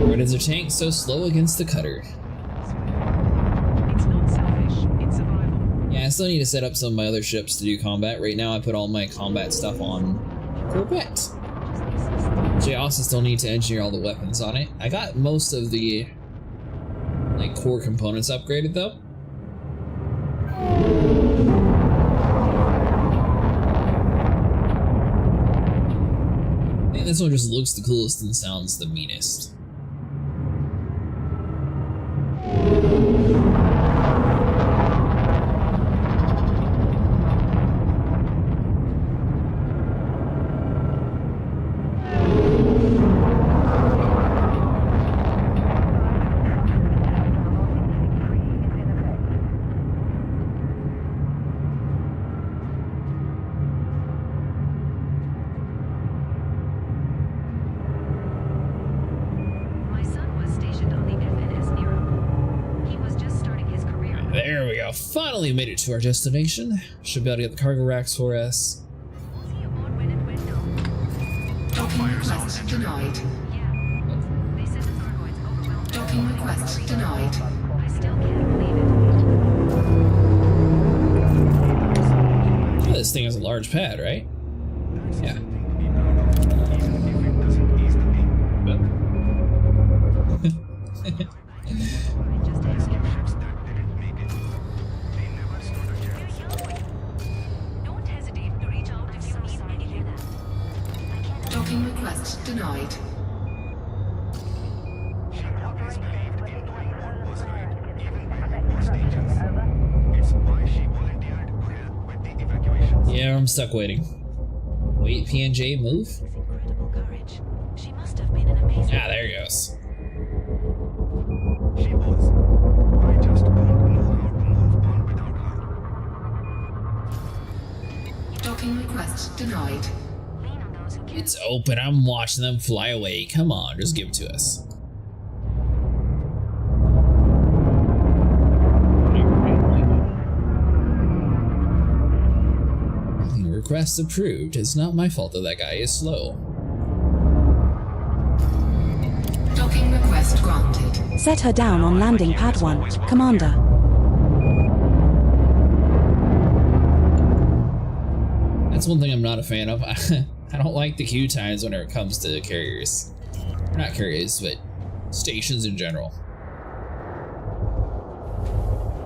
Why is their tank so slow against the cutter? It's not selfish, it's survival. Yeah, I still need to set up some of my other ships to do combat. Right now I put all my combat stuff on Corvette. I also still need to engineer all the weapons on it. I got most of the like core components upgraded though. I think this one just looks the coolest and sounds the meanest. Finally made it to our destination. Should be able to get the cargo racks for us. Docking request denied. Docking request denied. I still can't believe it. Oh, this thing has a large pad, right? Yeah. Docking request denied. Yeah, I'm stuck waiting. Wait, PNJ, move? She must have been an amazing. Yeah, there he goes. She was. I just don't know how to move on without her. Docking request denied. It's open, I'm watching them fly away. Come on, just give it to us. Request approved. It's not my fault that guy is slow. Docking request granted. Set her down on landing pad 1, Commander. That's one thing I'm not a fan of. I don't like the queue times whenever it comes to carriers. Not carriers, but stations in general.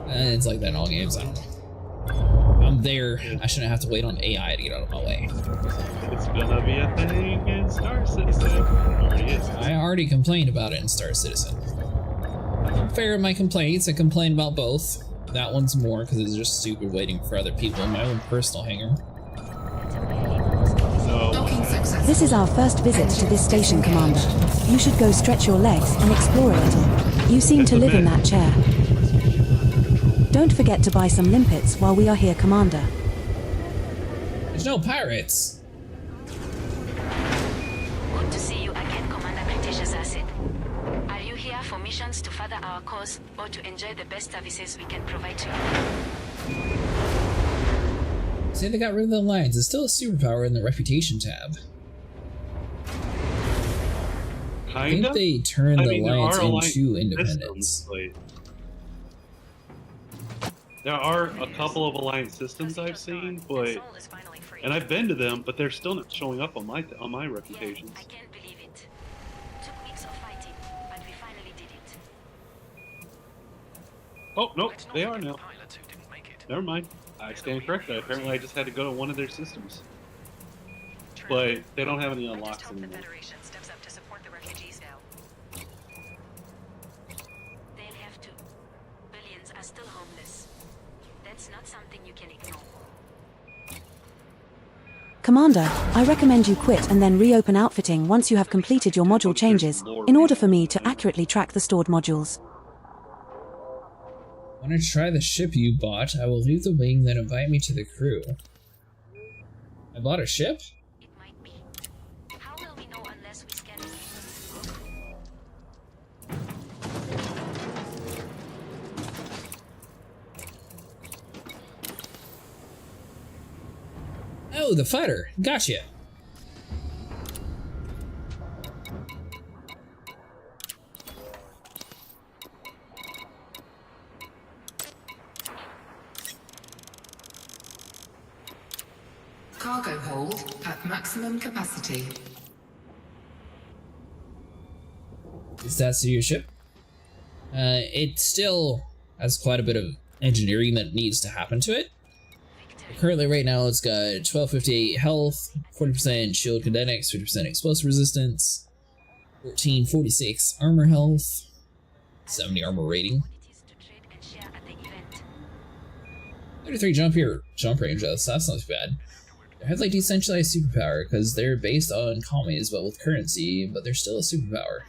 It's like that in all games, I don't know. I'm I'm there. I shouldn't have to wait on AI to get out of my way. It's gonna be a thing in Star Citizen. It already is. I already complained about it in Star Citizen. Fair in my complaints, I complained about both. That one's more because it's just stupid waiting for other people in my own personal hangar. This is our first visit to this station, Commander. You should go stretch your legs and explore a little. You seem to live in that chair. Don't forget to buy some limpets while we are here, Commander. There's no pirates. Good to see you again, Commander Cretaceous Acid. Are you here for missions to further our cause or to enjoy the best services we can provide to you? See, they got rid of the Alliance. It's still a superpower in the reputation tab. I think they turned the Alliance into independence. There are a couple of Alliance systems I've seen, but and I've been to them, but they're still not showing up on my reputations. I can't believe it. Took weeks of fighting, but we finally did it. Oh no, they are now. Never mind. I stand corrected. Apparently, I just had to go to one of their systems, but they don't have any unlocks anymore. Steps up to support the refugees now. They'll have to. Billions are still homeless. That's not something you can ignore. Commander, I recommend you quit and then reopen outfitting once you have completed your module changes, in order for me to accurately track the stored modules. Want to try the ship you bought? I will leave the wing, then invite me to the crew. I bought a ship? It might be. How will we know unless we scan it? Oh, the fighter. Gotcha. Cargo hold at maximum capacity. Is that your ship? It still has quite a bit of engineering that needs to happen to it. Currently, right now, it's got 1258 health, 40% shield kinetics, 50% explosive resistance, 1446 armor health, 70 armor rating, 33 jump range. That's not too bad. They have like decentralized superpower because they're based on commies, but with currency, but they're still a superpower.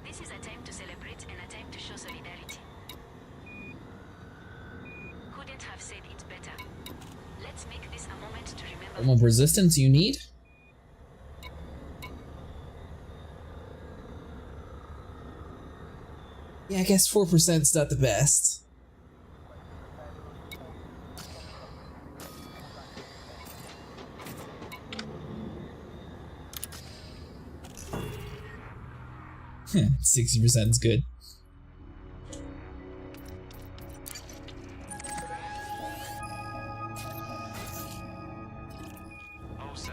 This is a time to celebrate and a time to show solidarity. Couldn't have said it better. Let's make this a moment to remember. What more resistance you need? Yeah, I guess 4% is not the best. Hmm, 60% is good.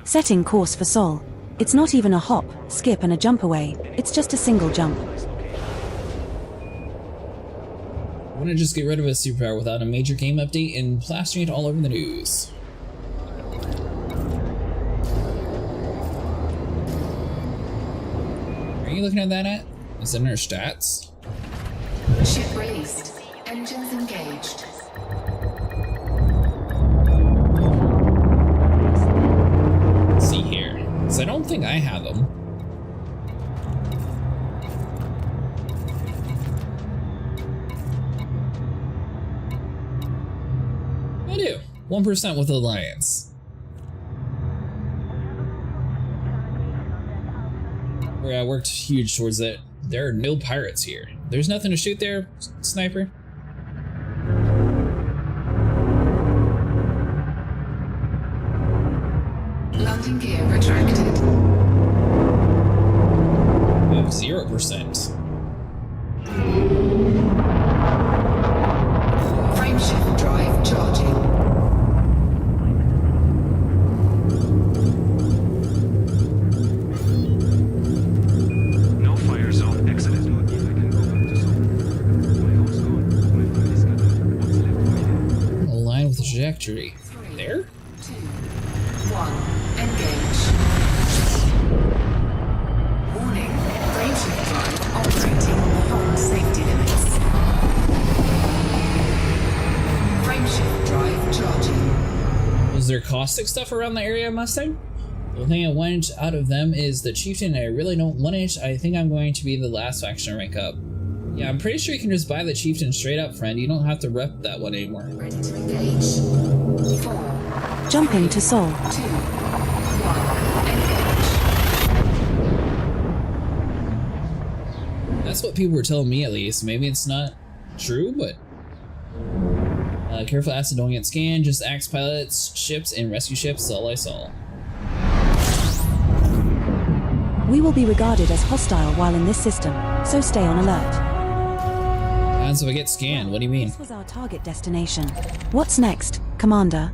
Setting course for Sol. It's not even a hop, skip and a jump away, it's just a single jump. I want to just get rid of a superpower without a major game update and plastering it all over the news. Are you looking at that at? Is it in our stats? Ship released. Engines engaged. Let's see here. Because I don't think I have them. I do. 1% with the Alliance. Where I worked huge towards it. There are no pirates here. There's nothing to shoot there, sniper. Landing gear retracted. We have 0%. Frameshift drive charging. No fire zone exited. If I can go back to zone. My house gone. My file is scattered. What's left? Align with the trajectory. centuri. There? 2, 1, engage. Warning, frameshift drive operating beyond safety limits. Frameshift drive charging. Was there caustic stuff around the area, Mustang? The only thing I want out of them is the chieftain, and I really don't want it. I think I'm going to be the last faction to rank up. Yeah, I'm pretty sure you can just buy the chieftain straight up, friend. You don't have to rep that one anymore. Ready to engage. 4, Jumping to Seoul. 2, 1, engage. That's what people were telling me, at least. Maybe it's not true, but... careful acid, don't get scanned. Just axe pilots, ships, and rescue ships. That's all I saw. We will be regarded as hostile while in this system, so stay on alert. And so I get scanned. What do you mean? This was our target destination. What's next, Commander?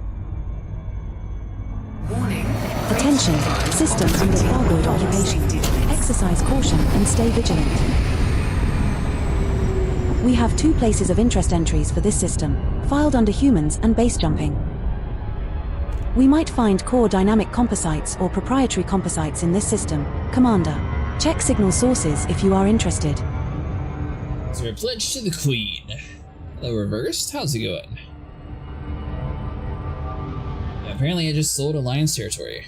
Warning. Attention, system under starboard occupation. Exercise caution and stay vigilant. We have 2 places of interest entries for this system, filed under humans and base jumping. We might find core dynamic composites or proprietary composites in this system, Commander. Check signal sources if you are interested. So we're pledged to the Queen. Hello, reversed? How's it going? Yeah, apparently I just sold Alliance territory.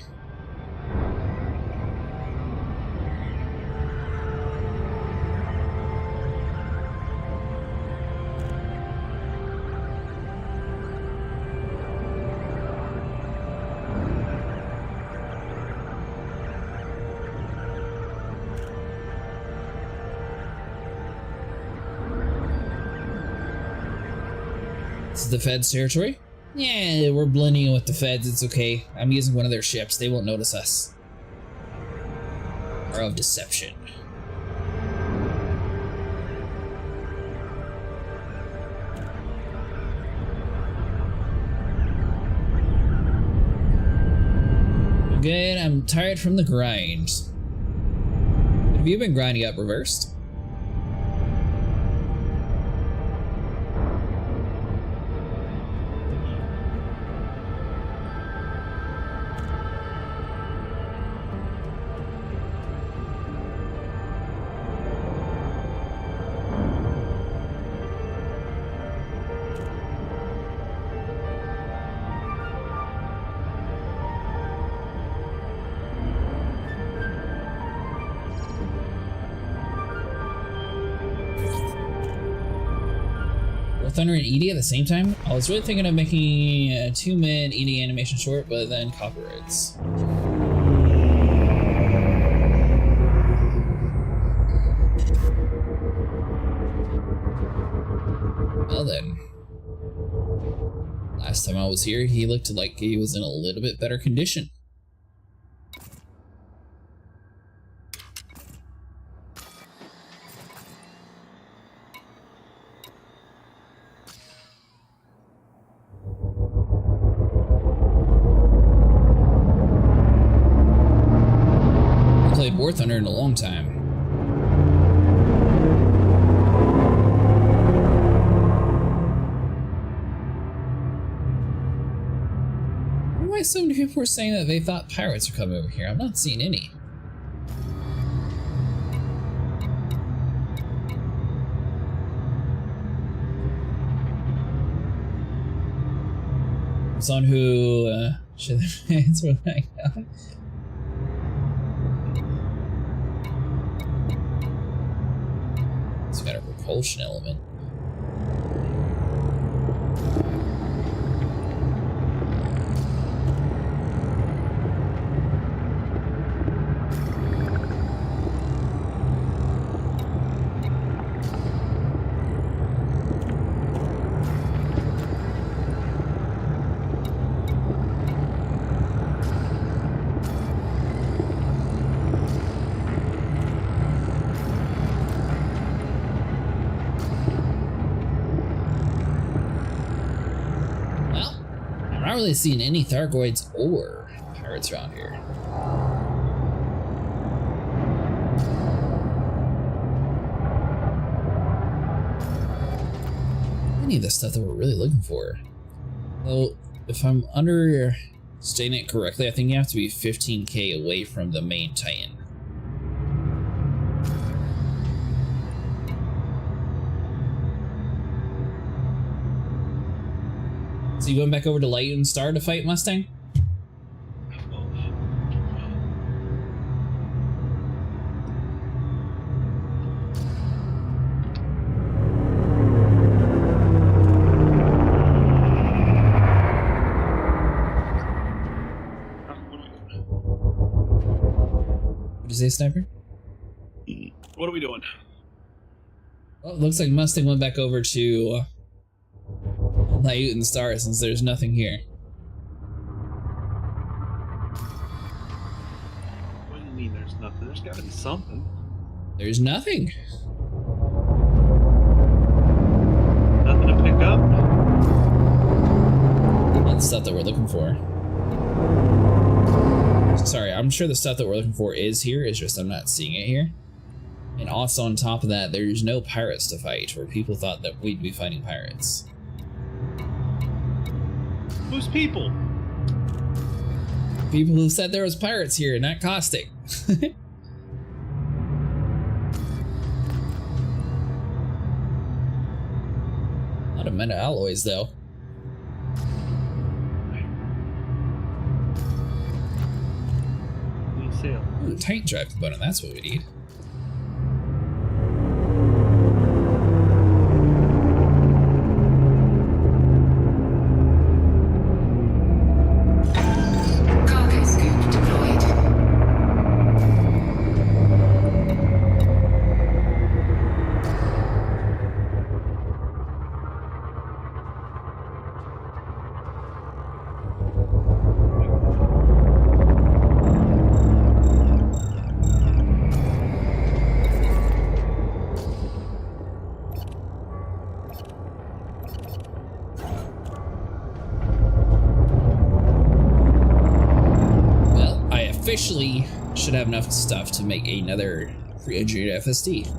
This is the Feds' territory? Yeah, we're blending in with the Feds, it's okay. I'm using one of their ships, they won't notice us. Power of deception. I'm good, I'm tired from the grind. What have you been grinding up, reversed? Thunder and Edie at the same time? I was really thinking of making a 2-minute Edie animation short, but then copyrights. Well then. Last time I was here, he looked like he was in a little bit better condition. War Thunder in a long time. Why so many people were saying that they thought pirates were coming over here? I'm not seeing any. Someone who should their fans were like, it's got a repulsion element. I'm not really seeing any Thargoids or pirates around here. Any of the stuff that we're really looking for. Well, If I'm understanding it correctly, I think you have to be 15k away from the main Titan. So you going back over to Light and Star to fight Mustang? What did you say, Sniper? What are we doing? Well, it looks like Mustang went back over to Light and Star since there's nothing here. What do you mean there's nothing? There's gotta be something. There's nothing. Nothing to pick up? Not the stuff that we're looking for. Sorry, I'm sure the stuff that we're looking for is here, it's just I'm not seeing it here. And also on top of that, there's no pirates to fight, where people thought that we'd be fighting pirates. Who's people? People who said there was pirates here, not caustic. A lot of meta alloys though. Ooh, tank drive component, that's what we need. Cargo scoop deployed. Officially should have enough stuff to make another pre-engineered FSD.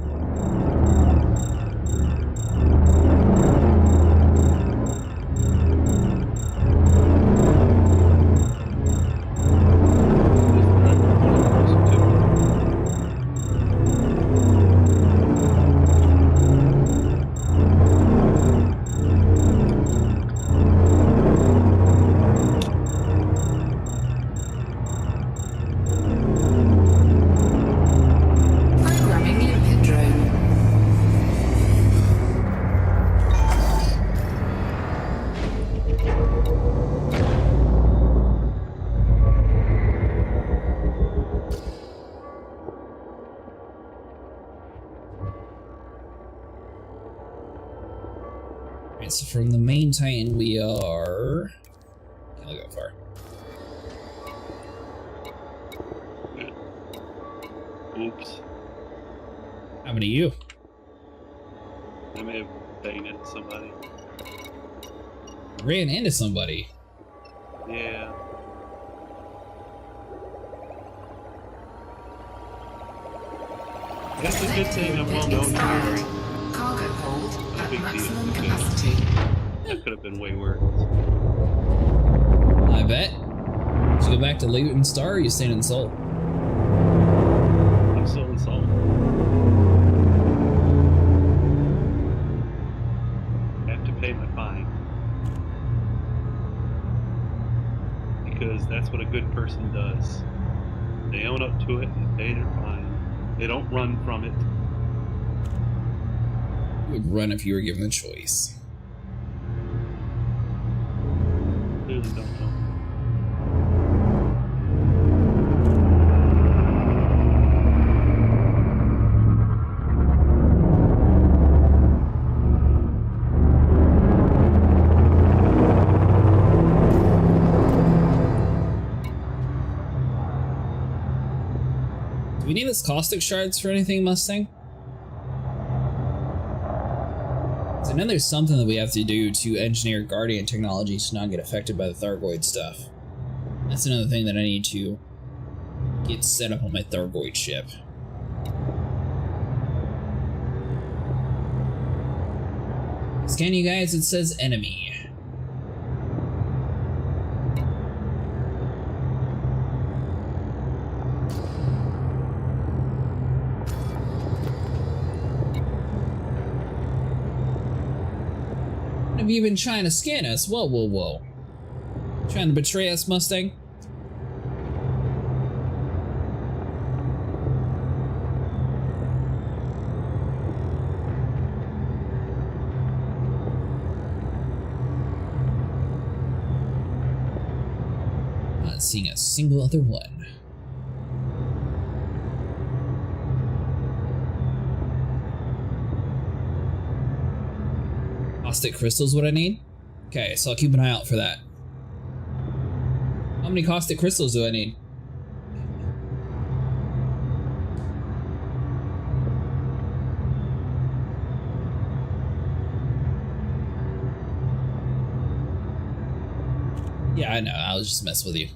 So from the main Titan, we are... Can't go far. Oops. How many you? I may have banged into somebody. Ran into somebody. Yeah. That's a good thing I'm well known here. Cargo hold at Big maximum deal. capacity. That could have been way worse. I bet. Did you go back to Light and Star, or are you staying in Seoul? I'm still in Seoul. I have to pay my fine. Because that's what a good person does. They own up to it and pay their fine. They don't run from it. You would run if you were given the choice. Clearly don't know. Do we need this caustic shards for anything, Mustang? I know there's something that we have to do to engineer Guardian technology to not get affected by the Thargoid stuff. That's another thing that I need to get set up on my Thargoid ship. Scan you guys, it says enemy. have you been trying to scan us? Whoa, whoa, whoa. Trying to betray us, Mustang? Not seeing a single other one. Caustic crystals, what I need? Okay, so I'll keep an eye out for that. How many caustic crystals do I need? Yeah, I know, I was just messing with you.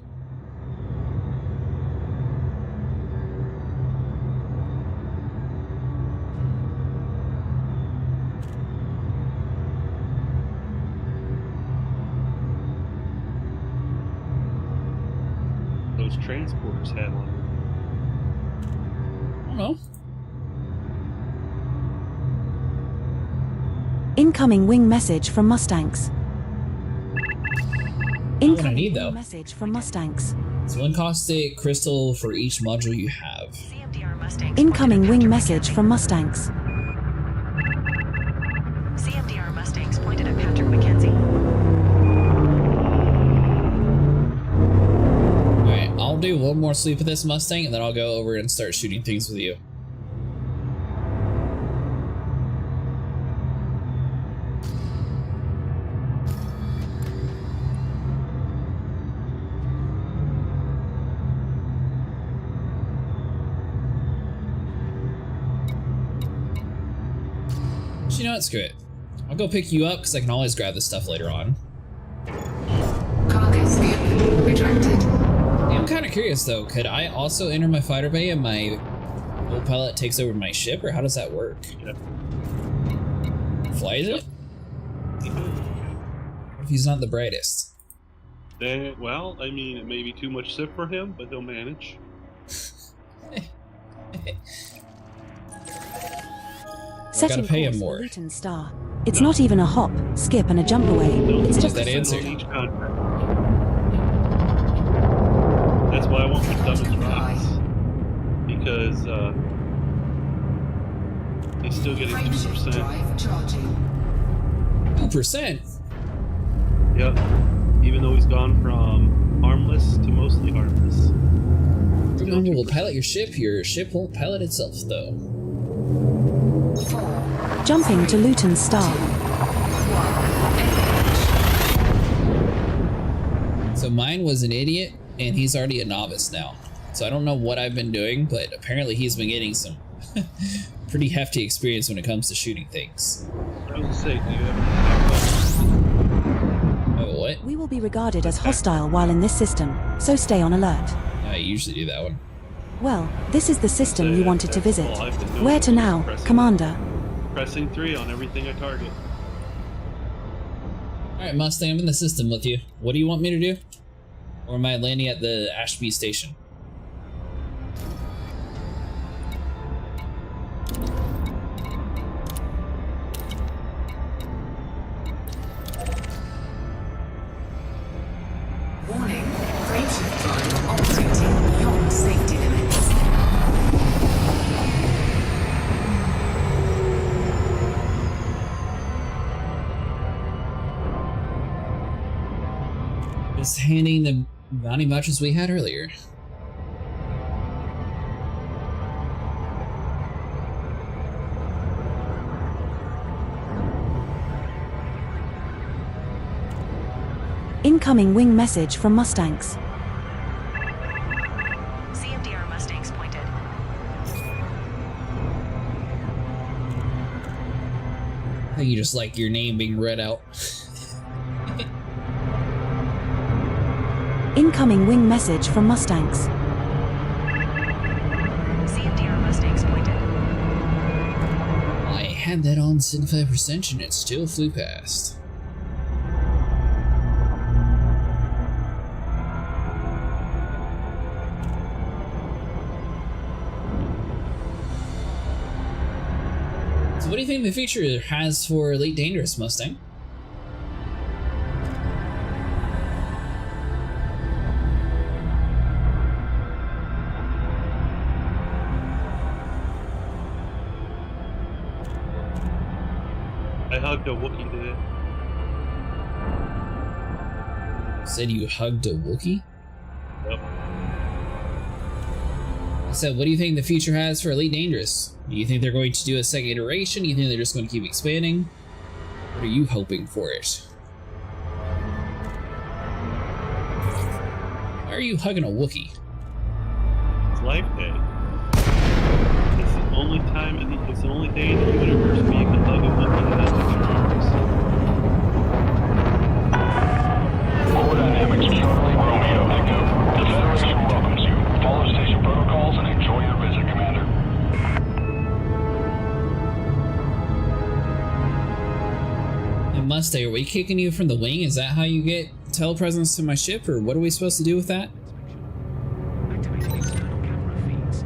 Those transporters had on I don't know. Incoming wing message from Mustangs. What I need, though. Wing message from Mustangs. It's one caustic crystal for each module you have. Incoming wing message from Mustangs. CMDR Mustangs pointed at Patrick McKenzie. Alright, I'll do one more sleep with this Mustang and then I'll go over and start shooting things with you. You know what? Screw it. I'll go pick you up because I can always grab this stuff later on. Cargo skip retracted. Yeah, I'm kind of curious though. Could I also enter my fighter bay and my old pilot takes over my ship, or how does that work? Yep. Flies it? What if he's not the brightest? Then, well, I mean, it may be too much SIP for him, but he'll manage. Setting pay him course more. for Luton Star. It's not even a hop, skip, and a jump away. It's just that answer. Each contract. That's why I want the dumbest rocks. Because he's still getting 2%. Drive charging. 2%? Yep. Even though he's gone from harmless to mostly harmless. Remember, we'll pilot your ship. Your ship won't pilot itself, though. Jumping to Luton Star. So mine was an idiot, and he's already a novice now. So I don't know what I've been doing, but apparently he's been getting some pretty hefty experience when it comes to shooting things. I was gonna say, do you ever Oh, what? We will be regarded as hostile while in this system, so stay on alert. I usually do that one. Well, this is the system you wanted to visit. Where to now, Commander? pressing 3 on everything I target? Alright, Mustang, I'm in the system with you. What do you want me to do? Or am I landing at the Ashby station? Warning, frameshift drive operating beyond safety limits. Just handing the bounty vouchers we had earlier. Incoming wing message from Mustangs. CMDR Mustangs pointed. I think you just like your name being read out. Incoming wing message from Mustangs. CMDR Mustangs pointed. I had that on 75% and it still flew past. So what do you think the feature has for Elite Dangerous, Mustang? hugged a Wookiee today. Said you hugged a Wookiee? Yep. I said, what do you think the future has for Elite Dangerous? Do you think they're going to do a second iteration? Do you think they're just going to keep expanding? What are you hoping for it? Why are you hugging a Wookiee? It's Life Day. It's the only time, it's the only day in the universe where you can hug a Wookiee and have your arms. Core Dynamics, Charlie Romeo Echo. The Federation welcomes you. Follow station protocols and enjoy your visit, Commander. And Mustang, are we kicking you from the wing? Is that how you get telepresence to my ship, or what are we supposed to do with that? Activating external camera feeds.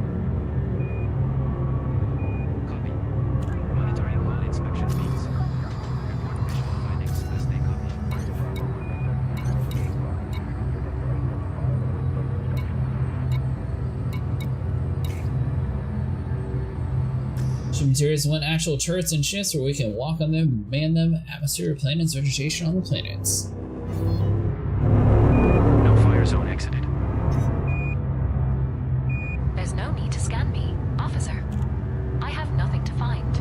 Copy. Monitoring all inspection feeds. Report visual findings as they come in. Ship materials want actual turrets and ships where we can walk on them, man them, atmosphere, planets, vegetation on the planets. No fire zone exited. There's no need to scan me, officer. I have nothing to find.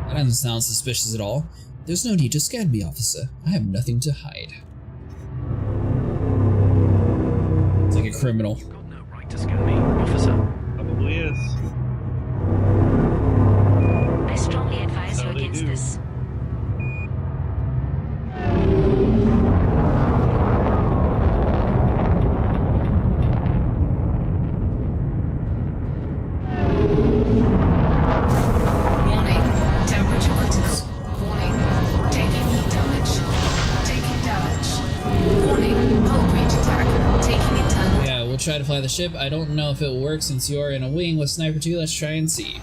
That doesn't sound suspicious at all. There's no need to scan me, officer. I have nothing to hide. It's like a criminal. You've got no right to scan me, officer. Probably is. I strongly advise you against this. Warning. Temperature critical. Warning. Taking heat damage. Taking damage. Warning. Hull breach attack. Taking internal. Yeah, we'll try to fly the ship. I don't know if it will work since you are in a wing with Sniper 2. Let's try and see.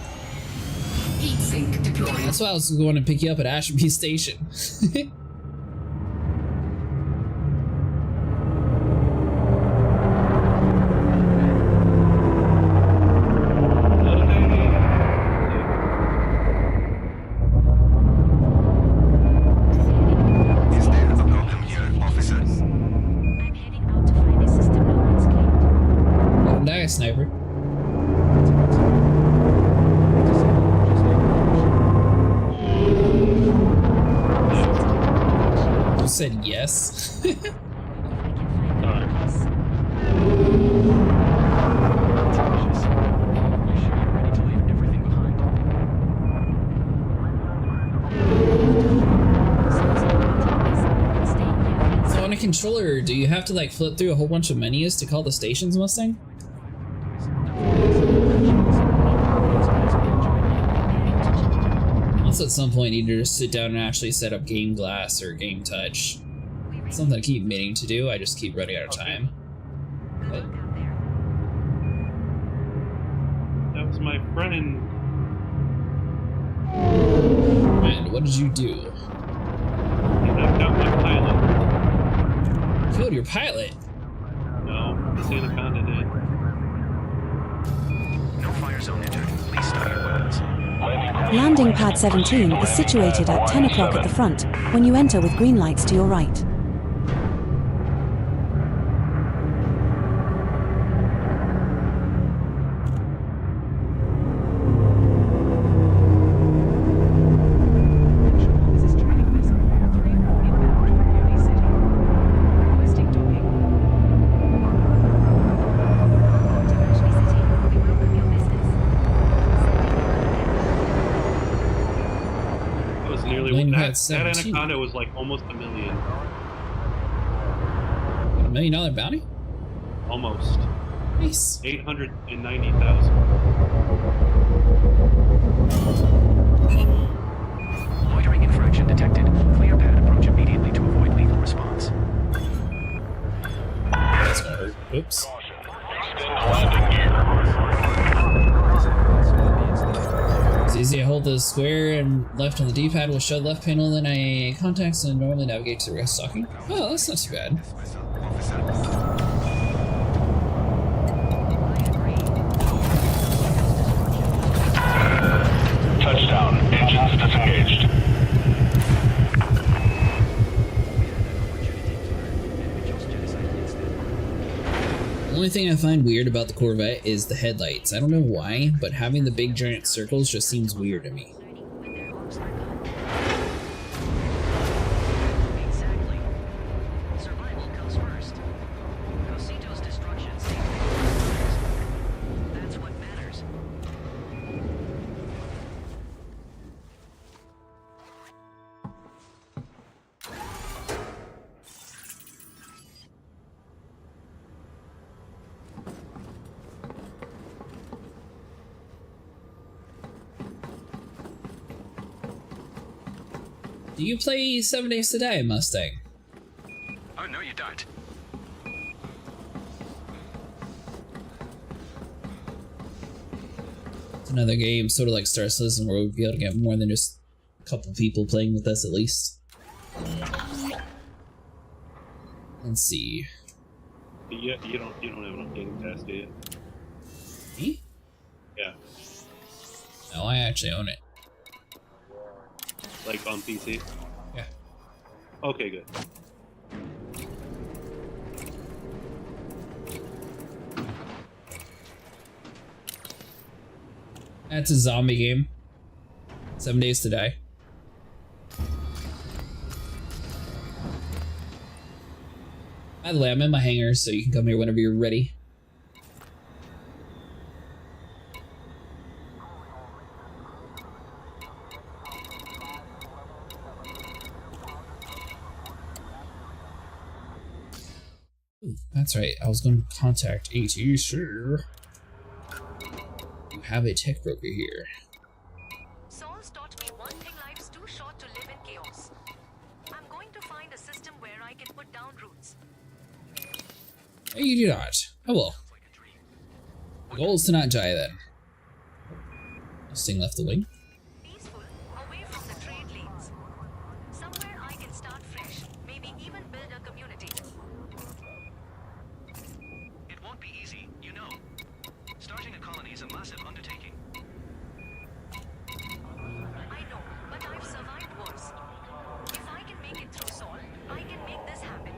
Heat sink deployed. That's why I was going to pick you up at Ashby Station. Is there a problem here, officer? I'm heading out to find a system no one's claimed. Don't die, Sniper. You said yes. So on a controller, do you have to like flip through a whole bunch of menus to call the stations, Mustang? Also at some point need to just sit down and actually set up Game Glass or Game Touch. Something I keep meaning to do, I just keep running out of time. But That was my friend. man, what did you do? He knocked out my pilot. Killed your pilot? No, this Anaconda did. No fire zone entered. Please stow your weapons. Landing pad 17 is situated at 10 o'clock at the front when you enter with green lights to your right. This is training vessel 434 inbound from Mbooni City. Requesting docking. To Ashby City, we welcome your business. It was nearly Landing pad that 17. Anaconda was like almost $1 million. $1 million bounty? Almost. Nice. 890,000. Loitering infraction detected. Clear pad approach immediately to avoid lethal response. That's gonna hurt. Oops. Extend landing gear. It's easy. I hold the square and left on the D-pad will show left panel, then I contacts and normally navigate to the rest stocking. Oh, that's not too bad. only thing I find weird about the Corvette is the headlights. I don't know why, but having the big giant circles just seems weird to me. Exactly. Survival comes first. Cosito's destruction stays first. That's what matters. Do you play 7 Days to Die, Mustang? Oh, no, you don't. It's another game, sort of like Star Citizen, where we'd be able to get more than just a couple people playing with us at least. Let's see. You don't have enough game pass, do you? Me? Yeah. No, I actually own it. Like on PC? Yeah. Okay, good. That's a zombie game. 7 Days to Die. By the way, I'm in my hangar, so you can come here whenever you're ready. Ooh, that's right, I was going to contact AT, sure. You have a tech broker here. Saul's taught me one thing: life's too short to live in chaos. I'm going to find a system where I can put down roots. No, you do not. Oh well. The goal is to not die then. This thing left the wing. Peaceful, away from the trade lanes. Somewhere I can start fresh, maybe even build a community. It won't be easy, you know. Starting a colony is a massive undertaking. I know, but I've survived worse. If I can make it through Saul, I can make this happen.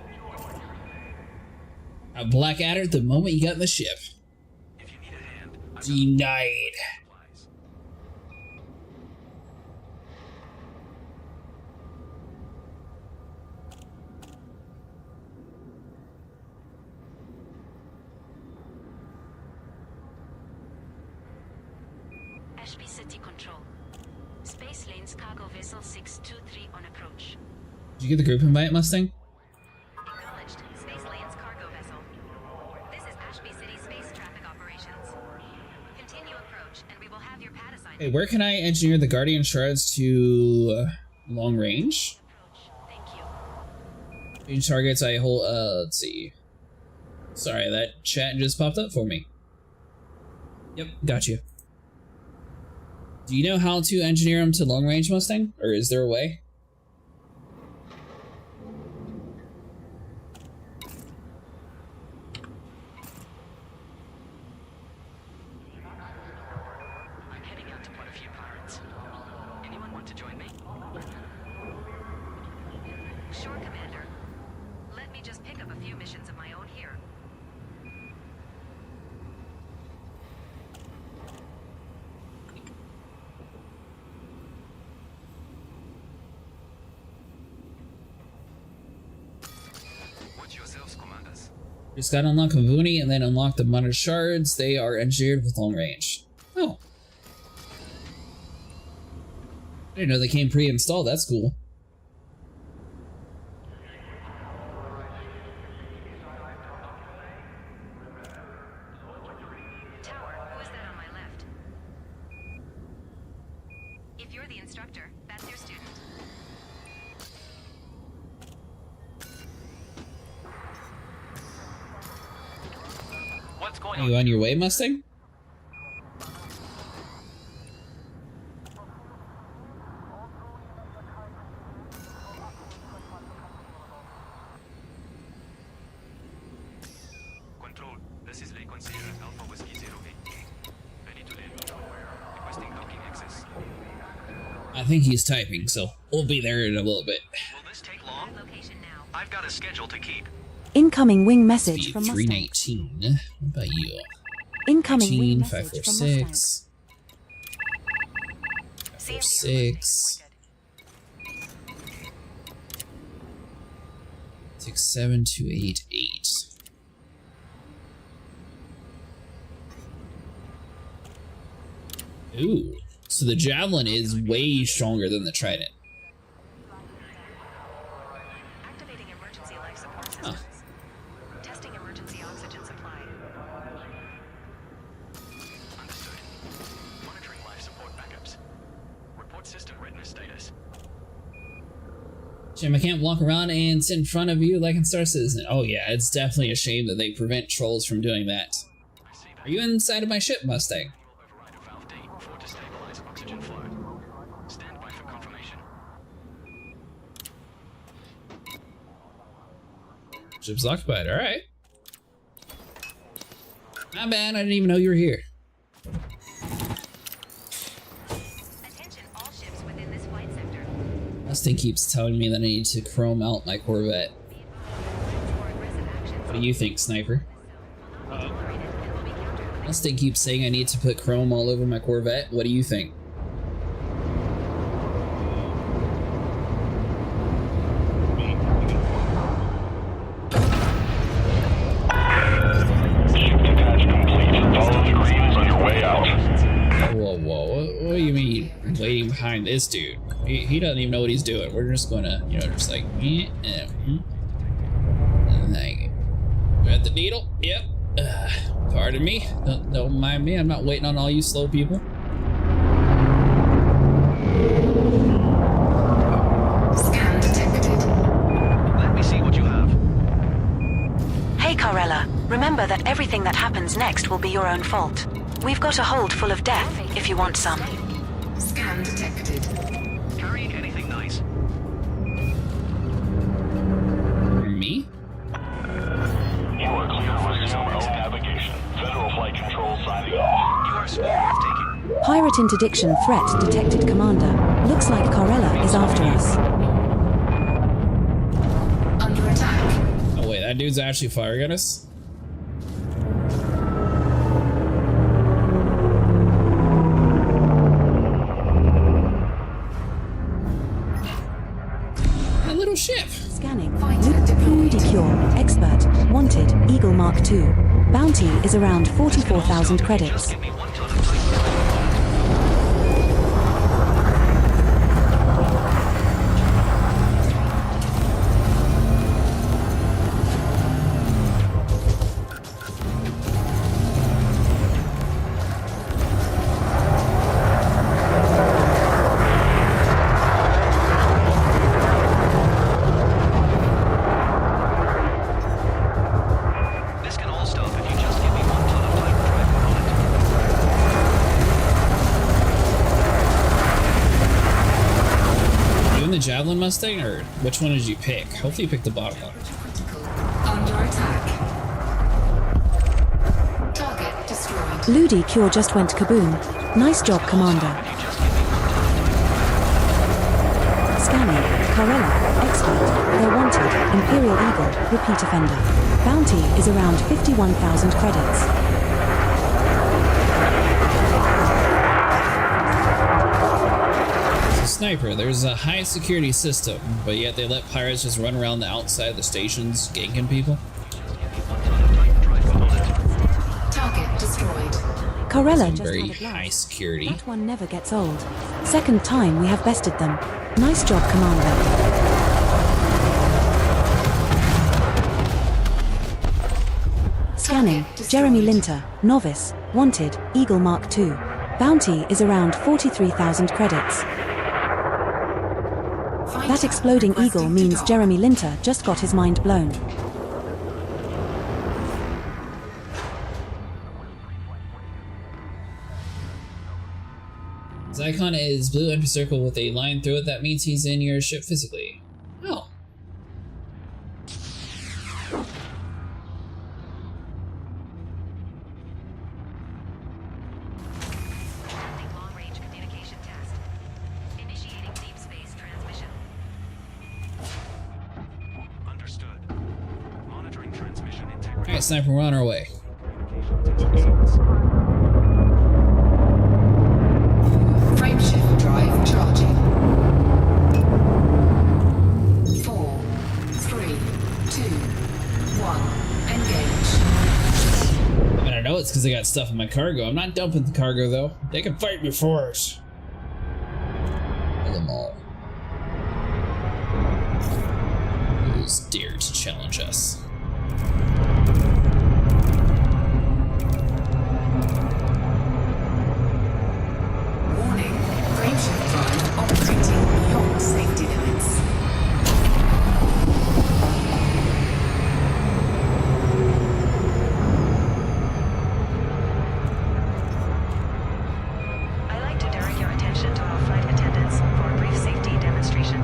A Blackadder the moment you got in the ship. If you need a hand, Denied. Ashby City Control. Space Lanes Cargo Vessel 623 on approach. Did you get the group invite, Mustang? Acknowledged. Space Lanes cargo vessel. This is Ashby City Space Traffic Operations. Continue approach, and we will have your pad assignment. Hey, where can I engineer the Guardian shards to long range? Thank you. Range targets I hold, let's see. Sorry, that chat just popped up for me. Yep, got you. Do you know how to engineer them to long range, Mustang? Or is there a way? I'm heading out to put a few pirates. Anyone want to join me? Sure, Commander. Let me just pick up a few missions of my own here. Watch yourselves, commanders. Just gotta unlock Mbooni and then unlock the monitor shards. They are engineered with long range. Oh. I didn't know they came pre-installed, that's cool. Tower, who is that on my left? If you're the instructor, that's your student. What's going Are you on your way, Mustang? Control, this is Lake Consider Alpha Whiskey 08. Ready to land. Requesting docking access. I think he's typing, so we'll be there in a little bit. Will this take long? Location now. I've got a schedule to keep. Incoming wing message from Mustang. 319. What about you? Incoming wing 19, message from Mustang. 546. 546. 67288. Ooh, so the Javelin is way stronger than the Trident. Activating emergency life support systems. Testing emergency oxygen supply. Understood. Monitoring life support backups. Report system readiness status. Jim, I can't walk around and sit in front of you like in Star Citizen. Oh yeah, it's definitely a shame that they prevent trolls from doing that. Are you inside of my ship, Mustang? Override valve D for to stabilize oxygen flow. Stand by for confirmation. Ship's occupied, alright. Not bad, I didn't even know you were here. Attention all ships within this flight sector. Mustang keeps telling me that I need to chrome out my Corvette. What do you think, Sniper? Mustang keeps saying I need to put chrome all over my Corvette. What do you think? Ship detach complete. Follow the greens on your way out. Whoa, what do you mean waiting behind this dude? He doesn't even know what he's doing. We're just gonna, you know, just like, Got the needle? Yep. Pardon me. Don't mind me. I'm not waiting on all you slow people. Scan detected. Let me see what you have. Hey, Carella. Remember that everything that happens next will be your own fault. We've got a hold full of death, if you want some. Scan detected. Carrying anything nice? Me? You are clear to resume own navigation. Federal Flight Control signing off. You are breathtaking. Pirate interdiction threat detected, Commander. Looks like Carella is after us. Under attack. Oh wait, that dude's actually firing at us? A little ship. Scanning. Fighter deployed. Cure. Expert. Wanted. Eagle Mark II. Bounty is around 44,000 credits. Give me one ton of time. This can all stop if you just give me one ton of hyperdrive component. You and the Javelin, Mustang, or which one did you pick? Hopefully you picked the bottom one. Under attack. Target destroyed. Ludi Cure just went kaboom. Nice job, Commander. Scanning. Carella. Expert. They're wanted. Imperial Eagle. Repeat offender. Bounty is around 51,000 credits. So, Sniper, there's a high security system, but yet they let pirates just run around the outside of the stations ganking people? Target destroyed. Carella just Very had a high blast. security. That one never gets old. Second time we have bested them. Nice job, Commander. Scanning. Jeremy Linter. Novice. Wanted. Eagle Mark II. Bounty is around 43,000 credits. That exploding eagle means Jeremy Linter just got his mind blown. His icon is blue empty circle with a line through it. That means he's in your ship physically. Oh. Conducting long-range communication test. Initiating deep space transmission. Understood. Monitoring Alright, sniper, we're on our way. Frameshift drive charging. 4, 3, 2, 1. Engage. I mean, I know it's because I got stuff in my cargo. I'm not dumping the cargo, though. They can fight me for it. Kill them all. Who's dare to challenge us? Warning. Frameshift drive operating beyond safety limits. I'd like to direct your attention to our flight attendants for a brief safety demonstration.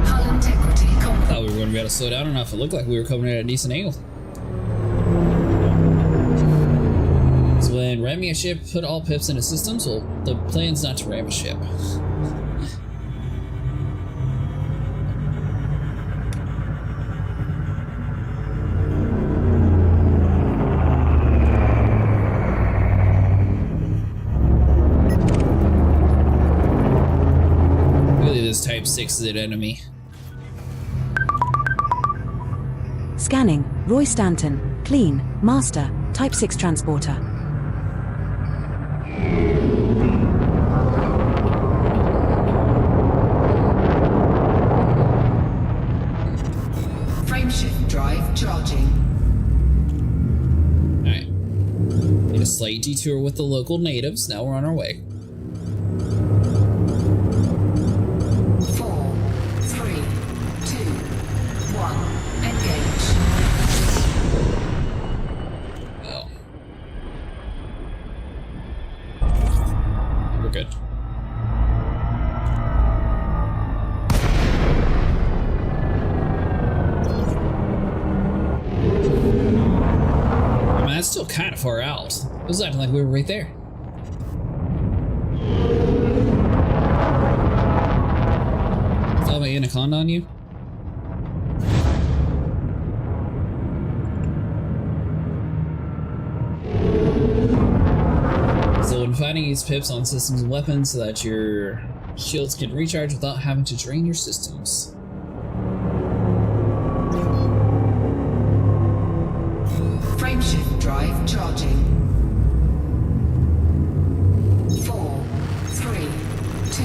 Hull integrity complete. Thought we were going to be able to slow down enough. It looked like we were coming at a decent angle. So when ramming a ship, put all pips into systems. Well, the plan's not to ram a ship. Really, this Type 6 is an enemy. Scanning. Roy Stanton. Clean. Master. Type 6 transporter. Frameshift drive charging. Alright. Made a slight detour with the local natives. Now we're on our way. 4, 3, 2, 1. Engage. Oh. We're good. I mean, that's still kind of far out. It was acting like we were right there. Saw my anaconda on you? So when fighting, use pips on systems and weapons so that your shields can recharge without having to drain your systems. Frameshift drive charging. 4, 3, 2,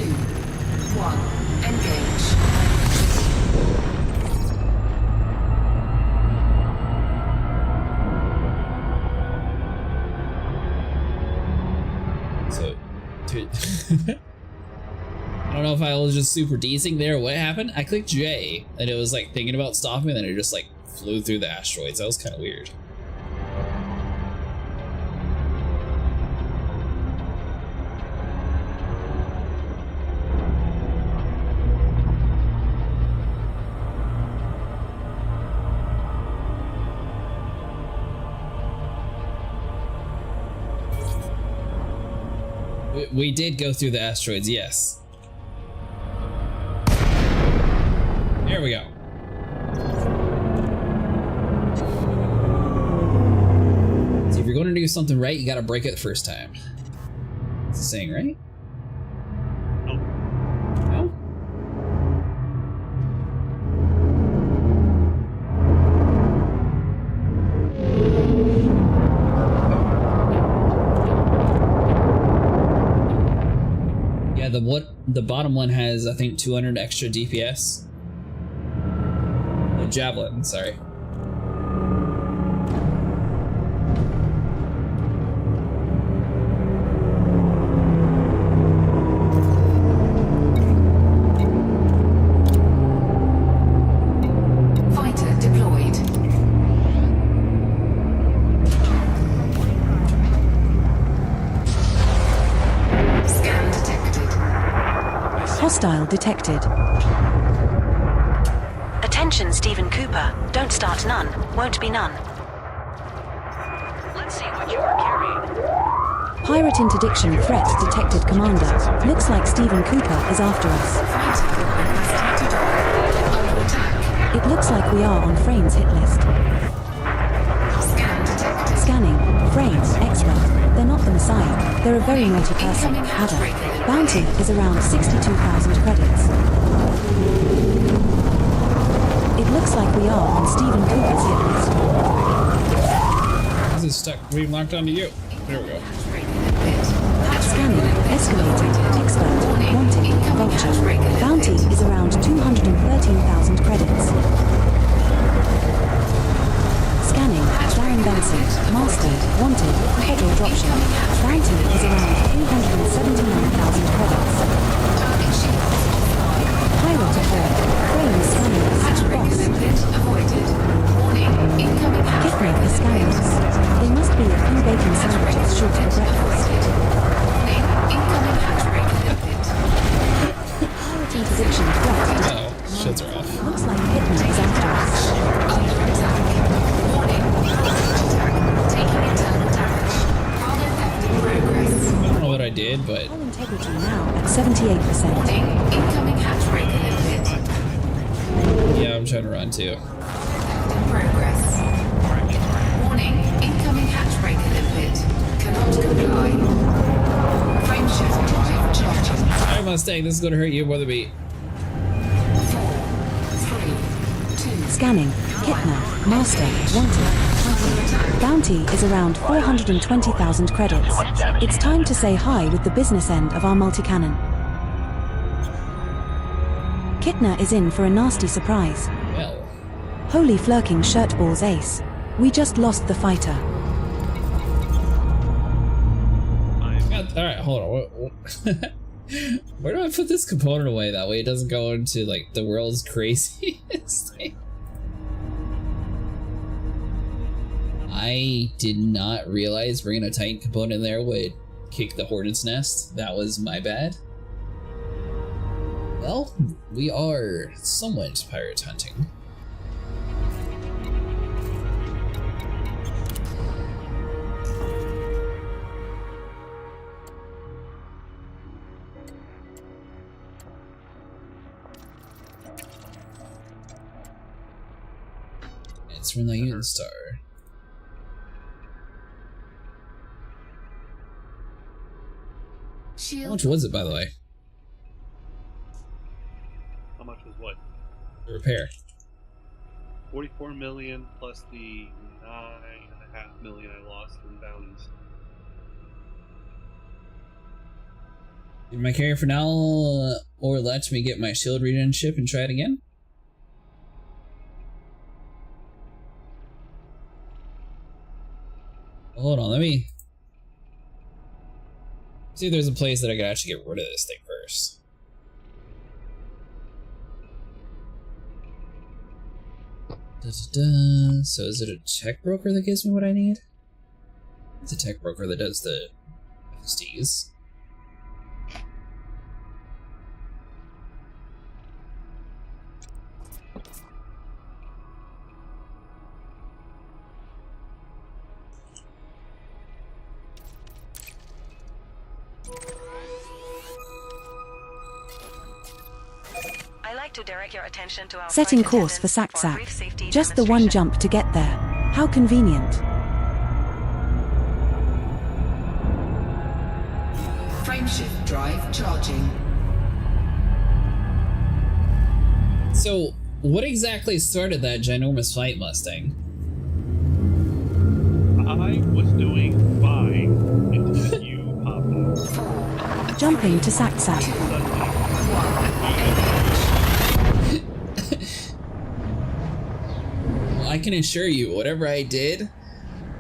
1. Engage. So, dude, I don't know if I was just super desing there or what happened. I clicked J and it was like thinking about stopping, and then it just like flew through the asteroids. That was kind of weird. We did go through the asteroids, yes. There we go. See, if you're going to do something right, you gotta break it the first time. It's the saying, right? No? Yeah, the bottom one has, I think, 200 extra DPS. The javelin, sorry. Fighter deployed. Hostile detected. Attention, Stephen Cooper. Don't start none. Won't be none. Let's see what you are carrying. Pirate interdiction threat detected, Commander. Looks like Stephen Cooper is after us. It looks like we are on Frame's hit list. Scanning. Frame. Expert. They're not the Messiah. They're a very naughty person. Adder. Bounty is around 62,000 credits. It looks like we are on Stephen Cooper's hit list. This is stuck. We've locked onto you. There we go. Scanning. Escalator. Expert. Wanted. Vulture. Bounty is around 213,000 credits. Scanning. Darren Benson. Master. Wanted. Federal dropship. Bounty is around 379,000 credits. Pirate aboard. Frame scanning us. Boss. Kidnap is scanning us. They must be a few bacon sandwiches short for breakfast. Pirate interdiction threat detected. Oh, shields are off. Looks like Hitman is after us. Under attack. Warning. Attack. Taking internal damage. Cargo theft in progress. I don't know what I did, but Hull integrity now at 78%. Warning. Incoming hatch breaker limpet. yeah, I'm trying to run too. Theft in progress. Warning. Incoming hatch breaker limpet. Cannot comply. Frame shift drive charging. Alright, Mustang, this is gonna hurt you more than me. 4, 3, 2. Scanning. Kidnap. Master. Wanted. Bounty is around 420,000 credits. It's time to say hi with the business end of our multi-cannon. Kitna is in for a nasty surprise. Well, Holy flirking shirtballs ace. We just lost the fighter. alright, hold on. Where do I put this component away? That way it doesn't go into like the world's craziest thing. I did not realize bringing a Titan component there would kick the Hornet's Nest. That was my bad. Well, we are somewhat pirate hunting. It's from the Union Star. How much was it, by the way? How much was what? The repair. 44 million plus the 9.5 million I lost in bounties. Leave my carrier for now, or let me get my shield regen ship and try it again. Hold on, let me see if there's a place that I could actually get rid of this thing first. So is it a tech broker that gives me what I need? It's a tech broker that does the FSDs. To direct your attention to our Setting flight course for attendants Sac-Sac. brief safety Just the one demonstration. jump to get there. How convenient. Frameshift drive charging. So, what exactly started that ginormous fight, Mustang? I was doing fine until you popped up. Jumping to Sac-Sac. Well, I can assure you, whatever I did,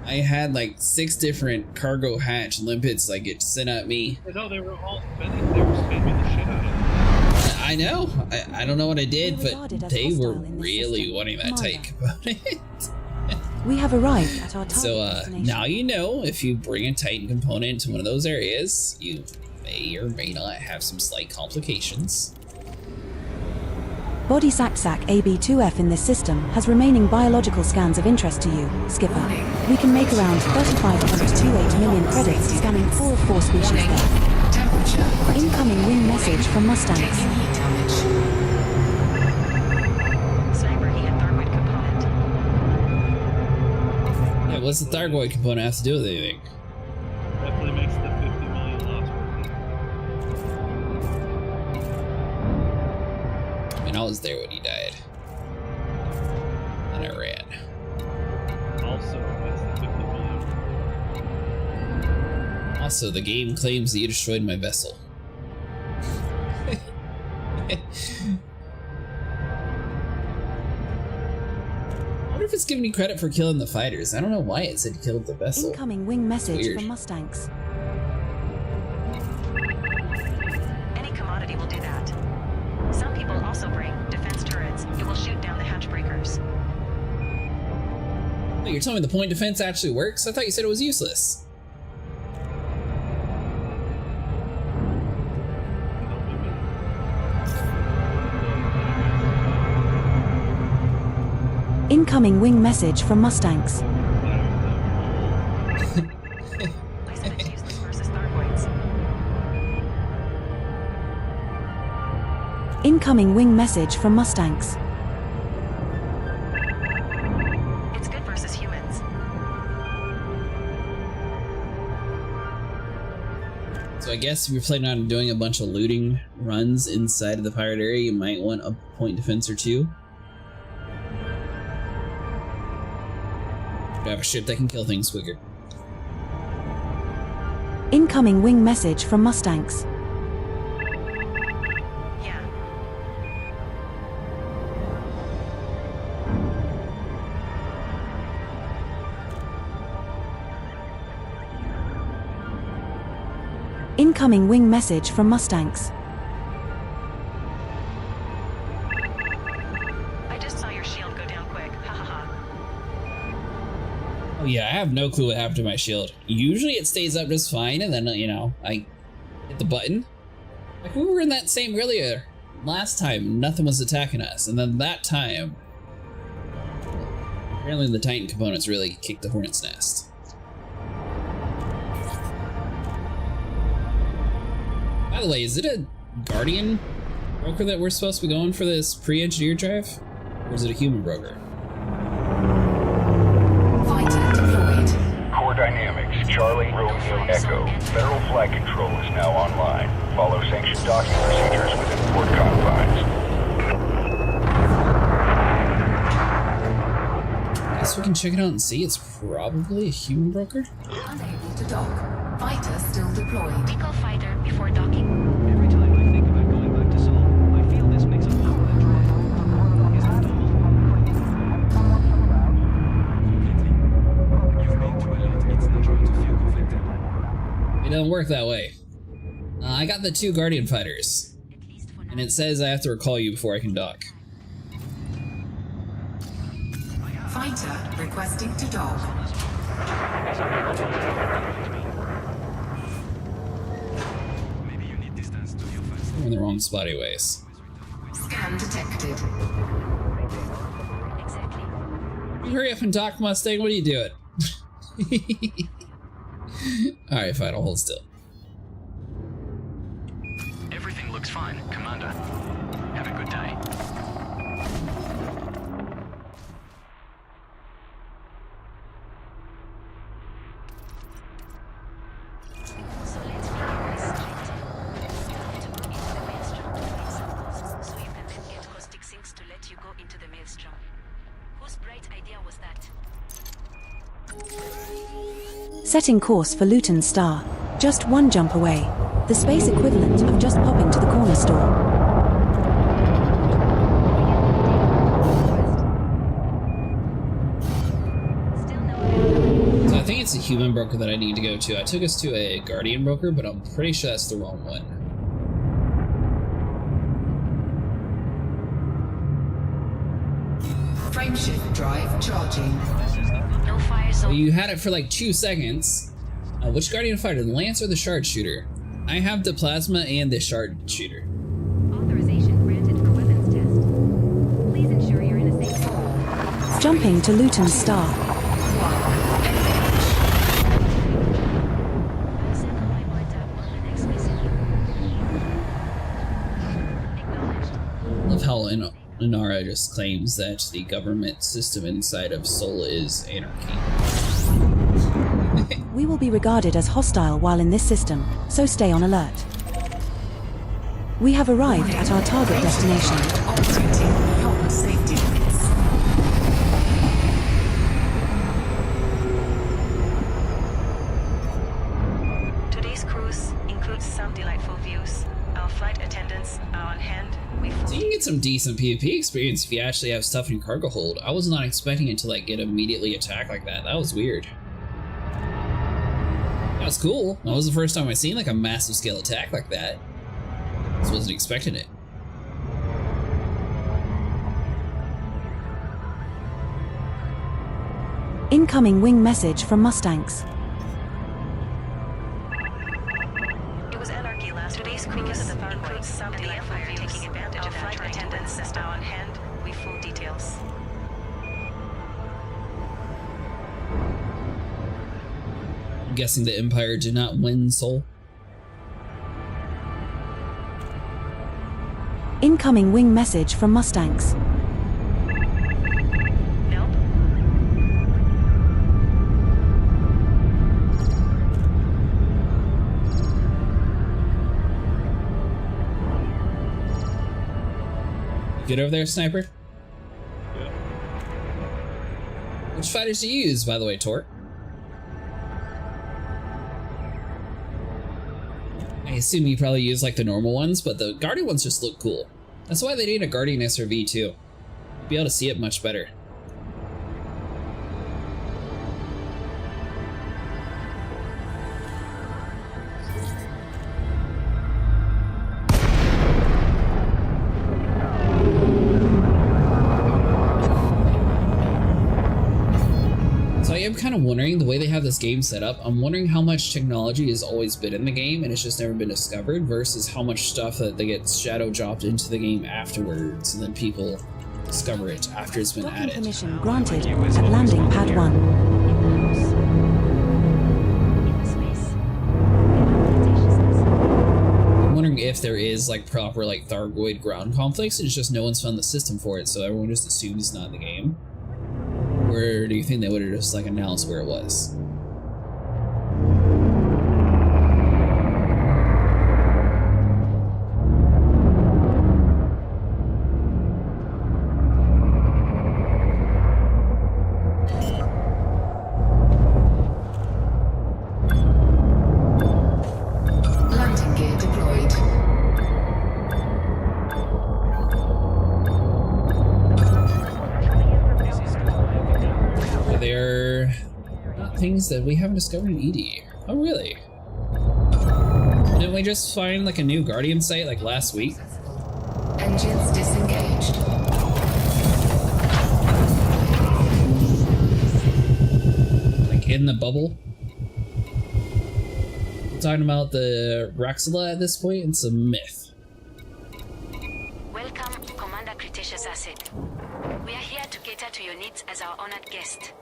I had like 6 different cargo hatch limpets like it sent at me. No, they were all spending the shit out of it. I know. I don't know what I did, but regarded as they were hostile in this really system. wanting that Commander. Titan component. We have arrived at our target So destination. now you know, if you bring a Titan component to one of those areas, you may or may not have some slight complications. Body Sac AB2F in this system has remaining biological scans of interest to you, Skipper. We can make around 35.28 million credits scanning 4 of 4 species there. Incoming wing message from Mustangs. Sniper, he had Thargoid component. Yeah, what's the Thargoid component have to do with anything? Definitely makes the 50 million loss worth it. I mean, I was there when he died. And I ran. Also, makes the 50 million. Also, the game claims that you destroyed my vessel. I wonder if it's giving me credit for killing the fighters. I don't know why it said killed the vessel. Incoming wing message Weird. from Mustangs. Any commodity will do that. Some people also bring defense turrets. It will shoot down the hatch breakers. Wait, you're telling me the point defense actually works? I thought you said it was useless. Incoming wing message from Mustangs. I said it's useless versus Thargoids. Incoming wing message from Mustangs. It's good versus humans. So I guess if you're planning on doing a bunch of looting runs inside of the pirate area, you might want a point defense or two. To have a ship that can kill things quicker. Incoming wing message from Mustangs. Yeah. Incoming wing message from Mustangs. I just saw your shield go down quick. Ha ha ha. Oh yeah, I have no clue what happened to my shield. Usually it stays up just fine, and then, you know, I hit the button. Like, we were in that same area last time, nothing was attacking us, and then that time, apparently the Titan components really kicked the hornet's nest. By the way, is it a Guardian broker that we're supposed to be going for this pre-engineered drive? Or is it a human broker? Core Dynamics, Charlie, Romeo, Echo. Federal flight control is now online. Follow sanctioned docking procedures within port confines. Guess we can check it out and see. It's probably a human broker. Unable to dock. Fighter still deployed. Recall fighter before docking. Every time I think about going back to Sol, I feel this makes a power drop. Is that normal? You've been to a lot. It's natural to feel conflicted. It doesn't work that way. I got the 2 Guardian fighters, and it says I have to recall you before I can dock. Fighter requesting to dock. Maybe you need distance to your first. We're in the wrong spot anyways. Scan detected. You hurry up and dock, Mustang. What are you doing? Alright, fine. I'll hold still. Everything looks fine, Commander. Have a good day. So let's begin this straight. You have to go into the maelstrom to make some posts so you can then get caustic sinks to let you go into the maelstrom. Whose bright idea was that? Setting course for Luton Star. Just 1 jump away. The space equivalent of just popping to the corner store. So I think it's a human broker that I need to go to. I took us to a Guardian broker, but I'm pretty sure that's the wrong one. Frameshift drive charging. No fire So zone. you had it for like 2 seconds. Which Guardian fighter, the Lance or the Shard Shooter? I have the Plasma and the Shard Shooter. Authorization granted for weapons test. Jumping to Luton's star. I love how Inara just claims that the government system inside of Sol is anarchy. We will be regarded as hostile while in this system, so stay on alert. We have arrived at our target destination. Operating beyond safety limits. Today's cruise includes some delightful views. Our flight attendants are on hand. So you can get some decent PvP experience if you actually have stuff in your cargo hold. I was not expecting it to like get immediately attacked like that. That was weird. That was cool. That was the first time I seen like a massive scale attack like that. Just wasn't expecting it. Incoming wing message from Mustangs. It was anarchy last. Today's cruise includes some delightful views. Taking advantage of flight attendants are on hand with full details. I'm guessing the Empire did not win Sol. Incoming wing message from Mustangs. Get over there, sniper. Yeah. Which fighters do you use, by the way, Tort? I assume you probably use like the normal ones, but the Guardian ones just look cool. That's why they need a Guardian SRV too. You'll be able to see it much better. I'm kind of wondering the way they have this game set up. I'm wondering how much technology has always been in the game and it's just never been discovered versus how much stuff that they get shadow dropped into the game afterwards and then people discover it after it's been Docking added. permission granted at landing pad 1. I'm wondering if there is like proper like Thargoid ground conflicts and it's just no one's found the system for it, so everyone just assumes it's not in the game. Or do you think they would have just like announced where it was? Landing gear deployed. They're not things that we haven't discovered in ED. Oh, really? Didn't we just find like a new Guardian site like last week? Engines disengaged. Like in the bubble? We're talking about the Raxala at this point? It's a myth. Welcome, Commander Cretaceous Asset. We are here to cater to your needs as our honored guest.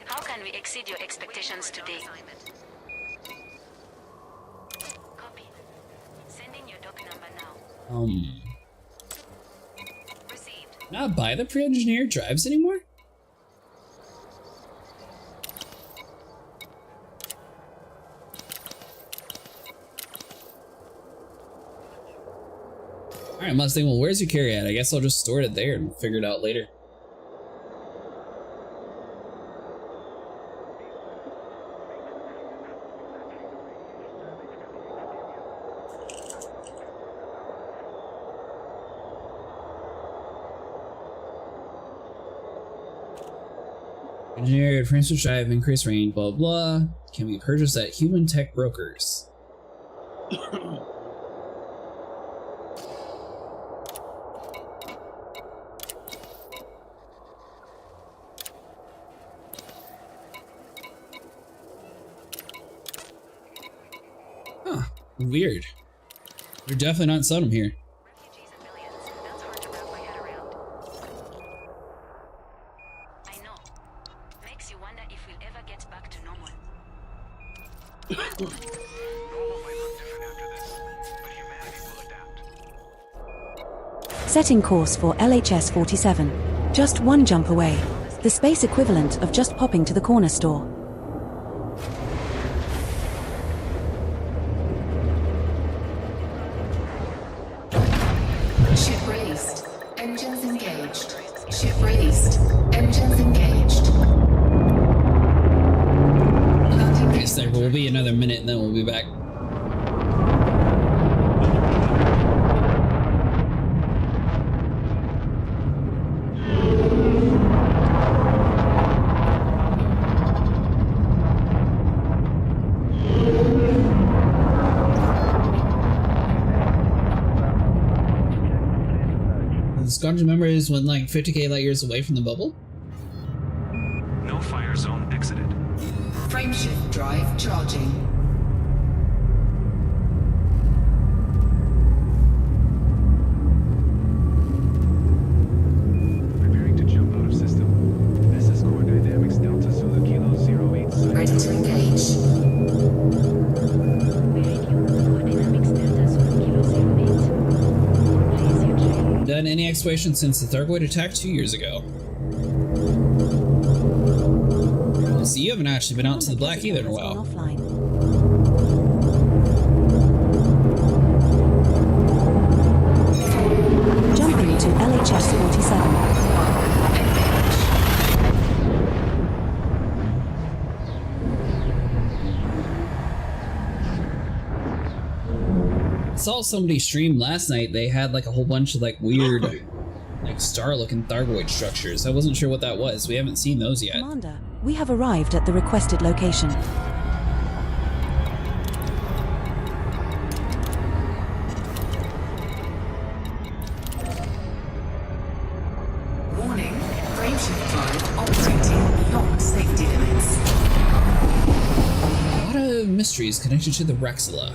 How can we exceed your expectations today? Copy. Sending your dock number now. Received. Not buy the pre-engineered drives anymore? Alright, Mustang, well, where's your carry at? I guess I'll just store it there and figure it out later. Engineered transfer drive, increased range, blah blah. Can be purchased at Human Tech Brokers. Huh, weird. They're definitely not selling them here. Refugees in millions. That's hard to wrap my head around. I makes you wonder if we'll ever get back to normal. Normal might look different after this, but humanity will adapt. Setting course for LHS 47. Just one jump away. The space equivalent of just popping to the corner store. Ship raised. Engines engaged. Ship raised. Engines engaged. Okay, so there will be another minute and then we'll be back. Squadron members went like 50k light years away from the bubble? No fire zone exited. Frameshift drive charging. Preparing to jump out of system. This is Core Dynamics Delta Zulu Kilo 08. Ready to engage. Done any exploration since the Thargoid attack 2 years ago. So you haven't actually been out to the Black either in a while. Jumping to LHS 47. I saw somebody stream last night. They had like a whole bunch of like weird, like star-looking Thargoid structures. I wasn't sure what that was. We haven't seen those yet. Commander, we have arrived at the requested location. Warning. Frameshift drive operating beyond safety limits. A lot of mysteries connected to the Rexilla.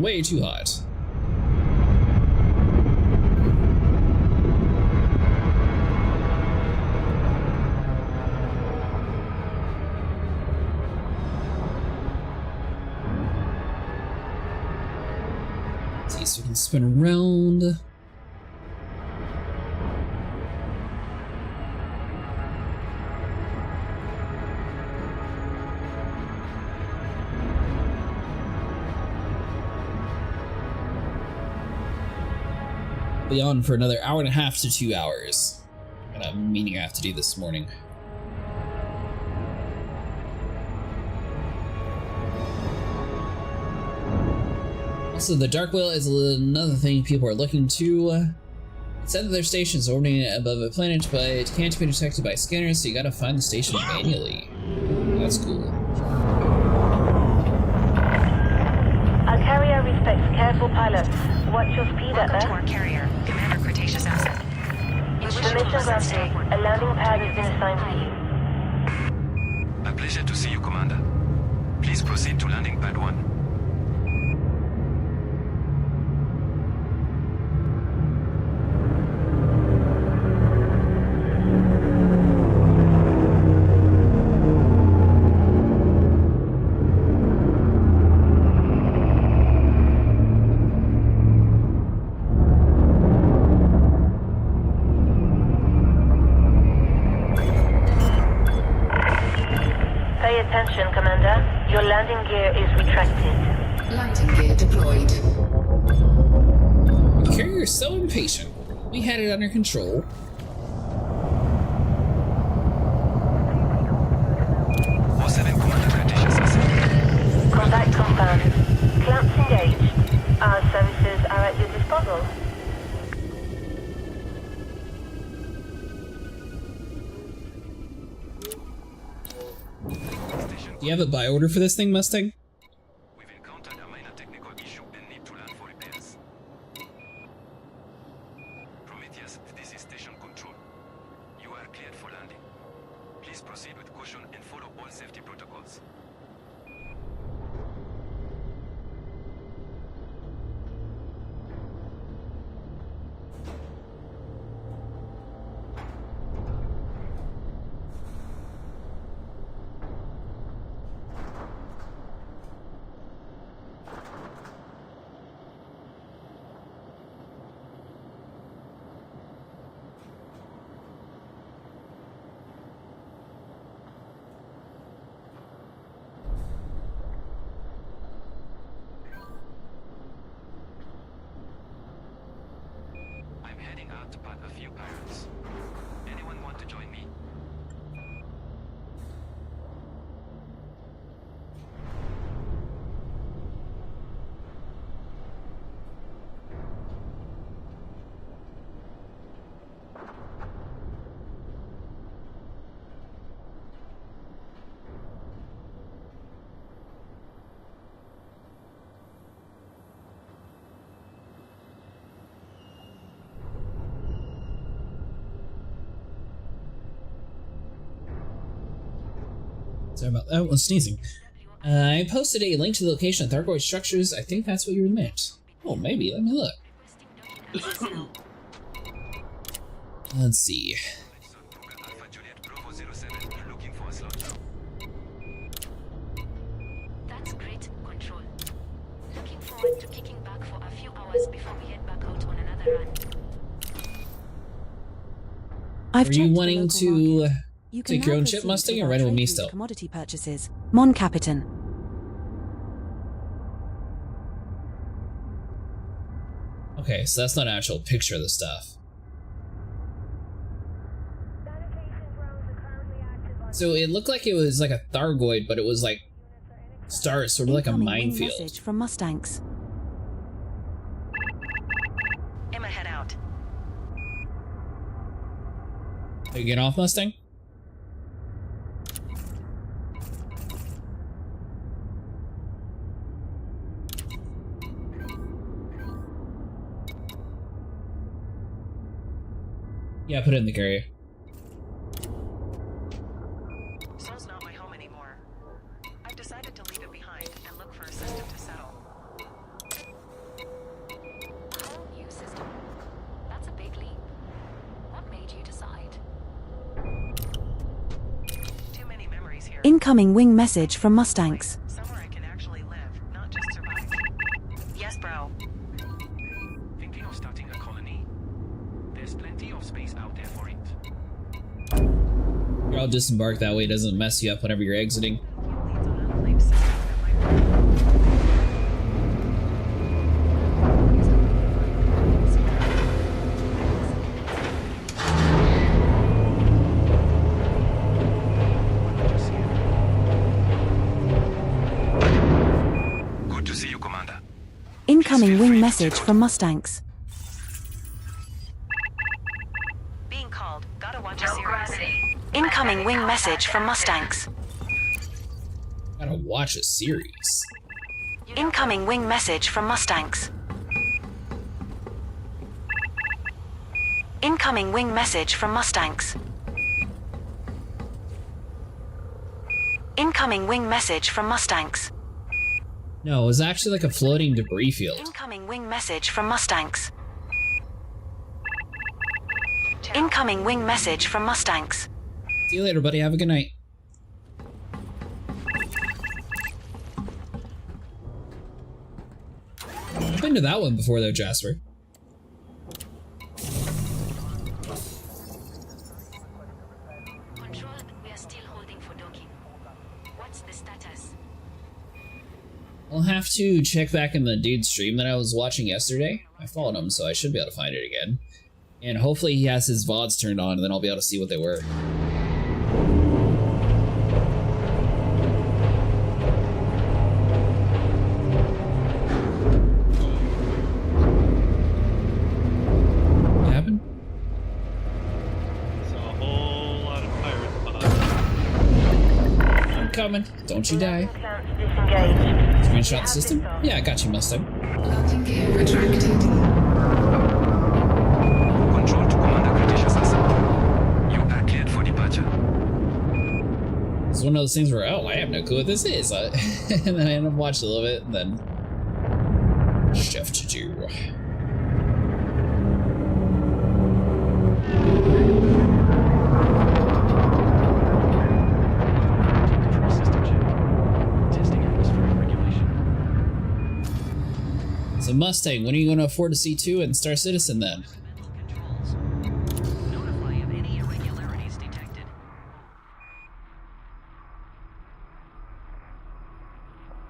Way too hot. Let's see, so we can spin around. Be on for another hour and a half to 2 hours. Got a meeting I have to do this morning. Also, the Dark Whale is another thing people are looking to. It said that their station is orbiting above a planet, but it can't be detected by scanners, so you gotta find the station manually. That's cool. Our carrier respects careful pilots. Watch your speed at Welcome that. to our carrier, Commander Cretaceous Asset. Permission granted. A landing pad has been assigned to you. A pleasure to see you, Commander. Please proceed to landing pad 1. Pay attention, Commander. Your landing gear is retracted. Landing gear deployed. The carrier is so impatient. We had it under control. Contact confirmed. Clamps engaged. Our services are at your disposal. Do you have a buy order for this thing, Mustang? We've encountered a minor technical issue and need to land for repairs. Prometheus, this is Station Control. You are cleared for landing. Please proceed with caution and follow all safety protocols. I'm heading out to pat a few pirates. Anyone want to join me? Sorry about that. I was sneezing. I posted a link to the location of Thargoid structures. I think that's what you meant. Oh, maybe. Let me look. Let's see. Alpha Juliet Bravo 07, looking for a slot. That's great, Control. Looking forward to kicking back for a few hours before we head back out on another run. I've Are you checked the wanting local to market. You can take your now own ship proceed Mustang with or our ride it with trade me route still? Commodity purchases. Mon Capitan. Okay, so that's not an actual picture of the stuff. So it looked like it was like a Thargoid, but it was like sort of like a Incoming wing minefield. message from Mustangs. Emma, head out. Are you getting off, Mustang? Yeah, put it in the carrier. Sol's not my home anymore. I've decided to leave it behind and look for a system to settle. A whole new system. That's a big leap. What made you decide? Too many memories here. Incoming wing message from Mustangs. Somewhere I can actually live, not just survive. Yes, bro. Thinking of starting a colony? There's plenty of space out there for it. Here, I'll disembark that way it doesn't mess you up whenever you're exiting. Good to see you, Commander. Incoming wing message from Mustangs. Being called. Gotta watch a series. Incoming wing message from Mustangs. Gotta watch a series. Incoming wing message from Mustangs. Incoming wing message from Mustangs. Incoming wing message from Mustangs. No, it was actually like a floating debris field. Incoming wing message from Mustangs. Incoming wing message from Mustangs. See you later, buddy. Have a good night. I've been to that one before, though, Jasper. Control, we are still holding for docking. What's the status? I'll have to check back in the dude's stream that I was watching yesterday. I followed him, so I should be able to find it again. And hopefully he has his VODs turned on, and then I'll be able to see what they were. What happened? Saw a whole lot of pirates behind. I'm coming. Don't you die. Disengaged. Screenshot the system? Yeah, I got you, Mustang. Landing gear retracted. Control one of those things where, oh, I have no clue what this is. And then I end up watching a little bit, and then stuff to do. So Mustang, when are you going to afford a C2 and Star Citizen then?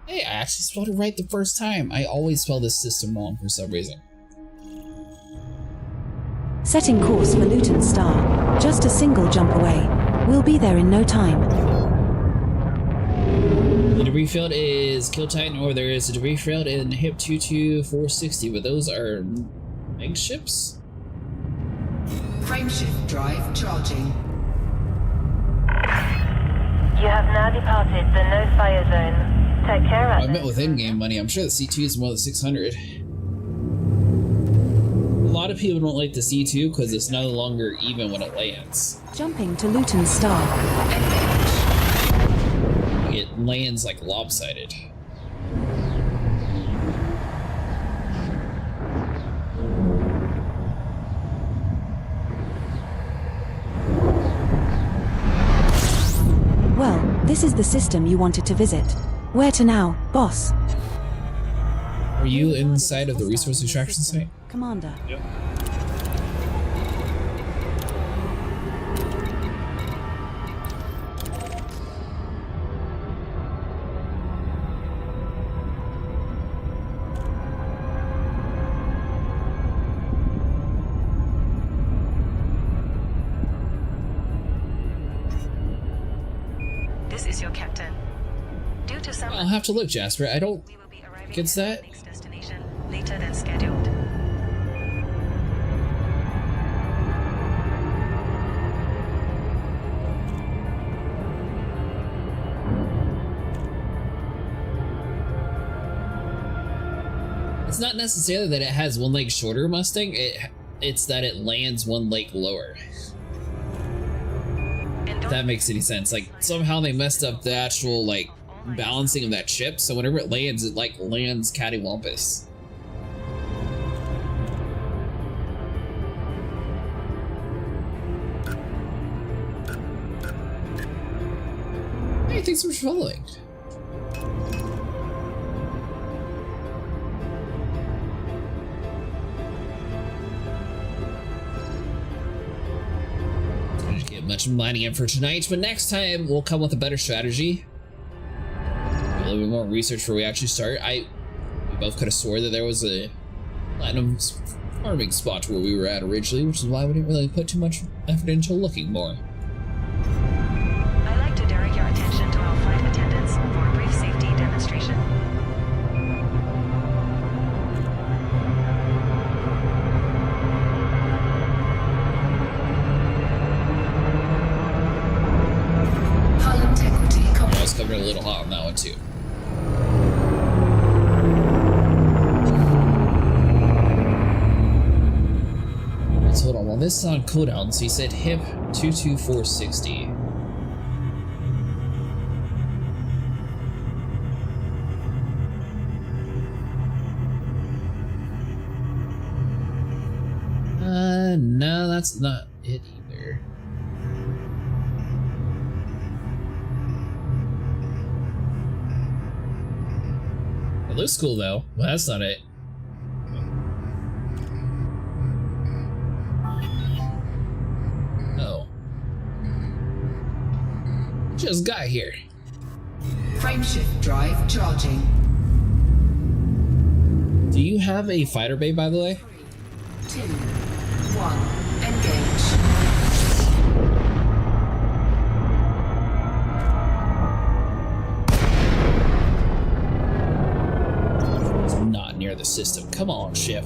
Hey, I actually spelled it right the first time. I always spell this system wrong for some reason. Setting course for Luton Star. Just a single jump away. We'll be there in no time. The debris field is Kill Titan, or there is a debris field in HIP 22460, but those are egg ships? Frameshift drive charging. You have now departed the no-fire zone. Take care of I meant with in-game money. I'm sure the C2 is more than 600. A lot of people don't like the C2 because it's no longer even when it lands. Jumping to Luton Star. It lands like lopsided. Well, this is the system you wanted to visit. Where to now, boss? Are you inside of the resource extraction site? Commander. Yep. This is your captain. Due to some I'll have to look, Jasper. I don't get that. next destination later than scheduled. It's not necessarily that it has one leg shorter, Mustang. It's that it lands one leg lower. If that makes any sense. Like, somehow they messed up the actual, like, balancing of that ship, so whenever it like, lands cattywampus. Hey, thanks so much for following. Much mining in for tonight, but next time we'll come with a better strategy. A little bit more research before we actually start. We both could have swore that there was a platinum farming spot where we were at originally, which is why we didn't really put too much effort into looking more. I'd like to direct your attention to our flight attendants for a brief safety demonstration. I was coming a little hot on that one too. Let's hold on. While this is on cooldown, so he said HIP 22460. No, that's not it either. It looks cool though. Well, that's not it. Oh. Just got here. Frameshift drive charging. Do you have a fighter bay, by the way? 2, 1, engage. Not near the system. Come on, ship.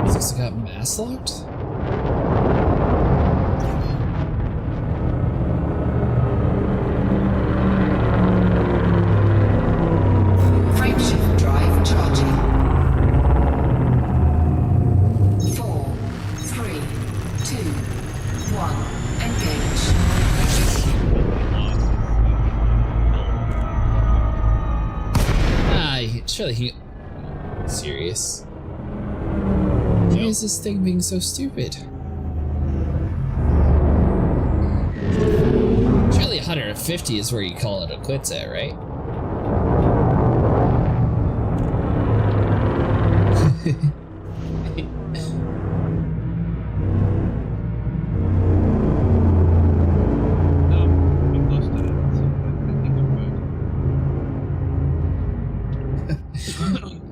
Is this got mass locked? Frameshift drive Surely he... Serious? Why is this thing being so stupid? Surely 150 is where you call it a quits at, right?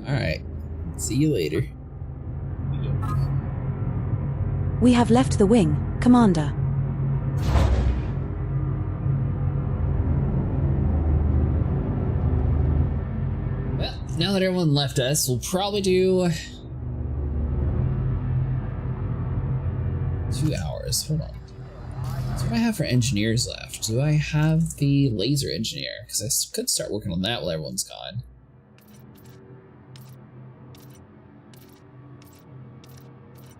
Alright. See you later. We have left the wing, Commander. Well, now that everyone left us, we'll probably do 2 hours. Hold on. So what do I have for engineers left? Do I have the laser engineer? Because I could start working on that while everyone's gone.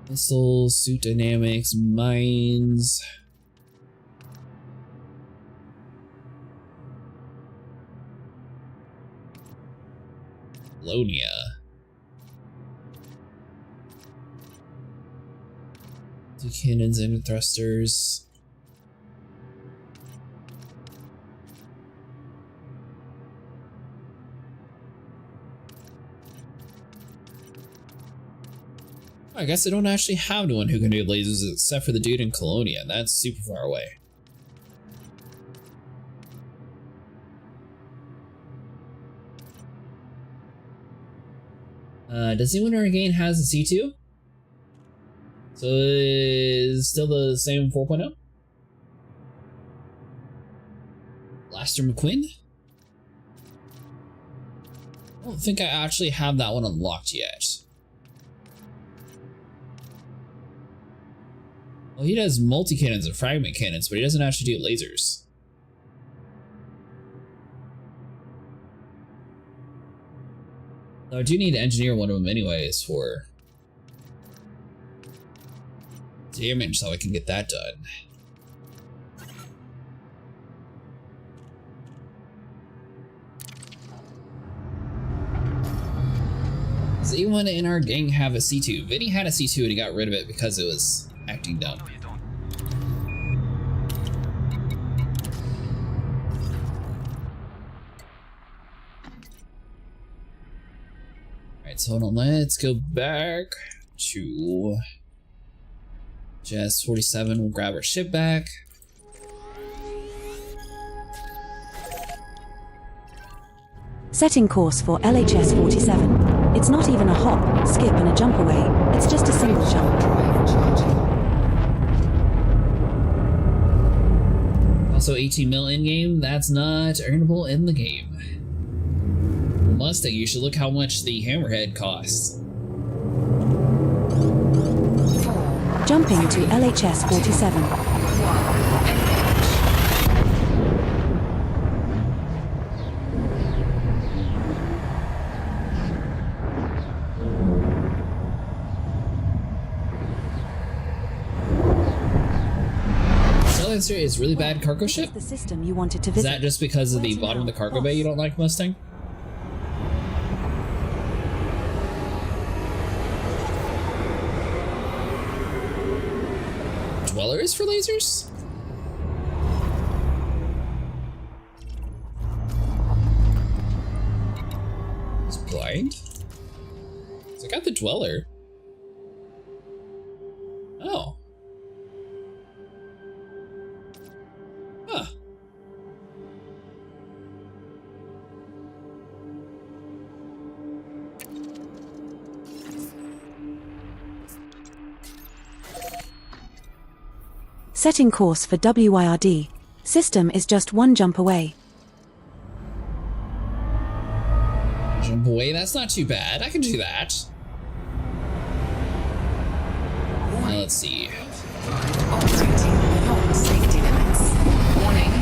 Missiles, suit dynamics, mines. Colonia. Two cannons and thrusters. I guess I don't actually have anyone who can do lasers except for the dude in Colonia, and that's super far away. Does anyone in our game has a C2? So is still the same 4.0? Blaster McQueen? I don't think I actually have that one unlocked yet. Well, he does multi-cannons and fragment cannons, but he doesn't actually do lasers. Though I do need to engineer one of them anyways for damage so I can get that done. Does anyone in our gang have a C2? Vinny had a C2 and he got rid of it because it was acting dumb. Alright, so hold on, let's go back to Jess 47. We'll grab our ship back. Setting course for LHS 47. It's not even a hop, skip and a jump away, it's just a single jump. Also 18 mil in-game, that's not earnable in the game. Mustang, you should look how much the Hammerhead costs. Jumping to LHS 47. Silencer is really bad cargo ship? The system you wanted to Is visit. that just because of the bottom of the cargo bay you don't like, Mustang? Dwellers for lasers? It's blind? So I got the Dweller. Oh. Huh. Setting course for WIRD. System is just one jump away. Jump away? That's not too bad. I can do that. Let's see. Operating beyond safety limits. Warning.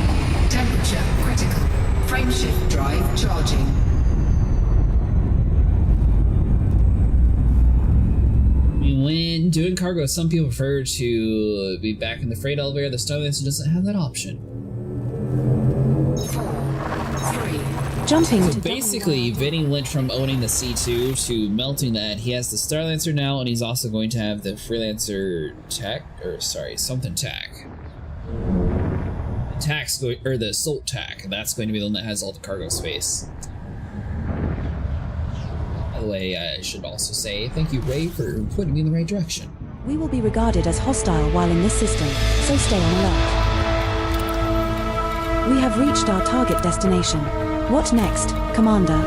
Temperature critical. Frameshift drive charging. I mean, when doing cargo, some people prefer to be back in the freight elevator. The Starlancer doesn't have that option. Jumping So to basically, Vinny went from owning the C2 to melting that. He has the Starlancer now, and he's also going to have the Freelancer Tech, or sorry, something Tech. The Tach's going, or the Salt Tech. That's going to be the one that has all the cargo space. By the way, I should also say thank you, Ray, for putting me in the right direction. We will be regarded as hostile while in this system, so stay on alert. We have reached our target destination. What next, Commander?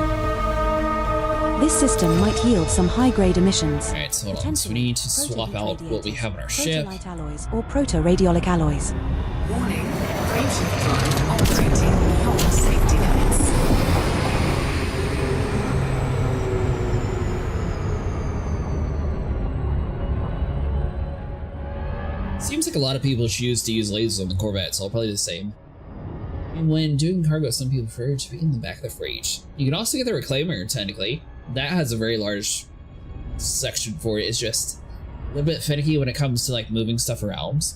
This system might yield some high-grade emissions. Alright, so hold on. So we need to swap out what we have on our ship. Proto-light alloys or proto-radiolic alloys. Warning, frameshift drive operating beyond safety limits. Seems like a lot of people choose to use lasers on the Corvette, so I'll probably do the same. And when doing cargo, some people prefer to be in the back of the freight. You can also get the Reclaimer, technically. That has a very large section for it. It's just a little bit finicky when it comes to like moving stuff around.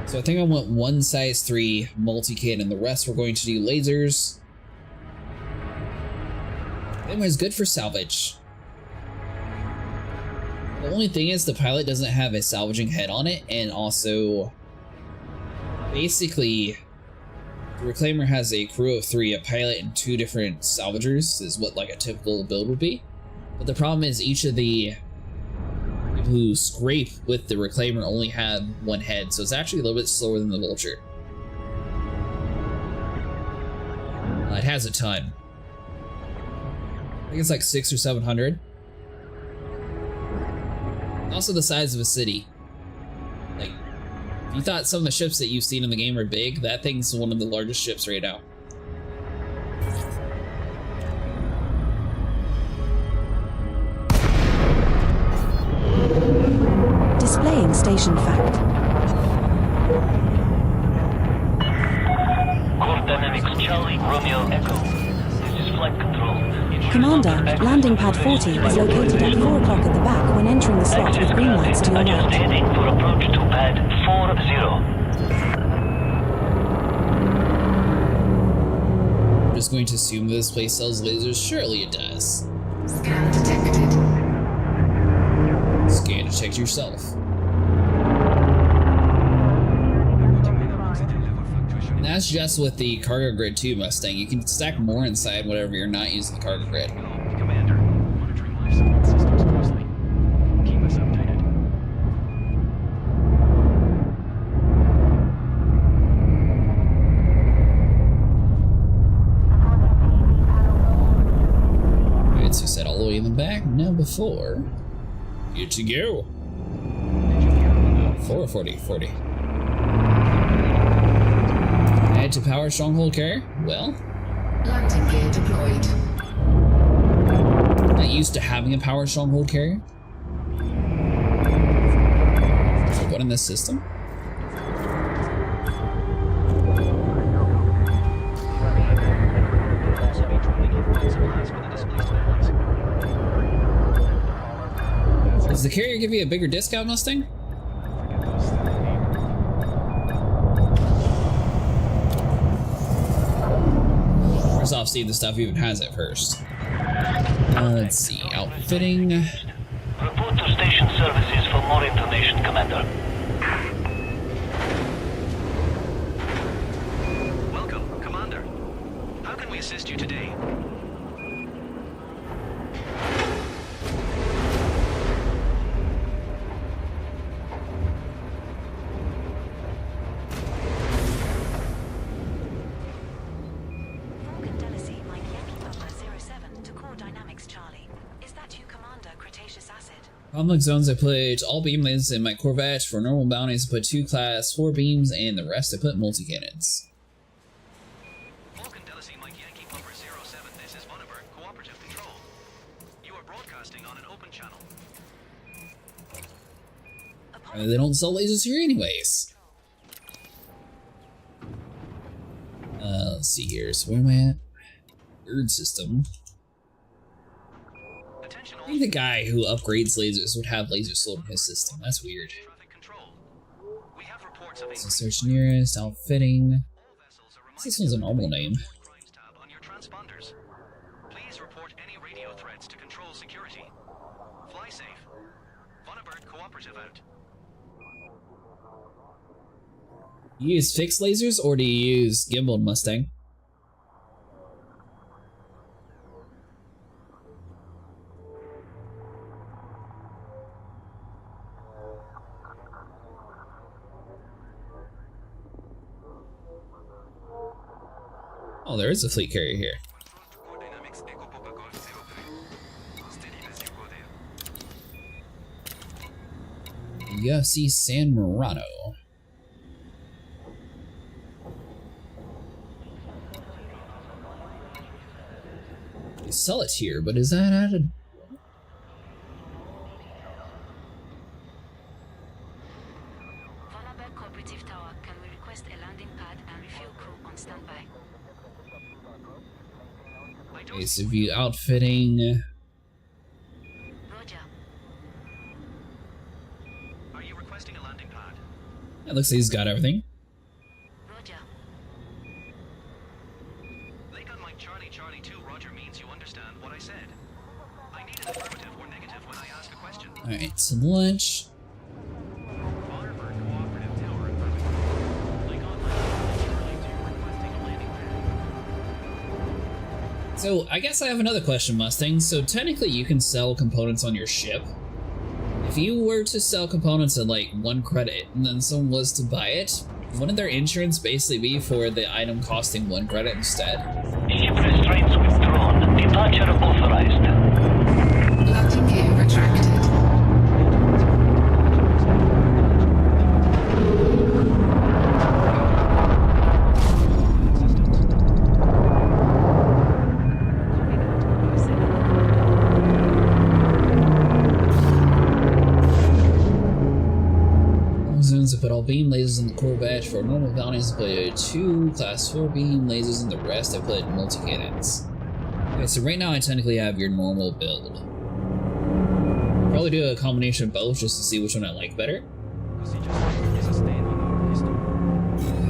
So I think I want one size 3 multi-kit and the rest we're going to do lasers. That was good for salvage. The only thing is the pilot doesn't have a salvaging head on it, and also basically the Reclaimer has a crew of 3, a pilot and 2 different salvagers is what like a typical build would be. But the problem is each of the who scrape with the Reclaimer only have 1 head, so it's actually a little bit slower than the Vulture. It has a ton. I think it's like 600 or 700. Also the size of a city. Like, if you thought some of the ships that you've seen in the game are big, that thing's one of the largest ships right now. Displaying station fact. Core Dynamics Charlie, Romeo Echo. This is flight control. Commander, landing pad 40 is located at 4 o'clock at the back when entering the slot with green lights to your Adjust right. heading for approach to pad 40. I'm just going to assume this place sells lasers. Surely it does. Scan detected. Scan detect yourself. And that's just with the cargo grid too, Mustang. You can stack more inside whatever you're not using the cargo grid. Commander, monitoring life support systems closely. Keep us updated. Alright, so set all the way in the back. Number 4. Good to go. 440. Add to power stronghold carrier? Well, Landing gear deployed. not used to having a power stronghold carrier. So what in this system? Does the carrier give you a bigger discount, Mustang? First off, see if the stuff even has it first. Let's see, outfitting. Report to station services for more information, Commander. Welcome, Commander. How can we assist you today? Complex zones, I put all beam lasers in my Corvette. For normal bounties, I put 2 class 4 beams, and the rest I put multi-cannons. Vulcan Delacy Mike Yankee Pumper 07, this is Vonneberg, Cooperative Control. on an open channel. They don't sell lasers here anyways. Let's see here. So where am I at? Third system. I think the guy who upgrades lasers would have lasers sold in his system. That's weird. So search nearest, outfitting. This one's a normal name. Please report any radio threats to control security. Fly safe. Vonneberg Cooperative out. You use fixed lasers or do you use gimbal Mustang? Oh, there is a fleet carrier here. UFC San Marino. They sell it here, but is that at a... Vonneberg Cooperative Tower, can we request a landing pad and refuel crew on standby? Okay, so view outfitting. Roger. Are you requesting a landing pad? It looks like he's got everything. Roger. Lake on Mike Charlie Charlie 2 Roger means you understand what I said. I need an affirmative or negative when I ask a question. Alright, some lunch. Vonneberg Cooperative Tower affirmative. Lake on Mike Charlie 2 requesting a landing pad. So, I guess I have another question, Mustang. So, technically, you can sell components on your ship. If you were to sell components at, like, 1 credit, and then someone was to buy it, wouldn't their insurance basically be for the item costing 1 credit instead? Ship restraints withdrawn. Departure authorized. Landing gear retracted. Zones to put all beam lasers in the Corvette. For normal values, put 2 class 4 beam lasers, and the rest I put multi-cannons. Okay, so right now I technically have your normal build. Probably do a combination of both just to see which one I like better.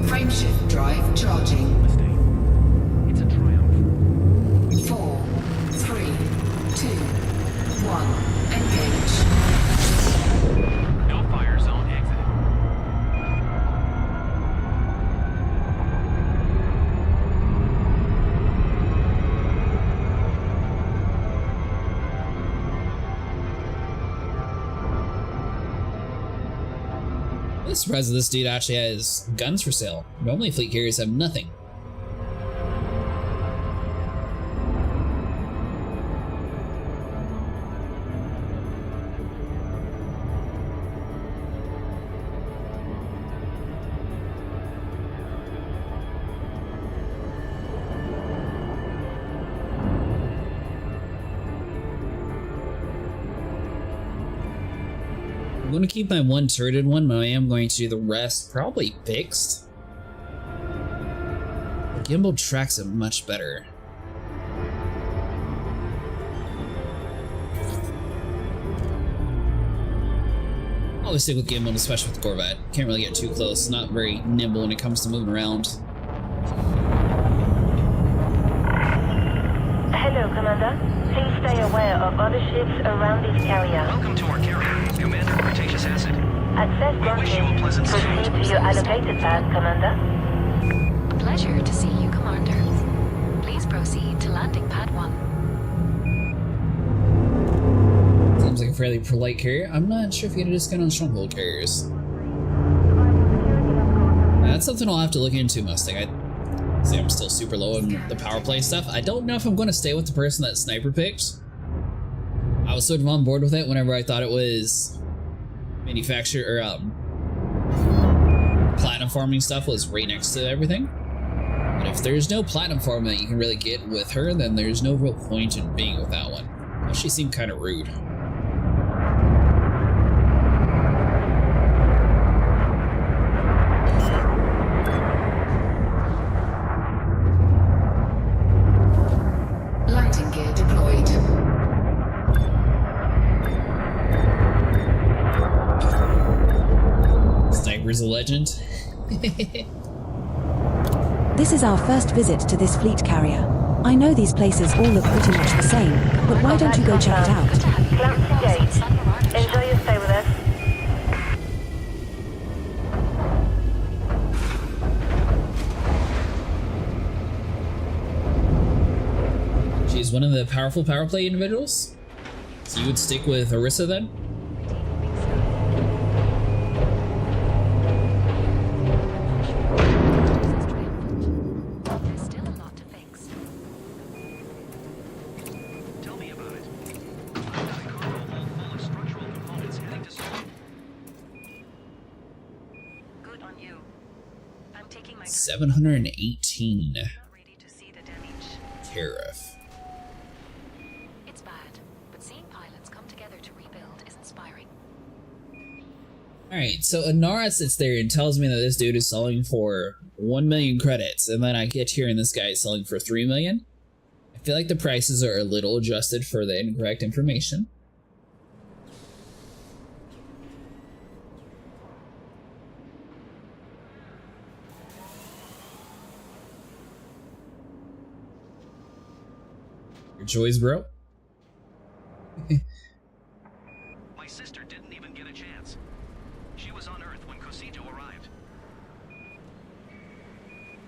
Frameshift drive charging. It's a triumph. 4, 3, 2, 1. Engage. No fire zone exit. I'm surprised that this dude actually has guns for sale. Normally fleet carriers have nothing. I'm going to keep my 1 turreted one, but I am going to do the rest probably fixed. The gimbal tracks it much better. I'll always stick with gimbal, especially with the Corvette. Can't really get too close. It's not very nimble when it comes to moving around. Hello, Commander. Please stay aware of other ships around this area. Welcome to our carrier, Commander Cretaceous Acid. Access We wish you a pleasant proceed to your allocated path, Commander. Pleasure to see you, Commander. Please proceed to landing pad 1. Seems like a fairly polite carrier. I'm not sure if you get a discount on stronghold carriers. That's something I'll have to look into, Mustang. See, I'm still super low on the power play stuff. I don't know if I'm going to stay with the person that Sniper picked. I was sort of on board with it whenever I thought it was manufactured or platinum farming stuff was right next to everything. But if there's no platinum farming that you can really get with her, then there's no real point in being with that one. She seemed kind of rude. Commander's a legend. This is our first visit to this fleet carrier. I know these places all look pretty much the same, but why don't you go check it out? Clamps engaged. Enjoy your stay with us. She's one of the powerful power play individuals? So you would stick with Orisa then? Still a lot to fix. Tell me about it. I've got a cargo hold full of structural components heading to Sweden. Good on you. I'm taking my 718 not ready to see the damage. tariff. It's bad, but seeing pilots come together to rebuild is inspiring. Alright, so Inara sits there and tells me that this dude is selling for 1 million credits, and then I get here and this guy is selling for 3 million. I feel like the prices are a little adjusted for the incorrect information. Your choice, bro. My sister didn't even get a chance. She was on Earth when Cosito arrived.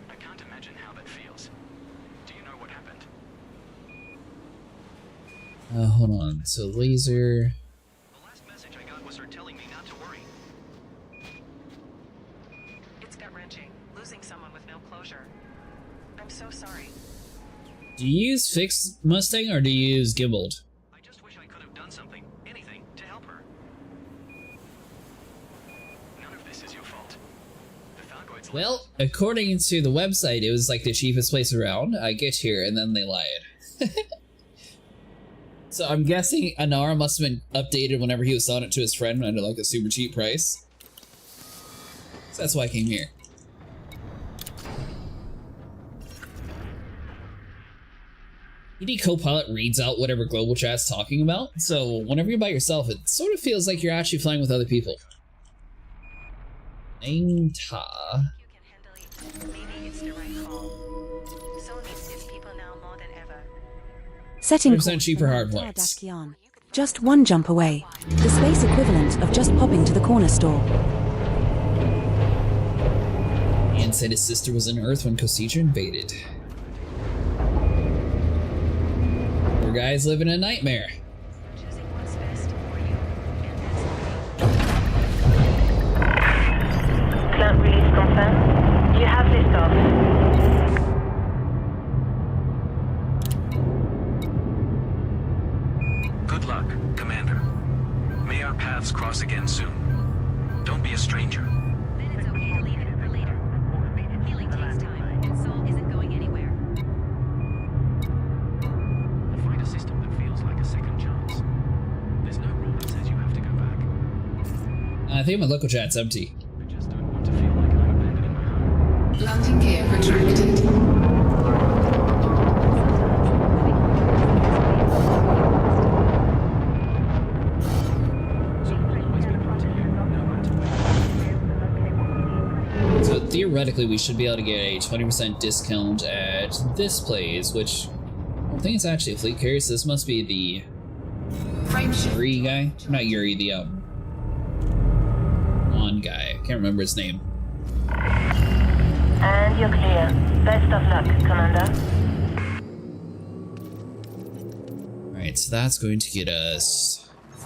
I can't imagine how that feels. Do you know what happened? Hold on. So laser. The last message I got was her telling me not to worry. It's gut-wrenching, losing someone with no closure. I'm so sorry. Do you use fixed Mustang or do you use gimbaled? I just wish I could have done something, anything, to help her. None of this is your fault. The Thargoids. Well, according to the website, it was like the cheapest place around. I get here and then they lied. So I'm guessing Inara must have been updated whenever he was selling it to his friend under like a super cheap price. So that's why I came here. ED Copilot reads out whatever global chat's talking about, so whenever you're by yourself, it sort of feels like you're actually flying with other people. Name Ta. You can handle it. Maybe it's the right call. So needs its people now more than ever. Setting 100% course cheaper for hard Tar points. Dashkian. Just one jump away. The space equivalent of just popping to the corner store. Ian said his sister was on Earth when Cosija invaded. Poor guy's living a nightmare. Choosing what's best for you, and that's okay. Clamp release confirmed. You have liftoff. Good luck, Commander. May our paths cross again soon. Don't be a stranger. Then it's okay to leave it for later. Healing takes time, and Soul isn't going anywhere. Find a system that feels like a second chance. There's no rule that says you have to go back. I think my local chat's empty. I just don't want to feel like I'm abandoning my home. Landing gear retracted. So we'll always be part of you, no matter what. So theoretically, we should be able to get a 20% discount at this place, which I don't think it's actually a fleet carrier, so this must be the Frameshift. Yuri guy. Not Yuri, the on guy. I can't remember his name. And you're clear. Best of luck, Commander. Alright, so that's going to get us... I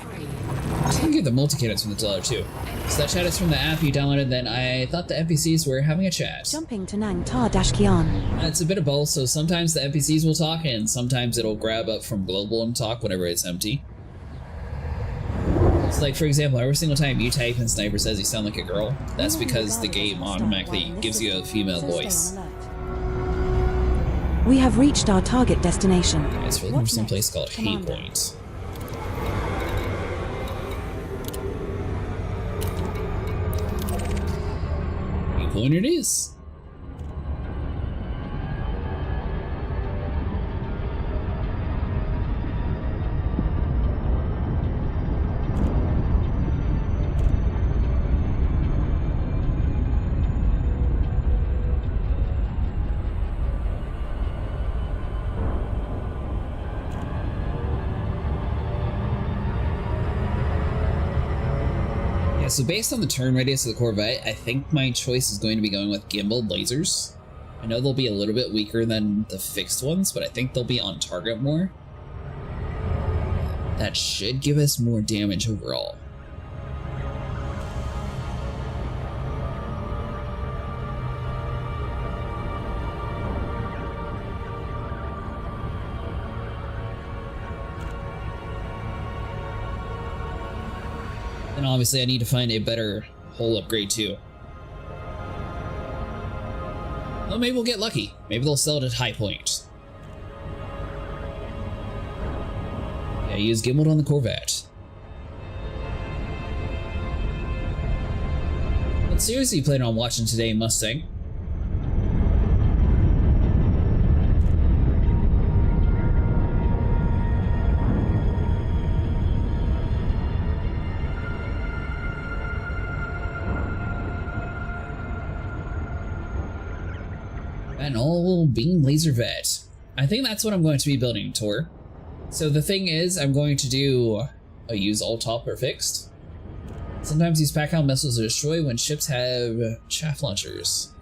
can get the multi-cannons from the dollar too. So that chat is from the app you downloaded, then I thought the NPCs were having a chat. Jumping to Nang Tar Dashkian. It's a bit of both, so sometimes the NPCs will talk and sometimes it'll grab up from global and talk whenever it's empty. So like for example, every single time you type in Sniper says you sound like a girl, that's because the game automatically gives you a female voice. We have reached our target destination. It's really from some place called Hay Point. Hay Point it is. So based on the turn radius of the Corvette, I think my choice is going to be going with gimbaled lasers. I know they'll be a little bit weaker than the fixed ones, but I think they'll be on target more. That should give us more damage overall. And obviously I need to find a better hull upgrade too. Well, maybe we'll get lucky. Maybe they'll sell it at High Point. Yeah, use gimbaled on the Corvette. What series are you planning on watching today, Mustang? An all beam laser vet. I think that's what I'm going to be building, Tor. So the thing is, I'm going to do a use all top or fixed. Sometimes these pack-out missiles are destroyed when ships have chaff launchers.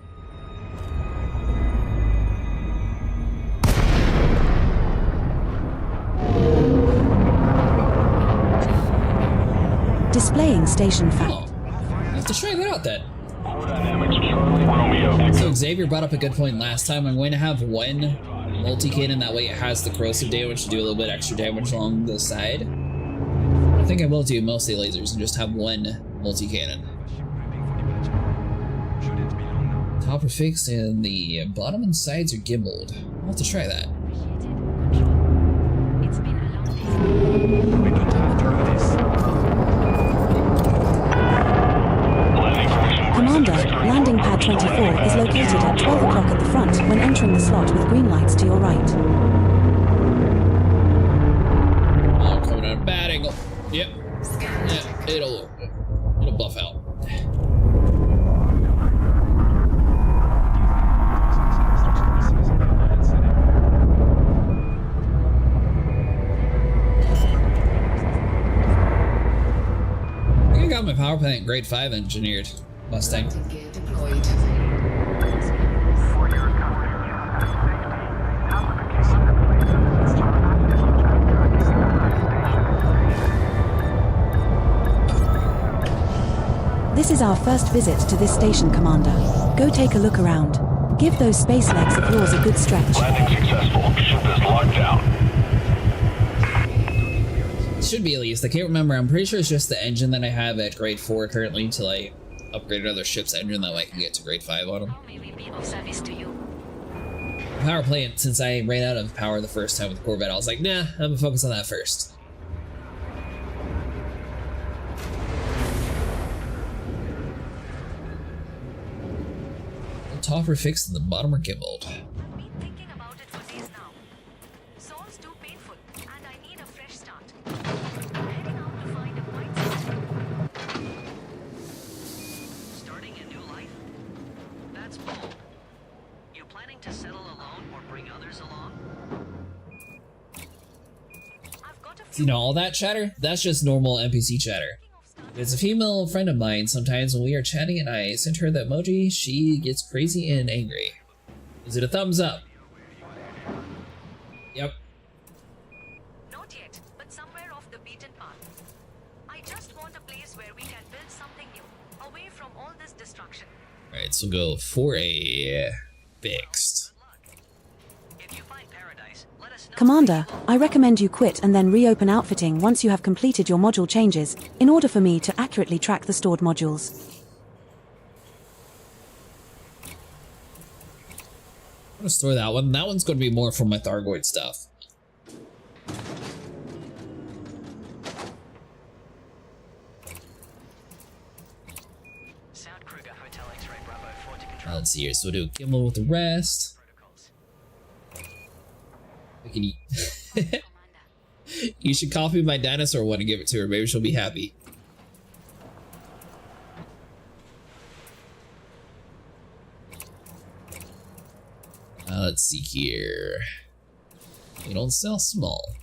Displaying station fact. Oh, I have to try that out then. So Xavier brought up a good point last time. I'm going to have one multi-cannon, that way it has the corrosive damage to do a little bit extra damage along the side. I think I will do mostly lasers and just have one multi-cannon. Top are fixed and the bottom and sides are gimbaled. I'll have to try that. We don't have to do this. Commander, landing pad 24 is located at 12 o'clock at the front when entering the slot with green lights to your right. Oh, coming at a bad angle. Yep. Yeah, it'll buff out. I think I got my power plant grade 5 engineered. Mustang. Gear deployed. This is our first visit to this station, Commander. Go take a look around. Give those space legs of yours a good stretch. Landing successful. Ship is locked down. Should be at least. I can't remember. I'm pretty sure it's just the engine that I have at grade 4 currently until I upgrade another ship's engine. That way I can get to grade 5 on them. How may we be of service to you? Power plant, since I ran out of power the first time with the Corvette, I was like, nah, I'm gonna focus on that first. The top are fixed and the bottom are gimbaled. I've been thinking about it for days now. Soul's too painful, and I need a fresh start. I'm heading out to find a mindset. Starting a new life? That's bold. You planning to settle alone or bring others along? I've got a You know, all that chatter? That's just normal NPC chatter. There's a female friend of mine, sometimes when we are chatting and I send her the emoji, she gets crazy and angry. Is it a thumbs up? Yep. Not yet, but somewhere off the beaten path. I just want a place where we can build something new, away from all this destruction. Alright, so go for a fixed. Commander, I recommend you quit and then reopen outfitting once you have completed your module changes, in order for me to accurately track the stored modules. I'm gonna store that one. That one's gonna be more from my Thargoid stuff. Sound Kruger Hotel X-Ray Bravo 4 to control. Let's see here. So we'll do gimbal with the rest. I can eat. You should copy my dinosaur one and give it to her. Maybe she'll be happy. Let's see here. You don't sell small.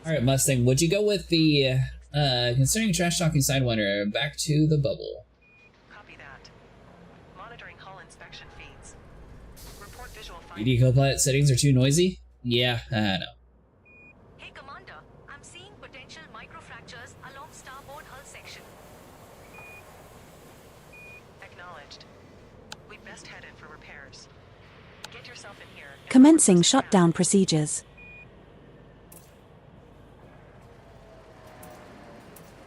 Alright, Mustang, would you go with the, considering trash talking Sidewinder, back to the bubble? Copy that. Monitoring hull inspection feeds. Report visual ED findings. Copilot settings are too noisy? Yeah, I know. Hey, Commander. I'm seeing potential microfractures along starboard hull section. Acknowledged. We'd best head in for repairs. Get yourself in here. Commencing shutdown procedures.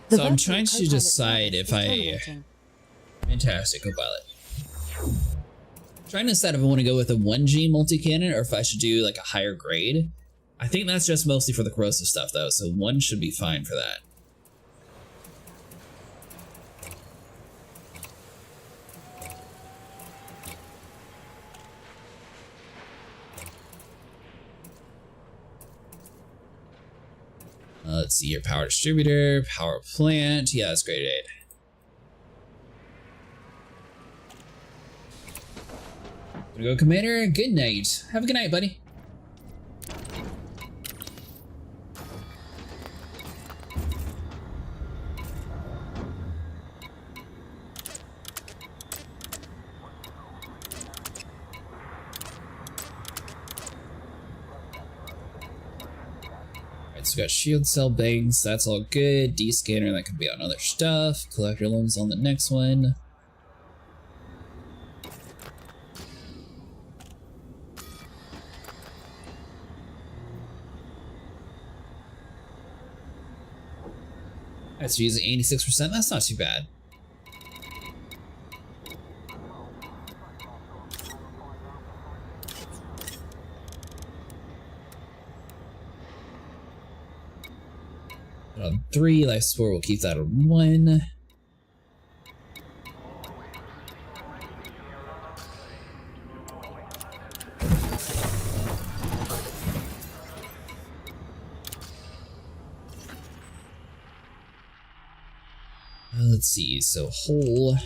The So I'm virtual trying to Copilot decide service if is I... terminating. Fantastic, Copilot. Trying to decide if I want to go with a 1G multi-cannon or if I should do like a higher grade. I think that's just mostly for the corrosive stuff though, so 1 should be fine for that. Let's see here, power distributor, power plant. Yeah, that's grade 8. Gonna go, Commander. Good night. Have a good night, buddy. Alright, so we got shield cell banks. That's all good. D-scanner, that could be on other stuff. Collector limbs on the next one. That's using 86%. That's not too bad. On 3, life support, we'll keep that on 1. Let's see, so whole.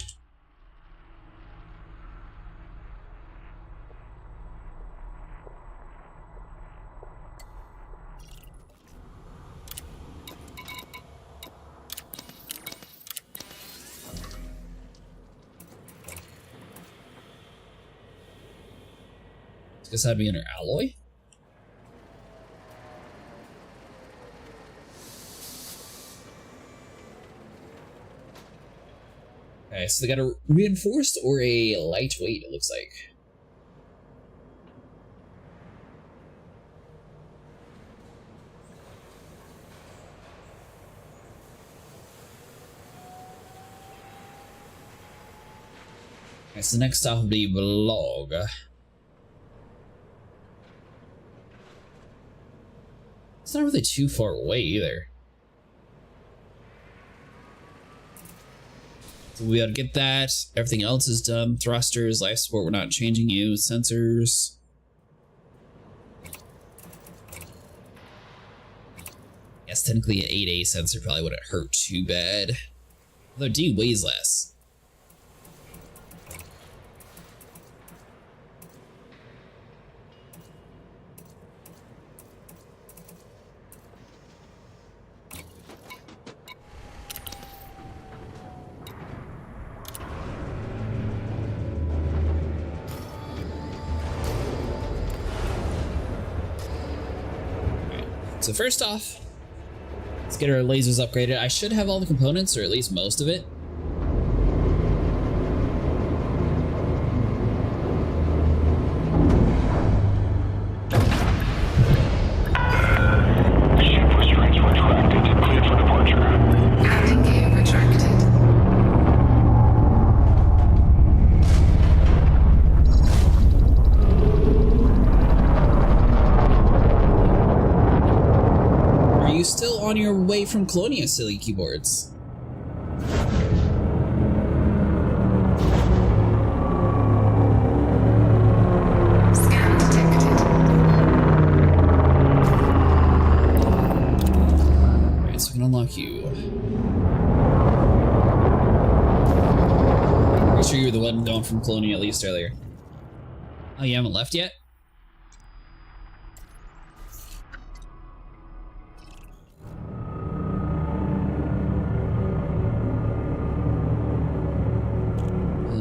Guess that'd be under alloy. Okay, so they got a reinforced or a lightweight, it looks like. Okay, so the next stop will be Vlog. It's not really too far away either. So we gotta get that. Everything else is done. Thrusters, life support, we're not changing you. Sensors. Yes, technically an 8A sensor probably wouldn't hurt too bad. Although D weighs less. So first off, let's get our lasers upgraded. I should have all the components, or at least most of it. Ship restraints retracted. Cleared for departure. Landing gear retracted. Are you still on your way from Colonia, silly keyboards? Scan detected. Alright, so we can unlock you. Pretty sure you were the one going from Colonia at least earlier. Oh, you haven't left yet?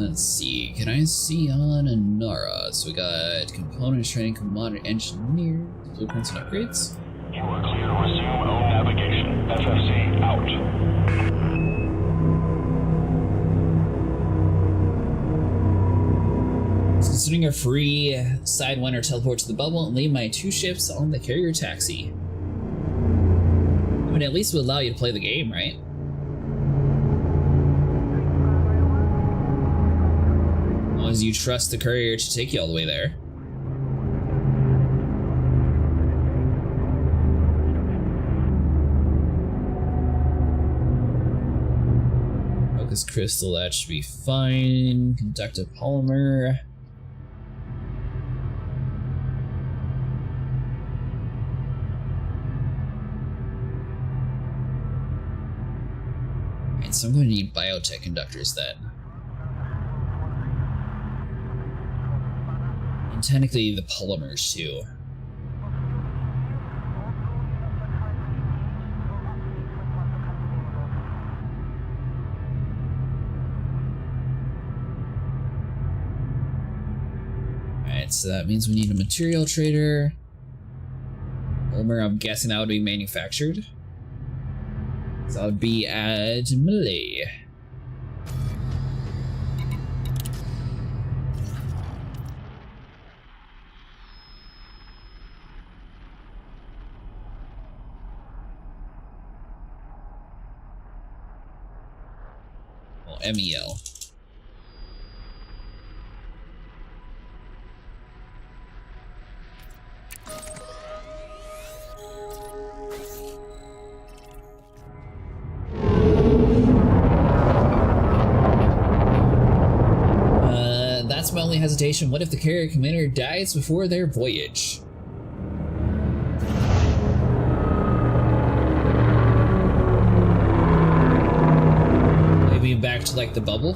Let's see. Can I see on Nara? So we got components, training, commander, engineer, blueprints, and upgrades. You are clear to resume O navigation. FFC out. Considering a free Sidewinder teleport to the bubble and leave my 2 ships on the carrier taxi. I mean, at least it would allow you to play the game, right? As long as you trust the courier to take you all the way there. Focus crystal, that should be fine. Conductive polymer. So I'm going to need biotech conductors then. And technically the polymers too. Alright, so that means we need a material trader. Polymer, I'm guessing that would be manufactured. So that would be at Malay. Well, MEL. That's my only hesitation. What if the carrier commander dies before their voyage? Maybe back to like the bubble?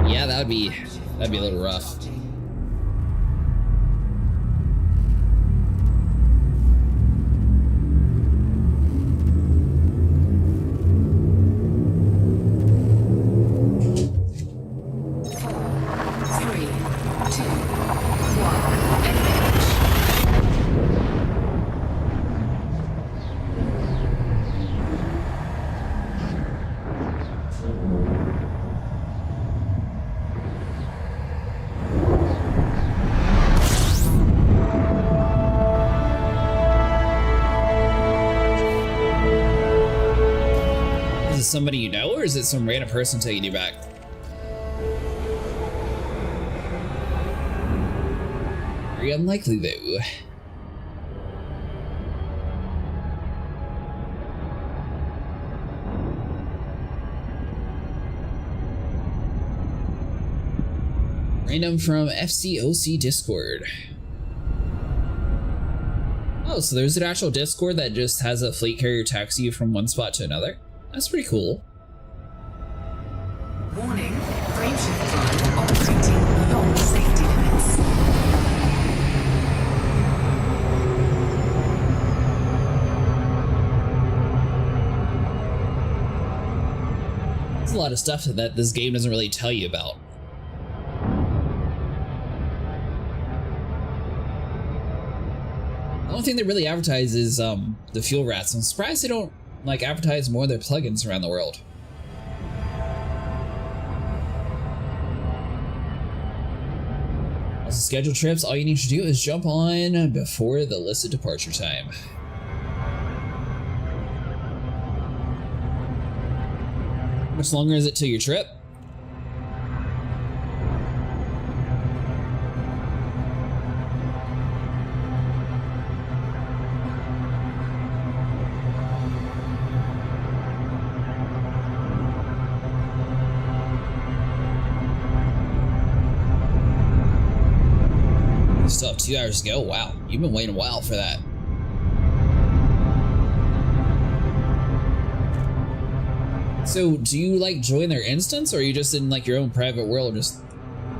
Yeah, that'd be a little rough. Somebody you know, or is it some random person taking you back? Very unlikely, though. Random from FCOC Discord. Oh, so there's an actual Discord that just has a fleet carrier taxi you from one spot to another? That's pretty cool. Warning, frameshift drive operating beyond safety limits. There's a lot of stuff that this game doesn't really tell you about. The only thing they really advertise is the fuel rats. I'm surprised they don't like advertise more of their plugins around the world. Also, scheduled trips, all you need to do is jump on before the listed departure time. How much longer is it till your trip? Still have 2 hours to go. Wow, you've been waiting a while for that. So, do you like join their instance, or are you just in like your own private world, just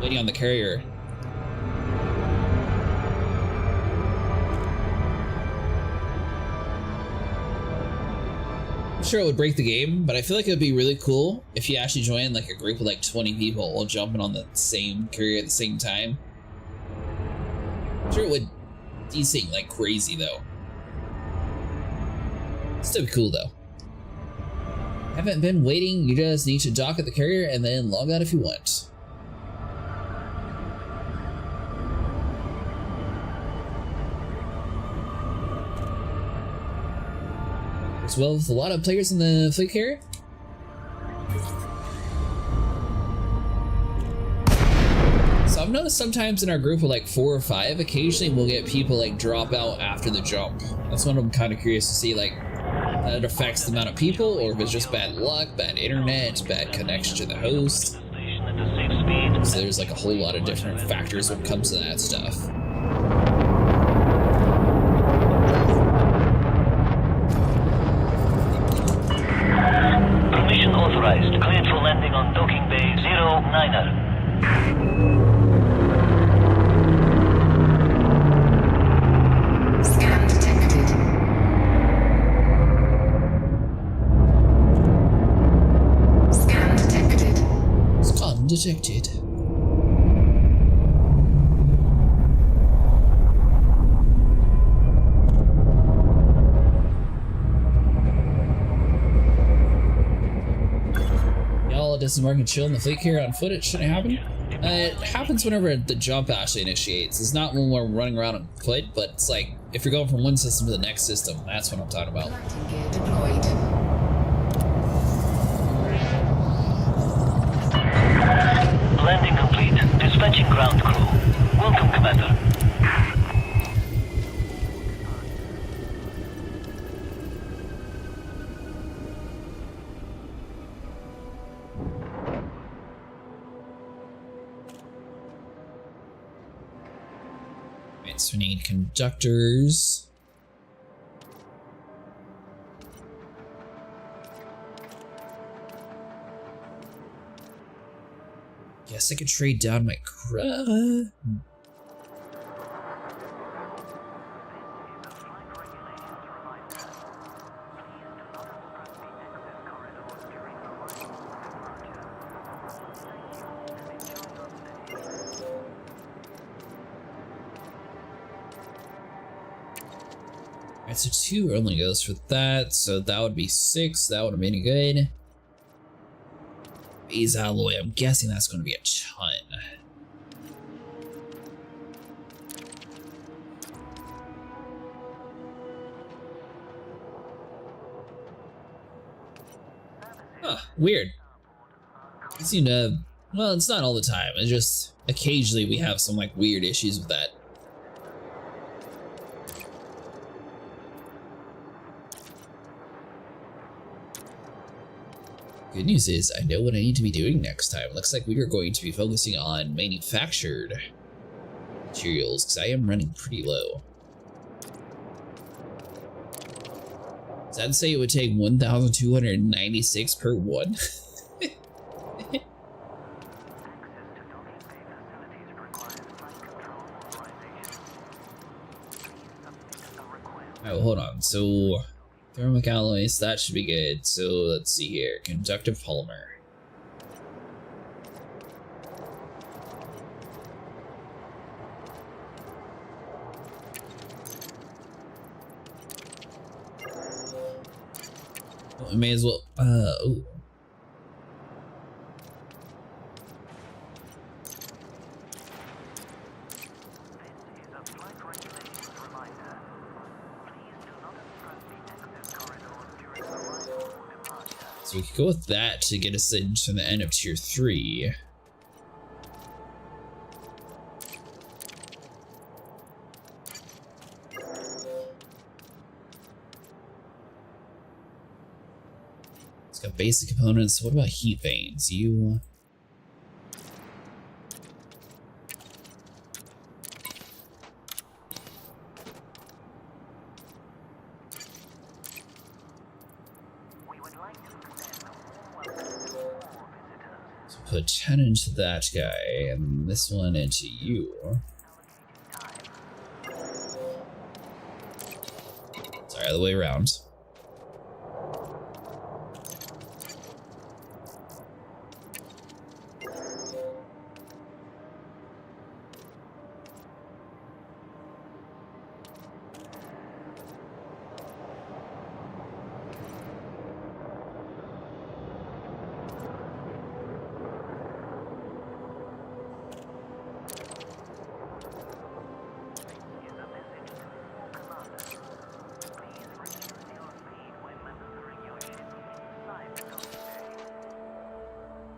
waiting on the carrier? sure it would break the game, but I feel like it would be really cool if you actually joined like a group of like 20 people all jumping on the same carrier at the same time. I'm sure it would desync like crazy though. Still be cool though. Haven't been waiting, you just need to dock at the carrier and then log out if you want. As well with a lot of players in the fleet carrier. So I've noticed sometimes in our group of like 4 or 5, occasionally we'll get people like drop out after the jump. That's what I'm kind of curious to see, like that it affects the amount of people, or if it's just bad luck, bad internet, bad connection to the host. So there's like a whole lot of different factors when it comes to that stuff. Permission authorized. Cleared for landing on docking bay 09er. Scan detected. Scan detected. Scan detected. Y'all, it doesn't work and chill in the fleet carrier on foot. It shouldn't happen. It happens whenever the jump actually initiates. It's not when we're running around on foot, but it's like if you're going from one system to the next system. That's what I'm talking about. Landing gear deployed. Landing complete. Dispatching ground crew. Welcome, Commander. Right, so we need conductors. Guess I could trade down my Alright, so 2 only goes for that, so that would be 6. That would have been good. Base alloy, I'm guessing that's going to be a ton. Huh, weird. You seem to, well, it's not all the time. It's just occasionally we have some like weird issues with that. Good news is, I know what I need to be doing next time. Looks like we are going to be focusing on manufactured materials, because I am running pretty low. Does that say it would take 1,296 per one? Alright, well, hold on. So ceramic alloys, that should be good. So let's see here. Conductive polymer. Well, we may as well, ooh. So we could go with that to get us into the end of tier 3. It's got basic components. What about heat vanes? You... put 10 into that guy, and this one into you. Sorry, other way around.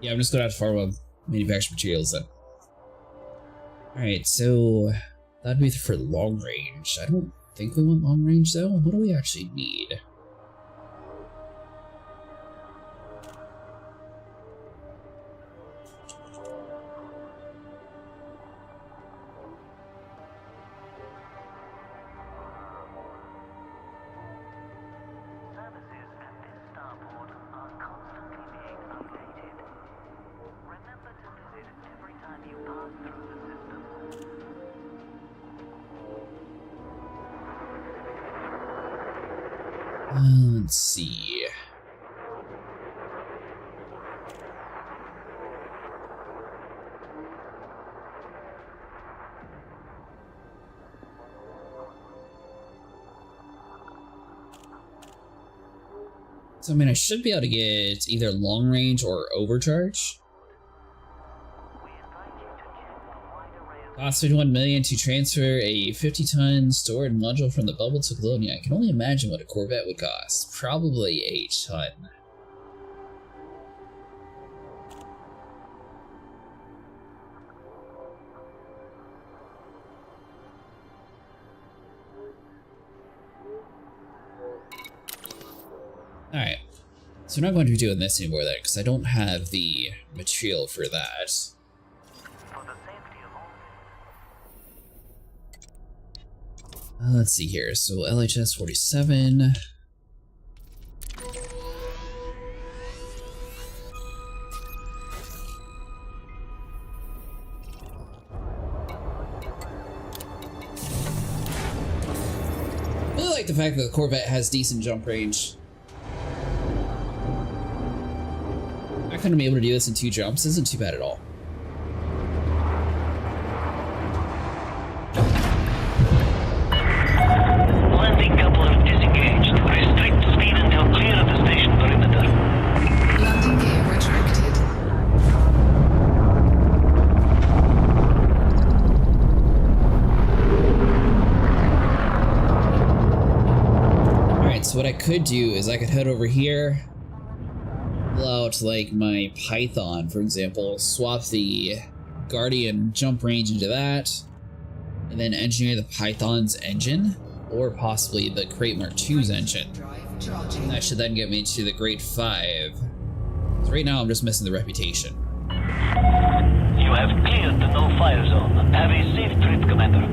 Yeah, I'm just gonna have to farm up manufactured materials then. Alright, so that'd be for long range. I don't think we want long range though. What do we actually need? Let's see. So, I mean, I should be able to get either long range or overcharge. Cost 51 million to transfer a 50-ton stored module from the bubble to Colonia. I can only imagine what a Corvette would cost. Probably a ton. Alright. So we're not going to be doing this anymore then, because I don't have the material for that. Let's see here. So LHS 47. I really like the fact that the Corvette has decent jump range. I couldn't be able to do this in 2 jumps. Isn't too bad at all. So what I could do is I could head over here, pull out like my Python, for example, swap the Guardian jump range into that, and then engineer the Python's engine, or possibly the Crate Mark II's engine. And that should then get me to the Grade 5. So right now I'm just missing the reputation. You have cleared the no-fire zone. Have a safe trip, Commander.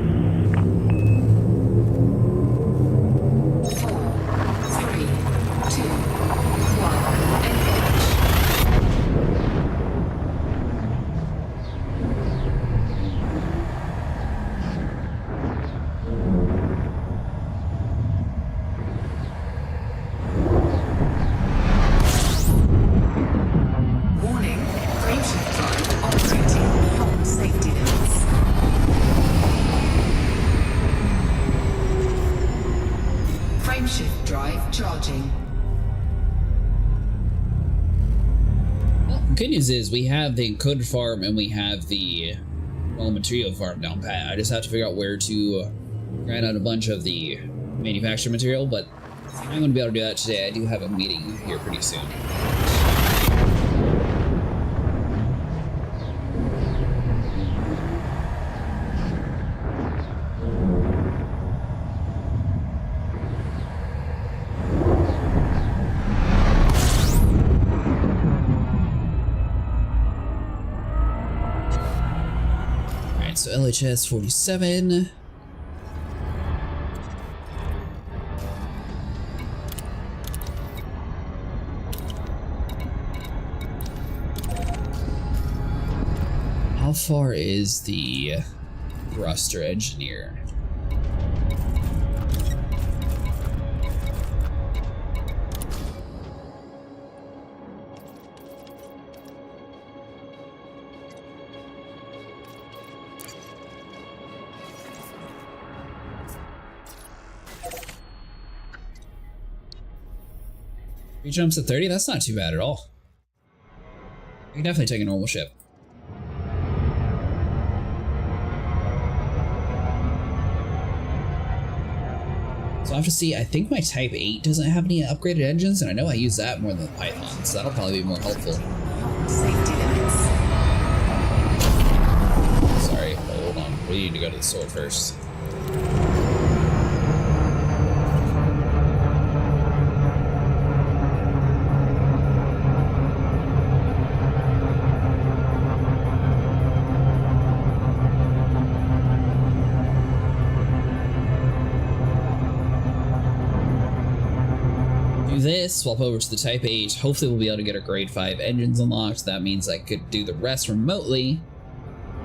Good news is we have the encoded farm and we have the raw material farm down pat. I just have to figure out where to grind out a bunch of the manufactured material, but I'm going to be able to do that today. I do have a meeting here pretty soon. So LHS 47. How far is the thruster engineer? Three jumps at 30? That's not too bad at all. I can definitely take a normal ship. So I have to see, I think my Type 8 doesn't have any upgraded engines, and I know I use that more than the Python, so that'll probably be more helpful. Safety limits. Sorry, hold on. We need to go to the sword first. This, swap over to the Type 8. Hopefully we'll be able to get our grade 5 engines unlocked. That means I could do the rest remotely,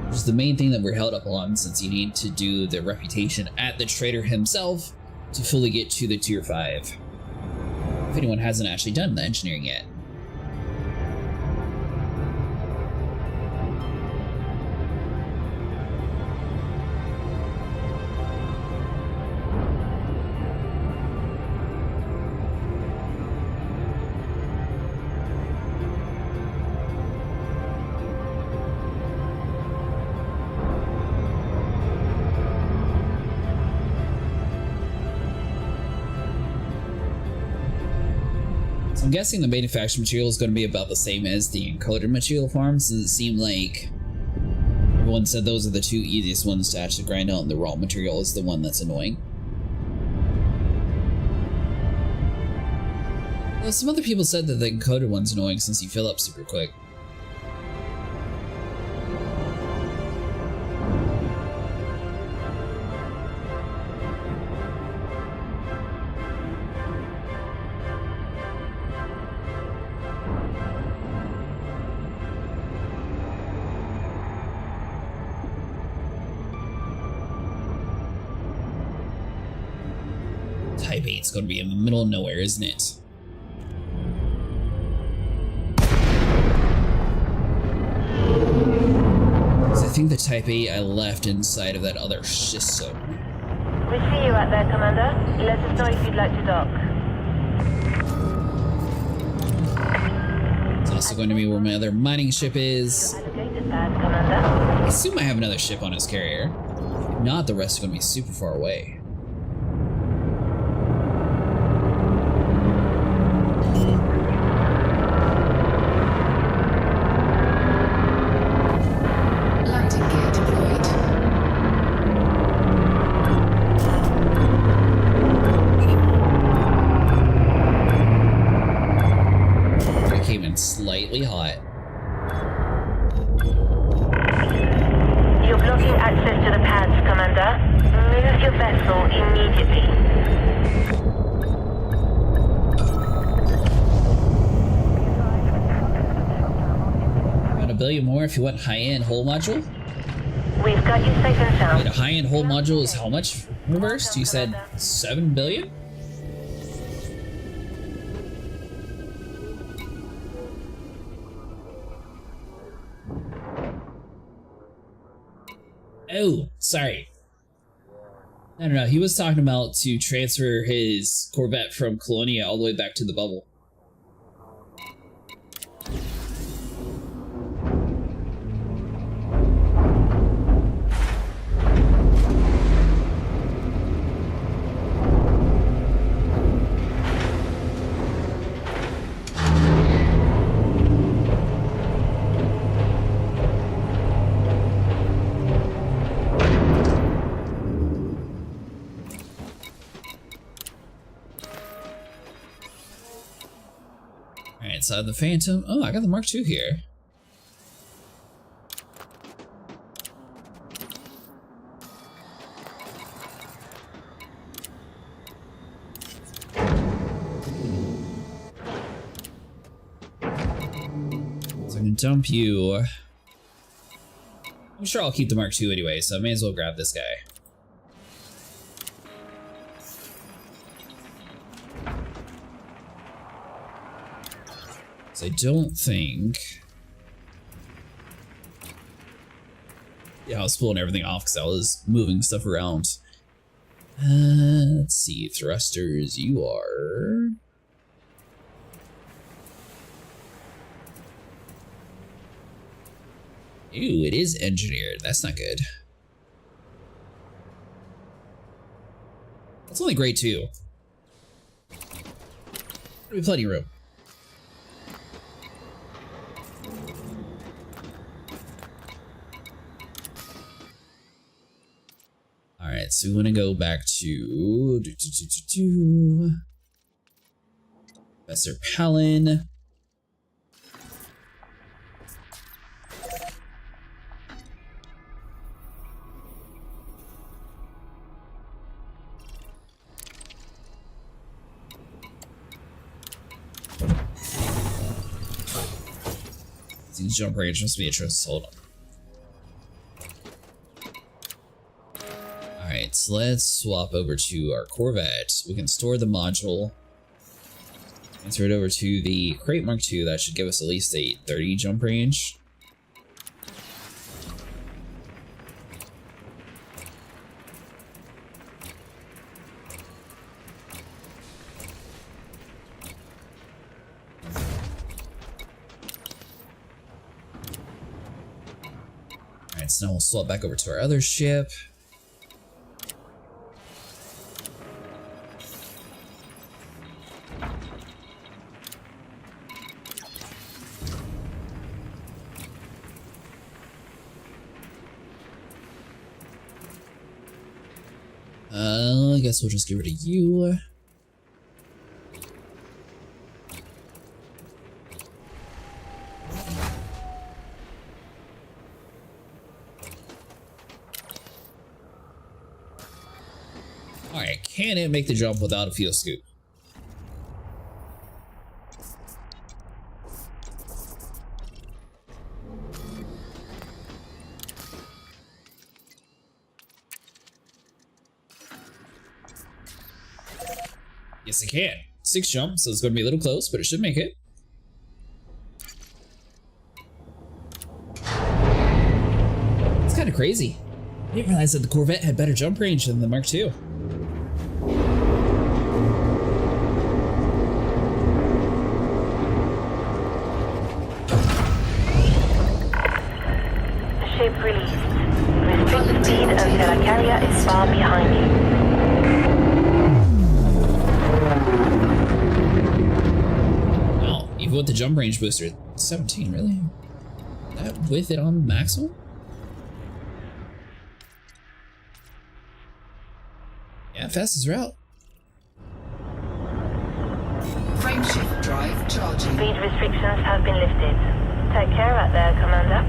which is the main thing that we're held up on, since you need to do the reputation at the trader himself to fully get to the tier 5. If anyone hasn't actually done the engineering yet. I'm guessing the manufactured material is going to be about the same as the encoded material farms, since it seemed like everyone said those are the two easiest ones to actually grind out, and the raw material is the one that's annoying. Well, some other people said that the encoded one's annoying since you fill up super quick. Type 8's going to be in the middle of nowhere, isn't it? So I think the Type 8 I left inside of that other system. We see you out there, Commander. Let us know if you'd like to dock. It's also going to be where my other mining ship is. I assume I have another ship on its carrier. If not, the rest are going to be super far away. Slightly hot. You're blocking access to the pads, Commander. Move your vessel immediately. About $1 billion more if you want high-end hull module? We've got you safe and sound. Wait, a high-end hull module is how much reversed? You said 7 billion? Oh, sorry. No. He was talking about to transfer his Corvette from Colonia all the way back to the bubble. Inside the Phantom. Oh, I got the Mark II here. So I can dump you. I'm sure I'll keep the Mark II anyway, so I may as well grab this guy. So I don't think... Yeah, I was pulling everything off because I was moving stuff around. Let's see, thrusters, you are... Ew, it is engineered. That's not good. That's only grade 2. There'll be plenty of room. Alright, so we want to go back to Professor Palin. These jump range must be atrocious. Hold on. Alright, so let's swap over to our Corvette. We can store the module. Transfer it over to the Crate Mark II. That should give us at least a 30 jump range. Alright, so now we'll swap back over to our other ship. I guess we'll just get rid of you. Alright, can it make the jump without a fuel scoop? Yes, it can. 6 jumps, so it's going to be a little close, but it should make it. It's kind of crazy. I didn't realize that the Corvette had better jump range than the Mark II. Ship released. Restrict speed until a carrier is far behind you. Even with the jump range booster, 17, really? That with it on maximum? Yeah, fastest route. Frameshift drive charging. Speed restrictions have been lifted. Take care out there, Commander.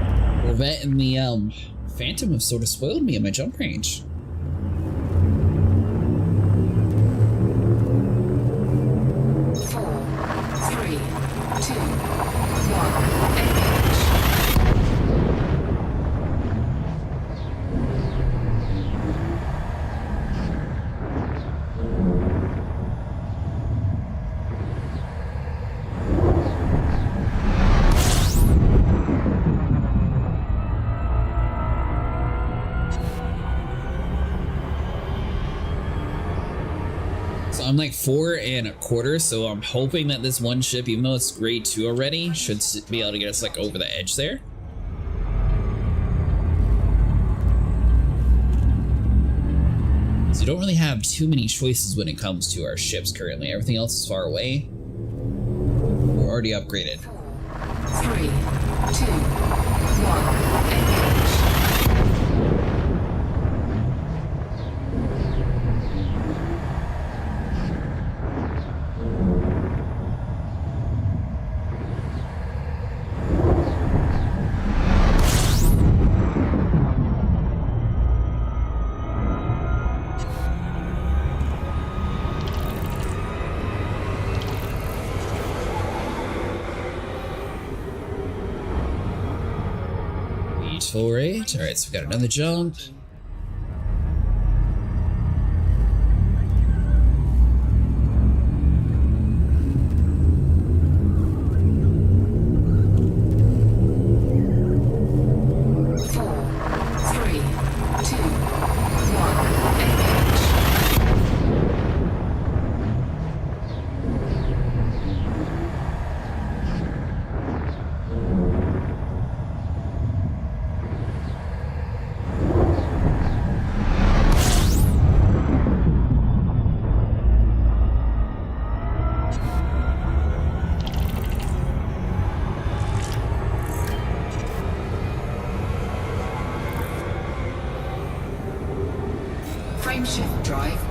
Corvette and the Phantom have sort of spoiled me in my jump range. I'm like 4 1/4, so I'm hoping that this one ship, even though it's grade 2 already, should be able to get us like over the edge there. So you don't really have too many choices when it comes to our ships currently. Everything else is far away. We're already upgraded. 3, 2, 1, engage. Alright, so we got another jump.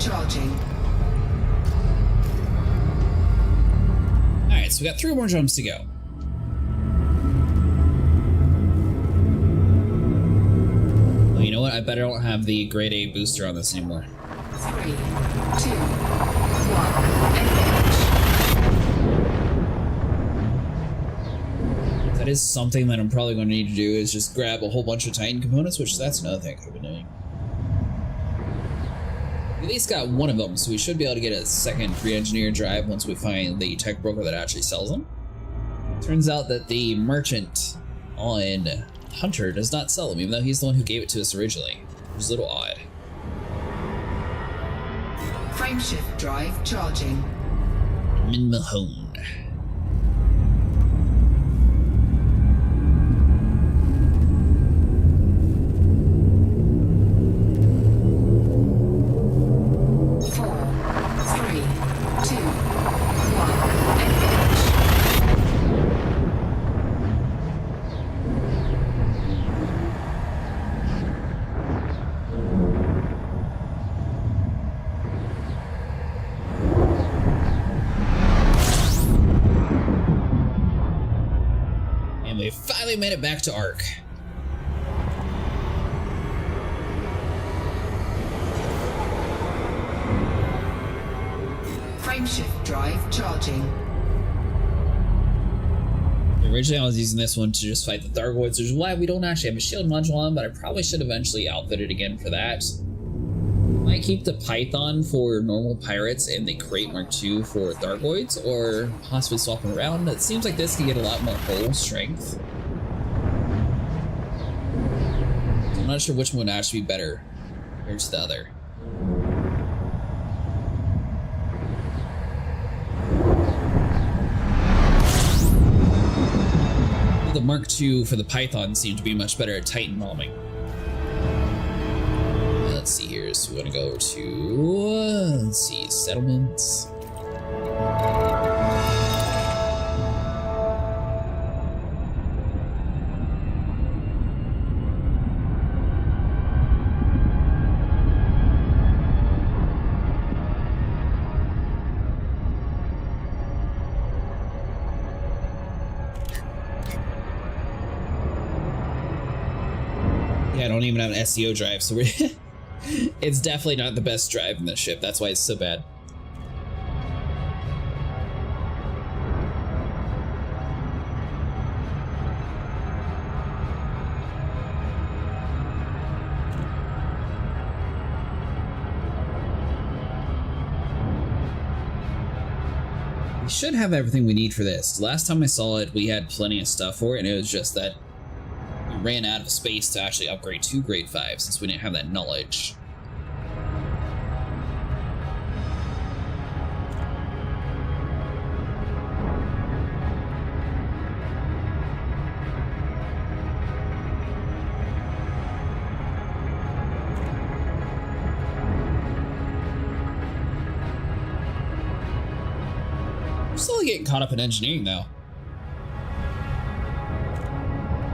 charging. Alright, so we got 3 more jumps to go. Well, you know what? I bet I don't have the grade A booster on this anymore. 3, 2, 1, That is something that I'm probably going to need to do, is just grab a whole bunch of Titan components, which that's another thing I could have been doing. We at least got one of them, so we should be able to get a second pre-engineered drive once we find the tech broker that actually sells them. Turns out that the merchant on Hunter does not sell them, even though he's the one who gave it to us originally, which is a little odd. Frameshift drive charging. Min Mahone. Made it back to Ark. Frameshift drive charging. Originally I was using this one to just fight the Thargoids, which is why we don't actually have a shield module on, but I probably should eventually outfit it again for that. Might keep the Python for normal pirates and the Crate Mark II for Thargoids, or possibly swap them around. It seems like this can get a lot more hull strength. I'm not sure which one would actually be better compared to the other. The Mark II for the Python seemed to be much better at Titan bombing. Let's see here, so we want to go over to, let's see, settlements. Yeah, I don't even have an SEO drive, so we're it's definitely not the best drive in the ship. That's why it's so bad. We should have everything we need for this. Last time I saw it, we had plenty of stuff for it, and it was just that we ran out of space to actually upgrade to grade 5 since we didn't have that knowledge. I'm still getting caught up in engineering though.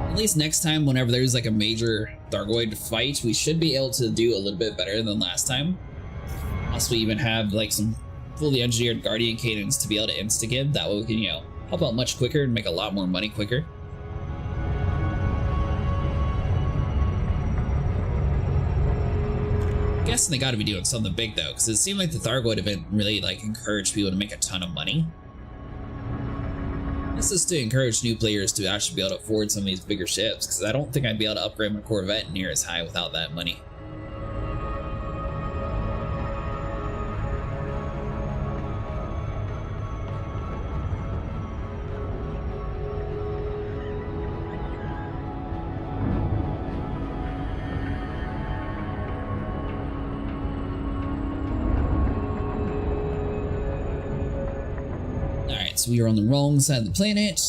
At least next time, whenever there's like a major Thargoid fight, we should be able to do a little bit better than last time. Possibly even have like some fully engineered Guardian cannons to be able to insta-give. That way we can, you know, help out much quicker and make a lot more money quicker. I'm guessing they gotta be doing something big though, because it seemed like the Thargoid event really like encouraged people to make a ton of money. This is to encourage new players to actually be able to afford some of these bigger ships, because I don't think I'd be able to upgrade my Corvette near as high without that money. So we are on the wrong side of the planet.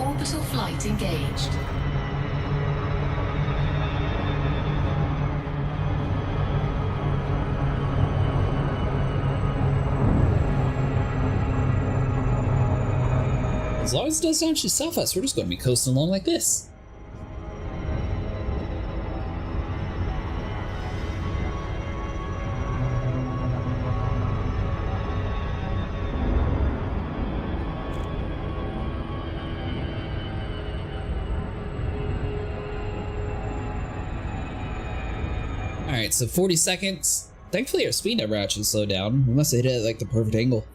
Orbital flight engaged. As long as it doesn't actually stop us, we're just going to be coasting along like this. Alright, so 40 seconds. Thankfully our speed never actually slowed down. We must have hit it at like the perfect angle.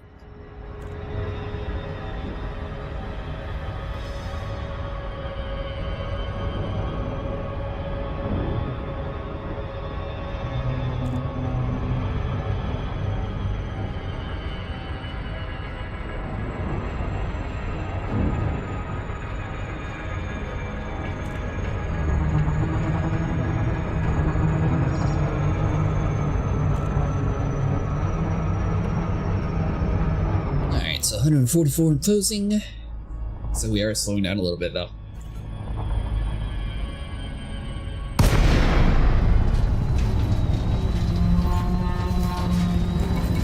So 144 in closing. So we are slowing down a little bit though.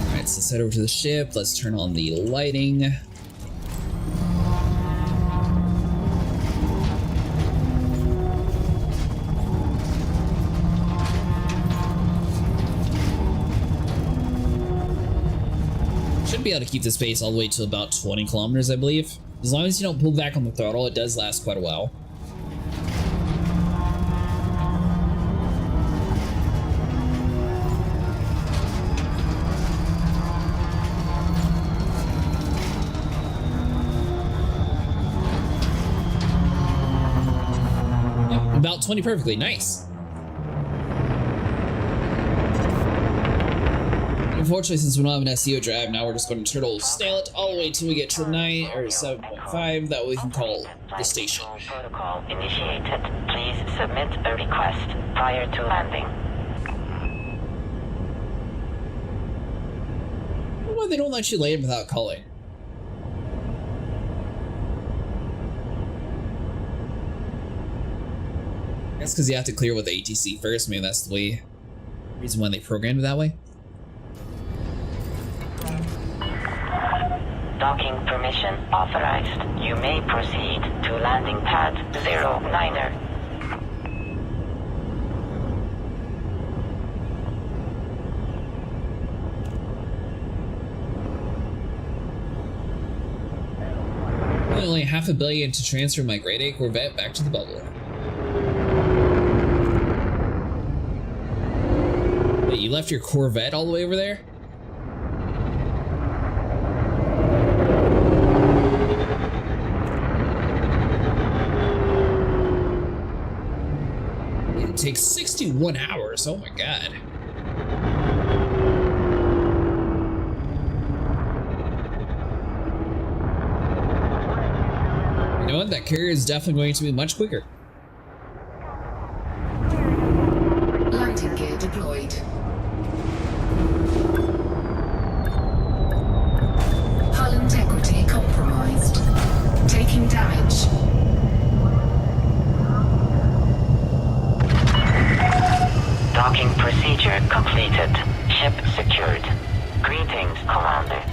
Alright, so let's head over to the ship. Let's turn on the lighting. Be able to keep this pace all the way to about 20 kilometers, I believe. As long as you don't pull back on the throttle, it does last quite a while. Yep, about 20 perfectly. Nice. Unfortunately, since we don't have an SEO drive, now we're just going to turtle stale it all the way till we get to 9 or 7.5. That way we can call the station. Protocol initiated. Please submit a request prior to landing. Why they don't let you land without calling? That's because you have to clear with the ATC first. Maybe that's the reason why they programmed it that way. Docking permission authorized. You may proceed to landing pad 09er. Only $500 million to transfer my grade A Corvette back to the bubble. Wait, you left your Corvette all the way over there? It takes 61 hours. Oh my god. You know what? That carrier is definitely going to be much quicker. Landing gear deployed. Hull integrity compromised. Taking damage. Docking procedure completed. Ship secured. Greetings, Commander.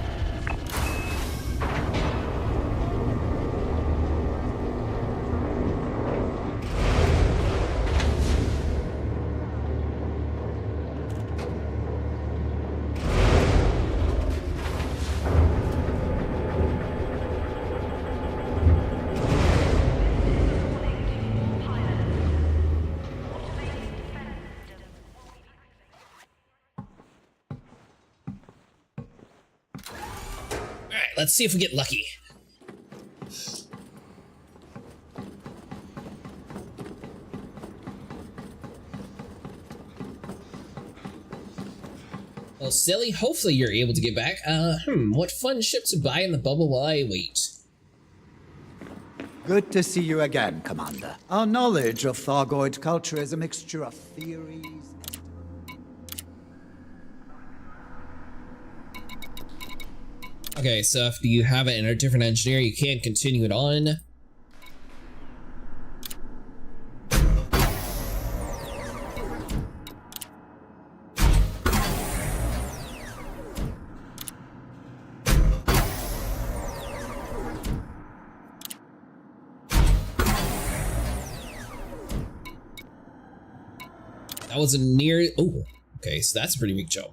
Let's see if we get lucky. Well, silly, hopefully you're able to get back. What fun ship to buy in the bubble while I wait? Good to see you again, Commander. Our knowledge of Thargoid culture is a mixture of theories. Okay, so if you have it in a different engineer, you can't continue it on. That was a near. Oh, okay, so that's a pretty big jump.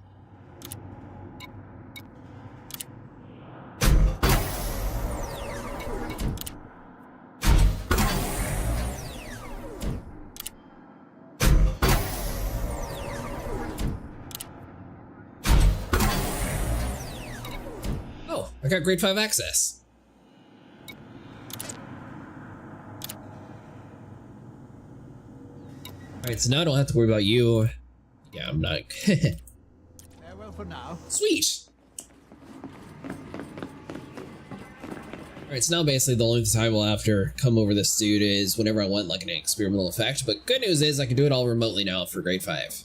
Oh, I got grade 5 access. Alright, so now I don't have to worry about you. Yeah, I'm not. Farewell for now. Sweet! Alright, so now basically the only time we'll have to come over this dude is whenever I want like an experimental effect, but good news is I can do it all remotely now for grade 5.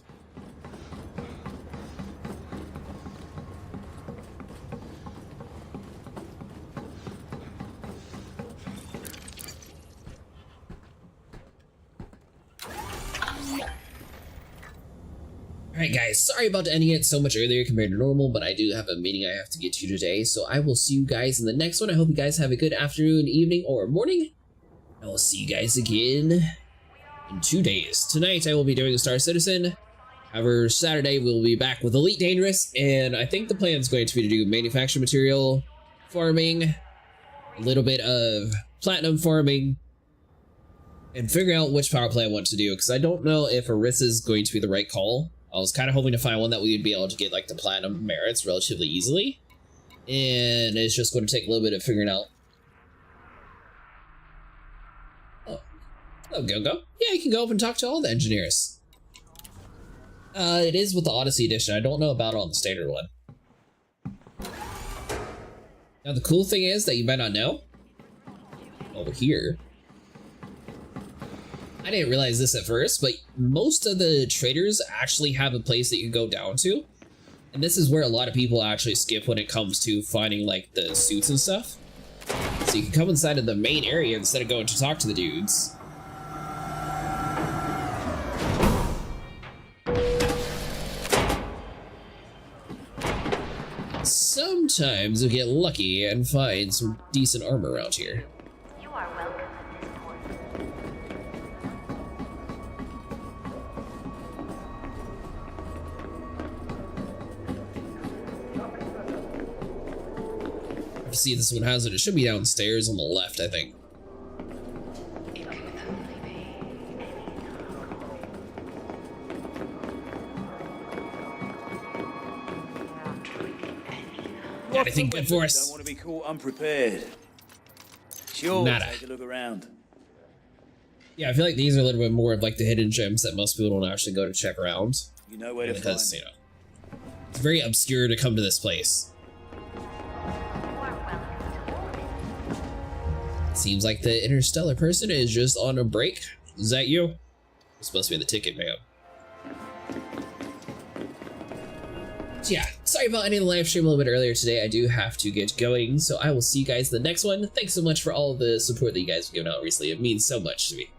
Alright guys, sorry about ending it so much earlier compared to normal, but I do have a meeting I have to get to today, so I will see you guys in the next one. I hope you guys have a good afternoon, evening, or morning. I will see you guys again in 2 days. Tonight I will be doing Star Citizen. However, Saturday we'll be back with Elite Dangerous, and I think the plan is going to be to do manufacturing material farming, a little bit of platinum farming, and figure out which power play I want to do, because I don't know if Orisa is going to be the right call. I was kind of hoping to find one that we would be able to get like the platinum merits relatively easily, and it's just going to take a little bit of figuring out. Oh, go. Yeah, you can go up and talk to all the engineers. It is with the Odyssey edition. I don't know about it on the standard one. Now the cool thing is that you might not know over here. I didn't realize this at first, but most of the traders actually have a place that you can go down to. And this is where a lot of people actually skip when it comes to finding like the suits and stuff. So you can come inside of the main area instead of going to talk to the dudes. Sometimes you get lucky and find some decent armor around here. You are welcome at this point. Let's see if this one has it. It should be downstairs on the left, I think. Got anything good for us? Don't want to be caught unprepared. Sure, Nada. take a look around. Yeah, I feel like these are a little bit more of like the hidden gems that most people don't actually go to check around. You know where to find me. You know, it's very obscure to come to this place. Seems like the interstellar person is just on a break. Is that you? You're supposed to be the ticket man. So yeah, sorry about ending the live stream a little bit earlier today. I do have to get going, so I will see you guys in the next one. Thanks so much for all the support that you guys have given out recently. It means so much to me.